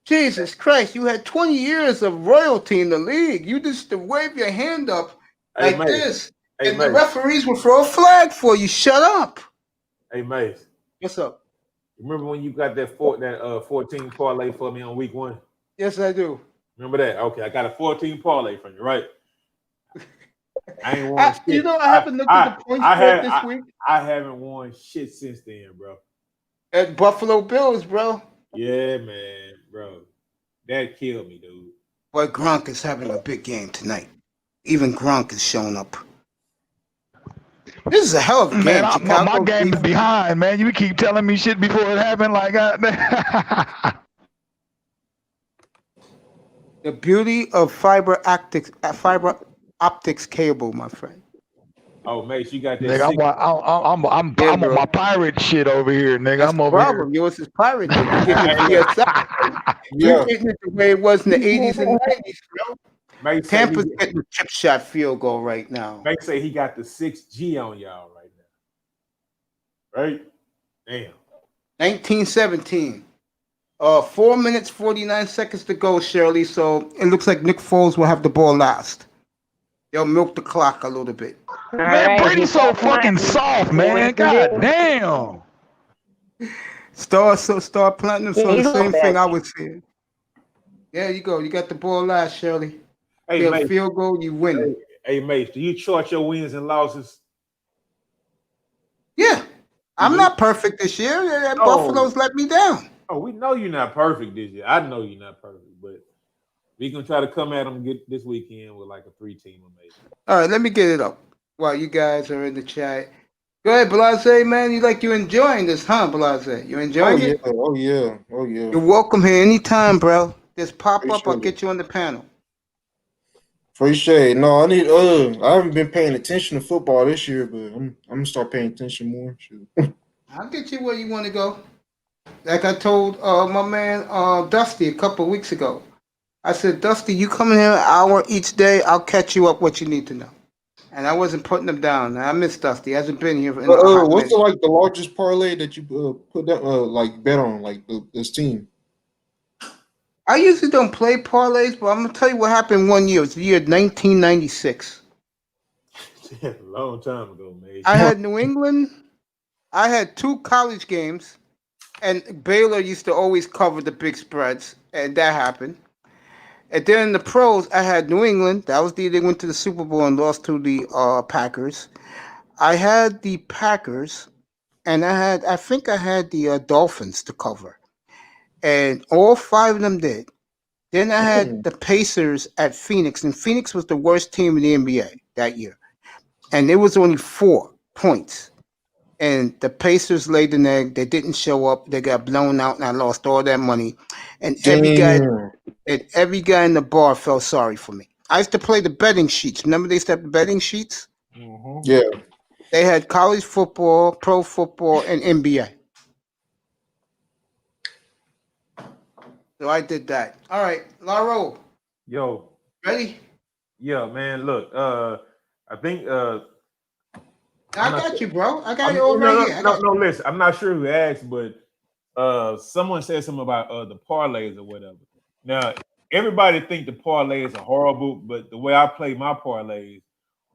Jesus Christ, you had 20 years of royalty in the league. You just wave your hand up like this, and the referees will throw a flag for you. Shut up. Hey, Mace. What's up? Remember when you got that 14 parlay for me on week 1? Yes, I do. Remember that? Okay, I got a 14 parlay from you, right? I ain't won shit. You know, I haven't looked at the points spread this week. I haven't won shit since then, bro. At Buffalo Bills, bro. Yeah, man, bro. That killed me, dude. Boy, Gronk is having a big game tonight. Even Gronk is showing up. This is a hell of a game. My game is behind, man. You keep telling me shit before it happened. Like, the beauty of fiber optics cable, my friend. Oh, Mace, you got that. Nigga, I'm on my pirate shit over here, nigga. That's I'm over problem. here. Yours is pirate. You're getting it the way it was in the 80s and 90s, bro. Mace Tampa's getting a chip shot field goal right now. Mace say he got the 6G on y'all right now. Right? Damn. 1917. 4 minutes, 49 seconds to go, Shirley. So it looks like Nick Foles will have the ball last. They'll milk the clock a little bit. Man, Brady's so fucking soft, man. God damn. Star Platinum, so the same thing I was saying. There you go. You got the ball last, Shirley. Hey, Mace, field goal, you win. Hey, Mace, do you chart your wins and losses? Yeah. I'm not perfect this year. Buffalo's let me down. Oh, we know you're not perfect this year. I know you're not perfect, but we can try to come at them this weekend with like a 3-team maybe. All right, let me get it up while you guys are in the chat. Go ahead, Blase, man. You enjoying this, huh, Blase? You enjoying it? Oh yeah. You're welcome here anytime, bro. Just pop up. I'll get you on the panel. Appreciate it. No, I haven't been paying attention to football this year, but I'm gonna start paying attention more. I'll get you where you want to go. Like I told my man Dusty a couple of weeks ago. I said, Dusty, you come in here an hour each day, I'll catch you up what you need to know. And I wasn't putting him down. I miss Dusty. He hasn't been here for what's the largest parlay that you put that bet on, this team? I usually don't play parlays, but I'm gonna tell you what happened one year. It was the year 1996. A long time ago, man. I had New England. I had 2 college games, and Baylor used to always cover the big spreads, and that happened. And then in the pros, I had New England. That was the year they went to the Super Bowl and lost to the Packers. I had the Packers, and I think I had the Dolphins to cover. And all 5 of them did. Then I had the Pacers at Phoenix, and Phoenix was the worst team in the NBA that year. And it was only 4 points. And the Pacers laid an egg. They didn't show up. They got blown out, and I lost all that money. And every guy in the bar felt sorry for me. I used to play the betting sheets. Remember they used to have the betting sheets? Mm-hmm. Yeah. They had college football, pro football, and NBA. So I did that. All right, Laro, Yo, ready? yeah, man. Look, I think I I'm not got sure. you, bro. I got I'm, it all no, right no, here. I no, got no. Listen, I'm not sure who asked, but someone said something about the parlays or whatever. Now, everybody think the parlays are horrible, but the way I play my parlays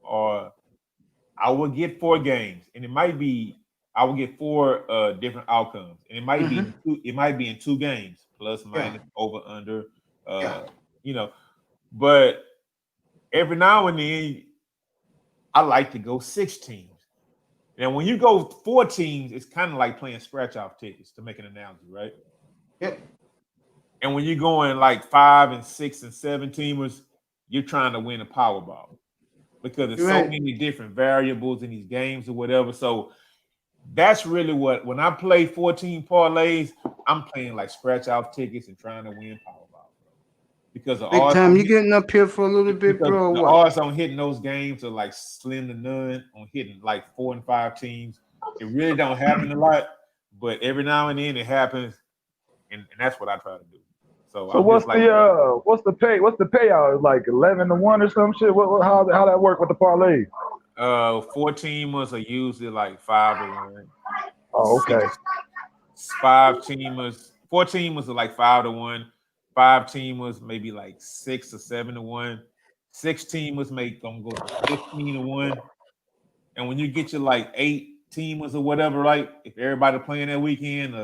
are I will get 4 games, and it might be I will get 4 different outcomes, and it might be you. in two, it might be in 2 games, plus Yeah, minus over under, yeah. you know. But every now and then, I like to go 6 teams. And when you go 4 teams, it's kind of like playing scratch off tickets, to make an analogy, right? Yep. And when you're going like 5 and 6 and 7 teamers, you're trying to win a Powerball because there's You're so right. many different variables in these games or whatever. So that's really what, when I play 14 parlays, I'm playing like scratch off tickets and trying to win Powerball, bro. Because the Big odds time. on You getting up here for a little bit, because bro, or the what? odds on hitting those games are like slim to none on hitting like 4 and 5 teams. It really don't happen a lot, but every now and then it happens, and that's what I try to do. So So I'm just like, what's the payout? It's like 11-1 or some shit. How that work with the parlay? 4 teamers are usually like 5 to 1. Oh, okay. 5 teamers, 4 teamers are like 5 to 1. 5 teamers maybe like 6 or 7 to 1. 6 teamers gonna go to 15 to 1. And when you get your like 8 teamers or whatever, right? If everybody playing that weekend,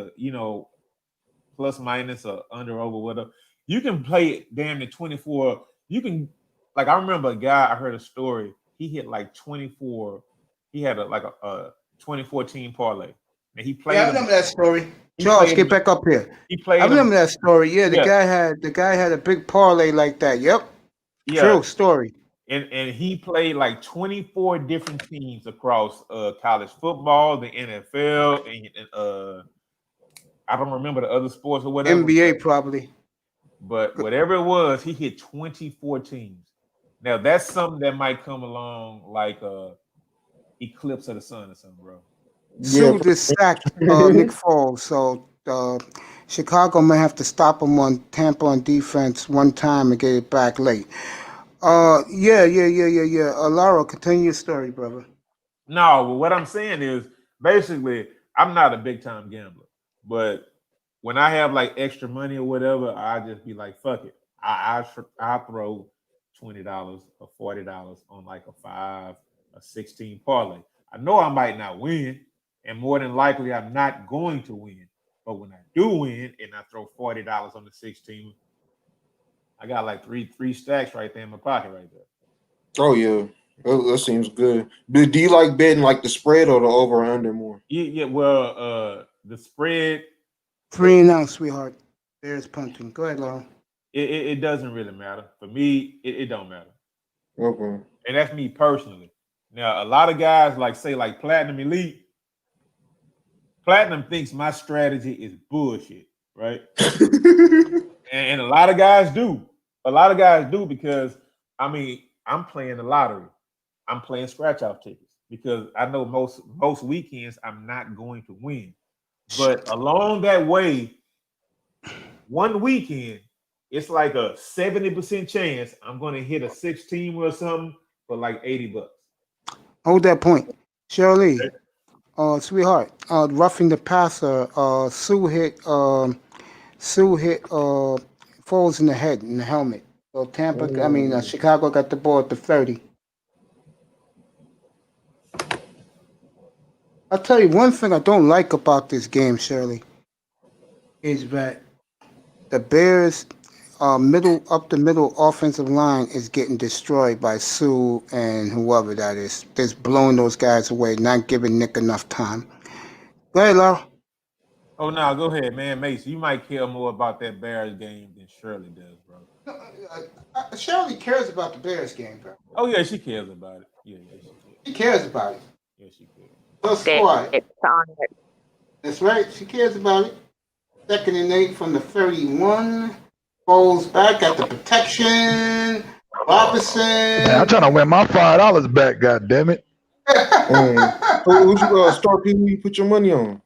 plus minus or under over whatever, you can play it damn near 24. You can, like, I remember a guy, I heard a story. He hit like 24. He had a 2014 parlay, and he Yeah, played I them. remember that story. He Charles, played get them. back up here. He played I them. remember that story. Yeah, the Yeah, guy had a big parlay like that. Yep. yeah. True story. And he played like 24 different teams across college football, the NFL, and I don't remember the other sports or whatever. NBA probably. But whatever it was, he hit 24 teams. Now that's something that might come along like eclipse of the sun or something, bro. Sue just sacked Nick Foles, so Chicago may have to stop him on Tampa on defense one time and get it back late. Yeah. Lara, continue your story, brother. No, well, what I'm saying is basically I'm not a big time gambler, but when I have like extra money or whatever, I just be like, fuck it. I throw $20 or $40 on like a 5 or 16 parlay. I know I might not win, and more than likely I'm not going to win. But when I do win and I throw $40 on the 16, I got like three stacks right there in my pocket right there. Oh yeah, that seems good. But do you like betting like the spread or the over or under more? Yeah. Well, the spread 3-0, sweetheart. There's punting. Go ahead, Lara. it doesn't really matter for me. It don't matter, Okay. and that's me personally. Now, a lot of guys like Platinum Elite. Platinum thinks my strategy is bullshit, right? and a lot of guys do. A lot of guys do because I mean I'm playing the lottery. I'm playing scratch off tickets because I know most weekends I'm not going to win. But along that way, one weekend, it's like a 70% chance I'm going to hit a 16 or something for like $80. Hold that point. Shirley, sweetheart, roughing the passer, Sue hit Foles in the head, in the helmet. So Chicago got the ball at the 30. I'll tell you one thing I don't like about this game, Shirley, is that the Bears up the middle offensive line is getting destroyed by Sue and whoever that is. Just blowing those guys away, not giving Nick enough time. Go ahead, Laura. Oh no, go ahead, man. Mason, you might care more about that Bears game than Shirley does, bro. Shirley cares about the Bears game, bro. Oh yeah, she cares about it. Yeah, she cares. She cares about it. Yeah, she cares. So squad. That's right. She cares about it. 2nd and 8 from the 31. Foles back at the protection. Robinson. Man, I'm trying to win my $5 back. God damn it! Who's you start people you put your money on?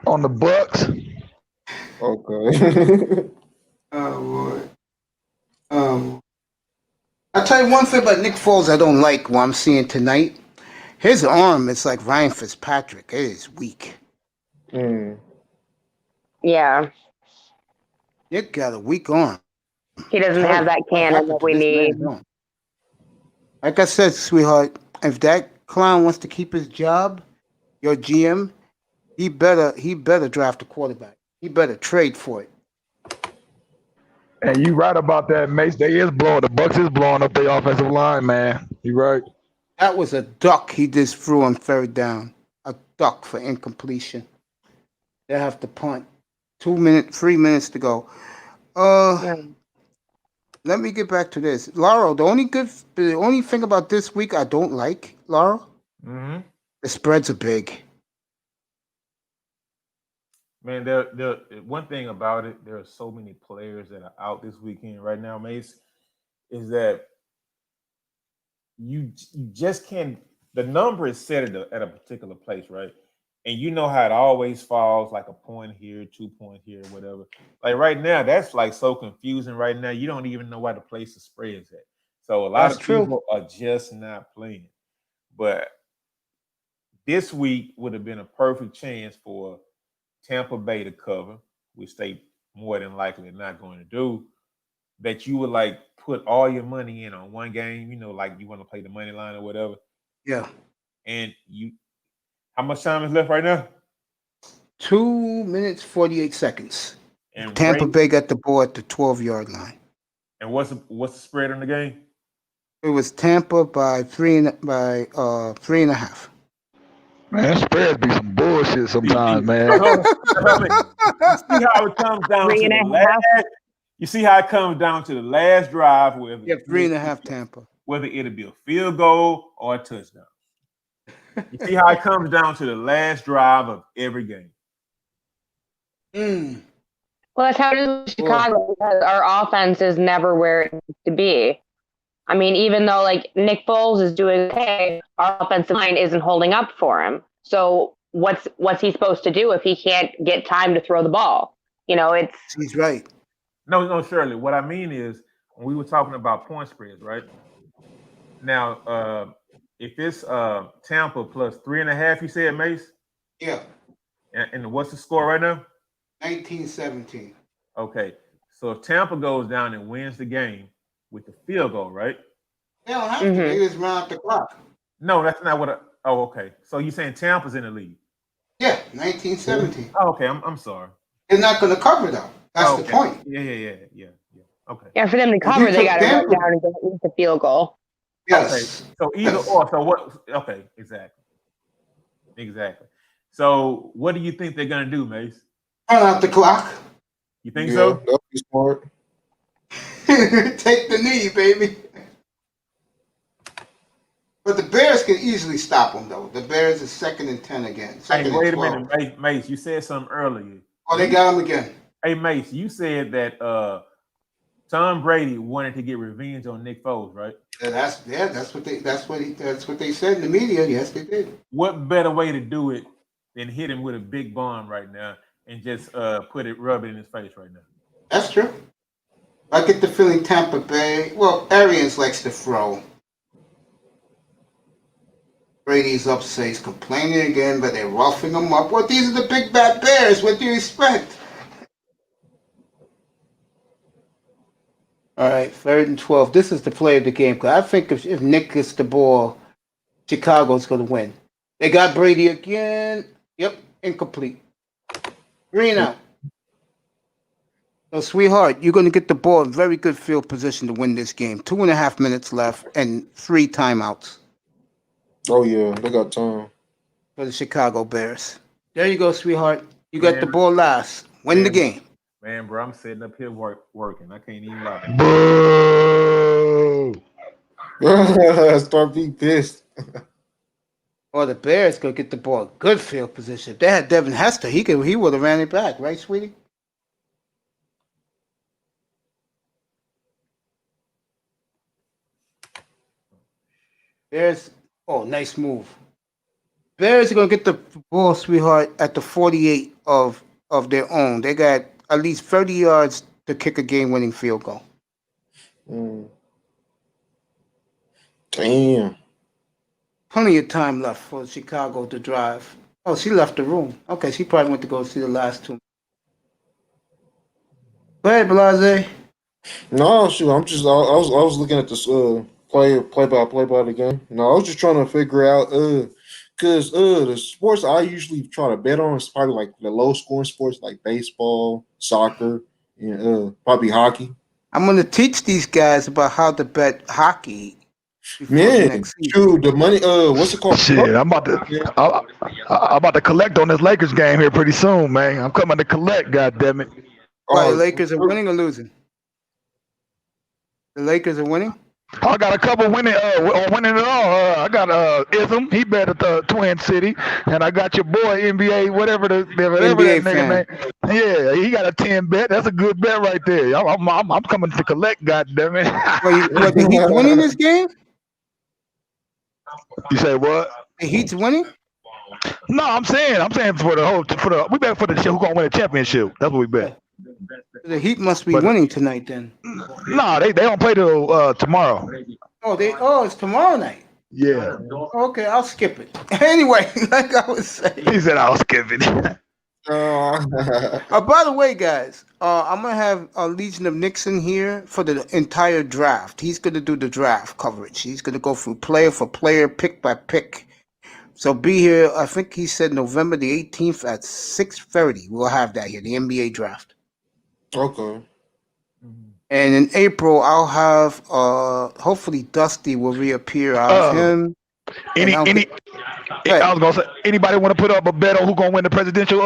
On the Bucks. Okay. Lord. I'll tell you one thing about Nick Foles I don't like what I'm seeing tonight. His arm is like Ryan Fitzpatrick. It is weak. Yeah, Nick got a weak arm. he doesn't have that What cannon happened that to we this need. man's arm? Like I said, sweetheart, if that clown wants to keep his job, your GM, he better draft a quarterback. He better trade for it. And you right about that, Mace. The Bucks is blowing up their offensive line, man. You right. That was a duck he just threw on third down. A duck for incompletion. They have to punt. 3 minutes to go. Let me get back to this. Laurel, the only thing about this week I don't like, Laurel, Mm-hmm. the spreads are big. Man, the one thing about it, there are so many players that are out this weekend right now, Mace, is that you just can't. The number is set at a particular place, right? And you know how it always falls, like a point here, 2 point here, whatever. Like right now, that's like so confusing. Right now, you don't even know where to place the spreads at. So a lot That's of true. people are just not playing. But this week would have been a perfect chance for Tampa Bay to cover, which they more than likely are not going to do. That you would like put all your money in on one game, like you want to play the money line or whatever. Yeah. And how much time is left right now? 2 minutes, 48 seconds. And Tampa Bay got the ball at the 12-yard line. And what's the spread on the game? It was Tampa by 3.5. Man, spreads be some bullshit sometimes, man. You see how it comes down to the last. You see how it comes down to the last drive, whether 3.5 Tampa. Whether it'll be a field goal or a touchdown. You see how it comes down to the last drive of every game. Well, that's how it is in Chicago because our offense is never where it needs to be. I mean, even though like Nick Foles is doing okay, our offensive line isn't holding up for him. So what's he supposed to do if he can't get time to throw the ball? He's right. No, Shirley. What I mean is when we were talking about point spreads, right? Now, if it's Tampa plus 3.5, you said, Mace? Yeah. And what's the score right now? 19-17. Okay. So if Tampa goes down and wins the game with the field goal, right? They don't have to. They just run out the clock. No, that's not what okay. So you're saying Tampa's in the lead? Yeah, 19-17. Oh, okay. I'm sorry. They're not going to cover, though. That's the point. Yeah. Okay. Yeah, for them to cover, they got to run down and get at least a field goal. Yes. Okay. So either or. So what? Okay. Exactly. So what do you think they're going to do, Mace? Run out the clock. You think so? That'd be smart. Take the knee, baby. But the Bears can easily stop them, though. The Bears is 2nd and 10 again. Hey, wait a minute, Mace. You said something earlier. Oh, they got him again. Hey, Mace, you said that Tom Brady wanted to get revenge on Nick Foles, right? That's what they said in the media. Yes, they did. What better way to do it than hit him with a big bomb right now and just rub it in his face right now? That's true. I get the feeling Tampa Bay. Well, Arians likes to throw. Brady's upset. He's complaining again, but they're roughing him up. Well, these are the big bad Bears. What do you expect? All right, 3rd and 12. This is the play of the game. I think if Nick gets the ball, Chicago's going to win. They got Brady again. Yep, incomplete. 3 and out. So, sweetheart, you're going to get the ball in very good field position to win this game. 2.5 minutes left and 3 timeouts. Oh, yeah, they got time. For the Chicago Bears. There you go, sweetheart. You got the ball last. Win the game. Man, bro, I'm sitting up here working. I can't even lie. Boo! Start being pissed. Or the Bears could get the ball good field position. If they had Devin Hester, he would have ran it back, right, sweetie? Bears, nice move. Bears are going to get the ball, sweetheart, at the 48 of their own. They got at least 30 yards to kick a game-winning field goal. Damn. Plenty of time left for Chicago to drive. Oh, she left the room. Okay, she probably went to go see the last two. Go ahead, Blase. No, shoot, I was looking at this play by the game. No, I was just trying to figure out because the sports I usually try to bet on is probably like the low scoring sports like baseball, soccer, and probably hockey. I'm gonna teach these guys about how to bet hockey. Man, shoot, the money. What's it called? Shit, I'm about to collect on this Lakers game here pretty soon, man. I'm coming to collect. God damn it! Why, the Lakers are winning or losing? The Lakers are winning. I got a couple winning it all. I got Ism. He bet at the Twin City, and I got your boy NBA, whatever NBA that nigga name. Yeah, he got a 10 bet. That's a good bet right there. I'm coming to collect. God damn it! What, the Heat winning this game? You say what? The Heat's winning? No, I'm saying we bet for the who gonna win the championship. That's what we bet. The Heat must be winning tonight then. No, they don't play till tomorrow. Oh, it's tomorrow night. Yeah. Okay, I'll skip it. Anyway, like I was saying. He said I'll skip it. By the way, guys, I'm gonna have Legion of Nixon here for the entire draft. He's gonna do the draft coverage. He's gonna go through player for player, pick by pick. So be here. I think he said November the 18th at 6:30. We'll have that here, the NBA draft. Okay. And in April, I'll have hopefully Dusty will reappear. I'll have him. I was gonna say, anybody want to put up a bet on who gonna win the presidential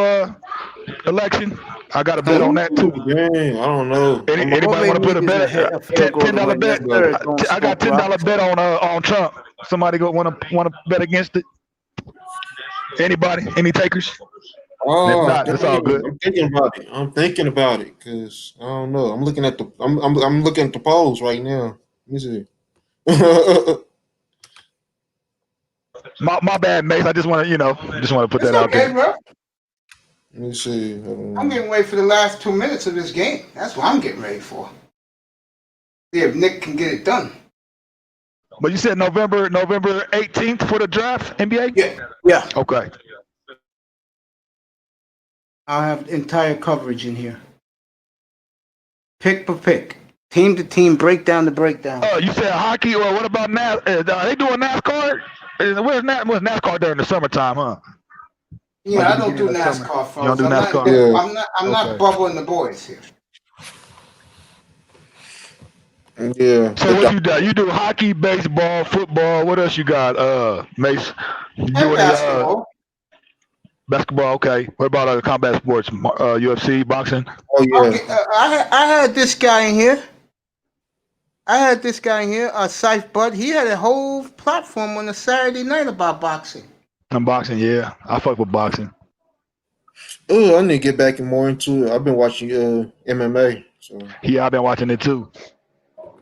election? I got a bet on that too. Dang, I don't know. Anybody want to put a bet? $10 bet. I got $10 bet on Trump. Somebody want to bet against it? Anybody? Any takers? Oh, if not, it's all good. I'm thinking about it because I don't know. I'm looking at the polls right now. Let me see. My bad, Mace. I just want to put that out there. Bro. Let me see. I'm getting ready for the last 2 minutes of this game. That's what I'm getting ready for. See if Nick can get it done. But you said November 18th for the draft, NBA? Yeah. Okay. I'll have entire coverage in here. Pick per pick. Team to team, breakdown to breakdown. Oh, you said hockey, or what about NASCAR? Are they doing NASCAR? Where's NASCAR during the summertime, huh? Yeah, I don't do NASCAR, folks. You don't do NASCAR? I'm not bubbling the boys here. Yeah. So what you do? You do hockey, baseball, football. What else you got, Mace? You do basketball. Basketball, okay. What about combat sports? UFC, boxing? Oh yeah. I had this guy in here. Saif Bud. He had a whole platform on a Saturday night about boxing. Boxing, yeah. I fuck with boxing. Oh, I need to get back more into it. I've been watching MMA. So. Yeah, I've been watching it too.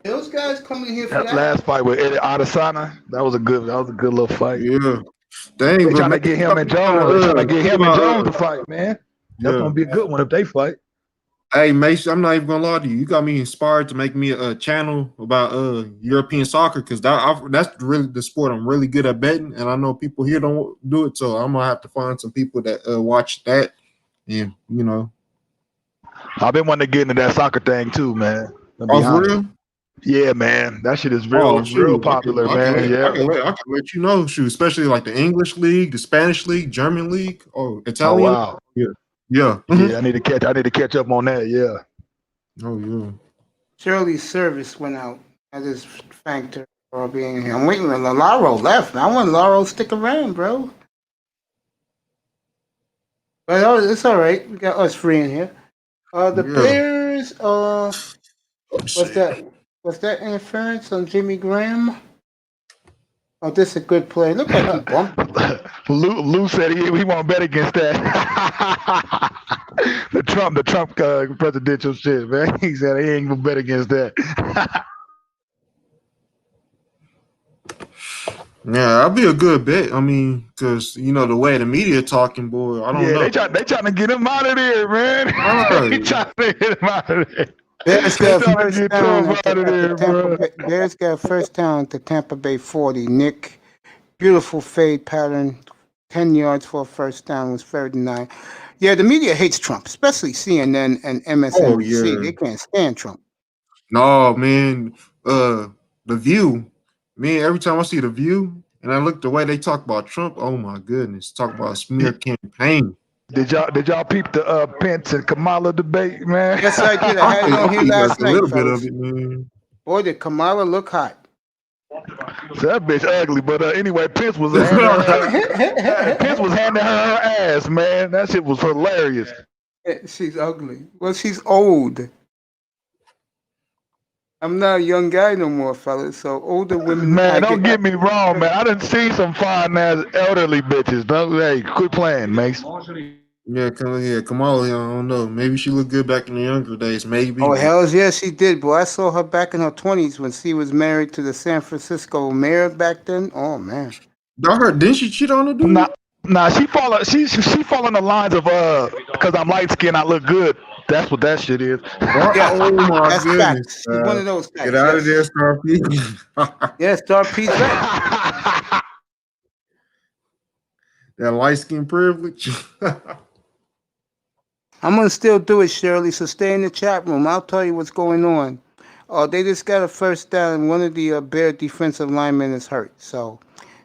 Those guys coming here for that last fight with Eddie Adesanya, that was a good little fight. Yeah. Dang, they trying to get him and Jones. To fight, man. That's gonna be a good one if they fight. Hey, Mason, I'm not even gonna lie to you. You got me inspired to make me a channel about European soccer because that's really the sport I'm really good at betting, and I know people here don't do it, so I'm gonna have to find some people that watch that. And I've been wanting to get into that soccer thing too, man. Oh, for real? Yeah, man, that shit is real popular, man. I can let you know, especially like the English league, the Spanish league, German league, Italian. Oh, wow. Yeah. Yeah, I need to catch up on that. Yeah. Oh yeah. Shirley's service went out. I just thanked her for being here. I'm waiting for Laro left. I want Laro to stick around, bro. But it's all right. We got us free in here. The Bears. What's that interference on Jimmy Graham? Oh, this is a good play. Look like he bumped. Lou said he want to bet against that. the Trump presidential shit, man. He said he ain't gonna bet against that. Yeah, that'd be a good bet. I mean, because the way the media talking, boy, I don't know. They trying to get him out of there, man. They trying to get him out of there. Bears They got trying to first get down Trump out of at the there, Tampa bro. Bay. Bears got first down to Tampa Bay 40. Nick, beautiful fade pattern, 10 yards for a first down was 39. Yeah, the media hates Trump, especially CNN and Oh MSNBC. yeah. They can't stand Trump. No, man. The View. Man, every time I see the View and I look the way they talk about Trump, oh my goodness, talk about a smear campaign. Did y'all peep the Pence and Kamala debate, man? Yes, I did. I had it on here I last a night, little bit fellas. of it, man. Boy, did Kamala look hot. So that bitch ugly, but anyway, Pence was handing her ass, man. That shit was hilarious. She's ugly. Well, she's old. I'm not a young guy no more, fellas. So older women. Man, don't get me wrong, man. I done seen some fine ass elderly bitches. Hey, quit playing, Mace. Yeah, Kamala, I don't know. Maybe she looked good back in the younger days, maybe. Oh, hells yeah, she did, boy. I saw her back in her 20s when she was married to the San Francisco mayor back then. Oh, man. Didn't she cheat on the dude? Nah, she fall on the lines of because I'm light skinned, I look good. That's what that shit is. Yeah, Oh my that's goodness. facts. She's one of those facts. Get out of there, Star P. Yeah, Star P's right. That light skin privilege. I'm going to still do it, Shirley, so stay in the chat room. I'll tell you what's going on. They just got a first down. One of the Bear defensive linemen is hurt. So,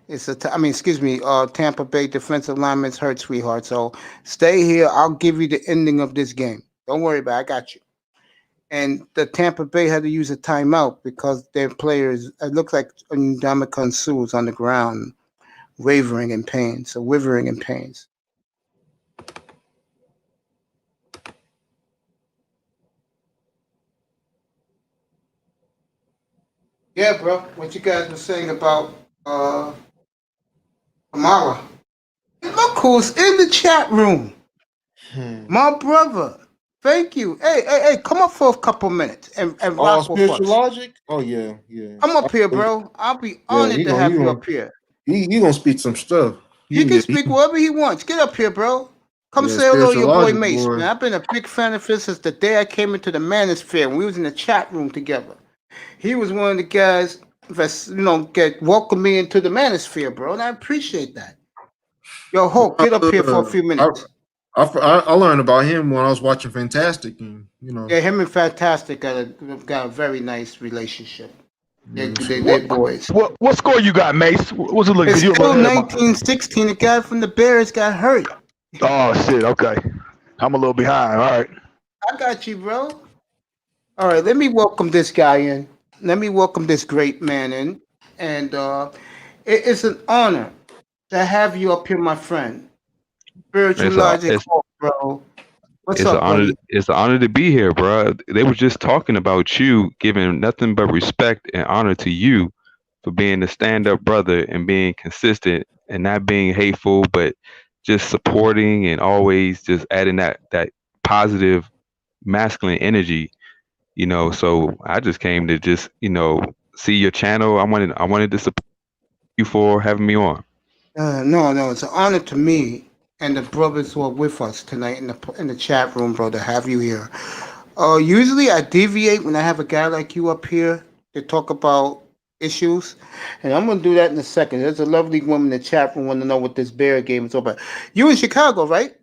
Tampa Bay defensive lineman's hurt, sweetheart. So, stay here. I'll give you the ending of this game. Don't worry about it. I got you. And the Tampa Bay had to use a timeout because their players, it looks like Ndamukong Suh's on the ground, wavering in pain. So, withering in pains. Yeah, bro. What you guys were saying about Kamala. Look who's in the chat room. My brother. Thank you. Hey, come up for a couple minutes and rock with Spiritual us. Logic? Oh, yeah. Come up here, bro. I'll be honored to have you up here. He gonna speak some stuff. He can speak whatever he wants. Get up here, bro. Come say hello to your boy Mace, man. I've been a big fan of his since the day I came into the Manosphere when we was in the chat room together. He was one of the guys that welcomed me into the Manosphere, bro, and I appreciate that. Yo, Hulk, get up here for a few minutes. I learned about him when I was watching Fantastic, and Yeah, him and Fantastic got a very nice relationship. They're boys. What score you got, Mace? What's it looking? It's still 19-16. The guy from the Bears got hurt. Oh shit. Okay, I'm a little behind. All right. I got you, bro. All right, let me welcome this guy in. Let me welcome this great man in. And it's an honor to have you up here, my friend. Spiritual Logic, bro. What's up, buddy? It's an honor to be here, bro. They were just talking about you, giving nothing but respect and honor to you for being a stand-up brother and being consistent and not being hateful, but just supporting and always just adding that positive masculine energy. So I just came to just see your channel. I wanted to support you for having me on. No, it's an honor to me and the brothers who are with us tonight in the chat room, bro, to have you here. Usually I deviate when I have a guy like you up here to talk about issues, and I'm gonna do that in a second. There's a lovely woman in the chat room want to know what this Bear game is all about. You in Chicago, right?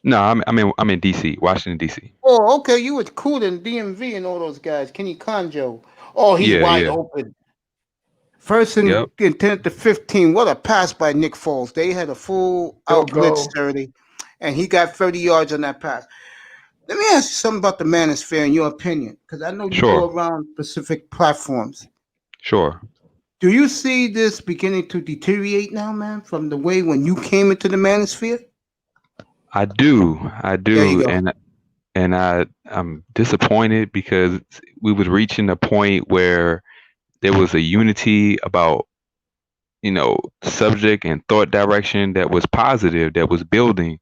No, I'm in DC, Washington DC. Oh, okay. You was cool in DMV and all those guys. Kenny Conjo. Oh, he's wide open. First and 10 to 15. What a pass by Nick Foles. They had a full out blitz 30, and he got 30 yards on that pass. Let me ask you something about the Manosphere in your opinion, because I know you go around specific platforms. Sure. Do you see this beginning to deteriorate now, man, from the way when you came into the Manosphere? I do, and I'm disappointed because we was reaching a point where there was a unity about subject and thought direction that was positive, that was building,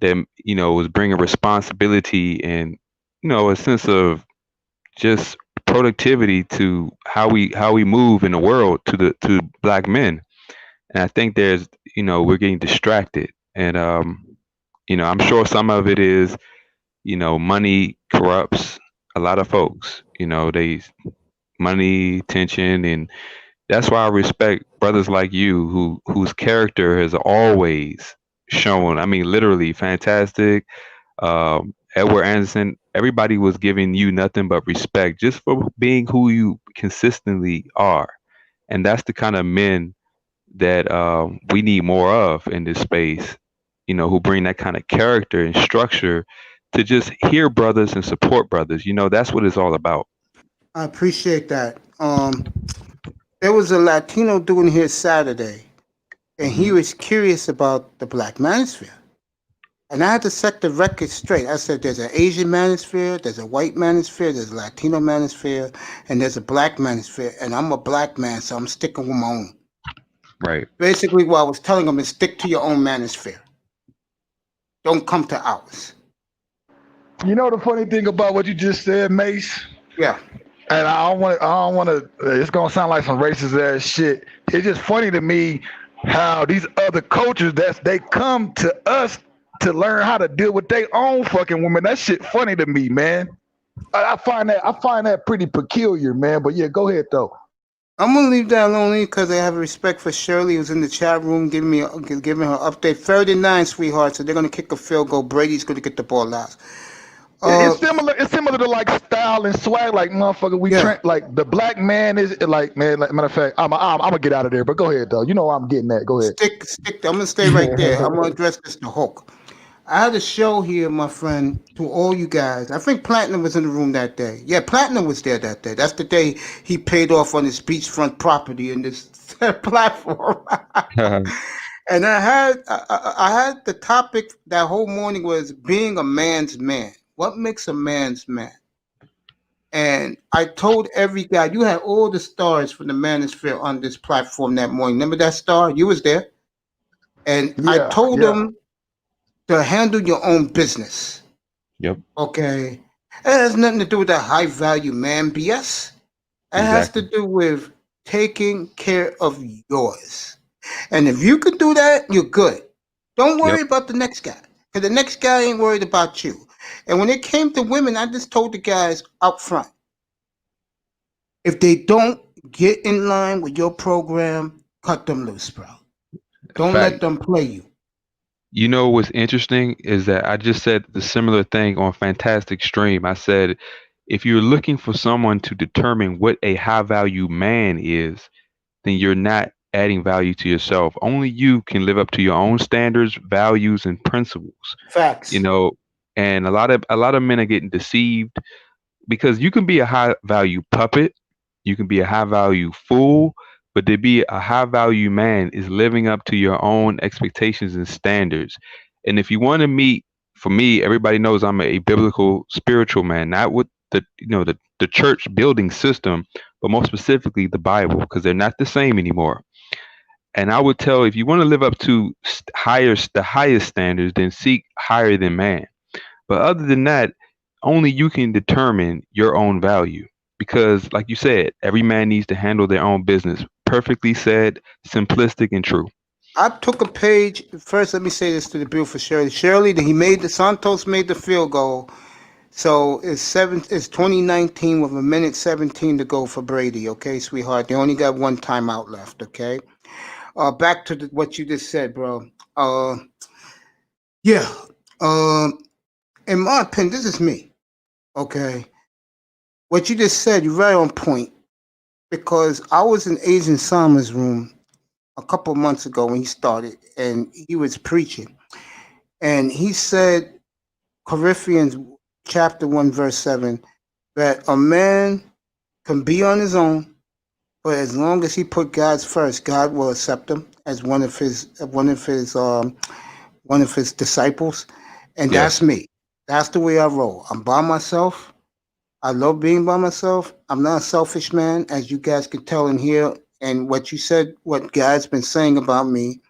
that was bringing responsibility and a sense of just productivity to how we move in the world to Black men. And I think there's we're getting distracted, and I'm sure some of it is money corrupts. a lot of folks. You know, they money, tension, and that's why I respect brothers like you whose character has always shown. I mean, literally fantastic. Edward Anderson, everybody was giving you nothing but respect just for being who you consistently are. And that's the kind of men that we need more of in this space, you know, who bring that kind of character and structure to just hear brothers and support brothers. You know, that's what it's all about. I appreciate that. There was a Latino doing here Saturday, and he was curious about the Black Manosphere. And I had to set the record straight. I said, there's an Asian manosphere, there's a white manosphere, there's a Latino manosphere, and there's a Black manosphere. And I'm a Black man, so I'm sticking with my own. Right. Basically, what I was telling him is stick to your own manosphere. Don't come to ours. You know the funny thing about what you just said, Mace? Yeah. And I don't want to, it's going to sound like some racist ass shit. It's just funny to me how these other cultures, they come to us to learn how to deal with their own fucking women. That shit funny to me, man. I find that pretty peculiar, man. But yeah, go ahead though. I'm gonna leave that alone because I have respect for Shirley, who's in the chat room giving her update. 39, sweetheart. So they're gonna kick a field goal. Brady's gonna get the ball last. It's similar to like style and swag, like motherfucker. Like the black man is like, man. Like, matter of fact, I'm gonna get out of there. But go ahead though. You know where I'm getting at. Go ahead. Stick. I'm gonna stay right there. I'm gonna address this to Hulk. I had a show here, my friend, to all you guys. I think Platinum was in the room that day. Yeah, Platinum was there that day. That's the day he paid off on his beachfront property in this platform. And I had the topic that whole morning was being a man's man. What makes a man's man? And I told every guy, you had all the stars from the manosphere on this platform that morning. Remember that star? You was there. And I told them to handle your own business. Yep. Okay. It has nothing to do with that high value man BS. It has to do with taking care of yours. And if you can do that, you're good. Don't worry about the next guy. Because the next guy ain't worried about you. And when it came to women, I just told the guys up front, if they don't get in line with your program, cut them loose, bro. Don't let them play you. You know what's interesting is that I just said the similar thing on Fantastic Stream. I said, if you're looking for someone to determine what a high value man is, then you're not adding value to yourself. Only you can live up to your own standards, values, and principles. Facts. You know, and a lot of men are getting deceived because you can be a high value puppet, you can be a high value fool, but to be a high value man is living up to your own expectations and standards. And if you want to meet, for me, everybody knows I'm a biblical spiritual man, not with the church building system, but more specifically the Bible, because they're not the same anymore. And I would tell, if you want to live up to the highest standards, then seek higher than man. But other than that, only you can determine your own value. Because, like you said, every man needs to handle their own business. Perfectly said, simplistic and true. I took a page. First, let me say this to the beautiful Shirley. Shirley, Santos made the field goal. So it's 2019 with 1:17 to go for Brady. Okay, sweetheart. They only got one timeout left. Okay. Back to what you just said, bro. In my opinion, this is me. Okay. What you just said, you're right on point. Because I was in Asian Sama's room a couple of months ago when he started, and he was preaching. And he said, Corinthians chapter 1, verse 7, that a man can be on his own, but as long as he put God's first, God will accept him as one of his disciples. And that's me. That's the way I roll. I'm by myself. I love being by myself. I'm not a selfish man, as you guys can tell in here. And what you said, what God's been saying about me,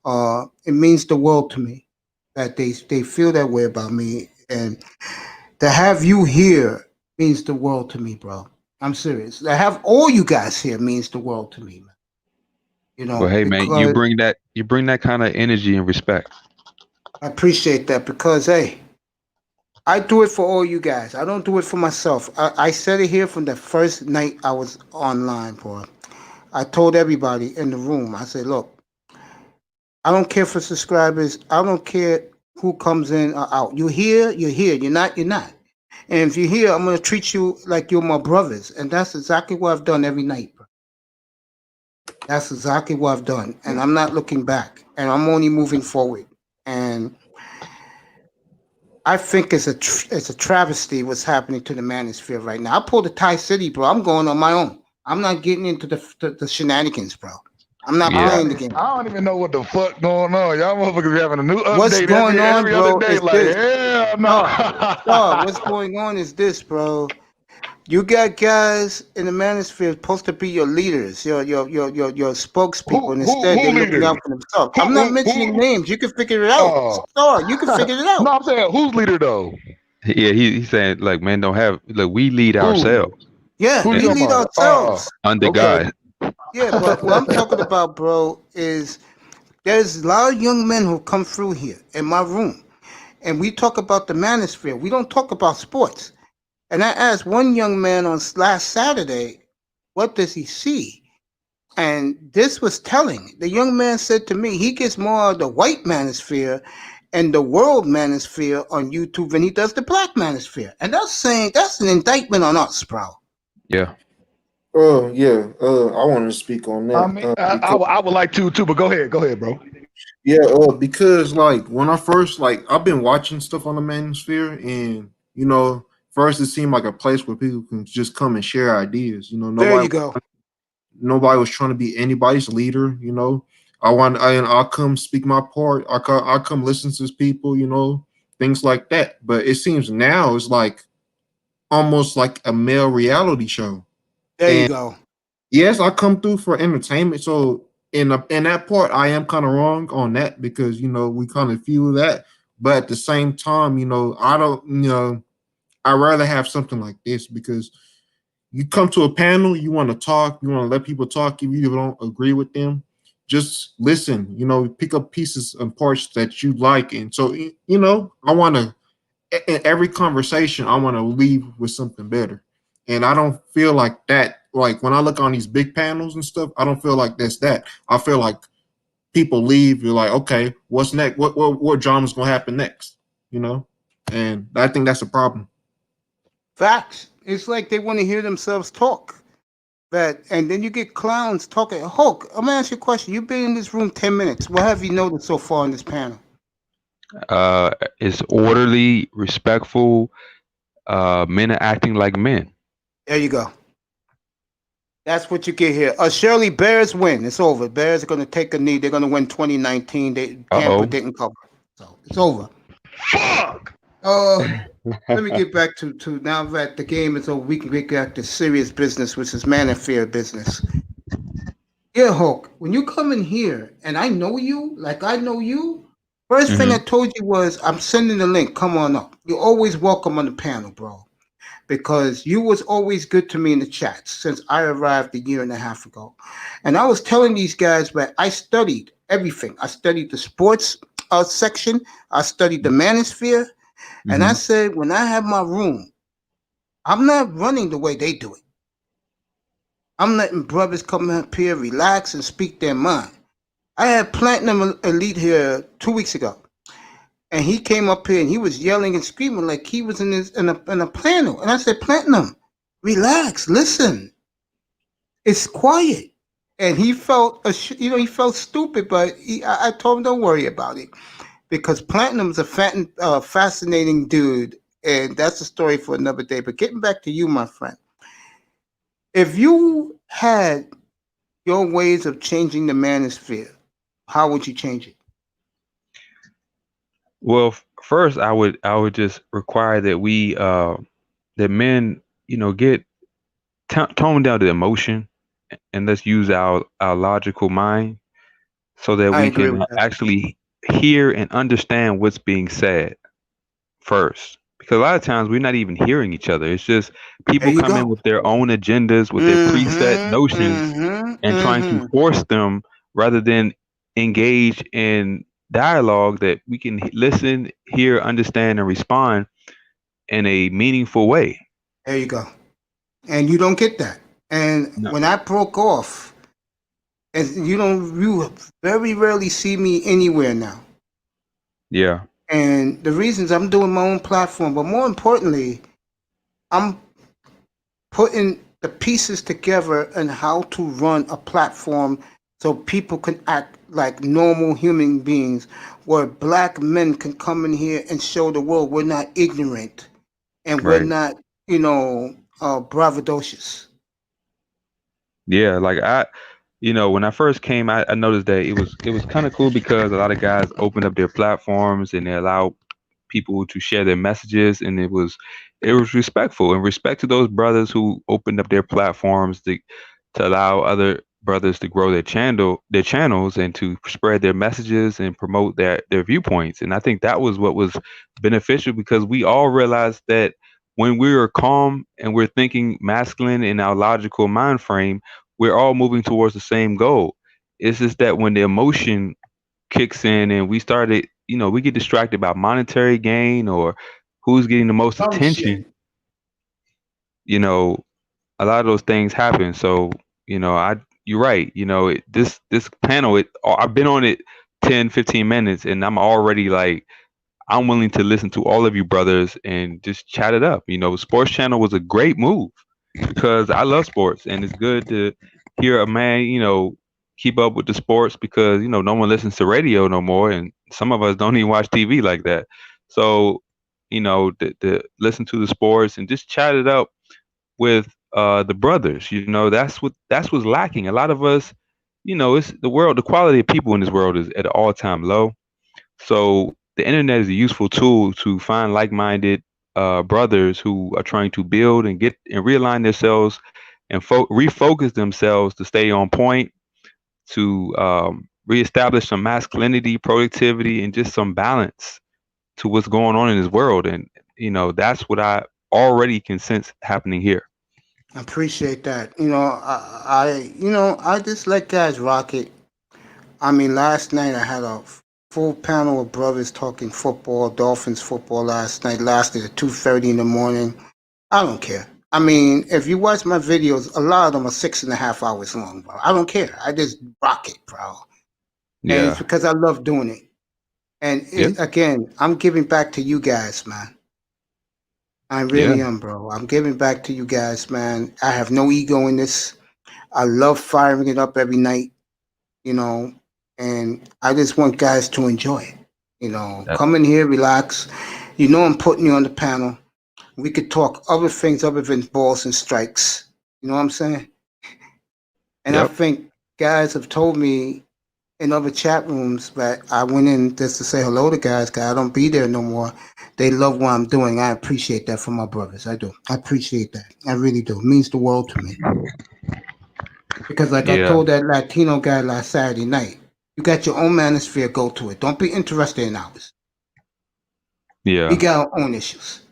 it means the world to me that they feel that way about me. And to have you here means the world to me, bro. I'm serious. To have all you guys here means the world to me, man. You know. Well, hey, man, you bring that kind of energy and respect. I appreciate that because, hey, I do it for all you guys. I don't do it for myself. I said it here from the first night I was online, boy. I told everybody in the room. I said, look, I don't care for subscribers. I don't care who comes in or out. You're here, you're here. You're not, you're not. And if you're here, I'm gonna treat you like you're my brothers. And that's exactly what I've done every night, bro. That's exactly what I've done. And I'm not looking back. And I'm only moving forward. And I think it's a travesty what's happening to the manosphere right now. I pulled the Thai City, bro. I'm going on my own. I'm not getting into the shenanigans, bro. I'm not Yeah. playing the game. I don't even know what the fuck going on. Y'all motherfuckers be having a new update What's going on, every bro, other day. is Like, this. hell no. No, what's going on is this, bro. You got guys in the manosphere supposed to be your leaders, your spokespeople, and instead they're looking leader? out for themselves. I'm not mentioning names. You can figure it out. Oh. Star, you can figure it out. No, I'm saying who's leader though? Yeah, he's saying like, man, don't have look. We lead ourselves Yeah, Who we you lead talking about? ourselves. under Okay. God. Yeah, but what I'm talking about, bro, is there's a lot of young men who come through here in my room, and we talk about the manosphere. We don't talk about sports. And I asked one young man on last Saturday, what does he see? And this was telling. The young man said to me, he gets more of the white manosphere and the world manosphere on YouTube than he does the black manosphere. And that's saying that's an indictment on us, bro. Yeah. Yeah. I want to speak on that. I mean, I would like to too, but go ahead, bro. Yeah, because like when I first I've been watching stuff on the manosphere, and first it seemed like a place where people can just come and share ideas. There you go. Nobody was trying to be anybody's leader. I'll come speak my part. I'll come listen to people. Things like that. But it seems now it's like almost like a male reality show. There you go. Yes, I come through for entertainment. So in that part, I am kind of wrong on that because we kind of feel that. But at the same time, I don't. I'd rather have something like this because you come to a panel, you want to talk, you want to let people talk. If you don't agree with them, just listen. Pick up pieces and parts that you like, and so I want to. In every conversation, I want to leave with something better. And I don't feel like that. Like when I look on these big panels and stuff, I don't feel like that's that. I feel like people leave. You're like, okay, what's next? What drama's gonna happen next? And I think that's a problem. Facts. It's like they want to hear themselves talk. And then you get clowns talking. Hulk, I'm gonna ask you a question. You've been in this room 10 minutes. What have you noticed so far in this panel? It's orderly, respectful. Men are acting like men. There you go. That's what you get here. Shirley, Bears win. It's over. Bears are going to take a knee. They're going to win 2019. Tampa didn't cover. So it's over. Fuck! Let me get back to now that the game is over, we can get back to serious business, which is manosphere business. Yeah, Hulk, when you come in here and I know you, like I know you, first thing I told you was I'm sending the link. Come on up. You're always welcome on the panel, bro. Because you was always good to me in the chats since I arrived a year and a half ago. And I was telling these guys that I studied everything. I studied the sports section. I studied the manosphere. And I said, when I have my room, I'm not running the way they do it. I'm letting brothers come up here, relax, and speak their mind. I had Platinum Elite here 2 weeks ago. And he came up here and he was yelling and screaming like he was in a panel. And I said, Platinum, relax, listen. It's quiet. And he felt, he felt stupid, but I told him don't worry about it. Because Platinum's a fascinating dude. And that's a story for another day. But getting back to you, my friend. If you had your ways of changing the manosphere, how would you change it? Well, first I would just require that we that men, get tone down the emotion and let's use our logical mind so that we can actually hear and understand what's being said first. Because a lot of times we're not even hearing each other. It's just people come in with their own agendas, with their preset notions, and trying to force them rather than engage in dialogue that we can listen, hear, understand, and respond in a meaningful way. There you go. And you don't get that. And No. when I broke off, and you very rarely see me anywhere now. Yeah. And the reasons I'm doing my own platform, but more importantly, I'm putting the pieces together and how to run a platform so people can act like normal human beings, where black men can come in here and show the world we're not ignorant and we're Right. not, braggadocious. Yeah, like when I first came, I noticed that it was kind of cool because a lot of guys opened up their platforms and they allowed people to share their messages, and it was respectful and respect to those brothers who opened up their platforms to allow other brothers to grow their channels and to spread their messages and promote their viewpoints. And I think that was what was beneficial, because we all realized that when we are calm and we're thinking masculine in our logical mind frame, we're all moving towards the same goal. It's just that when the emotion kicks in and we started, we get distracted by monetary gain or who's getting the most Dumb attention, shit. a lot of those things happen. So, you're right. This panel, I've been on it 10, 15 minutes and I'm already like, I'm willing to listen to all of you brothers and just chat it up. Sports Channel was a great move because I love sports, and it's good to hear a man, keep up with the sports, because no one listens to radio no more, and some of us don't even watch TV like that. So, to listen to the sports and just chat it up with the brothers. That's what's lacking. A lot of us, it's the quality of people in this world is at an all-time low. So the internet is a useful tool to find like-minded brothers who are trying to build and get and realign themselves and refocus themselves to stay on point, to reestablish some masculinity, productivity, and just some balance to what's going on in this world. And that's what I already can sense happening here. I appreciate that. I just let guys rock it. I mean, last night I had a full panel of brothers talking football, Dolphins football last night, lasted at 2:30 in the morning. I don't care. I mean, if you watch my videos, a lot of them are 6.5 hours long, bro. I don't care. I just rock it, bro. And it's Yeah. because I love doing it. And Yep. again, I'm giving back to you guys, man. I Yeah. really am, bro. I'm giving back to you guys, man. I have no ego in this. I love firing it up every night, and I just want guys to enjoy it. That- Come in here, relax. I'm putting you on the panel. We could talk other things other than balls and strikes. You know what I'm saying? And I Yep. think guys have told me in other chat rooms that I went in just to say hello to guys, because I don't be there no more. They love what I'm doing. I appreciate that from my brothers. I do. I appreciate that. I really do. It means the world to me. Because like I Yeah. told that Latino guy last Saturday night, you got your own manosphere, go to it. Don't be interested in ours. We Yeah. got our own issues.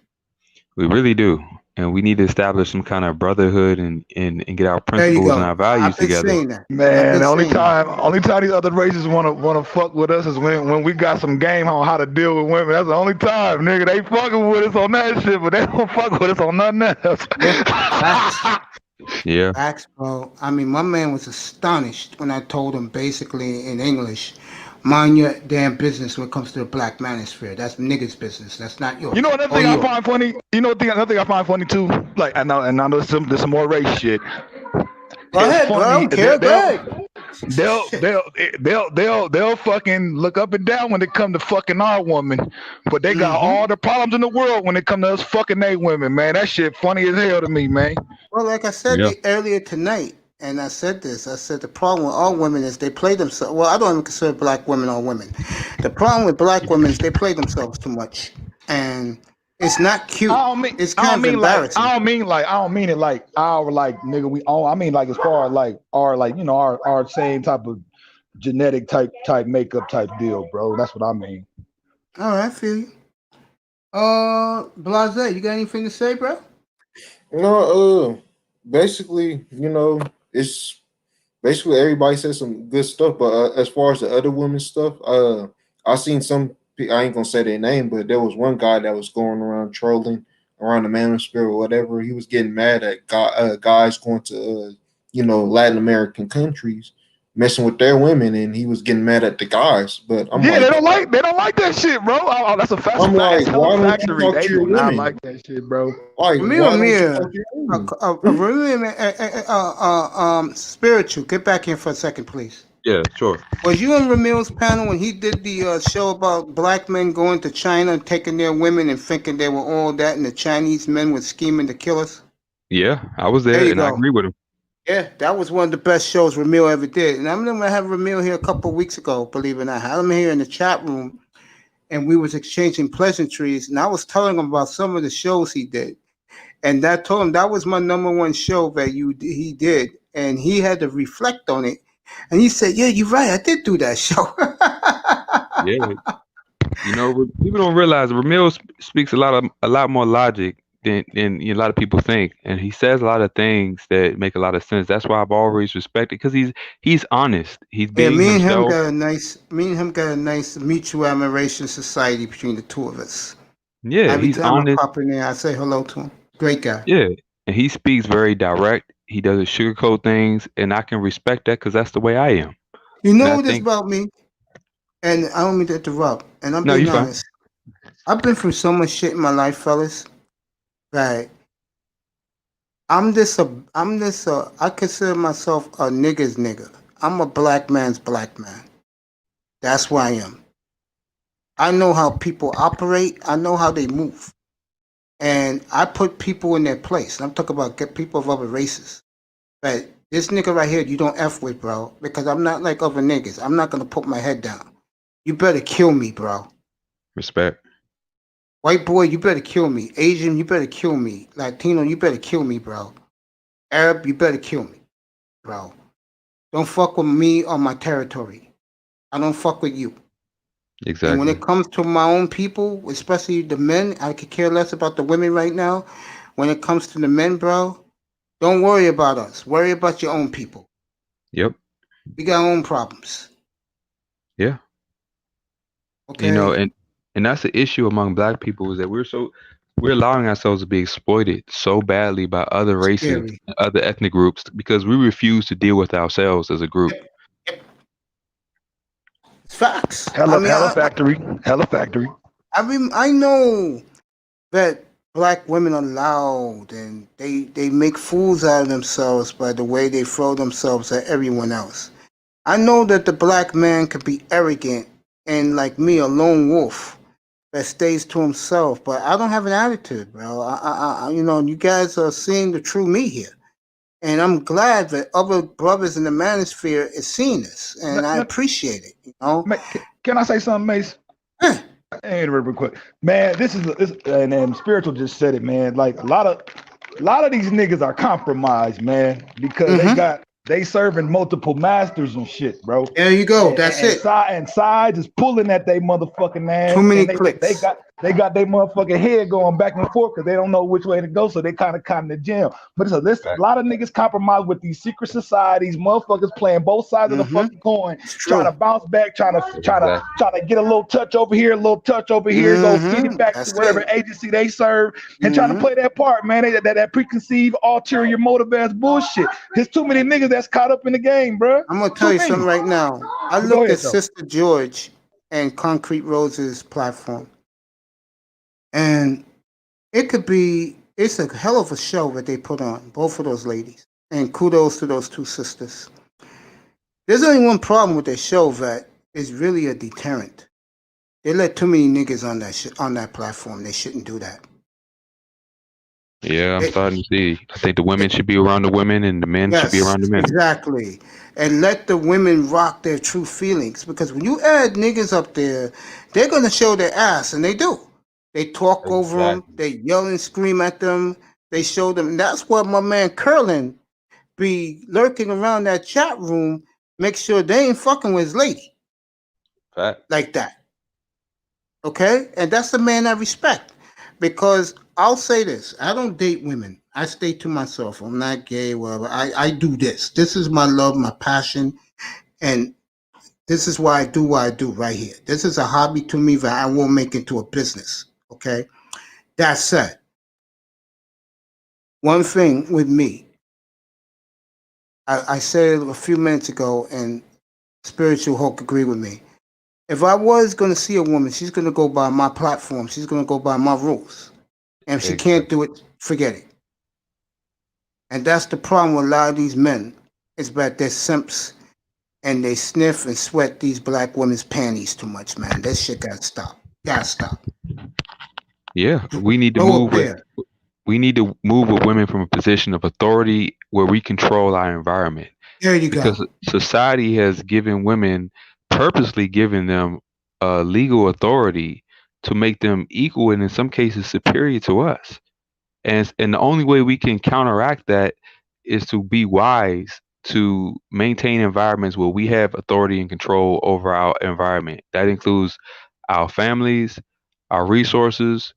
We really do. And we need to establish some kind of brotherhood and get our There you principles and our go. values I've been together. saying that. I've Man, been the only saying that. time these other races wanna fuck with us is when we got some game on how to deal with women. That's the only time, nigga. They fucking with us on that shit, but they don't fuck with us on nothing else. Yeah, facts. Yeah. Facts, bro. I mean, my man was astonished when I told him basically in English, mind your damn business when it comes to the black manosphere. That's niggas' business. That's not yours. You know another Or thing I yours. find funny? Another thing I find funny too? Like, I know there's some more race shit. Go It's ahead, bro. I funny. don't care. Go ahead. They'll fucking look up and down when it come to fucking our woman, but they got Mm-hmm. all the problems in the world when it come to us fucking they women, man. That shit funny as hell to me, man. Well, like I said Yeah. earlier tonight, and I said this, I said the problem with all women is they play themselves. Well, I don't even consider black women all women. The problem with black women is they play themselves too much, and it's not cute. It's kind of embarrassing. I don't mean it like our like nigga we own. I mean like as far as like our like our same type of genetic type makeup type deal, bro. That's what I mean. All right, I feel you. Blase, you got anything to say, bro? Basically, it's basically everybody said some good stuff, but as far as the other women's stuff, I seen some. I ain't gonna say their name, but there was one guy that was going around trolling around the manosphere or whatever. He was getting mad at guys going to Latin American countries, messing with their women, and he was getting mad at the guys. But I'm Yeah, like, they don't like that shit, bro. Oh, that's a fast I'm like, why don't you factory. talk They to your do not women? like that shit, bro. Like, why don't you talk to your women? Spiritual, get back here for a second, please. Yeah, sure. Was you on Ramil's panel when he did the show about black men going to China, taking their women and thinking they were all that, and the Chinese men were scheming to kill us? Yeah, I was There there, you and I go. agree with him. Yeah, that was one of the best shows Ramil ever did. And I'm going to have Ramil here a couple of weeks ago, believe it or not. I had him here in the chat room, and we was exchanging pleasantries, and I was telling him about some of the shows he did. And I told him that was my number one show that he did, and he had to reflect on it. And he said, "Yeah, you're right. I did do that show." Yeah, people don't realize Ramil speaks a lot more logic than a lot of people think, and he says a lot of things that make a lot of sense. That's why I've always respected, because he's honest. He's Yeah, being me and him himself. got a nice mutual admiration society between the two of us. Yeah, Every he's time I honest. pop in there, I say hello to him. Great guy. Yeah, and he speaks very direct. He doesn't sugarcoat things, and I can respect that because that's the way I am. You And know I this think about me, and I don't mean to interrupt, and I'm no, being you're fine. honest. I've been through so much shit in my life, fellas, that I consider myself a nigga's nigga. I'm a black man's black man. That's who I am. I know how people operate. I know how they move. And I put people in their place. I'm talking about people of other races. But this nigga right here, you don't F with, bro, because I'm not like other niggas. I'm not going to put my head down. You better kill me, bro. Respect. White boy, you better kill me. Asian, you better kill me. Latino, you better kill me, bro. Arab, you better kill me, bro. Don't fuck with me on my territory. I don't fuck with you. Exactly. And when it comes to my own people, especially the men, I could care less about the women right now. When it comes to the men, bro, don't worry about us. Worry about your own people. Yep. We got our own problems. Yeah. Okay. And that's the issue among black people, is that we're allowing ourselves to be exploited so badly by other races Scary. and other ethnic groups because we refuse to deal with ourselves as a group. It's facts. Hella factory. I know that black women are loud and they make fools out of themselves by the way they throw themselves at everyone else. I know that the black man can be arrogant and, like me, a lone wolf that stays to himself, but I don't have an attitude, bro. I you guys are seeing the true me here. And I'm glad that other brothers in the manosphere is seeing this, and I appreciate it. Can I say something, Mace? Hey, real quick, man. This and Spiritual just said it, man. Like a lot of these niggas are compromised, man, because they serving multiple masters and shit, bro. There you go. That's it. And Sides is pulling at they motherfucking ass. Too many clicks. They got their motherfucking head going back and forth because they don't know which way to go, so they kind of caught in the jam. But a lot of niggas compromise with these secret societies, motherfuckers playing both sides of the fucking coin, trying to bounce back, trying to get a little touch over here, go feed it back to whatever agency they serve, and trying to play that part, man. That preconceived ulterior motive ass bullshit. There's too many niggas that's caught up in the game, bro. I'm gonna tell you something right now. I looked at Sister George and Concrete Rose's platform. And it's a hell of a show that they put on, both of those ladies. And kudos to those two sisters. There's only one problem with their show that is really a deterrent. They let too many niggas on that platform. They shouldn't do that. Yeah, I'm starting to see. I think the women should be around the women and the men should be around the men. Exactly. And let the women rock their true feelings. Because when you add niggas up there, they're going to show their ass, and they do. They talk over them. They yell and scream at them. They show them. And that's what my man Curlin be lurking around that chat room. Make sure they ain't fucking with his lady. Fact. Like that. Okay? And that's the man I respect. Because I'll say this. I don't date women. I stay to myself. I'm not gay, whatever. I do this. This is my love, my passion. And this is why I do what I do right here. This is a hobby to me that I won't make into a business. Okay. That said, one thing with me, I said it a few minutes ago, and Spiritual Hulk agreed with me. If I was going to see a woman, she's going to go by my platform. She's going to go by my rules. And if she can't do it, forget it. And that's the problem with a lot of these men, is that they're simps and they sniff and sweat these black women's panties too much, man. That shit got to stop. Got to stop. Yeah, we need to Go move up with there. we need to move with women from a position of authority where we control our environment. There you Because go. society has given women, purposely given them legal authority to make them equal and in some cases superior to us. And the only way we can counteract that is to be wise, to maintain environments where we have authority and control over our environment. That includes our families, our resources,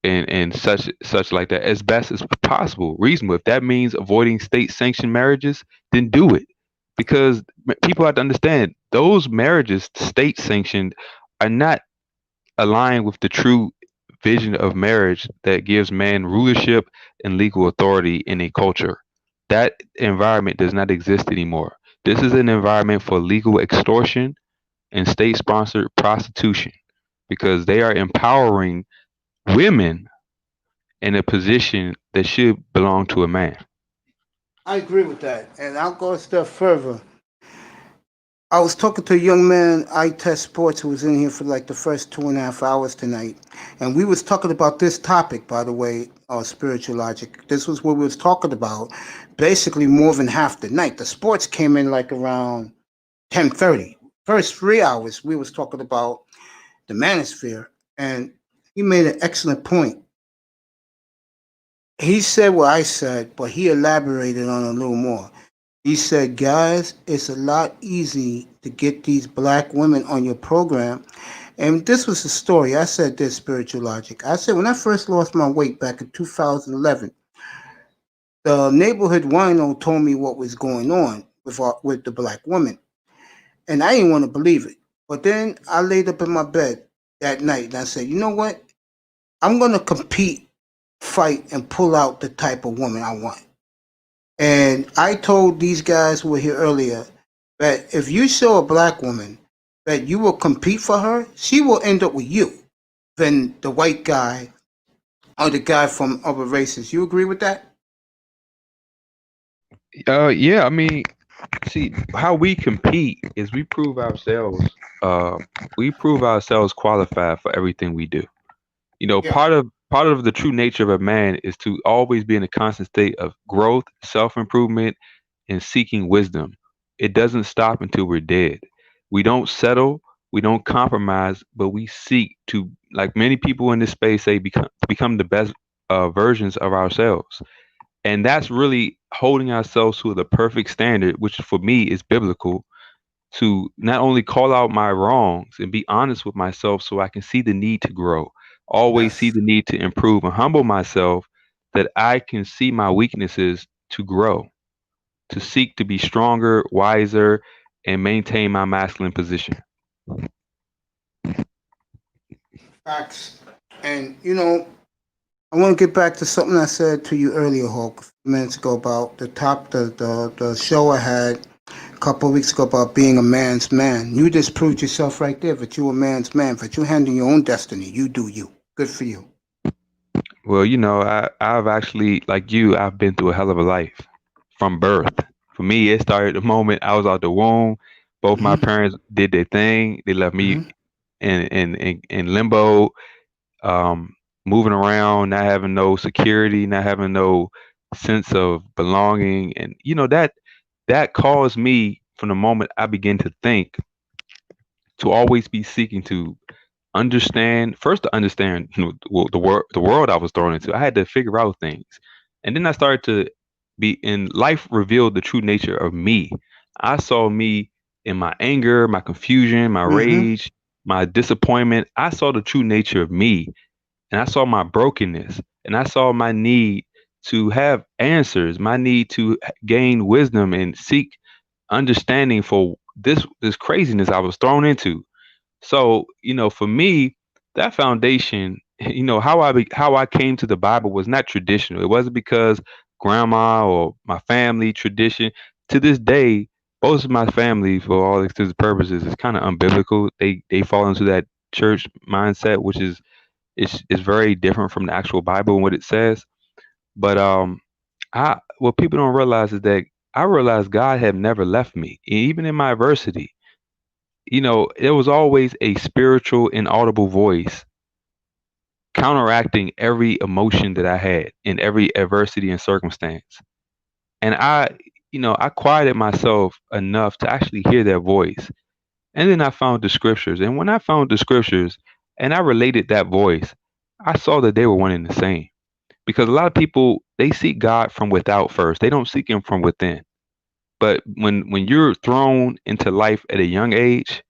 and such like that, as best as possible, reasonable. If that means avoiding state sanctioned marriages, then do it. Because people have to understand those marriages, state sanctioned, are not aligned with the true vision of marriage that gives man rulership and legal authority in a culture. That environment does not exist anymore. This is an environment for legal extortion and state sponsored prostitution, because they are empowering women in a position that should belong to a man. I agree with that. And I'll go a step further. I was talking to a young man, I Test Sports, who was in here for like the first 2.5 hours tonight. And we was talking about this topic, by the way, spiritual logic. This was what we was talking about basically more than half the night. The sports came in like around 10:30. First 3 hours, we was talking about the manosphere. And he made an excellent point. He said what I said, but he elaborated on it a little more. He said, guys, it's a lot easy to get these black women on your program. And this was the story. I said this, Spiritual Logic. I said, when I first lost my weight back in 2011, the neighborhood wino told me what was going on with the black woman. And I didn't want to believe it. But then I laid up in my bed that night and I said, you know what? I'm going to compete, fight, and pull out the type of woman I want. And I told these guys who were here earlier that if you show a black woman that you will compete for her, she will end up with you than the white guy or the guy from other races. You agree with that? Yeah, I mean, see, how we compete is we prove ourselves. We prove ourselves qualified for everything we do. You know, Yeah. part of the true nature of a man is to always be in a constant state of growth, self-improvement, and seeking wisdom. It doesn't stop until we're dead. We don't settle, we don't compromise, but we seek to, like many people in this space say, become the best versions of ourselves. And that's really holding ourselves to the perfect standard, which for me is biblical, to not only call out my wrongs and be honest with myself so I can see the need to grow, always see Yes. the need to improve and humble myself, that I can see my weaknesses to grow, to seek to be stronger, wiser, and maintain my masculine position. Facts. And, you know, I want to get back to something I said to you earlier, Hulk, a few minutes ago about the show I had a couple of weeks ago about being a man's man. You just proved yourself right there that you're a man's man, that you handle your own destiny. You do you. Good for you. Well, you know, I've actually, like you, I've been through a hell of a life from birth. For me, it started the moment I was out the womb. Both my Mm-hmm. parents did their thing. They left me Mm-hmm. in limbo, um, moving around, not having no security, not having no sense of belonging, and you know that caused me from the moment I began to think to always be seeking to understand first to understand, you know, the world I was thrown into. I had to figure out things, and then I started to be in life revealed the true nature of me. I saw me in my anger, my confusion, my Mm-hmm. rage, my disappointment. I saw the true nature of me, and I saw my brokenness, and I saw my need to have answers, my need to gain wisdom and seek understanding for this craziness I was thrown into. So, you know, for me, that foundation how I came to the Bible was not traditional. It wasn't because grandma or my family tradition. To this day, most of my family, for all intents and purposes, is kind of unbiblical. They fall into that church mindset, which is very different from the actual Bible and what it says. But I what people don't realize is that I realized God had never left me, even in my adversity. There was always a spiritual, inaudible voice counteracting every emotion that I had in every adversity and circumstance. And I quieted myself enough to actually hear that voice. And then I found the scriptures. And when I found the scriptures and I related that voice, I saw that they were one and the same. Because a lot of people, they seek God from without first. They don't seek him from within. But when you're thrown into life at a young age,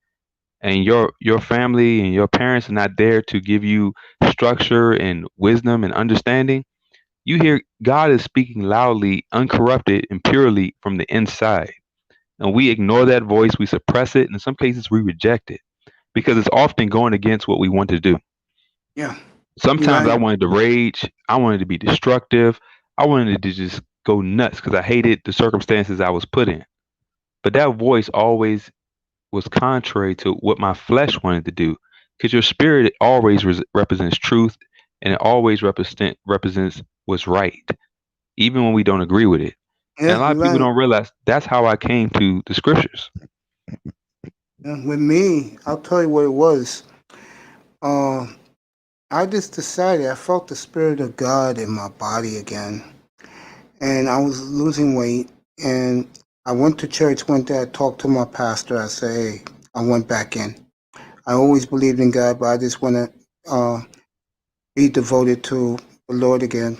and your family and your parents are not there to give you structure and wisdom and understanding, you hear God is speaking loudly, uncorrupted and purely from the inside. And we ignore that voice, we suppress it, and in some cases we reject it because it's often going against what we want to do. Yeah. Sometimes I Right. wanted to rage, I wanted to be destructive, I wanted to just go nuts because I hated the circumstances I was put in. But that voice always was contrary to what my flesh wanted to do, because your spirit always represents truth, and it always represents what's right, even when we don't agree with it. And a Yeah, lot you're of people right. don't realize that's how I came to the scriptures. Yeah, with me, I'll tell you what it was. Uh, I just decided I felt the spirit of God in my body again, and I was losing weight. And I went to church one day. I talked to my pastor. I said, "Hey," I went back in. I always believed in God, but I just want to be devoted to the Lord again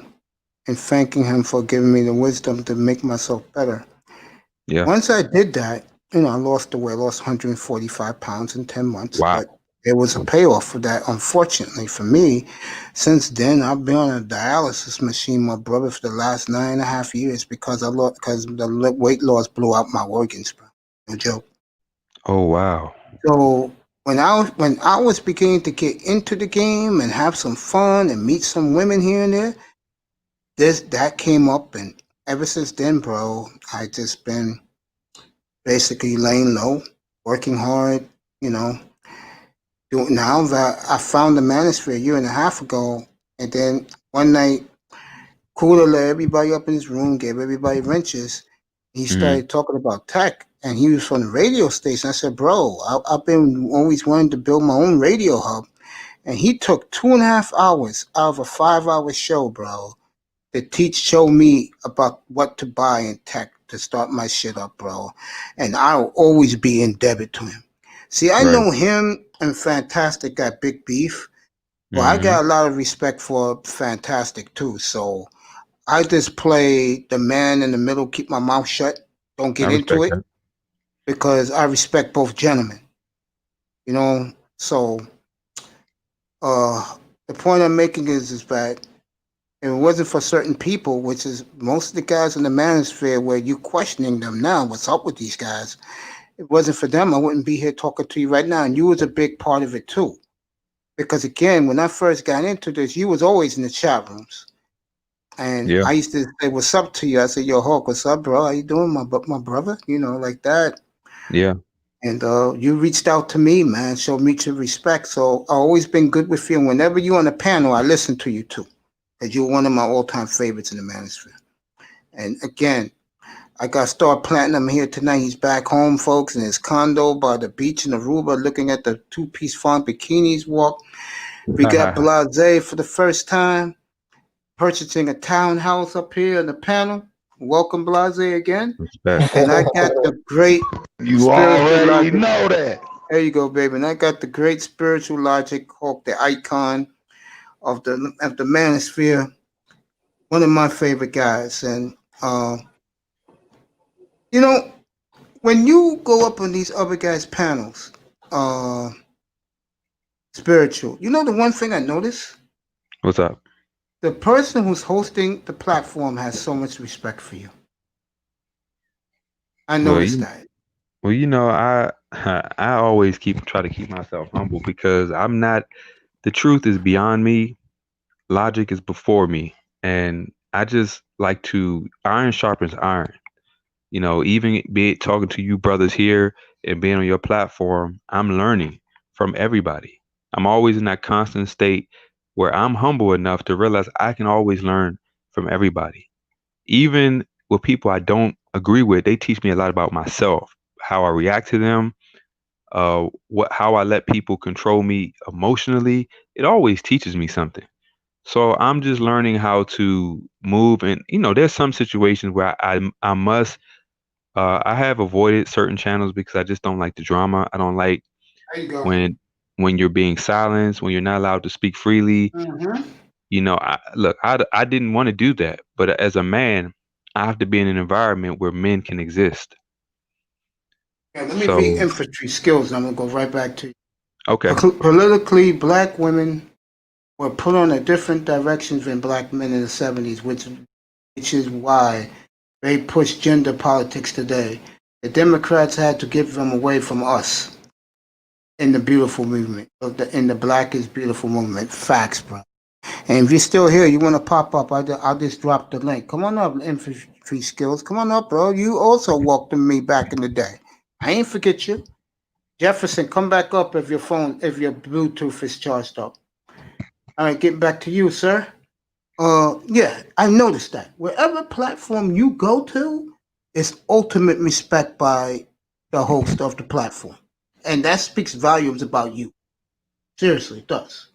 and thanking Him for giving me the wisdom to make myself better. Yeah. Once I did that, I lost the weight, lost 145 pounds in 10 months, Wow. but there was a payoff for that, unfortunately for me. Since then, I've been on a dialysis machine, my brother, for the last 9.5 years because the weight loss blew out my organs, bro. No joke. Oh wow. So when I was beginning to get into the game and have some fun and meet some women here and there, that came up, and ever since then, bro, I just been basically laying low, working hard, you know. Now that I found the manosphere a year and a half ago, and then one night, Cooler let everybody up in his room, gave everybody wrenches. He Hmm. started talking about tech, and he was from the radio station. I said, bro, I've been always wanting to build my own radio hub. And he took 2.5 hours out of a 5-hour show, bro, to show me about what to buy in tech to start my shit up, bro. And I'll always be indebted to him. See, I Right. know him and Fantastic got big beef, but I Hmm. got a lot of respect for Fantastic too. So I just play the man in the middle, keep my mouth shut, don't I get into respect it, that. because I respect both gentlemen, you know. So uh, the point I'm making is that if it wasn't for certain people, which is most of the guys in the manosphere where you questioning them now, what's up with these guys? If it wasn't for them, I wouldn't be here talking to you right now. And you was a big part of it too. Because again, when I first got into this, you was always in the chat rooms. And Yeah. I used to say, what's up to you? I said, yo, Hawk, what's up, bro? How you doing, my brother? Like that. Yeah. And you reached out to me, man, showed mutual respect. So I've always been good with you. And whenever you're on the panel, I listen to you too. Because you're one of my all-time favorites in the manosphere. And again, I got Star Platinum here tonight. He's back home, folks, in his condo by the beach in Aruba, looking at the two-piece font bikinis walk. We got Blase for the first time, purchasing a townhouse up here on the panel. Welcome, Blase, again. Respect. And I got the great You spiritual already logic. know that. There you go, baby. And I got the great spiritual logic, Hawk, the icon of the manosphere. One of my favorite guys. And you know, when you go up on these other guys' panels, uh, spiritual, the one thing I noticed? What's up? The person who's hosting the platform has so much respect for you. I Well, noticed you that. well, I always try to keep myself humble because I'm not. The truth is beyond me, logic is before me, and I just like to iron sharpens iron. Even be it talking to you brothers here and being on your platform, I'm learning from everybody. I'm always in that constant state where I'm humble enough to realize I can always learn from everybody. Even with people I don't agree with, they teach me a lot about myself, how I react to them, how I let people control me emotionally. It always teaches me something. So I'm just learning how to move, and there's some situations where I must I have avoided certain channels because I just don't like the drama. I don't like There you go. when you're being silenced, when you're not allowed to speak freely. Mm-hmm. I didn't want to do that, but as a man, I have to be in an environment where men can exist. Yeah, let me read So, infantry skills. I'm gonna go right back to you. okay. Politically, black women were put on a different directions than black men in the 70s, which is why they push gender politics today. The Democrats had to give them away from us in the beautiful movement, in the Black is Beautiful movement. Facts, bro. And if you're still here, you want to pop up, I'll just drop the link. Come on up, infantry skills. Come on up, bro. You also walked with me back in the day. I ain't forget you. Jefferson, come back up if your Bluetooth is charged up. All right, getting back to you, sir. Yeah, I noticed that. Wherever platform you go to, it's ultimate respect by the host of the platform. And that speaks volumes about you. Seriously, it does.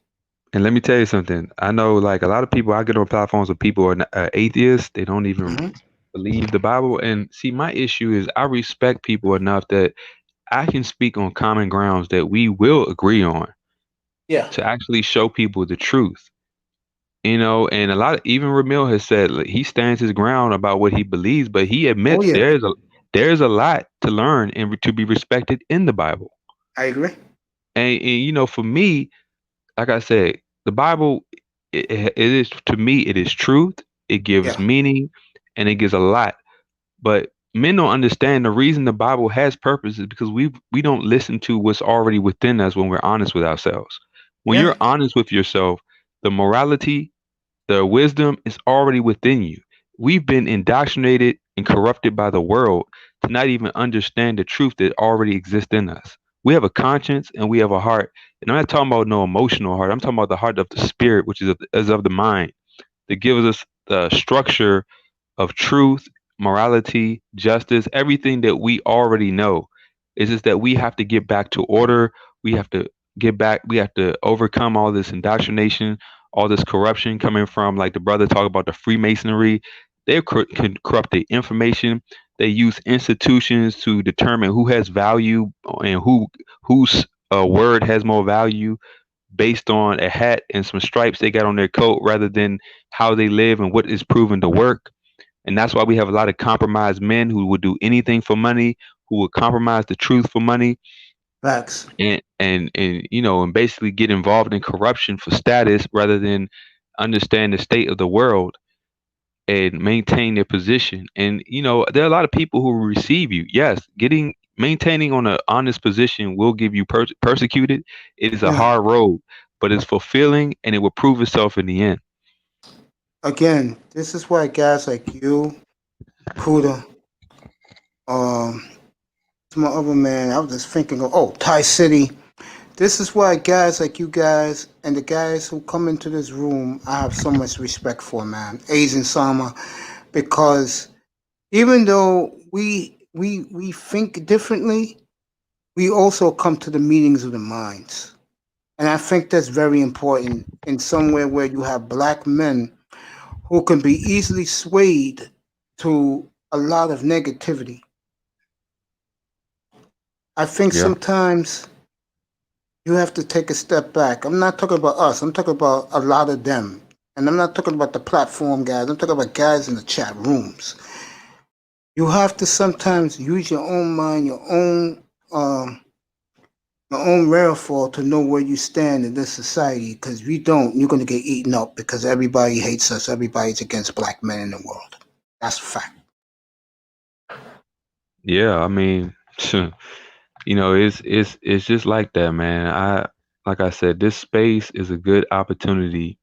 And let me tell you something. I know, like, a lot of people, I get on platforms with people who are atheists. They don't even believe the Bible. And see, my issue is I respect people enough that I can speak on common grounds that we will agree on Yeah. to actually show people the truth. And a lot of, even Ramil has said, like, he stands his ground about what he believes, but he Oh admits yeah, there's a lot to learn and to be respected in the Bible. I agree. And for me, like I said, the Bible, it is, to me, it is truth. It gives Yeah. meaning, and it gives a lot. But men don't understand the reason the Bible has purpose is because we don't listen to what's already within us when we're honest with ourselves. When Yeah. you're honest with yourself, the morality, the wisdom is already within you. We've been indoctrinated and corrupted by the world to not even understand the truth that already exists in us. We have a conscience and we have a heart. And I'm not talking about no emotional heart. I'm talking about the heart of the spirit, which is of the mind, that gives us the structure of truth, morality, justice, everything that we already know. It's just that we have to get back to order. We have to get back. We have to overcome all this indoctrination, all this corruption coming from, like the brother talk about, the Freemasonry. They can corrupt the information. They use institutions to determine who has value and whose word has more value based on a hat and some stripes they got on their coat rather than how they live and what is proven to work. And that's why we have a lot of compromised men who would do anything for money, who would compromise the truth for money, Facts. and basically get involved in corruption for status rather than understand the state of the world and maintain their position. And there are a lot of people who will receive you. Yes, maintaining on an honest position will give you persecuted. It is a Yeah. hard road, but it's fulfilling and it will prove itself in the end. Again, this is why guys like you, Kuda, it's my other man. I was just thinking of Thai City. This is why guys like you guys and the guys who come into this room, I have so much respect for, man. Asian Sama, because even though we think differently, we also come to the meetings of the minds. And I think that's very important in somewhere where you have black men who can be easily swayed to a lot of negativity. I think Yeah. sometimes you have to take a step back. I'm not talking about us, I'm talking about a lot of them. And I'm not talking about the platform guys, I'm talking about guys in the chat rooms. You have to sometimes use your own mind, your own wherewithal to know where you stand in this society. Because if you don't, you're going to get eaten up because everybody hates us. Everybody's against black men in the world. That's a fact. Yeah, I mean, it's just like that, man. Like I said, this space is a good opportunity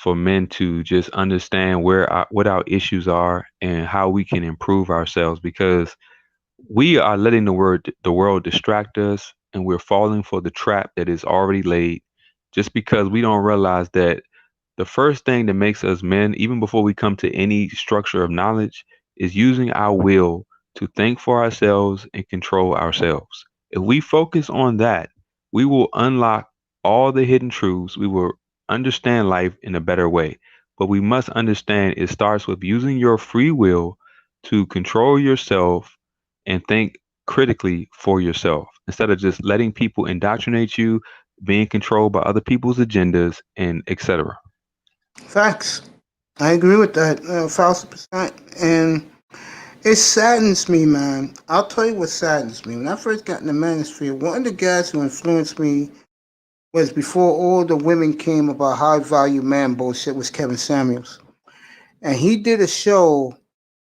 for men to just understand what our issues are and how we can improve ourselves, because we are letting the world distract us, and we're falling for the trap that is already laid, just because we don't realize that the first thing that makes us men, even before we come to any structure of knowledge, is using our will to think for ourselves and control ourselves. If we focus on that, we will unlock all the hidden truths. We will understand life in a better way. But we must understand it starts with using your free will to control yourself and think critically for yourself instead of just letting people indoctrinate you, being controlled by other people's agendas, and etc. Facts. I agree with that, 1,000%. And it saddens me, man. I'll tell you what saddens me. When I first got in the manosphere, one of the guys who influenced me was before all the women came about high value man bullshit was Kevin Samuels. And he did a show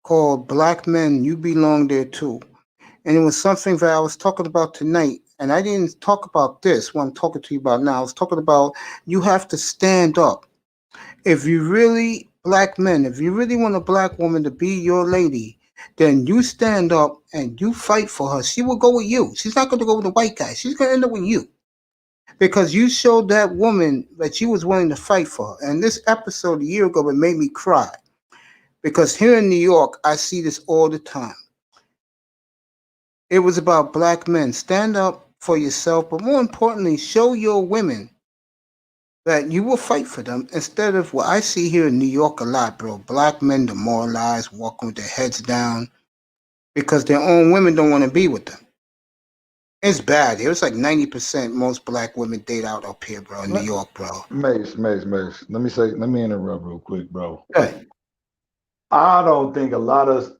called Black Men, You Belong There Too. And it was something that I was talking about tonight. And I didn't talk about this, what I'm talking to you about now. I was talking about you have to stand up. If you really, black men, if you really want a black woman to be your lady, then you stand up and you fight for her. She will go with you. She's not going to go with the white guy. She's going to end up with you. Because you showed that woman that you was willing to fight for her. And this episode a year ago, it made me cry. Because here in New York, I see this all the time. It was about black men. Stand up for yourself, but more importantly, show your women that you will fight for them instead of what I see here in New York a lot, bro. Black men demoralized, walking with their heads down because their own women don't want to be with them. It's bad. It was like 90% most black women date out up here, bro, in New York, bro. Mace. Let me interrupt real quick, bro. Good. I don't think a lot of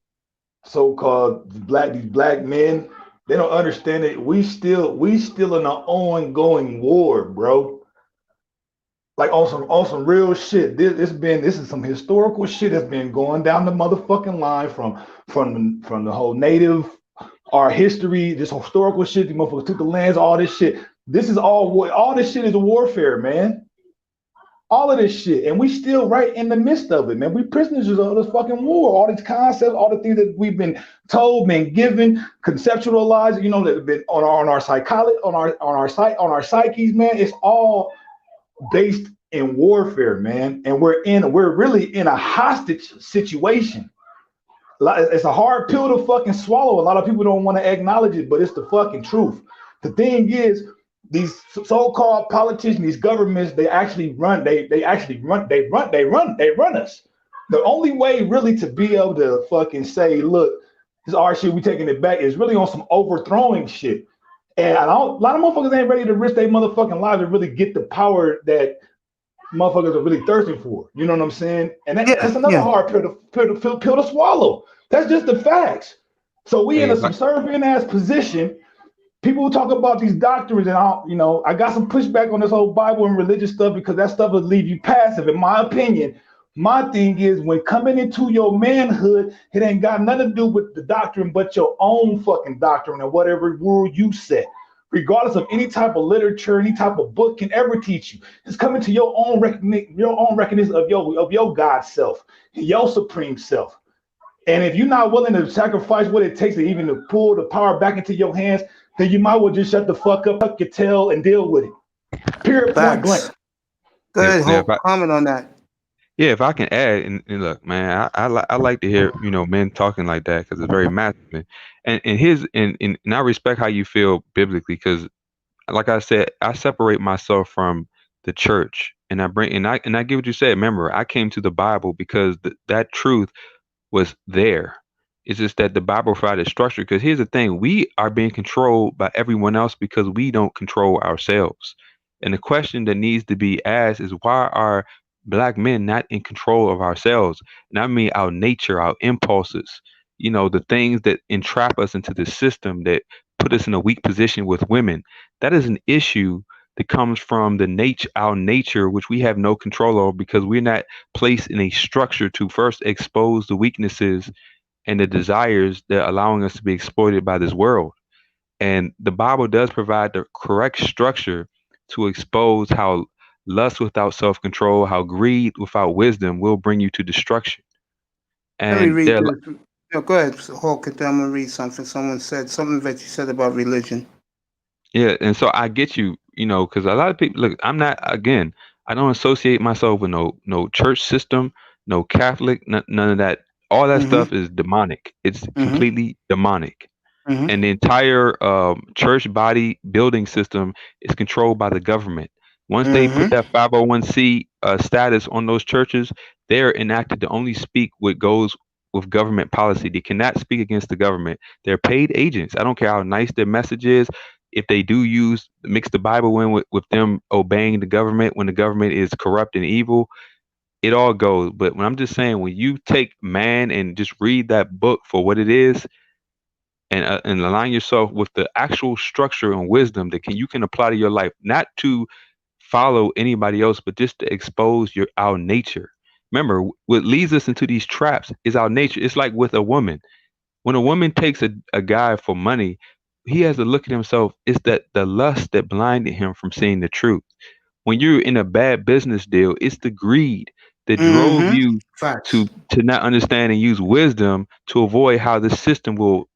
so-called these black men, they don't understand that we still in an ongoing war, bro. Like on some real shit. This is some historical shit that's been going down the motherfucking line from the whole native, our history, this historical shit. The motherfuckers took the lands, all this shit. This is all this shit is a warfare, man. All of this shit, and we still right in the midst of it, man. We prisoners of this fucking war. All these concepts, all the things that we've been told, been given, conceptualized, you know, that have been on our psychology, on our psyches, man. It's all based in warfare, man. And we're really in a hostage situation. It's a hard pill to fucking swallow. A lot of people don't want to acknowledge it, but it's the fucking truth. The thing is, these so-called politicians, these governments, they run us. The only way really to be able to fucking say, look, this is our shit, we taking it back, is really on some overthrowing shit. And a lot of motherfuckers ain't ready to risk their motherfucking lives to really get the power that motherfuckers are really thirsting for. You know what I'm saying? And that's another hard pill to swallow. That's just the facts. So we in a subservient ass position. People talk about these doctrines, and I got some pushback on this whole Bible and religious stuff because that stuff will leave you passive, in my opinion. My thing is, when coming into your manhood, it ain't got nothing to do with the doctrine, but your own fucking doctrine and whatever rule you set. Regardless of any type of literature, any type of book can ever teach you. It's coming to your own recognition of your God self, your supreme self. And if you're not willing to sacrifice what it takes to even to pull the power back into your hands, then you might well just shut the fuck up, tuck your tail, and deal with it. Period. Point blank. Go ahead, comment on that. Yeah, if I can add, and look, man, I like to hear men talking like that because it's very masculine, and I respect how you feel biblically because, like I said, I separate myself from the church, and I get what you said. Remember, I came to the Bible because that truth was there. It's just that the Bible provided structure. Because here's the thing: we are being controlled by everyone else because we don't control ourselves. And the question that needs to be asked is, why are Black men not in control of ourselves? And I mean our nature, our impulses, the things that entrap us into the system that put us in a weak position with women. That is an issue that comes from our nature, which we have no control over because we're not placed in a structure to first expose the weaknesses and the desires that are allowing us to be exploited by this world. And the Bible does provide the correct structure to expose how lust without self-control, how greed without wisdom will bring you to destruction. Let me And read there, this. No, go ahead, Hawk. I'm gonna read something. Someone said something that you said about religion. yeah, and so I get you, because a lot of people look. I'm not again. I don't associate myself with no church system, no Catholic, none of that. All that Mm-hmm. stuff is demonic. It's Mm-hmm. completely demonic. Mm-hmm. And the entire church body building system is controlled by the government. Once they put Mm-hmm. that 501c status on those churches, they are enacted to only speak what goes with government policy. They cannot speak against the government. They're paid agents. I don't care how nice their message is. If they do mix the Bible in with them obeying the government when the government is corrupt and evil, it all goes. But when I'm just saying, when you take man and just read that book for what it is, and align yourself with the actual structure and wisdom that you can apply to your life, not to follow anybody else, but just to expose our nature. Remember, what leads us into these traps is our nature. It's like with a woman. When a woman takes a guy for money, he has to look at himself. It's that the lust that blinded him from seeing the truth. When you're in a bad business deal, it's the greed that drove Mm-hmm. you Facts. to not understand and use wisdom to avoid how the system will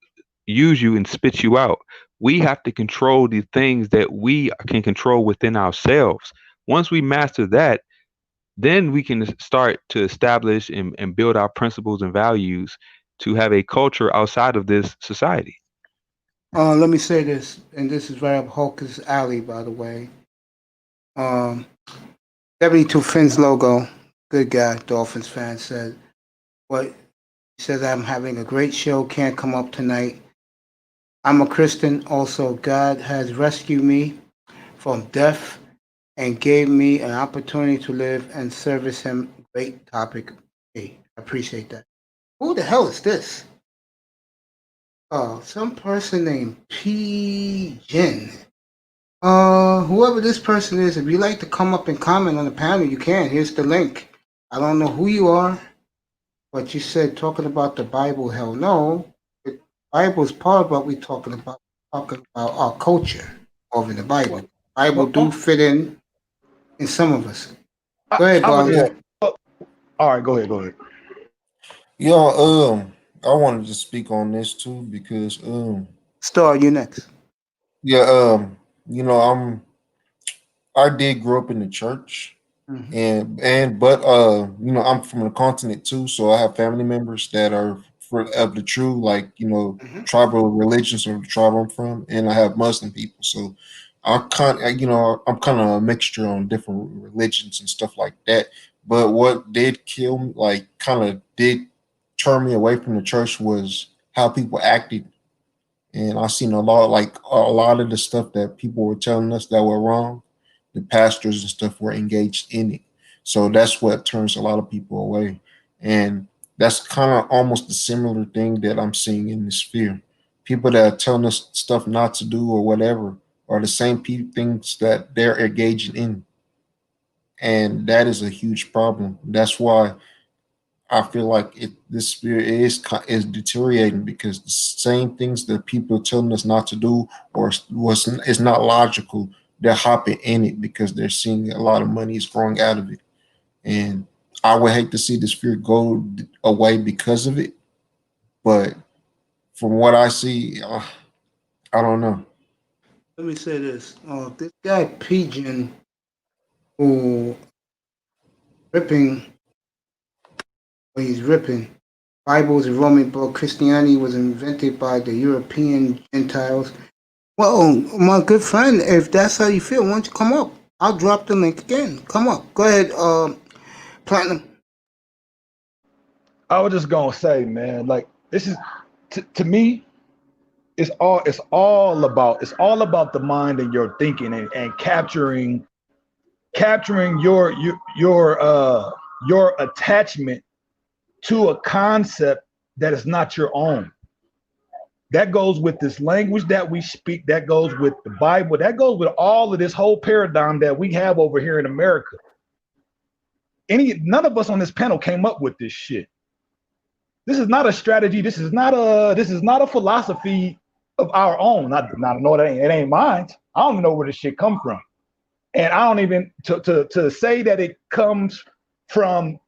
use you and spit you out. We have to control the things that we can control within ourselves. Once we master that, then we can start to establish and build our principles and values to have a culture outside of this society. Let me say this, and this is right up Hawk's alley, by the way. Um, 72 Fins logo, good guy, Dolphins fan said. What he says, I'm having a great show, can't come up tonight. I'm a Christian, also God has rescued me from death and gave me an opportunity to live and service him. Great topic. Hey, I appreciate that. Who the hell is this? Some person named P. Jin. Whoever this person is, if you'd like to come up and comment on the panel, you can. Here's the link. I don't know who you are, but you said talking about the Bible. Hell no. The Bible is part of what we're talking about. Talking about our culture over the Bible. Bible do fit in some of us. Go ahead, I would Bonga. just. All right, go ahead. Go ahead. Yeah, I wanted to speak on this too because Star, you next. yeah, you know, I did grow up in the church, Mhm. but you know, I'm from the continent too, so I have family members that are of the true, like, you know, Mhm. tribal religions or the tribe I'm from, and I have Muslim people. So you know, I'm kind of a mixture on different religions and stuff like that. But what did kill me, like, kind of did turn me away from the church was how people acted, and I seen a lot of the stuff that people were telling us that were wrong. The pastors and stuff were engaged in it, so that's what turns a lot of people away. And that's kind of almost a similar thing that I'm seeing in this sphere. People that are telling us stuff not to do or whatever are the same things that they're engaging in, and that is a huge problem. That's why I feel like this spirit is deteriorating because the same things that people are telling us not to do or was is not logical. They're hopping in it because they're seeing a lot of money is growing out of it, and I would hate to see the spirit go away because of it. But from what I see, I don't know. Let me say this. This guy Pigeon who ripping he's ripping. Bible is a Roman book. Christianity was invented by the European Gentiles. Well, my good friend, if that's how you feel, why don't you come up? I'll drop the link again. Come up. Go ahead, Platinum. I was just gonna say, man, like this is to me, it's all about the mind and your thinking and capturing your attachment to a concept that is not your own. That goes with this language that we speak, that goes with the Bible, that goes with all of this whole paradigm that we have over here in America. None of us on this panel came up with this shit. This is not a strategy. This is not a philosophy of our own. Not know it ain't mine. I don't even know where this shit come from. And I don't even to say that it comes from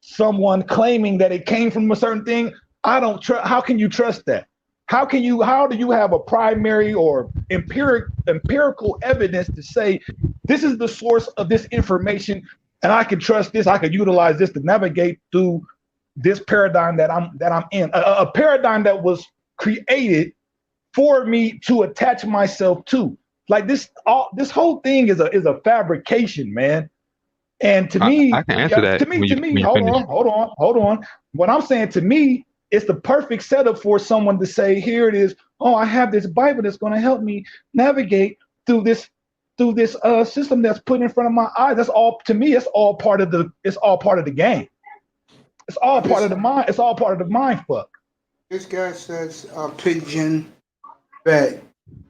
someone claiming that it came from a certain thing. I don't trust. How can you trust that? How do you have a primary or empirical evidence to say this is the source of this information and I can trust this, I can utilize this to navigate through this paradigm that I'm in, a paradigm that was created for me to attach myself to. Like this whole thing is a fabrication, man. And to me, I can answer that. to me, hold on. What I'm saying, to me, it's the perfect setup for someone to say, here it is. Oh, I have this Bible that's going to help me navigate through this system that's put in front of my eyes. That's all. To me, it's all part of the game. It's all part of the mind. It's all part of the mind fuck. This guy says, Pigeon, that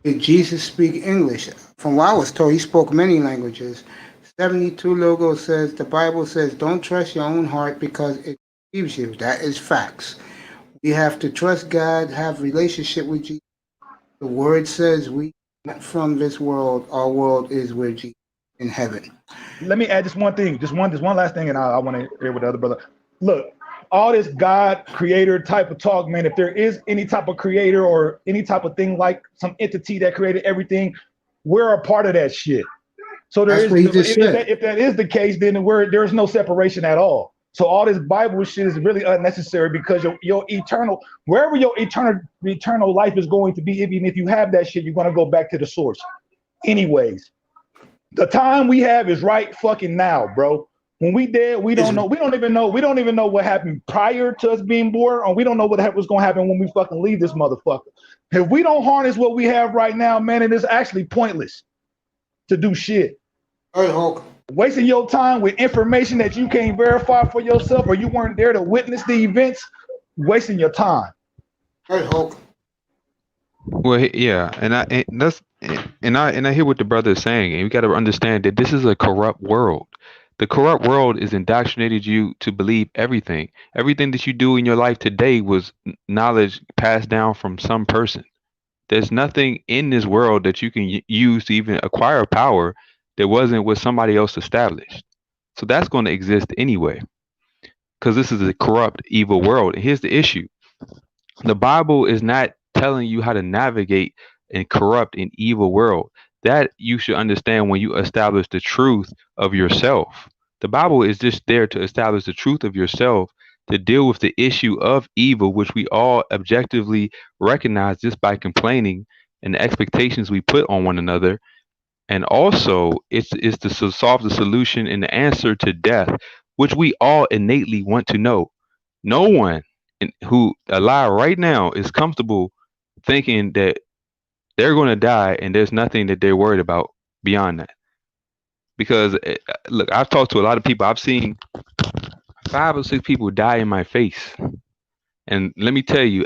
did Jesus speak English? From what I was told, he spoke many languages. 72 Logo says, the Bible says, don't trust your own heart because it deceives you. That is facts. We have to trust God, have relationship with Jesus. The word says we are not from this world. Our world is where Jesus in heaven. Let me add just one thing, just one last thing, and I want to hear with the other brother. Look, all this God creator type of talk, man, if there is any type of creator or any type of thing like some entity that created everything, we're a part of that shit. So if that is the case, then there's no separation at all. So all this Bible shit is really unnecessary because your eternal, wherever your eternal life is going to be, even if you have that shit, you're going to go back to the source. Anyways, the time we have is right fucking now, bro. When we dead, we don't know. We don't even know what happened prior to us being born, or we don't know what was going to happen when we fucking leave this motherfucker. If we don't harness what we have right now, man, it is actually pointless to do shit. Hey, Hulk. Wasting your time with information that you can't verify for yourself, or you weren't there to witness the events, wasting your time. Hey, Hulk. Well, yeah, and I hear what the brother is saying, and we got to understand that this is a corrupt world. The corrupt world has indoctrinated you to believe everything. Everything that you do in your life today was knowledge passed down from some person. There's nothing in this world that you can use to even acquire power that wasn't what somebody else established. So that's going to exist anyway, because this is a corrupt, evil world. And here's the issue. The Bible is not telling you how to navigate a corrupt and evil world. That you should understand when you establish the truth of yourself. The Bible is just there to establish the truth of yourself, to deal with the issue of evil, which we all objectively recognize just by complaining and the expectations we put on one another. And also, it's to solve the solution and the answer to death, which we all innately want to know. No one who alive right now is comfortable thinking that they're going to die and there's nothing that they're worried about beyond that. Because, look, I've talked to a lot of people. I've seen 5 or 6 people die in my face. And let me tell you,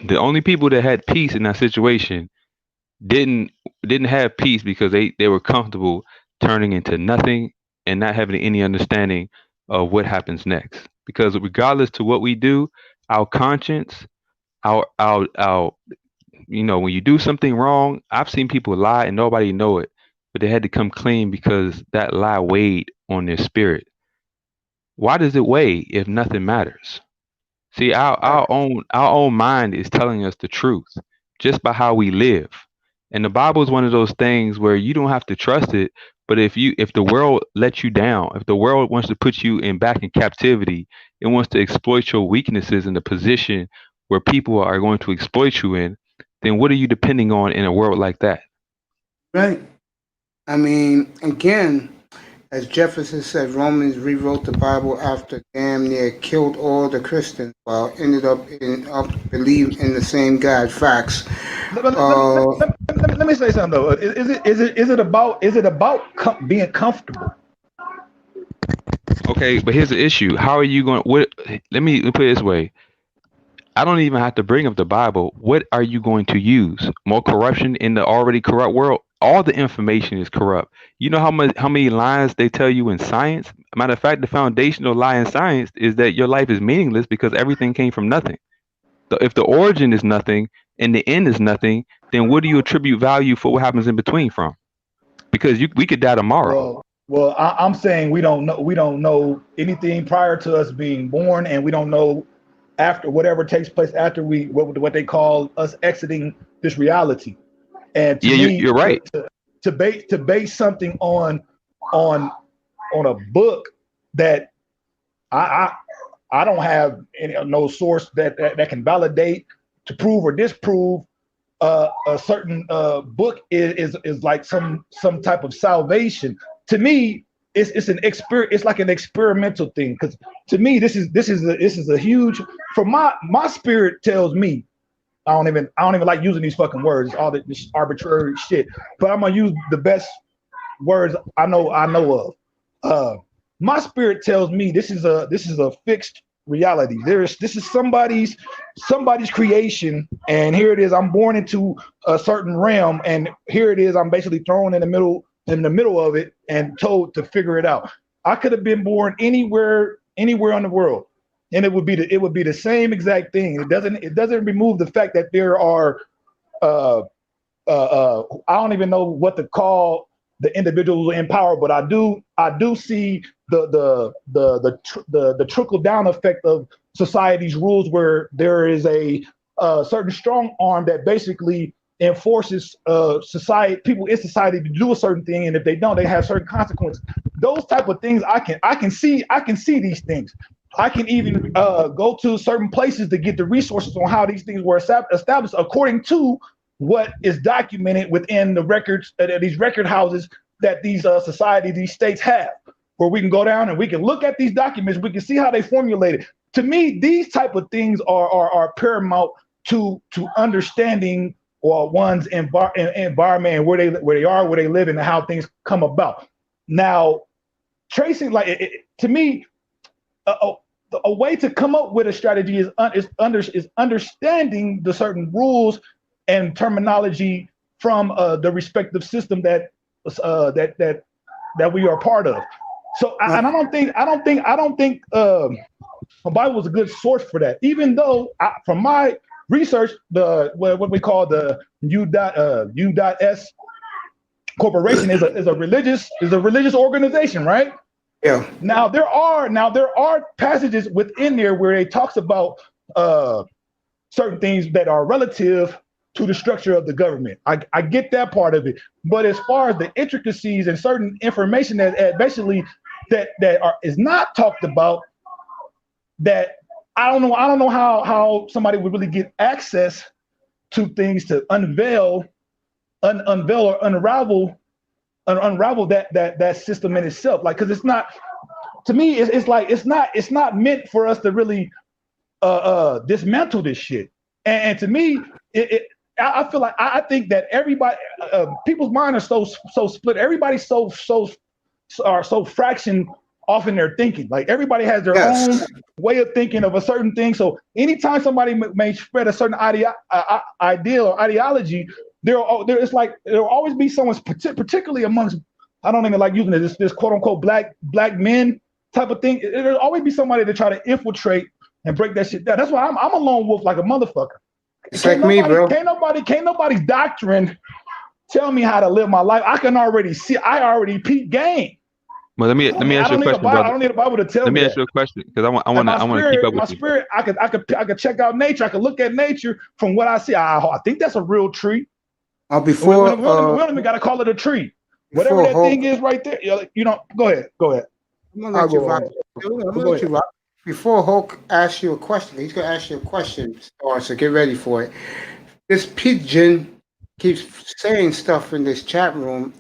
the only people that had peace in that situation didn't have peace because they were comfortable turning into nothing and not having any understanding of what happens next. Because regardless to what we do, our conscience, our when you do something wrong, I've seen people lie and nobody know it, but they had to come clean because that lie weighed on their spirit. Why does it weigh if nothing matters? See, our own mind is telling us the truth just by how we live. And the Bible is one of those things where you don't have to trust it, but if the world lets you down, if the world wants to put you back in captivity, it wants to exploit your weaknesses in the position where people are going to exploit you in, then what are you depending on in a world like that? Right. I mean, again, as Jefferson said, Romans rewrote the Bible after damn near killed all the Christians while ended up believing in the same God. Facts. Let me say something though. Is it about being comfortable? Okay, but here's the issue. How are you going? Let me put it this way. I don't even have to bring up the Bible. What are you going to use? More corruption in the already corrupt world? All the information is corrupt. You know how many lies they tell you in science? Matter of fact, the foundational lie in science is that your life is meaningless because everything came from nothing. So if the origin is nothing and the end is nothing, then what do you attribute value for what happens in between from? because we could die tomorrow. Well, I'm saying we don't know anything prior to us being born, and we don't know after whatever takes place after what they call us exiting this reality. And to me, you're right. To base something on a book that I don't have no source that can validate, to prove or disprove a certain book is like some type of salvation. To me, it's like an experimental thing, because to me this is a huge, for my spirit tells me, I don't even like using these fucking words, all this arbitrary shit, but I'm gonna use the best words I know of. My spirit tells me this is a fixed reality. This is somebody's creation, and here it is. I'm born into a certain realm, and here it is. I'm basically thrown in the middle of it and told to figure it out. I could have been born anywhere in the world, and it would be the same exact thing. It doesn't remove the fact that there are I don't even know what to call the individuals in power, but I do see the trickle down effect of society's rules, where there is a certain strong arm that basically enforces people in society to do a certain thing, and if they don't, they have certain consequences. Those type of things I can see these things. I can even go to certain places to get the resources on how these things were established according to what is documented within the records, these record houses that these these states have, where we can go down and we can look at these documents, we can see how they formulated. To me, these type of things are paramount to understanding one's environment and where they are, where they live, and how things come about. Now, tracing, to me, a way to come up with a strategy is understanding the certain rules and terminology from the respective system that we are part of. So I don't think the Bible is a good source for that. Even though from my research, what we call the U.S. corporation is a religious organization, right? Yeah. Now there are passages within there where it talks about certain things that are relative to the structure of the government. I get that part of it, but as far as the intricacies and certain information that basically is not talked about, that I don't know how somebody would really get access to things to unveil or unravel that system in itself. Like, because it's not, to me, it's not meant for us to really dismantle this shit. And to me, I feel like I think that everybody, people's minds are so split. Everybody's so fractioned off in their thinking. Like, everybody has their own way of thinking of a certain thing. So anytime somebody may spread a certain ideal or ideology, there'll always be someone, particularly amongst, I don't even like using this quote unquote black men type of thing. There'll always be somebody to try to infiltrate and break that shit down. That's why I'm a lone wolf like a motherfucker. It's like me, bro. Can't nobody's doctrine tell me how to live my life. I can already see. I already peep game. Well, let me ask you a question, brother. I don't need a Bible to tell me. Let me ask you a question, because I want to keep up with my spirit. I could check out nature. I could look at nature from what I see. I think that's a real tree. Before we don't even got to call it a tree. Whatever that thing is right there. Go ahead. I'm gonna let you rock. I'm gonna let you rock. Before Hulk asks you a question, he's gonna ask you a question, so get ready for it. This pigeon keeps saying stuff in this chat room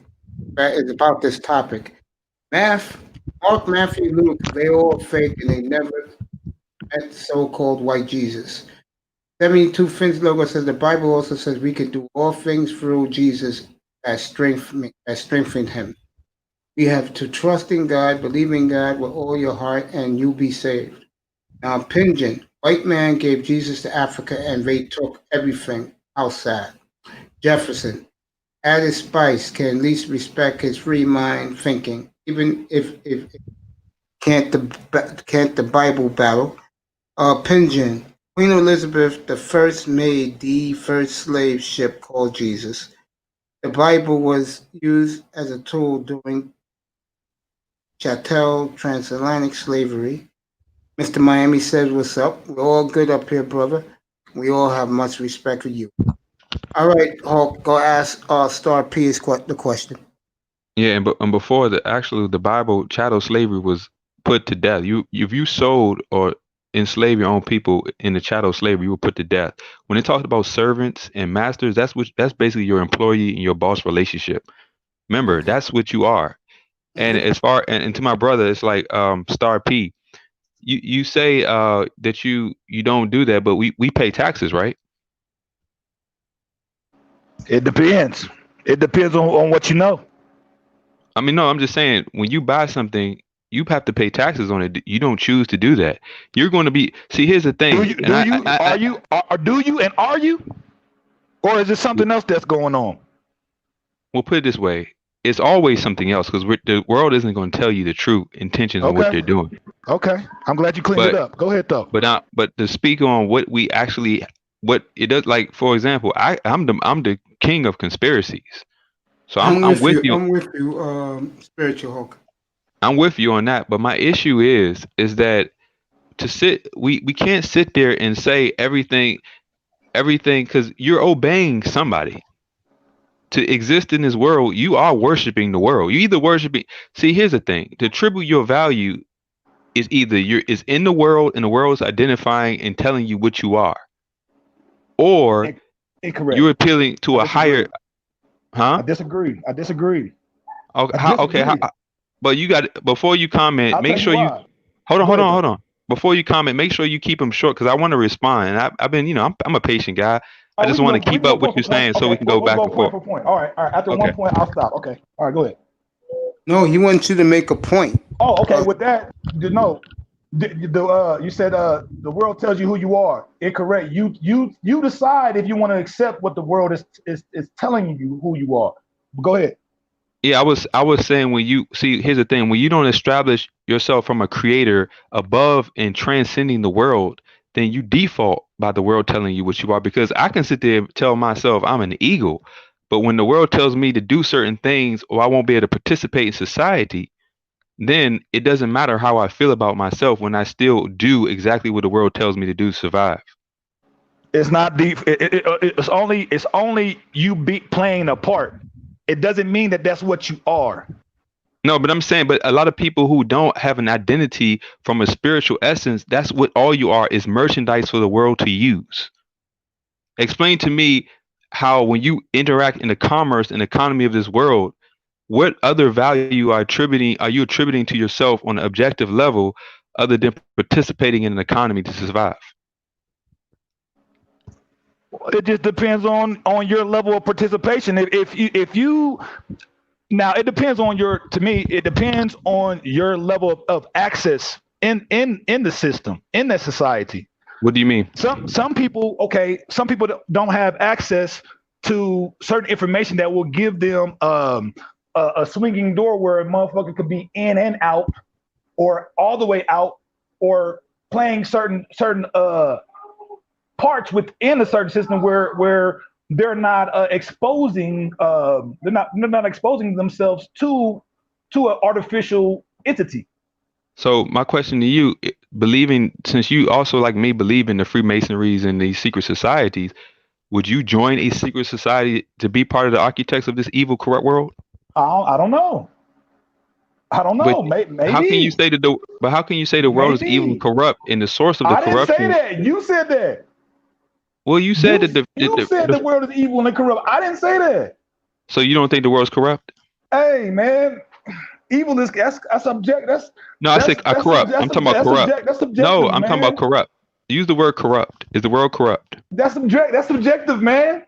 that is about this topic. Mark, Matthew, Luke, they all fake and they never met so-called white Jesus. 72 Fins logo says the Bible also says we can do all things through Jesus that strengthen him. We have to trust in God, believe in God with all your heart, and you'll be saved. Now, Pigeon, white man gave Jesus to Africa and they took everything. How sad. Jefferson, added spice can at least respect his free mind thinking, even if can't the Bible battle. Pigeon, Queen Elizabeth I made the first slave ship called Jesus. The Bible was used as a tool during chattel transatlantic slavery. Mr. Miami says, "What's up? We're all good up here, brother. We all have much respect for you." All right, Hulk, go ask Star P the question. Yeah, and before the Bible, chattel slavery was put to death. If you sold or enslaved your own people in the chattel slavery, you were put to death. When it talks about servants and masters, that's basically your employee and your boss relationship. Remember, that's what you are. And as far and to my brother, it's like Star P. You say that you don't do that, but we pay taxes, right? It depends. It depends on what you know. I mean, no, I'm just saying when you buy something, you have to pay taxes on it. You don't choose to do that. You're going to be. See, here's the thing. Are you? Or is it something else that's going on? We'll put it this way. It's always something else because the world isn't going to tell you the true intentions of what they're doing. Okay. I'm glad you cleaned it up. Go ahead, though. But to speak on what we actually, what it does, like, for example, I'm the king of conspiracies. So I'm with you. I'm with you, Spiritual Hulk. I'm with you on that. But my issue is that we can't sit there and say everything because you're obeying somebody. To exist in this world, you are worshiping the world. You either worshiping. See, here's the thing: to attribute your value is either is in the world, and the world is identifying and telling you what you are, or incorrect. You're appealing to a higher. Huh? I disagree. Okay. But you got before you comment. Make sure you hold on. Before you comment, make sure you keep them short because I want to respond. And I've been, I'm a patient guy. I just want to keep up what you're saying so we can go back and forth. All right. After one point, I'll stop. Okay. All right, go ahead. No, he wants you to make a point. Oh, okay. With that, you said the world tells you who you are. Incorrect. You decide if you want to accept what the world is telling you who you are. Go ahead. Yeah, I was saying when you see, here's the thing: when you don't establish yourself from a creator above and transcending the world, then you default by the world telling you what you are. Because I can sit there and tell myself I'm an eagle, but when the world tells me to do certain things or I won't be able to participate in society, then it doesn't matter how I feel about myself when I still do exactly what the world tells me to do to survive. It's not deep. It's only you playing a part. It doesn't mean that that's what you are. No, but I'm saying, but a lot of people who don't have an identity from a spiritual essence, that's what all you are is merchandise for the world to use. Explain to me how when you interact in the commerce and economy of this world, what other value are you attributing to yourself on an objective level other than participating in an economy to survive? It just depends on your level of participation. If you now it depends on it depends on your level of access in the system, in that society. What do you mean? Some people don't have access to certain information that will give them a swinging door where a motherfucker could be in and out or all the way out or playing certain parts within a certain system where they're not exposing themselves to an artificial entity. So my question to you, since you also like me believe in the Freemasonries and these secret societies, would you join a secret society to be part of the architects of this evil, corrupt world? I don't know. Maybe. How can you say the world is evil and corrupt and the source of the corruption? I didn't say that. You said that. Well, you said that the world is evil and corrupt. I didn't say that. So you don't think the world's corrupt? Hey, man, evil is that's subject. I said corrupt. I'm talking about corrupt. That's subjective. No, I'm talking about corrupt. Use the word corrupt. Is the world corrupt? That's subjective, man.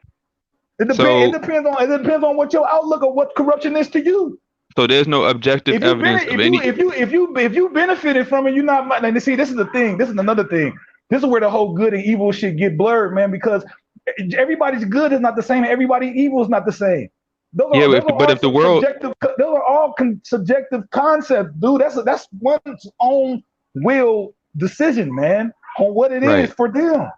It depends on what your outlook of what corruption is to you. So there's no objective evidence of any. If you benefited from it, you're not. And see, this is the thing. This is another thing. This is where the whole good and evil shit get blurred, man. Because everybody's good is not the same. Everybody's evil is not the same. Those are all subjective concepts, dude. That's one's own will decision, man, on what it is for them.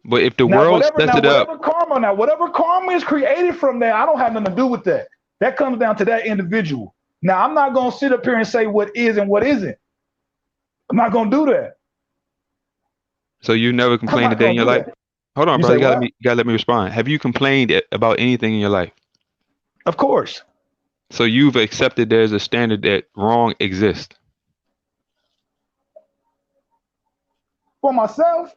But if the Now, world sets it up, whatever karma is created from that, I don't have nothing to do with that. That comes down to that individual. Now, I'm not gonna sit up here and say what is and what isn't. I'm not gonna do that. so you never I'm complained a not day in gonna your do life? that. Hold on, You bro. say You what? gotta let me respond. Have you complained about anything in your life? Of course. So you've accepted there's a standard that wrong exists. For myself,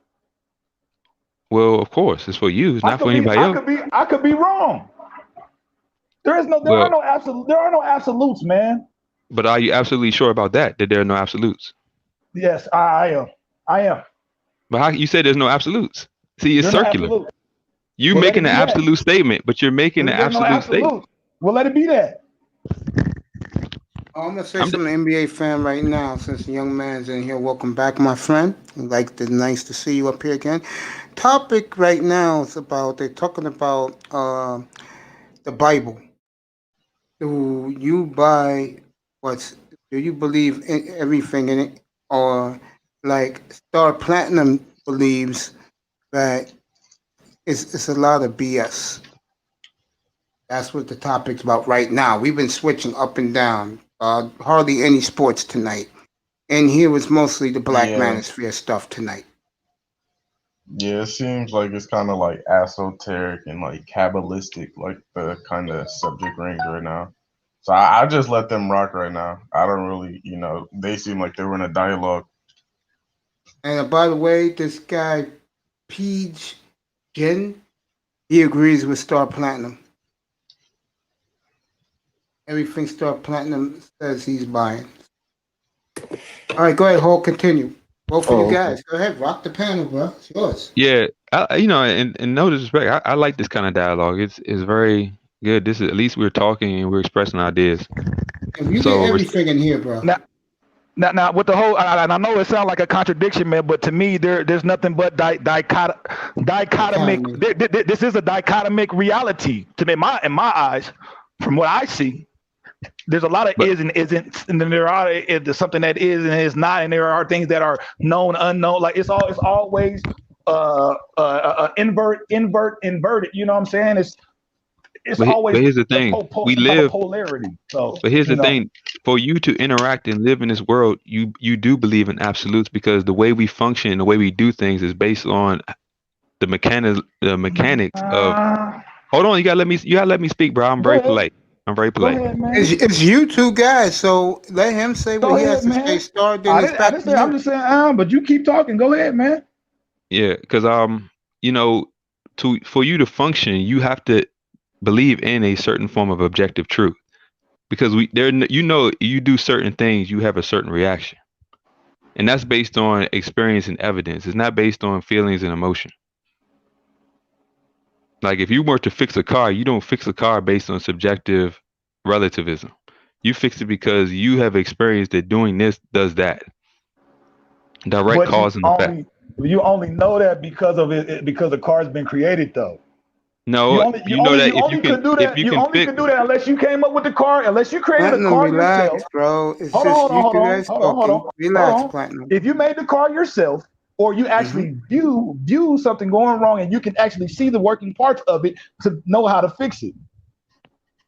Well, of course, it's for you. It's not for anybody else. I could be wrong. There are Well, no absolutes, man. but are you absolutely sure about that? That there are no absolutes? Yes, I am. I am. But how you say there's no absolutes? See, it's There's no circular. absolute. You Well, let making it an be that. absolute statement, but you're making an There's no absolute statement. absolute. Well, let it be that. I'm gonna say something to NBA fan right now, since the young man's in here. Welcome back, my friend. Nice to see you up here again. Topic right now is about they're talking about the Bible. Do you buy what's? Do you believe in everything in it, or like Star Platinum believes that it's a lot of BS? That's what the topic's about right now. We've been switching up and down. Hardly any sports tonight. And here was mostly the Black Yeah, Manosphere stuff tonight. yeah, it seems like it's kind of like esoteric and like Kabbalistic, like the kind of subject range right now. So I just let them rock right now. I don't really, they seem like they were in a dialogue. And by the way, this guy, Peach Jen, he agrees with Star Platinum. Everything Star Platinum says he's buying. All right, go ahead, Hulk, continue. Both of Oh, you okay. guys, go ahead, rock the panel, bro. It's yours. Yeah, and no disrespect, I like this kind of dialogue. It's very good. This is at least we're talking and we're expressing ideas. And you get So everything in here, bro. Now, with the whole, and I know it sounds like a contradiction, man, but to me, there's nothing but dichotomic. This is a dichotomic reality to me, in my eyes, from what I see. There's a lot of is and isn't, and then there's something that is and is not, and there are things that are known, unknown. Like it's always inverted. You know what I'm saying? It's always. But here's the thing: we some type of live. polarity. So, But here's the thing: for you to interact and live in this world, you do believe in absolutes because the way we function and the way we do things is based on the mechanics of. Hold on, you gotta let me speak, bro. I'm very polite. Go ahead, man. It's you two guys, so let him say what he has to say. Start, then it's back to you. I'm just saying, but you keep talking. Go ahead, man. Yeah, because for you to function, you have to believe in a certain form of objective truth. Because you do certain things, you have a certain reaction, and that's based on experience and evidence. It's not based on feelings and emotion. Like if you were to fix a car, you don't fix a car based on subjective relativism. You fix it because you have experienced that doing this does that. Direct But cause and effect. you only know that because of it, because the car's been created, though. No, you know that if you can do that unless you came up with the car, unless you created Platinum, a car relax, yourself. bro. It's Hold just on, you two guys talking. Relax, Platinum. If you made the car yourself, or you actually view something going wrong, and you can actually see the working parts of it to know how to fix it.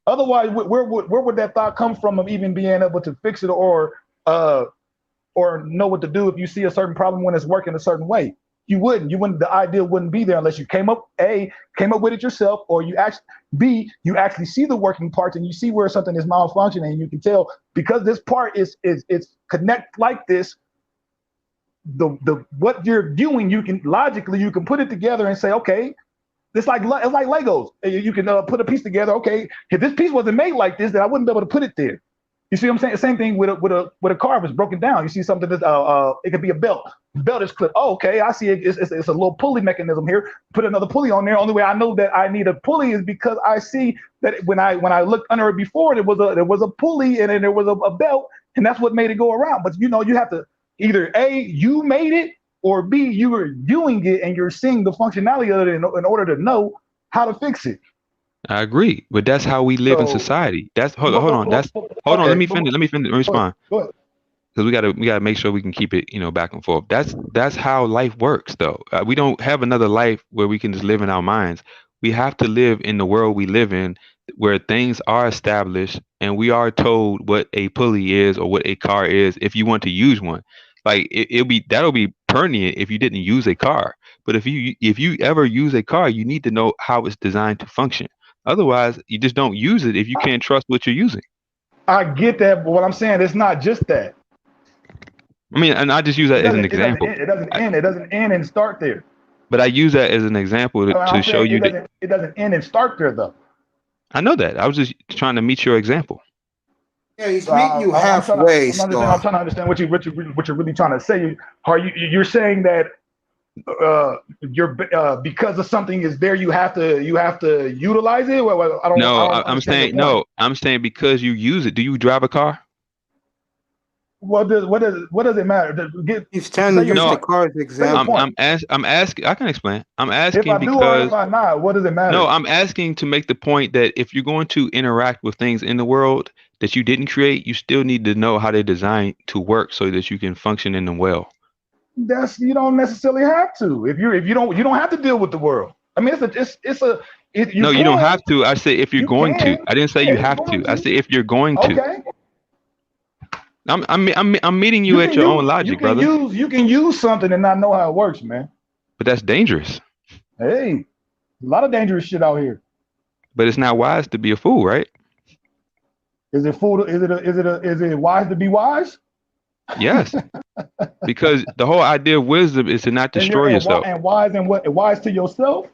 Otherwise, where would that thought come from of even being able to fix it or know what to do if you see a certain problem when it's working a certain way? You wouldn't. The idea wouldn't be there unless you came up with it yourself, or you actually see the working parts and you see where something is malfunctioning, and you can tell because this part is connect like this. The what you're doing, you can put it together and say, okay, it's like Legos. You can put a piece together. Okay, if this piece wasn't made like this, then I wouldn't be able to put it there. You see what I'm saying? Same thing with a car. If it's broken down, you see something that it could be a belt. The belt is clipped. Oh, okay, I see it. It's a little pulley mechanism here. Put another pulley on there. Only way I know that I need a pulley is because I see that when I looked under it before, there was a pulley and then there was a belt, and that's what made it go around. But you have to either A, you made it, or B, you were doing it and you're seeing the functionality of it in order to know how to fix it. I agree, but that's how we live in society. That's hold on. Let me finish. Let me respond. Go ahead. because we gotta make sure we can keep it, you know, back and forth. That's how life works, though. We don't have another life where we can just live in our minds. We have to live in the world we live in, where things are established and we are told what a pulley is or what a car is if you want to use one. Like that'll be pertinent if you didn't use a car. But if you ever use a car, you need to know how it's designed to function. Otherwise, you just don't use it if you can't trust what you're using. I get that, but what I'm saying, it's not just that. I mean, and I just use that as an example. It doesn't end and start there. But I use that as an example to show you that it doesn't end and start there, though. I know that. I was just trying to meet your example. Yeah, he's meeting you halfway. I'm trying to understand what you're really trying to say. You're saying that you're because of something is there, you have to utilize it. I'm saying because you use it. Do you drive a car? What does it matter? He's trying to use the car as an example. I'm asking. I can explain. I'm asking if I do because or if I not, what does it matter? No, I'm asking to make the point that if you're going to interact with things in the world that you didn't create, you still need to know how they're designed to work so that you can function in them well. You don't necessarily have to. If you don't have to deal with the world. I mean, you don't have to. I said if you're going to. I didn't say you have to. I said if you're going to. Okay. I'm meeting you at your own logic, brother. You can use something and not know how it works, man. But that's dangerous. Hey, a lot of dangerous shit out here. But it's not wise to be a fool, right? Is it wise to be wise? Yes. Because the whole idea of wisdom is to not destroy yourself. And wise and what? Wise to yourself?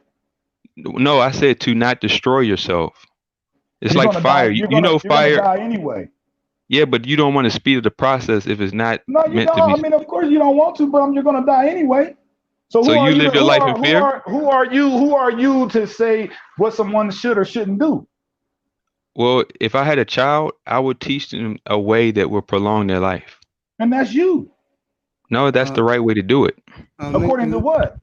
No, I said to not destroy yourself. It's like fire. You're fire. Die anyway. Yeah, but you don't want to speed up the process if it's not meant to be. I mean, of course you don't want to, but you're gonna die anyway. So you live your life in fear? Who are you to say what someone should or shouldn't do? Well, if I had a child, I would teach them a way that will prolong their life. And that's you. No, that's the right way to do it. According to what?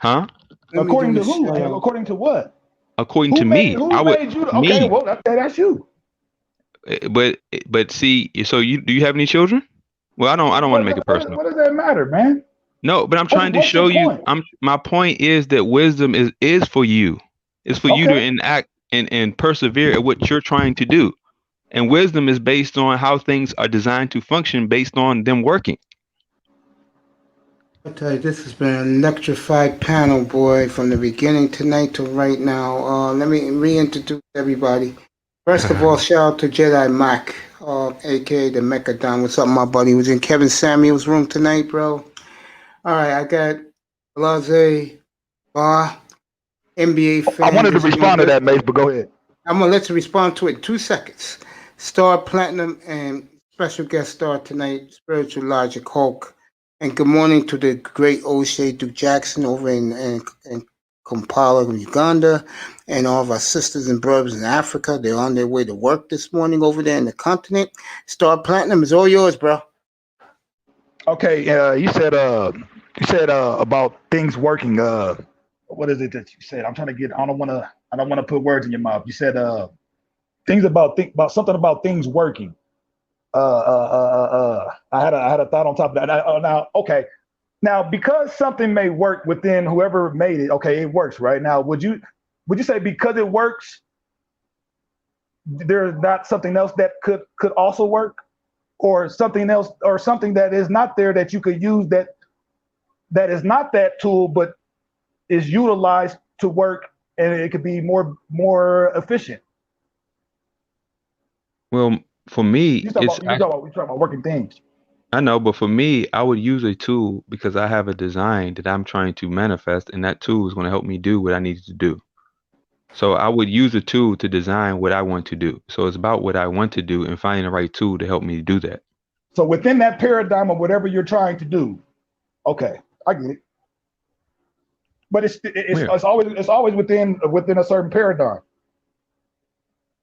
Huh? According to who? According to what? According to me. Okay, well, that's you. But see, so do you have any children? Well, I don't want to make it personal. What does that matter, man? No, but I'm trying to show you. My point is that wisdom is for you. It's for you to enact and persevere at what you're trying to do. And wisdom is based on how things are designed to function based on them working. I tell you, this has been an electrified panel, boy, from the beginning tonight to right now. Let me reintroduce everybody. First of all, shout out to Jedi Mac, aka the Mechadon. What's up, my buddy? He was in Kevin Samuel's room tonight, bro. All right, I got Blase, Bar, NBA fan. I wanted to respond to that, Mace, but go ahead. I'm going to let you respond to it in 2 seconds. Star Platinum and special guest star tonight, Spiritual Logic Hulk. And good morning to the great O'Shea Duke Jackson over in Kampala, Uganda, and all of our sisters and brothers in Africa. They're on their way to work this morning over there in the continent. Star Platinum is all yours, bro. Okay, you said about things working. What is it that you said? I'm trying to get. I don't want to put words in your mouth. You said things about something about things working. I had a thought on top of that. Now, because something may work within whoever made it, okay, it works right now. Would you say because it works, there's not something else that could also work, or something else, or something that is not there that you could use that is not that tool, but is utilized to work, and it could be more efficient? Well, for me, we're talking about working things. I know, but for me, I would use a tool because I have a design that I'm trying to manifest, and that tool is going to help me do what I need to do. So I would use a tool to design what I want to do. So it's about what I want to do and finding the right tool to help me do that. So within that paradigm of whatever you're trying to do, okay, I get it. But it's always within a certain paradigm.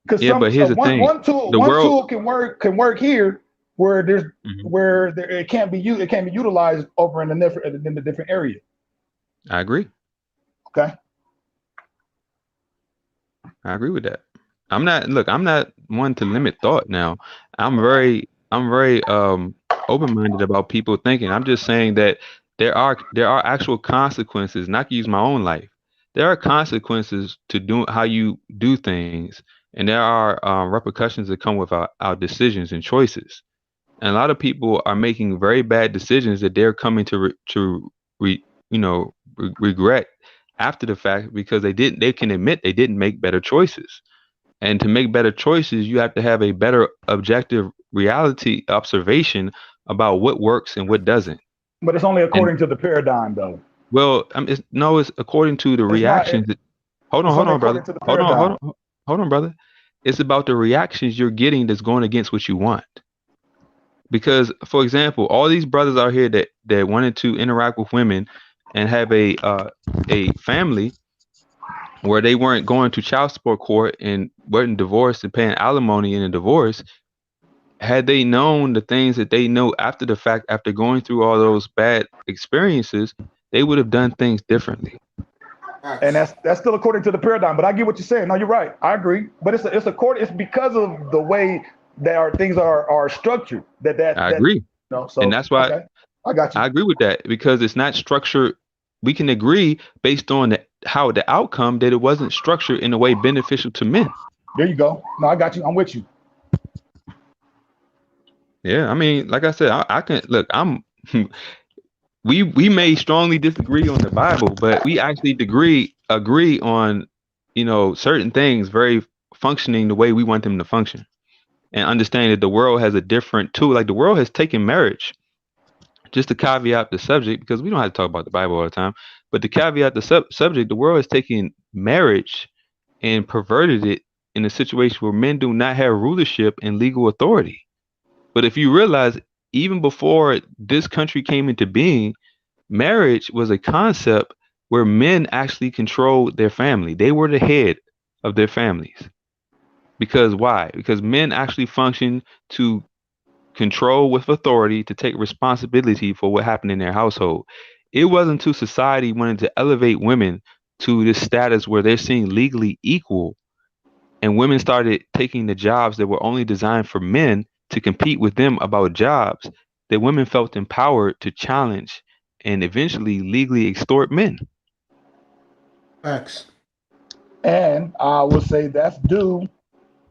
Because but here's the thing: one tool can work here where there's where it can't be utilized over in a different area. I agree. Okay. I agree with that. I'm not one to limit thought now. I'm very open-minded about people thinking. I'm just saying that there are actual consequences. Not to use my own life. There are consequences to doing how you do things, and there are repercussions that come with our decisions and choices. And a lot of people are making very bad decisions that they're coming to regret after the fact because they can admit they didn't make better choices. And to make better choices, you have to have a better objective reality observation about what works and what doesn't. But it's only And according to the paradigm, though. well, it's according to the It's not. reactions. Hold on, It's hold only on, brother. according to the Hold on, hold paradigm. on, hold on, brother. It's about the reactions you're getting that's going against what you want. Because, for example, all these brothers out here that wanted to interact with women and have a family where they weren't going to child support court and weren't divorced and paying alimony in a divorce, had they known the things that they know after the fact, after going through all those bad experiences, they would have done things differently. And that's still according to the paradigm. But I get what you're saying. No, you're right. I agree. But it's because of the way that things are structured. I agree. No, And so that's why okay, I got you. I agree with that because it's not structured. We can agree based on how the outcome that it wasn't structured in a way beneficial to men. There you go. No, I got you. I'm with you. Yeah, I mean, like I said, I can look. We may strongly disagree on the Bible, but we actually agree on certain things very functioning the way we want them to function, and understanding that the world has a different tool. Like the world has taken marriage. Just to caveat the subject, because we don't have to talk about the Bible all the time, but to caveat the subject, the world has taken marriage and perverted it in a situation where men do not have rulership and legal authority. But if you realize, even before this country came into being, marriage was a concept where men actually controlled their family. They were the head of their families. Because why? Because men actually function to control with authority to take responsibility for what happened in their household. It wasn't until society wanted to elevate women to this status where they're seen legally equal, and women started taking the jobs that were only designed for men to compete with them about jobs, that women felt empowered to challenge and eventually legally extort men. Facts. And I would say that's due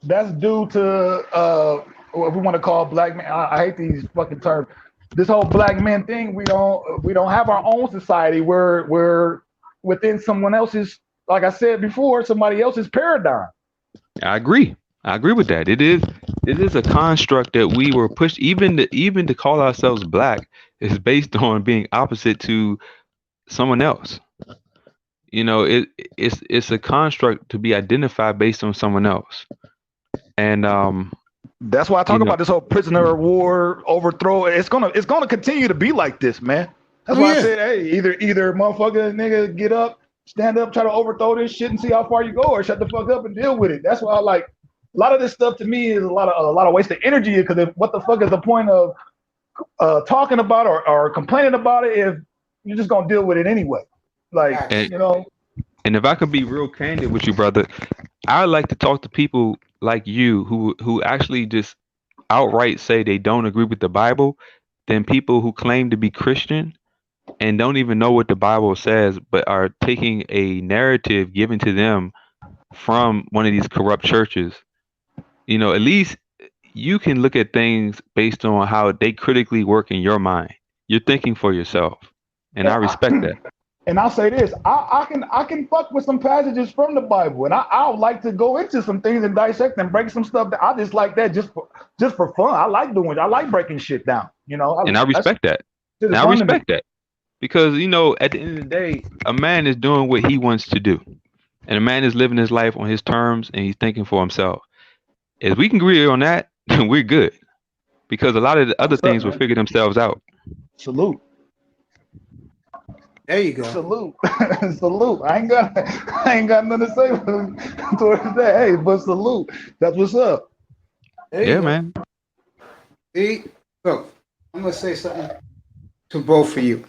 to what we want to call black men. I hate these fucking terms. This whole black men thing, we don't have our own society. We're within someone else's, like I said before, somebody else's paradigm. I agree with that. It is a construct that we were pushed, even to call ourselves black is based on being opposite to someone else. It's a construct to be identified based on someone else. And that's why I talk about this whole prisoner of war overthrow. It's gonna continue to be like this, man. That's why I said, hey, either motherfucker nigga get up, stand up, try to overthrow this shit and see how far you go, or shut the fuck up and deal with it. That's why I like a lot of this stuff. To me is a lot of wasted energy, because what the fuck is the point of talking about or complaining about it if you're just gonna deal with it anyway? Like, And if I could be real candid with you, brother, I like to talk to people like you who actually just outright say they don't agree with the Bible, than people who claim to be Christian and don't even know what the Bible says, but are taking a narrative given to them from one of these corrupt churches. At least you can look at things based on how they critically work in your mind. You're thinking for yourself, and I respect that. And I'll say this: I can fuck with some passages from the Bible, and I would like to go into some things and dissect and break some stuff that I just like that just for fun. I like doing it. I like breaking shit down. And I respect that. And I respect that, because at the end of the day, a man is doing what he wants to do, and a man is living his life on his terms, and he's thinking for himself. If we can agree on that, then we're good, because a lot of the other things will figure themselves out. Salute. There you go. Salute. Salute. I ain't got nothing to say towards that. Hey, but salute. That's what's up. Yeah, man. See, look, I'm gonna say something to both of you.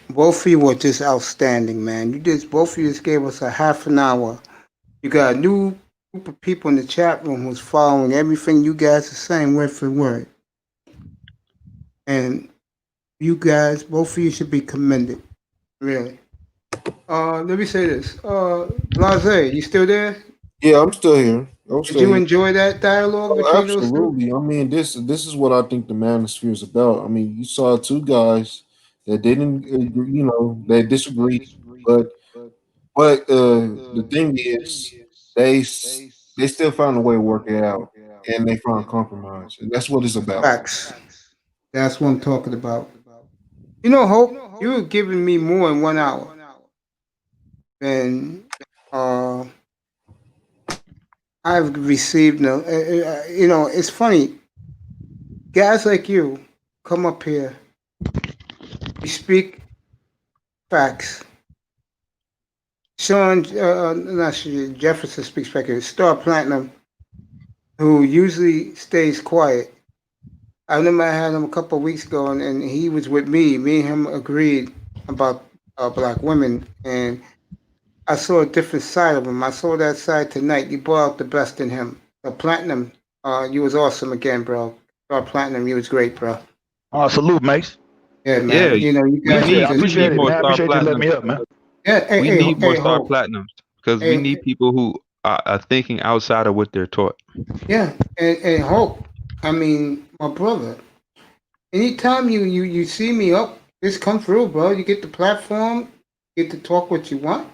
Both of you were just outstanding, man. Both of you just gave us a half an hour. You got a new group of people in the chat room who's following everything you guys are saying word for word. And you guys, both of you should be commended. Really. Let me say this. Blase, you still there? Yeah, I'm still here. I'm Did still you here. enjoy that dialogue Oh, between those two? absolutely. I mean, this is what I think the manosphere is about. I mean, you saw two guys that didn't, you know, they disagreed, but the thing is, they still found a way to work it out, and they found compromise, and that's what it's about. Facts. That's what I'm talking about. You know, Hope, you were giving me more in 1 hour than I've received. No, you know, it's funny. Guys like you come up here, we speak facts. Sean, not Sean, Jefferson speaks facts. Star Platinum, who usually stays quiet. I remember I had him a couple of weeks ago, and he was with me. Me and him agreed about black women, and I saw a different side of him. I saw that side tonight. You brought out the best in him. Platinum, you was awesome again, bro. Platinum, you was great, bro. Salute, Mace. Yeah, man. Yeah, You know, you we guys. need it, more man. I star appreciate you letting me platinums. up, man. Yeah, We need more hey, star Hope. platinums because we Hey, need people who are thinking outside of what they're taught. yeah, and Hope. I mean, my brother. Anytime you see me up, just come through, bro. You get the platform, get to talk what you want.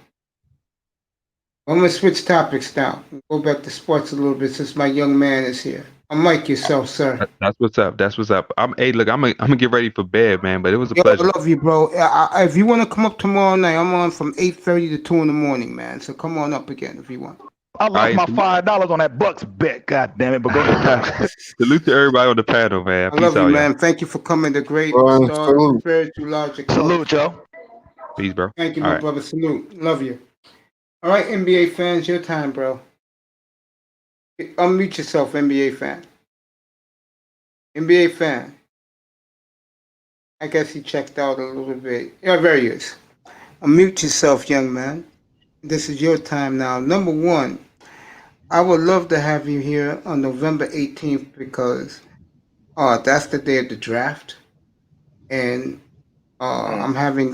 I'm gonna switch topics now. Go back to sports a little bit since my young man is here. Unmic yourself, sir. That's what's up. That's what's up. Hey, look, I'm gonna get ready for bed, man. But it was a Yo, I pleasure. love you, bro. If you want to come up tomorrow night, I'm on from 8:30 to 2 in the morning, man. So come on up again if you want. I lost my $5 on that Bucks bet. God damn it! But go ahead. Salute to everybody on the panel, man. I Peace love you, out, man. y'all. Thank you for coming. The great Salute. star, spiritual logic. Salute, y'all. Peace, bro. Thank you, All my right. brother. Salute. Love you. All right, NBA fans, your time, bro. Unmute yourself, NBA fan. NBA fan. I guess he checked out a little bit. Yeah, there he is. Unmute yourself, young man. This is your time now. Number one, I would love to have you here on November 18th because that's the day of the draft. And I'm having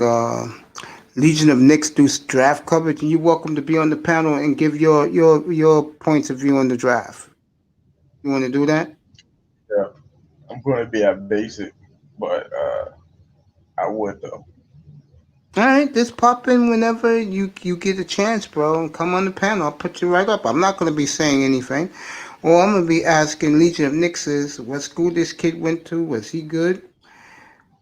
Legion of Knicks do draft coverage, and you're welcome to be on the panel and give your points of view on the draft. You want to do that? Yeah, I'm going to be at basic, but I would though. All right, just pop in whenever you get a chance, bro, and come on the panel. I'll put you right up. I'm not going to be saying anything. All I'm going to be asking Legion of Knicks is what school this kid went to. Was he good?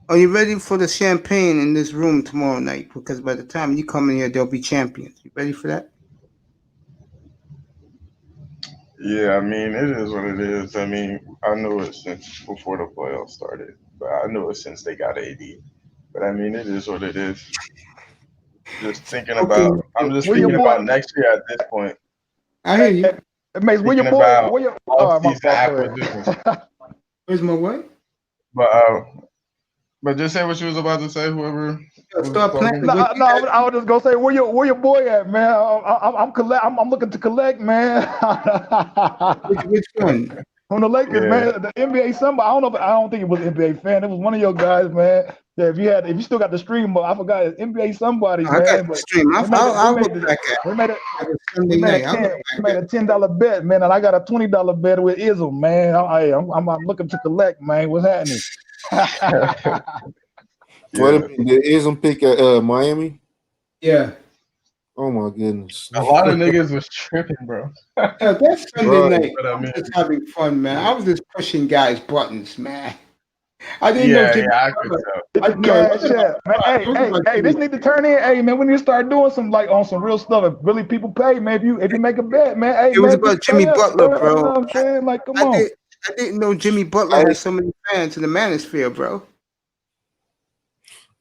Are you ready for the champagne in this room tomorrow night? Because by the time you come in here, there'll be champions. You ready for that? Yeah, I mean, it is what it is. I mean, I knew it since before the playoffs started, but I knew it since they got AD. But I mean, it is what it is. Just thinking about, I'm just thinking about next year at this point. I hear you. Mace, where your Thinking boy? about Where your off-season acquisitions. Where's my what? But just say what you was about to say. Whoever. Start planning. No, I was just gonna say where your boy at, man. I'm looking to collect, man. Which one? On the Lakers, man. The NBA somebody. I don't think it was an NBA fan. It was one of your guys, man. Yeah, if you still got the stream, I forgot it's NBA somebody, man. I got the stream. I'll look back at it. We made a $10 bet, man, and I got a $20 bet with Ism, man. I'm looking to collect, man. What's happening? What did Ism pick at Miami? Yeah. Oh my goodness. A lot of niggas was tripping, bro. That's Sunday night. But I mean, just having fun, man. I was just pushing guys' buttons, man. I didn't know. I could tell. Man, hey, this need to turn in. Hey, man, we need to start doing some on some real stuff. If really people pay, man. If you make a bet, man. Hey, it was about Jimmy Butler, bro. You know what I'm saying? Like, come on. I didn't know Jimmy Butler had so many fans in the manosphere, bro.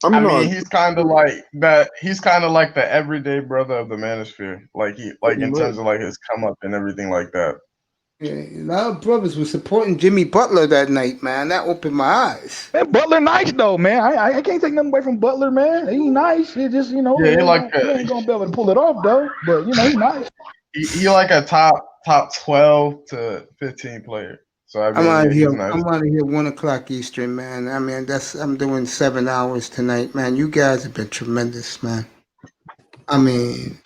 I mean, he's kind of like that. He's kind of like the everyday brother of the manosphere. Like in terms of like his come up and everything like that. Yeah, a lot of brothers were supporting Jimmy Butler that night, man. That opened my eyes. Man, Butler nice though, man. I can't take nothing away from Butler, man. He nice. He just, he ain't gonna be able to pull it off though. But he nice. He like a top 12 to 15 player. So I I'm mean, out yeah, of he's here. nice. I'm out of here 1 o'clock Eastern, man. I mean, I'm doing 7 hours tonight, man. You guys have been tremendous, man. I mean,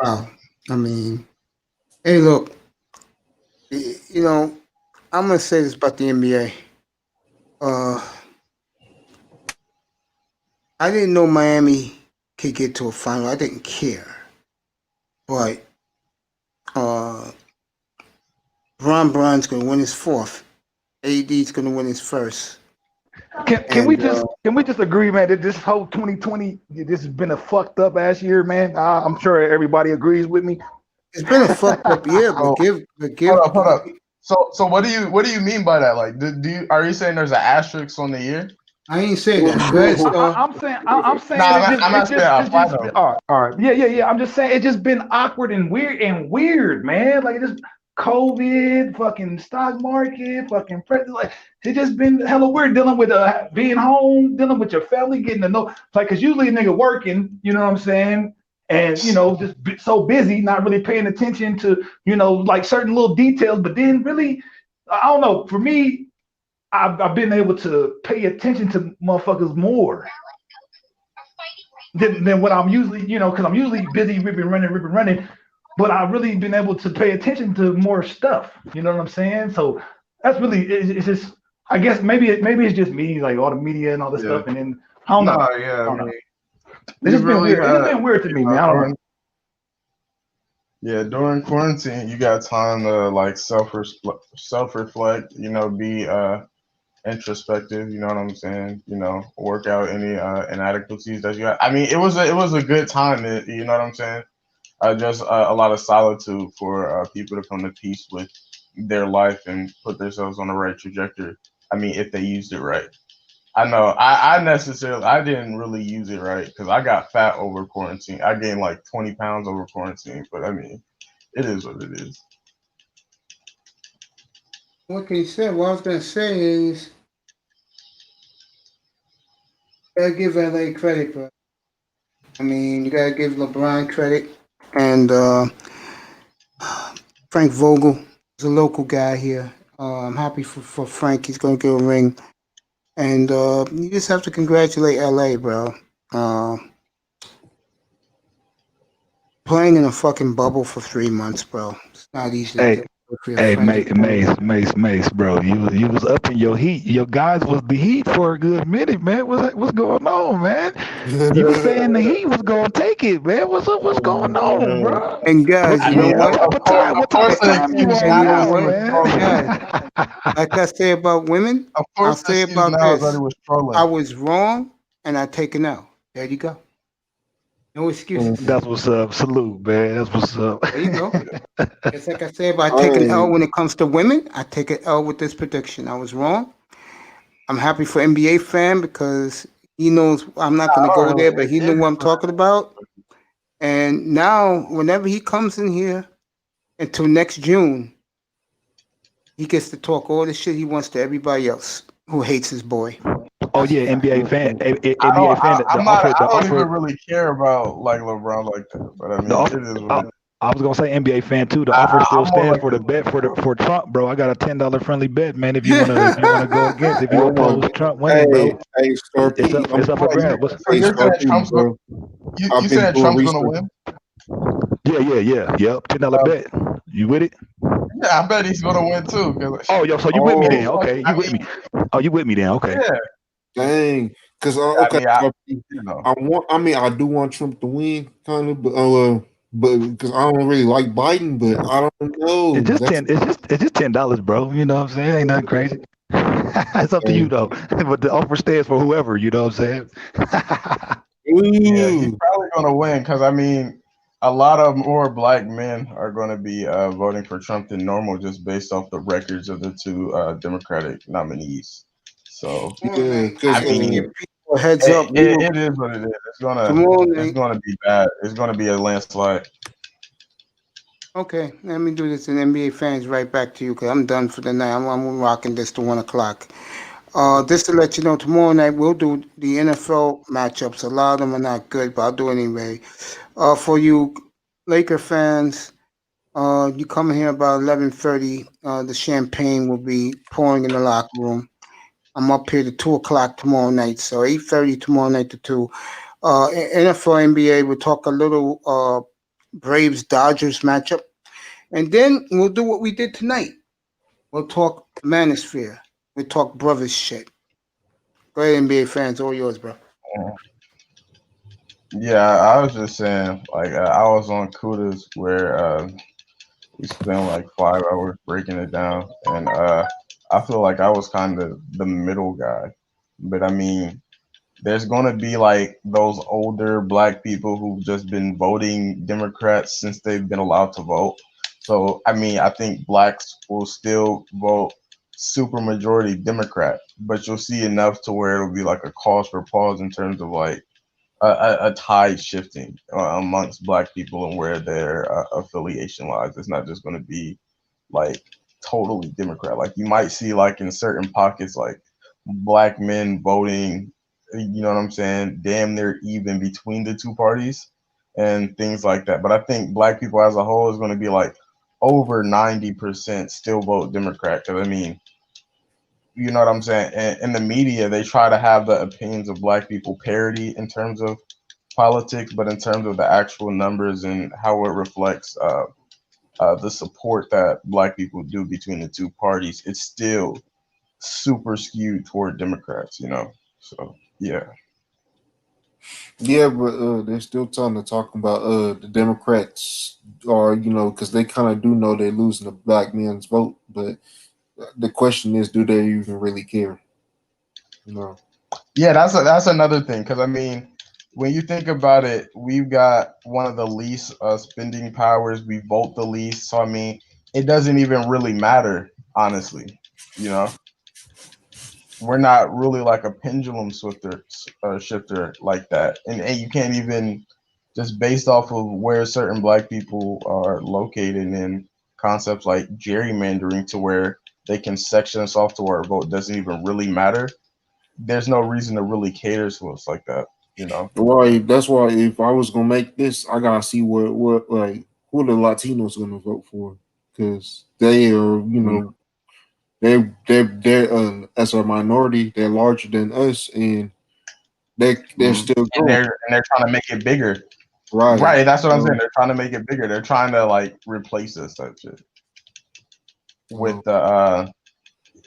wow. I mean, hey, look, you know, I'm gonna say this about the NBA. I didn't know Miami could get to a final. I didn't care, but Bron's gonna win his fourth. AD's gonna win his first. Can we just agree, man, that this whole 2020 this has been a fucked up ass year, man? I'm sure everybody agrees with me. It's been a fucked up year, but give. Hold up. So what do you mean by that? Like, are you saying there's an asterisk on the year? I ain't saying that. Go ahead, Star. I'm saying I'm it's just asking all right. Yeah. I'm just saying it's just been awkward and weird, man. Like just COVID, fucking stock market, fucking like it's just been hella weird dealing with being home, dealing with your family, getting to know like because usually a nigga working, you know what I'm saying? And just so busy, not really paying attention to like certain little details. But then really, I don't know. For me, I've been able to pay attention to motherfuckers more than what I'm usually, because I'm usually busy ripping running. But I've really been able to pay attention to more stuff. You know what I'm saying? So that's really it's just. I guess maybe it's just me, like all the media and all this stuff, and then I don't know. Yeah, I mean, It's just been weird. It's just been weird to me, man. I don't know. Yeah, during quarantine, you got time to like self-reflect. Be introspective. You know what I'm saying? Work out any inadequacies that you have. I mean, it was a good time. You know what I'm saying? Just a lot of solitude for people to come to peace with their life and put themselves on the right trajectory. I mean, if they used it right. I know I didn't really use it right because I got fat over quarantine. I gained like 20 pounds over quarantine, but I mean, it is what it is. What can you say? What I was gonna say is, you gotta give LA credit, bro. I mean, you gotta give LeBron credit, and Frank Vogel is a local guy here. I'm happy for Frank. He's gonna get a ring, and you just have to congratulate LA, bro. Playing in a fucking bubble for 3 months, bro. It's not easy. Hey, Mace, bro. You was up in your heat. Your guys was the heat for a good minute, man. What's going on, man? You were saying the heat was gonna take it, man. What's going on, bro? And guys, you know what? What type of time you on now, man? Like I say about women, I'll say about this. I was wrong, and I take an L. There you go. No excuses. That's what's up. Salute, man. That's what's up. There you go. It's like I say about taking L when it comes to women. I take an L with this prediction. I was wrong. I'm happy for NBA fan because he knows I'm not going to go there, but he knew what I'm talking about. And now, whenever he comes in here until next June, he gets to talk all the shit he wants to everybody else who hates his boy. Oh yeah, NBA fan. I don't even really care about like LeBron like that, but I mean, it is what it is. I was gonna say NBA fan too. The offer still stands for the bet for Trump, bro. I got a $10 friendly bet, man. If you wanna go against, if you oppose Trump winning, bro, it's up for grabs. You said Trump's gonna win? Yep. $10 bet. You with it? Yeah, I bet he's gonna win too. Oh, yo, so you with me then? Okay, you with me? Oh, you with me then? Okay. Yeah. Dang, because I do want Trump to win, kind of, but because I don't really like Biden, but I don't know. It's just $10, bro. You know what I'm saying? Ain't nothing crazy. It's up to you though. But the offer stands for whoever. You know what I'm saying? Yeah, he's probably gonna win because I mean, a lot of more black men are going to be voting for Trump than normal, just based off the records of the two Democratic nominees. So I mean, heads up. It is what it is. It's gonna be bad. It's gonna be a landslide. Okay, let me do this. And NBA fans, right back to you because I'm done for the night. I'm rocking this to 1 o'clock. Just to let you know, tomorrow night we'll do the NFL matchups. A lot of them are not good, but I'll do it anyway. For you Laker fans, You come here about 11:30. The champagne will be pouring in the locker room. I'm up here to 2 o'clock tomorrow night, so 8:30 tomorrow night to 2. NFL NBA. We'll talk a little Braves Dodgers matchup, and then we'll do what we did tonight. We'll talk manosphere. We'll talk brothers shit. Go ahead, NBA fans, all yours, bro. Yeah, I was just saying, like, I was on Kudas where we spent like 5 hours breaking it down, and I feel like I was kind of the middle guy. But I mean, there's gonna be like those older black people who've just been voting Democrats since they've been allowed to vote. So I mean, I think blacks will still vote super majority Democrat, but you'll see enough to where it'll be like a cause for pause in terms of like a tide shifting amongst black people and where their affiliation lies. It's not just going to be like totally Democrat. Like you might see like in certain pockets, like black men voting, you know what I'm saying, damn near even between the two parties and things like that. But I think black people as a whole is going to be like over 90% still vote Democrat. Because I mean, you know what I'm saying? In the media, they try to have the opinions of black people parity in terms of politics, but in terms of the actual numbers and how it reflects the support that black people do between the two parties, it's still super skewed toward Democrats, you know? So, yeah. Yeah, but they're still trying to talk about the Democrats are, you know, because they kind of do know they're losing the black man's vote, but the question is, do they even really care? You know? Yeah, that's another thing, because I mean, when you think about it, we've got one of the least spending powers. We vote the least, so I mean, it doesn't even really matter, honestly. You know, we're not really like a pendulum shifter like that, and you can't even just based off of where certain black people are located in concepts like gerrymandering to where they can section us off to where our vote doesn't even really matter. There's no reason to really cater to us like that, you know. Right. That's why if I was gonna make this, I gotta see what like who the Latinos gonna vote for, because they are, you know, they're as a minority, they're larger than us, and they're still And growing. they're trying to make it bigger. Right. Right, that's what I'm saying. They're trying to make it bigger. They're trying to like replace us type shit with the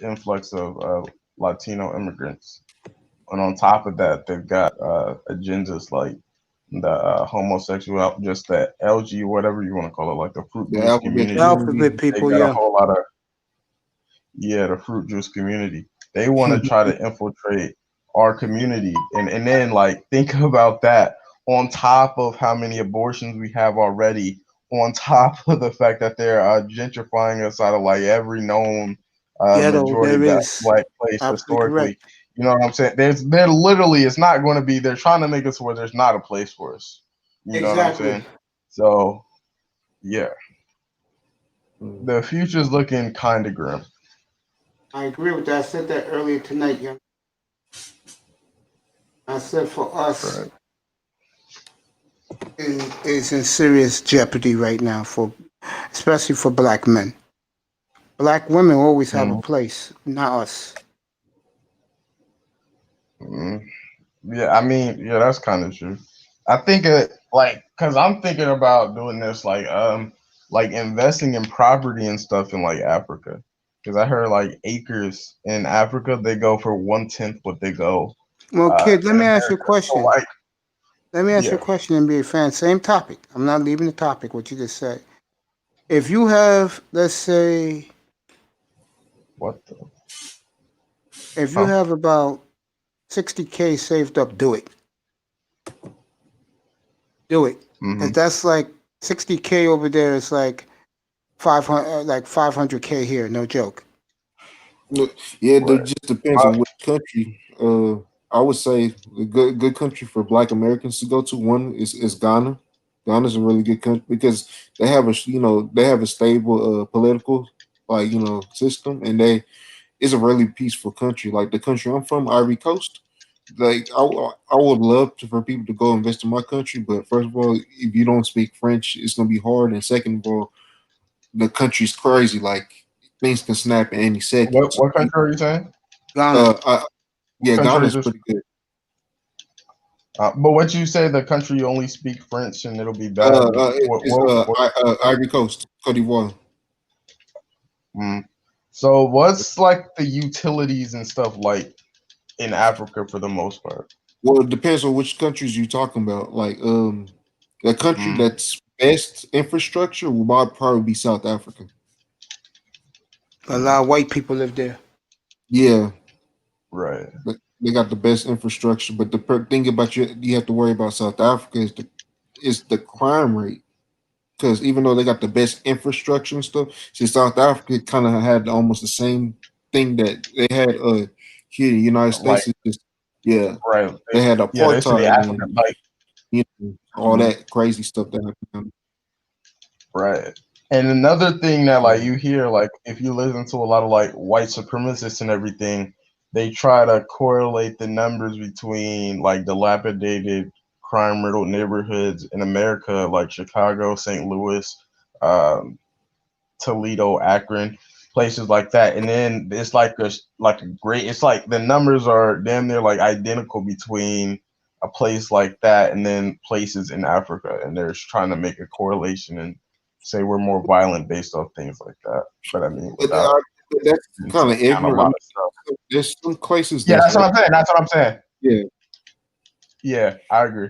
influx of Latino immigrants. And on top of that, they've got agendas like the homosexual, just the LG, whatever you want to call it, like the fruit The juice alphabet community. Alphabet They people, got a yeah. whole lot of the fruit juice community. They want to try to infiltrate our community, and then like think about that on top of how many abortions we have already, on top of the fact that they're gentrifying us out of like every known Ghetto, majority there is. black place Absolutely historically. correct. You know what I'm saying? There literally it's not going to be. They're trying to make us where there's not a place for us. You know what I'm Exactly. saying? So yeah, the future's looking kind of grim. I agree with that. I said that earlier tonight, young. I said for us, Right. is in serious jeopardy right now, for especially for black men. Black women always have a place, not us. Yeah, I mean, yeah, that's kind of true. I think like, cause I'm thinking about doing this, like investing in property and stuff in like Africa, cause I heard like acres in Africa they go for 1/10 what they go Well, kid, let in me ask you a America. So question. like, Let me ask you a yeah, question, NBA fan. Same topic. I'm not leaving the topic, what you just said. If you have, let's say, what the? if you have about 60K saved up, do it. Do it. Because that's like 60K over there is like 500K here, no joke. Look, yeah, it Right. just depends on which country. I would say a good country for Black Americans to go to. One is Ghana. Ghana's a really good country because they have a stable political system, and it's a really peaceful country. Like the country I'm from, Ivory Coast. Like I would love for people to go invest in my country, but first of all, if you don't speak French, it's gonna be hard. And second of all, the country's crazy. Like things can snap in any second. What country are you saying? Ghana. Yeah, country Ghana's is pretty good. But what you say, the country only speak French and it'll be bad. Ivory Coast, Cote d'Ivoire. So what's like the utilities and stuff like in Africa for the most part? Well, it depends on which countries you're talking about. Like, the country that's best infrastructure will probably be South Africa. A lot of white people live there. Yeah, right. They got the best infrastructure, but the thing about you have to worry about South Africa is the crime rate. Because even though they got the best infrastructure and stuff, see, South Africa kind of had almost the same thing that they had here in the United States. Right. They had Yeah, they say apartheid African, and like all that crazy stuff that happened. Right. And another thing that like you hear, like if you listen to a lot of like white supremacists and everything, they try to correlate the numbers between like dilapidated crime-riddled neighborhoods in America, like Chicago, St. Louis, Toledo, Akron, places like that. And then it's like it's like the numbers are damn near like identical between a place like that and then places in Africa. And they're trying to make a correlation and say we're more violent based off things like that. But I mean, that's kind of ignorant. There's some places. Yeah, that's what I'm saying. That's what I'm saying. Yeah. Yeah, I agree.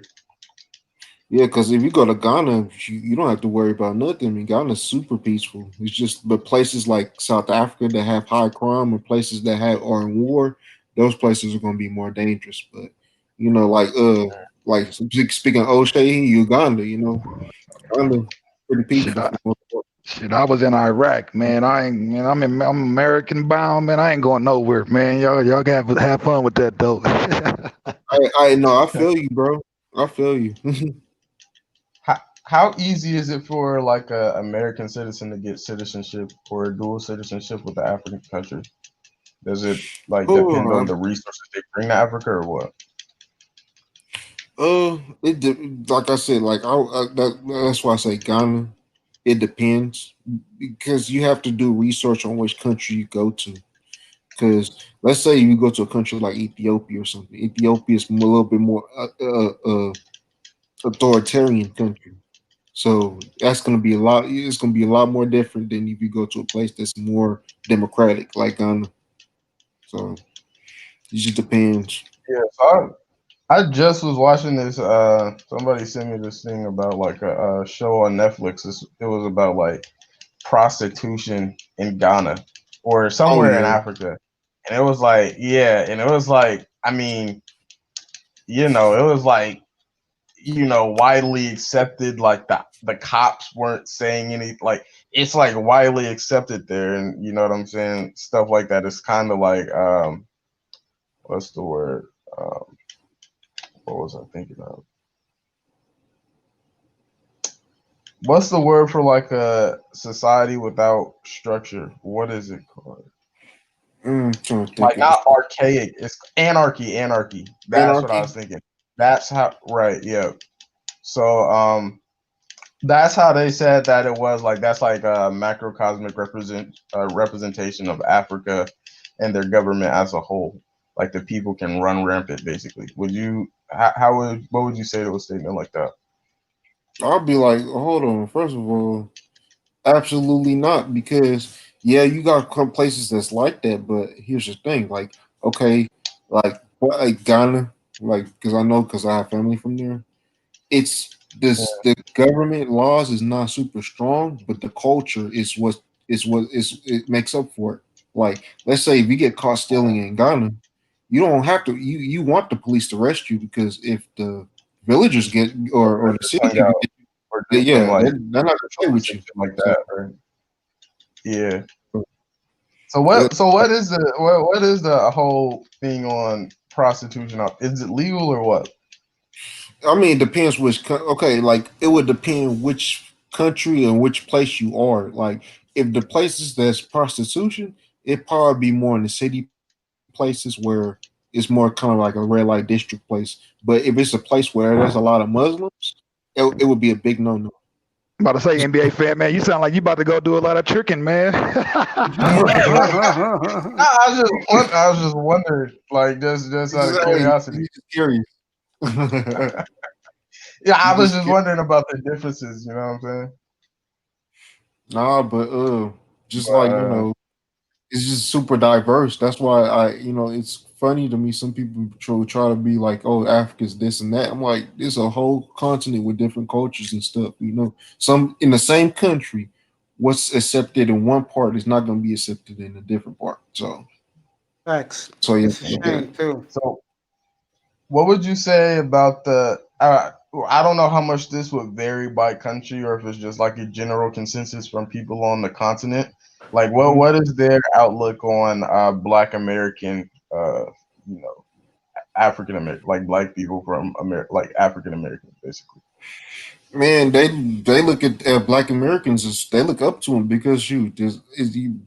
Yeah, because if you go to Ghana, you don't have to worry about nothing. I mean, Ghana's super peaceful. It's just, but places like South Africa that have high crime or places that are in war, those places are going to be more dangerous. But like speaking of O'Shea, Uganda, Uganda pretty peaceful. Shit, I was in Iraq, man. I'm American bound, man. I ain't going nowhere, man. Y'all can have fun with that though. I know. I feel you, bro. I feel you. How easy is it for like a American citizen to get citizenship or dual citizenship with the African country? Does it like depend on the resources they bring to Africa or what? Like I said, that's why I say Ghana. It depends because you have to do research on which country you go to. Because let's say you go to a country like Ethiopia or something. Ethiopia is a little bit more authoritarian country. So that's going to be it's going to be a lot more different than if you go to a place that's more democratic like Ghana. So it just depends. Yeah, so I just was watching this. Somebody sent me this thing about like a show on Netflix. It was about like prostitution in Ghana or somewhere in Africa, and it was like, and it was like, I mean, it was like, widely accepted. Like the cops weren't saying any, like it's like widely accepted there, and you know what I'm saying, stuff like that. It's kind of like what's the word? What was I thinking of? What's the word for like a society without structure? What is it called? Like not archaic. It's anarchy. That's what I was thinking. That's how. Right. Yeah. So that's how they said that it was like. That's like a macrocosmic representation of Africa and their government as a whole. Like the people can run rampant. Basically, what would you say to a statement like that? I'll be like, hold on. First of all, absolutely not, because you got places that's like that, but here's the thing, like, okay, like Ghana, like, because I have family from there. It's the government laws is not super strong, but the culture is what it makes up for it. Like, let's say if you get caught stealing in Ghana, you don't have to. You want the police to arrest you, because if the villagers get or the city people get, they're not gonna play with you like that. Right? Yeah. So what is the whole thing on prostitution? Is it legal or what? I mean, it depends which. Like it would depend which country and which place you are. Like if the places that's prostitution, it probably be more in the city places where it's more kind of like a red light district place. But if it's a place where there's a lot of Muslims, it would be a big no-no. I'm about to say NBA fan, man. You sound like you about to go do a lot of tricking, man. I was just wondering, like, just out of curiosity. He's just curious. Yeah, I You was just just wondering about the differences. You know what I'm saying? Nah, but just But like it's just super diverse. That's why it's funny to me. Some people try to be like, "Oh, Africa's this and that." I'm like, there's a whole continent with different cultures and stuff. Some in the same country, what's accepted in one part is not going to be accepted in a different part. Facts. So yeah, It's a shame too. So, what would you say about the? I don't know how much this would vary by country, or if it's just like a general consensus from people on the continent. Like, what is their outlook on Black American, African American, like Black people from America, like African Americans, basically? man, they look at Black Americans as they look up to them because shoot,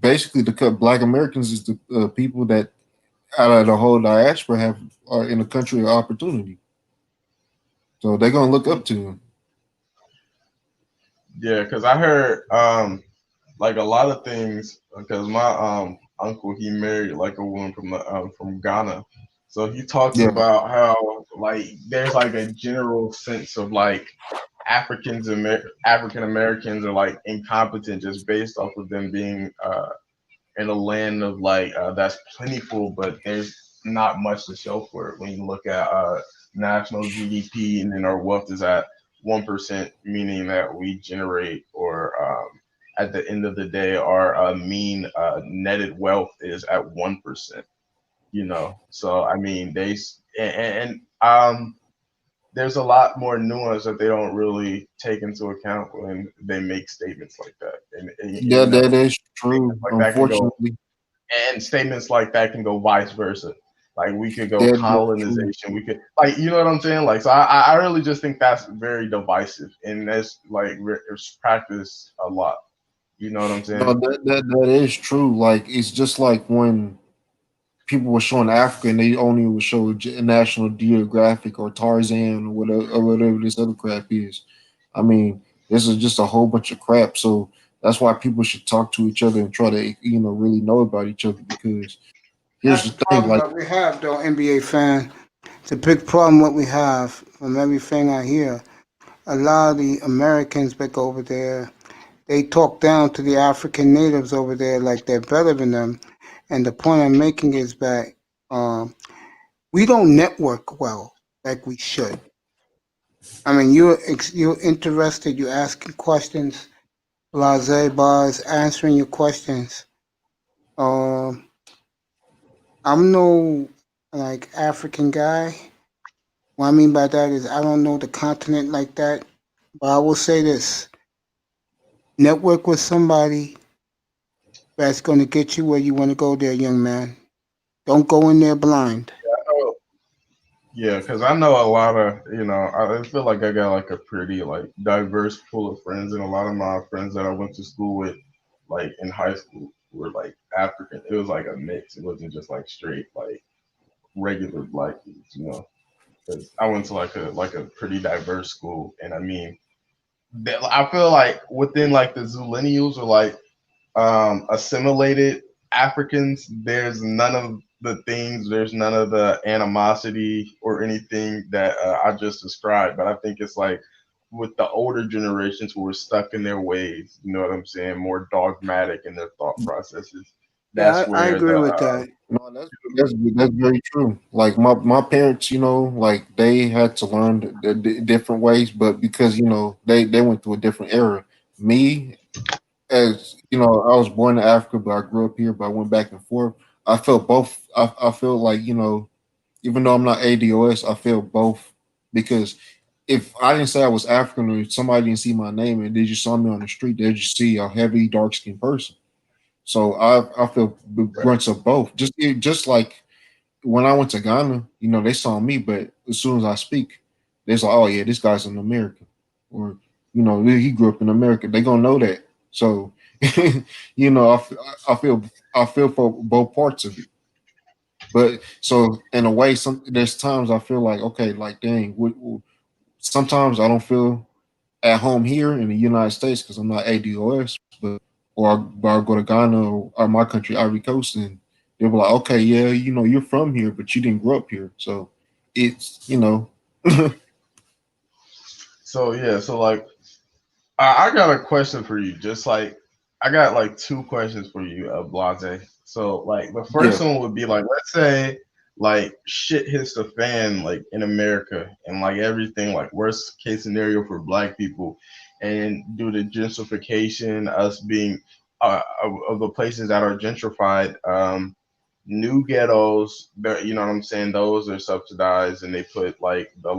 basically the Black Americans is the people that out of the whole diaspora have are in a country of opportunity. So they're gonna look up to him. Yeah, because I heard like a lot of things. Because my uncle, he married like a woman from Ghana, so he talks Yeah, about how like there's like a general sense of like African Americans are like incompetent just based off of them being in a land of like that's plentiful, but there's not much to show for it when you look at national GDP, and then our wealth is at 1%, meaning that we generate or at the end of the day, our mean netted wealth is at 1%. So I mean, there's a lot more nuance that they don't really take into account when they make statements like that, and yeah, that is true. statements like that can go, Unfortunately, and statements like that can go vice versa. Like we could go that's true. colonization, we could like you know what I'm saying. Like so, I really just think that's very divisive, and that's like it's practiced a lot. You know what I'm No, saying? that is true. Like it's just like when people were showing Africa and they only would show National Geographic or Tarzan or whatever this other crap is. I mean, this is just a whole bunch of crap. So that's why people should talk to each other and try to really know about each other because here's That's the the thing, problem like that we have, though, NBA fan. It's a big problem what we have from everything I hear. A lot of the Americans back over there, they talk down to the African natives over there like they're better than them. And the point I'm making is that um, we don't network well like we should. I mean, you're interested, you're asking questions, blase bars, answering your questions. Um, I'm no like African guy. What I mean by that is I don't know the continent like that, but I will say this: network with somebody that's going to get you where you want to go, there, young man. Don't go in there blind. Yeah, because I know a lot of, I feel like I got like a pretty like diverse pool of friends, and a lot of my friends that I went to school with, like in high school, were like African. It was like a mix. It wasn't just like straight like regular black kids. Because I went to like a pretty diverse school, and I mean, I feel like within like the Zillennials or like assimilated Africans, there's none of the animosity or anything that I just described. But I think it's like with the older generations who were stuck in their ways, you know what I'm saying, more dogmatic in their thought processes. Yeah, That's I where agree the with that. no, that's very true. Like my parents, like they had to learn the different ways, but because they went through a different era. Me, as I was born in Africa, but I grew up here, but I went back and forth. I felt both. I feel like even though I'm not ADOS, I feel both because if I didn't say I was African or somebody didn't see my name and they just saw me on the street, they just see a heavy dark skinned person. So I feel grunts of both. Just like when I went to Ghana, they saw me, but as soon as I speak, they're like, oh yeah, this guy's an American, or he grew up in America. They gonna know that. So I feel for both parts of it. But so in a way, there's times I feel like okay, like dang, sometimes I don't feel at home here in the United States because I'm not ADOS, but I go to Ghana or my country, Ivory Coast, and they were like, okay, yeah, you're from here, but you didn't grow up here, so it's. So yeah, so like I got a question for you. Just like I got like two questions for you, Blase. So like the first Yeah. one would be like, let's say like shit hits the fan like in America and like everything like worst case scenario for black people, and due to gentrification, us being of the places that are gentrified, new ghettos, you know what I'm saying? Those are subsidized, and they put like the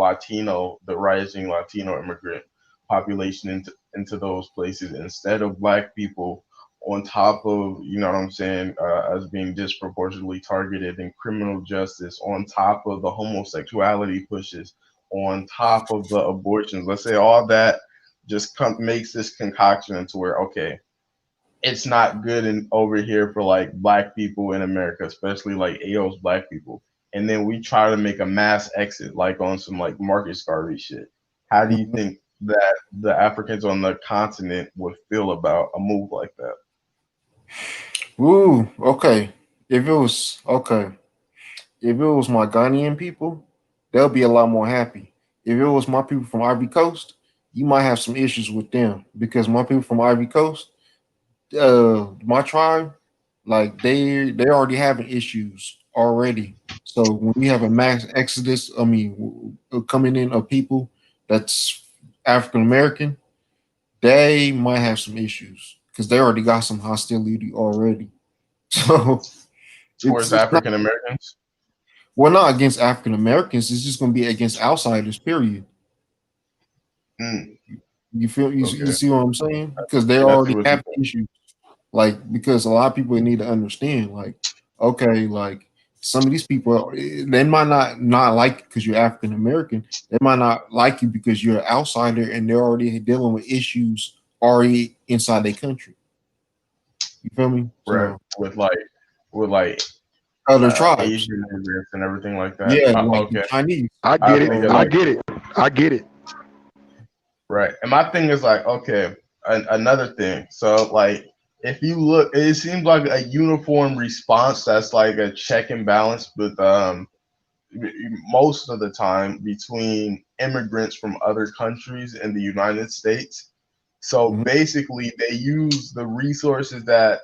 rising Latino immigrant population into those places instead of black people. On top of, you know what I'm saying, as being disproportionately targeted in criminal justice, on top of the homosexuality pushes, on top of the abortions. Let's say all that just makes this concoction into where, okay, it's not good over here for like black people in America, especially like AO's black people. And then we try to make a mass exit, like on some like Marcus Garvey shit. How do you think that the Africans on the continent would feel about a move like that? Ooh, okay. If it was okay, if it was my Ghanaian people, they'll be a lot more happy. If it was my people from Ivory Coast, you might have some issues with them because my people from Ivory Coast, my tribe, like they already having issues already. So when we have a mass exodus, I mean, coming in of people that's African American, they might have some issues because they already got some hostility already. So Towards it's not African Americans? well, not against African Americans. It's just going to be against outsiders. Period. Mm, You feel you okay. see what I'm saying? Because they Yeah, I see already what you're have saying. issues. Like because a lot of people need to understand. Like okay, like some of these people they might not like you because you're African American. They might not like you because you're an outsider and they're already dealing with issues already inside their country. You feel me? Right. So With like other tribes, Asian immigrants and everything like that. yeah, like the Okay. Chinese. I I get it. figured I like get it. I get it. right. And my thing is like, okay, another thing. So like if you look, it seems like a uniform response that's like a check and balance with most of the time between immigrants from other countries in the United States. So Mhm. basically, they use the resources that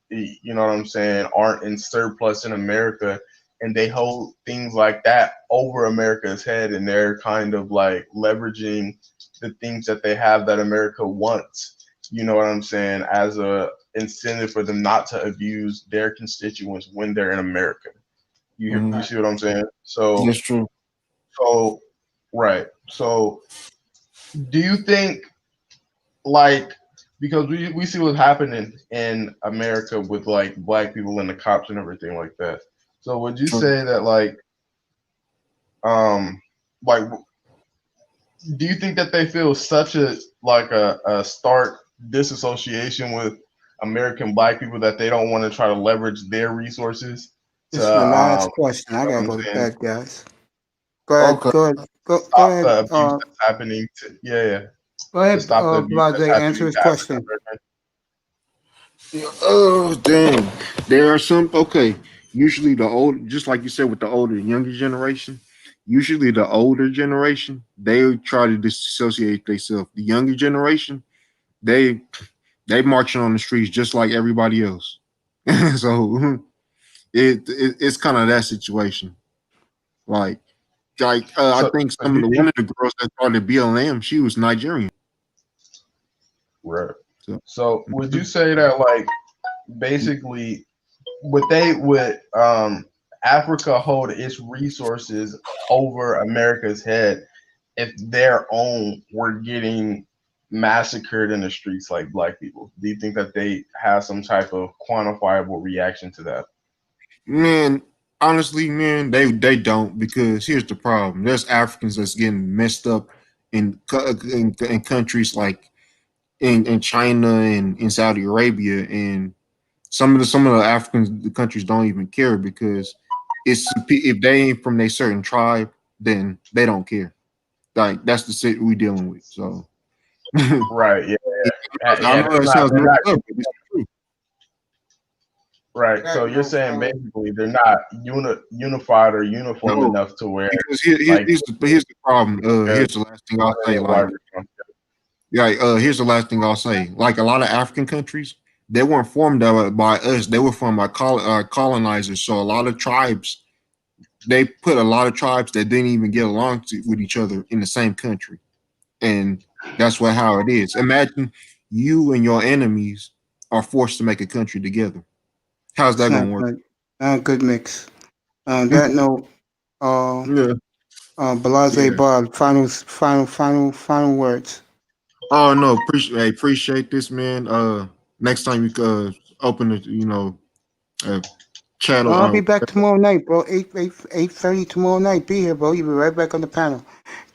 you know what I'm saying, aren't in surplus in America, and they hold things like that over America's head, and they're kind of like leveraging the things that they have that America wants. You know what I'm saying, as a incentive for them not to abuse their constituents when they're in America. You Mhm. see what I'm saying? So That's true. so right. So do you think like because we see what's happening in America with like black people and the cops and everything like that. So would you say that um like do you think that they feel such a stark disassociation with American black people that they don't want to try to leverage their resources to This is the last question. you I know gotta what I'm go to saying, bed, guys. Go ahead. Okay. Go ahead. Go stop ahead. the abuse that's happening to Go to ahead. stop the abuse Blase, that's answer happening his to African question. Americans? Oh, damn. There are some, okay. Usually the old, just like you said with the older, younger generation, usually the older generation, they try to disassociate themselves. The younger generation, they they marching on the streets just like everybody else. So it's kind of that situation. Like I So, think so do some of you the one think of the girls that started BLM, she was Nigerian. right? So So would you say that like basically would Africa hold its resources over America's head if their own were getting massacred in the streets like black people? Do you think that they have some type of quantifiable reaction to that? man, honestly, man, they don't because here's the problem: there's Africans that's getting messed up in countries like in China and in Saudi Arabia, and some of the Africans the countries don't even care because it's if they ain't from a certain tribe, then they don't care. Like that's the shit we dealing with. So Right. Yeah. I Yeah. know that sounds They're messed not up, but it's true. right. So That you're no saying follow. basically they're not unified or uniform No, enough to where because like here's the problem. good Here's the last thing I'll say. and wide Like, responsibility. here's the last thing I'll say. Like a lot of African countries, they weren't formed by us. They were formed by colonizers. So a lot of tribes, they put a lot of tribes that didn't even get along with each other in the same country, and that's how it is. Imagine you and your enemies are forced to make a country together. How's that gonna Sound work? good. Good mix. On that note, Yeah, Blase yeah. Bob, final words. Oh no, appreciate this, man. Next time you open the chat I'll be or back tomorrow night, bro. 8:30 tomorrow night. Be here, bro. You'll be right back on the panel.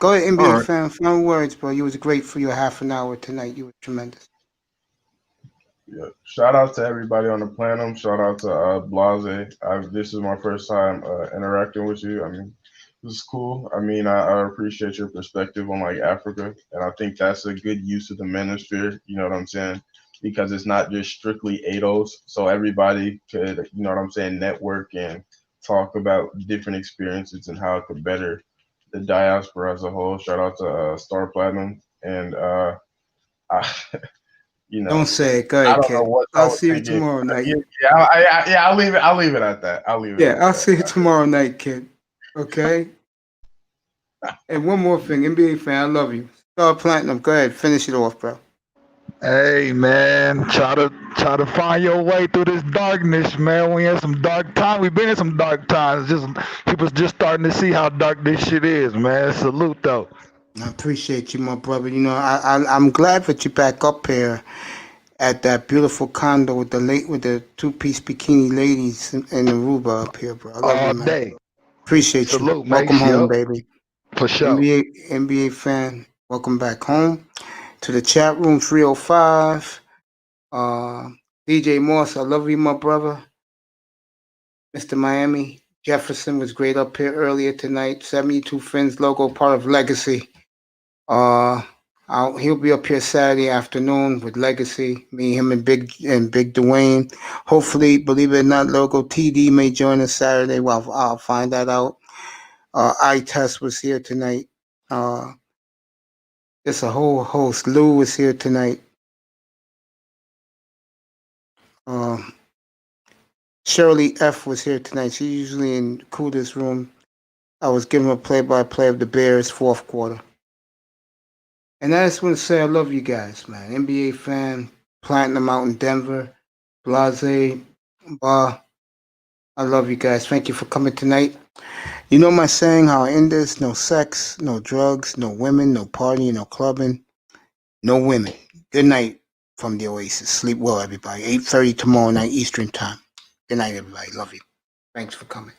Go ahead, all NBA right. fan. Final words, bro. You was great for your half an hour tonight. You were tremendous. Yeah. Shout out to everybody on the planet. Shout out to Blase. This is my first time interacting with you. I mean, this is cool. I mean, I appreciate your perspective on like Africa, and I think that's a good use of the manosphere. You know what I'm saying? Because it's not just strictly ADOS, so everybody could, you know what I'm saying, network and talk about different experiences and how it could better the diaspora as a whole. Shout out to Star Platinum and I, you Don't know, say it. Go I ahead, don't know kid. what I I'll was see you thinking. tomorrow night. Yeah, I'll leave it. I'll leave it at that. I'll leave it Yeah, at I'll that. see you tomorrow night, kid. Okay? And one more thing, NBA fan, I love you. Star Platinum, go ahead, finish it off, bro. Hey man, try to find your way through this darkness, man. We in some dark times. We've been in some dark times. Just people just starting to see how dark this shit is, man. Salute though. I appreciate you, my brother. You know, I'm glad that you're back up here at that beautiful condo with the two-piece bikini ladies in Aruba up here, bro. I love you, All man. day. Appreciate you. Salute, Welcome mates. home, Yup. baby. For sure. NBA fan, welcome back home. To the chat room 305. DJ Moss, I love you, my brother. Mr. Miami, Jefferson was great up here earlier tonight. 72 Friends logo, part of Legacy. He'll be up here Saturday afternoon with Legacy. Me, him, and Big Dwayne. Hopefully, believe it or not, logo TD may join us Saturday. Well, I'll find that out. iTest was here tonight. Just a whole host. Lou was here tonight. Shirley F was here tonight. She's usually in Kuda's room. I was giving a play-by-play of the Bears' fourth quarter. And I just want to say I love you guys, man. NBA fan, Platinum out in Denver, Blase, Bar. I love you guys. Thank you for coming tonight. You know my saying, how I end this: no sex, no drugs, no women, no partying, no clubbing, no women. Good night from the Oasis. Sleep well, everybody. 8:30 tomorrow night Eastern time. Good night, everybody. Love you. Thanks for coming.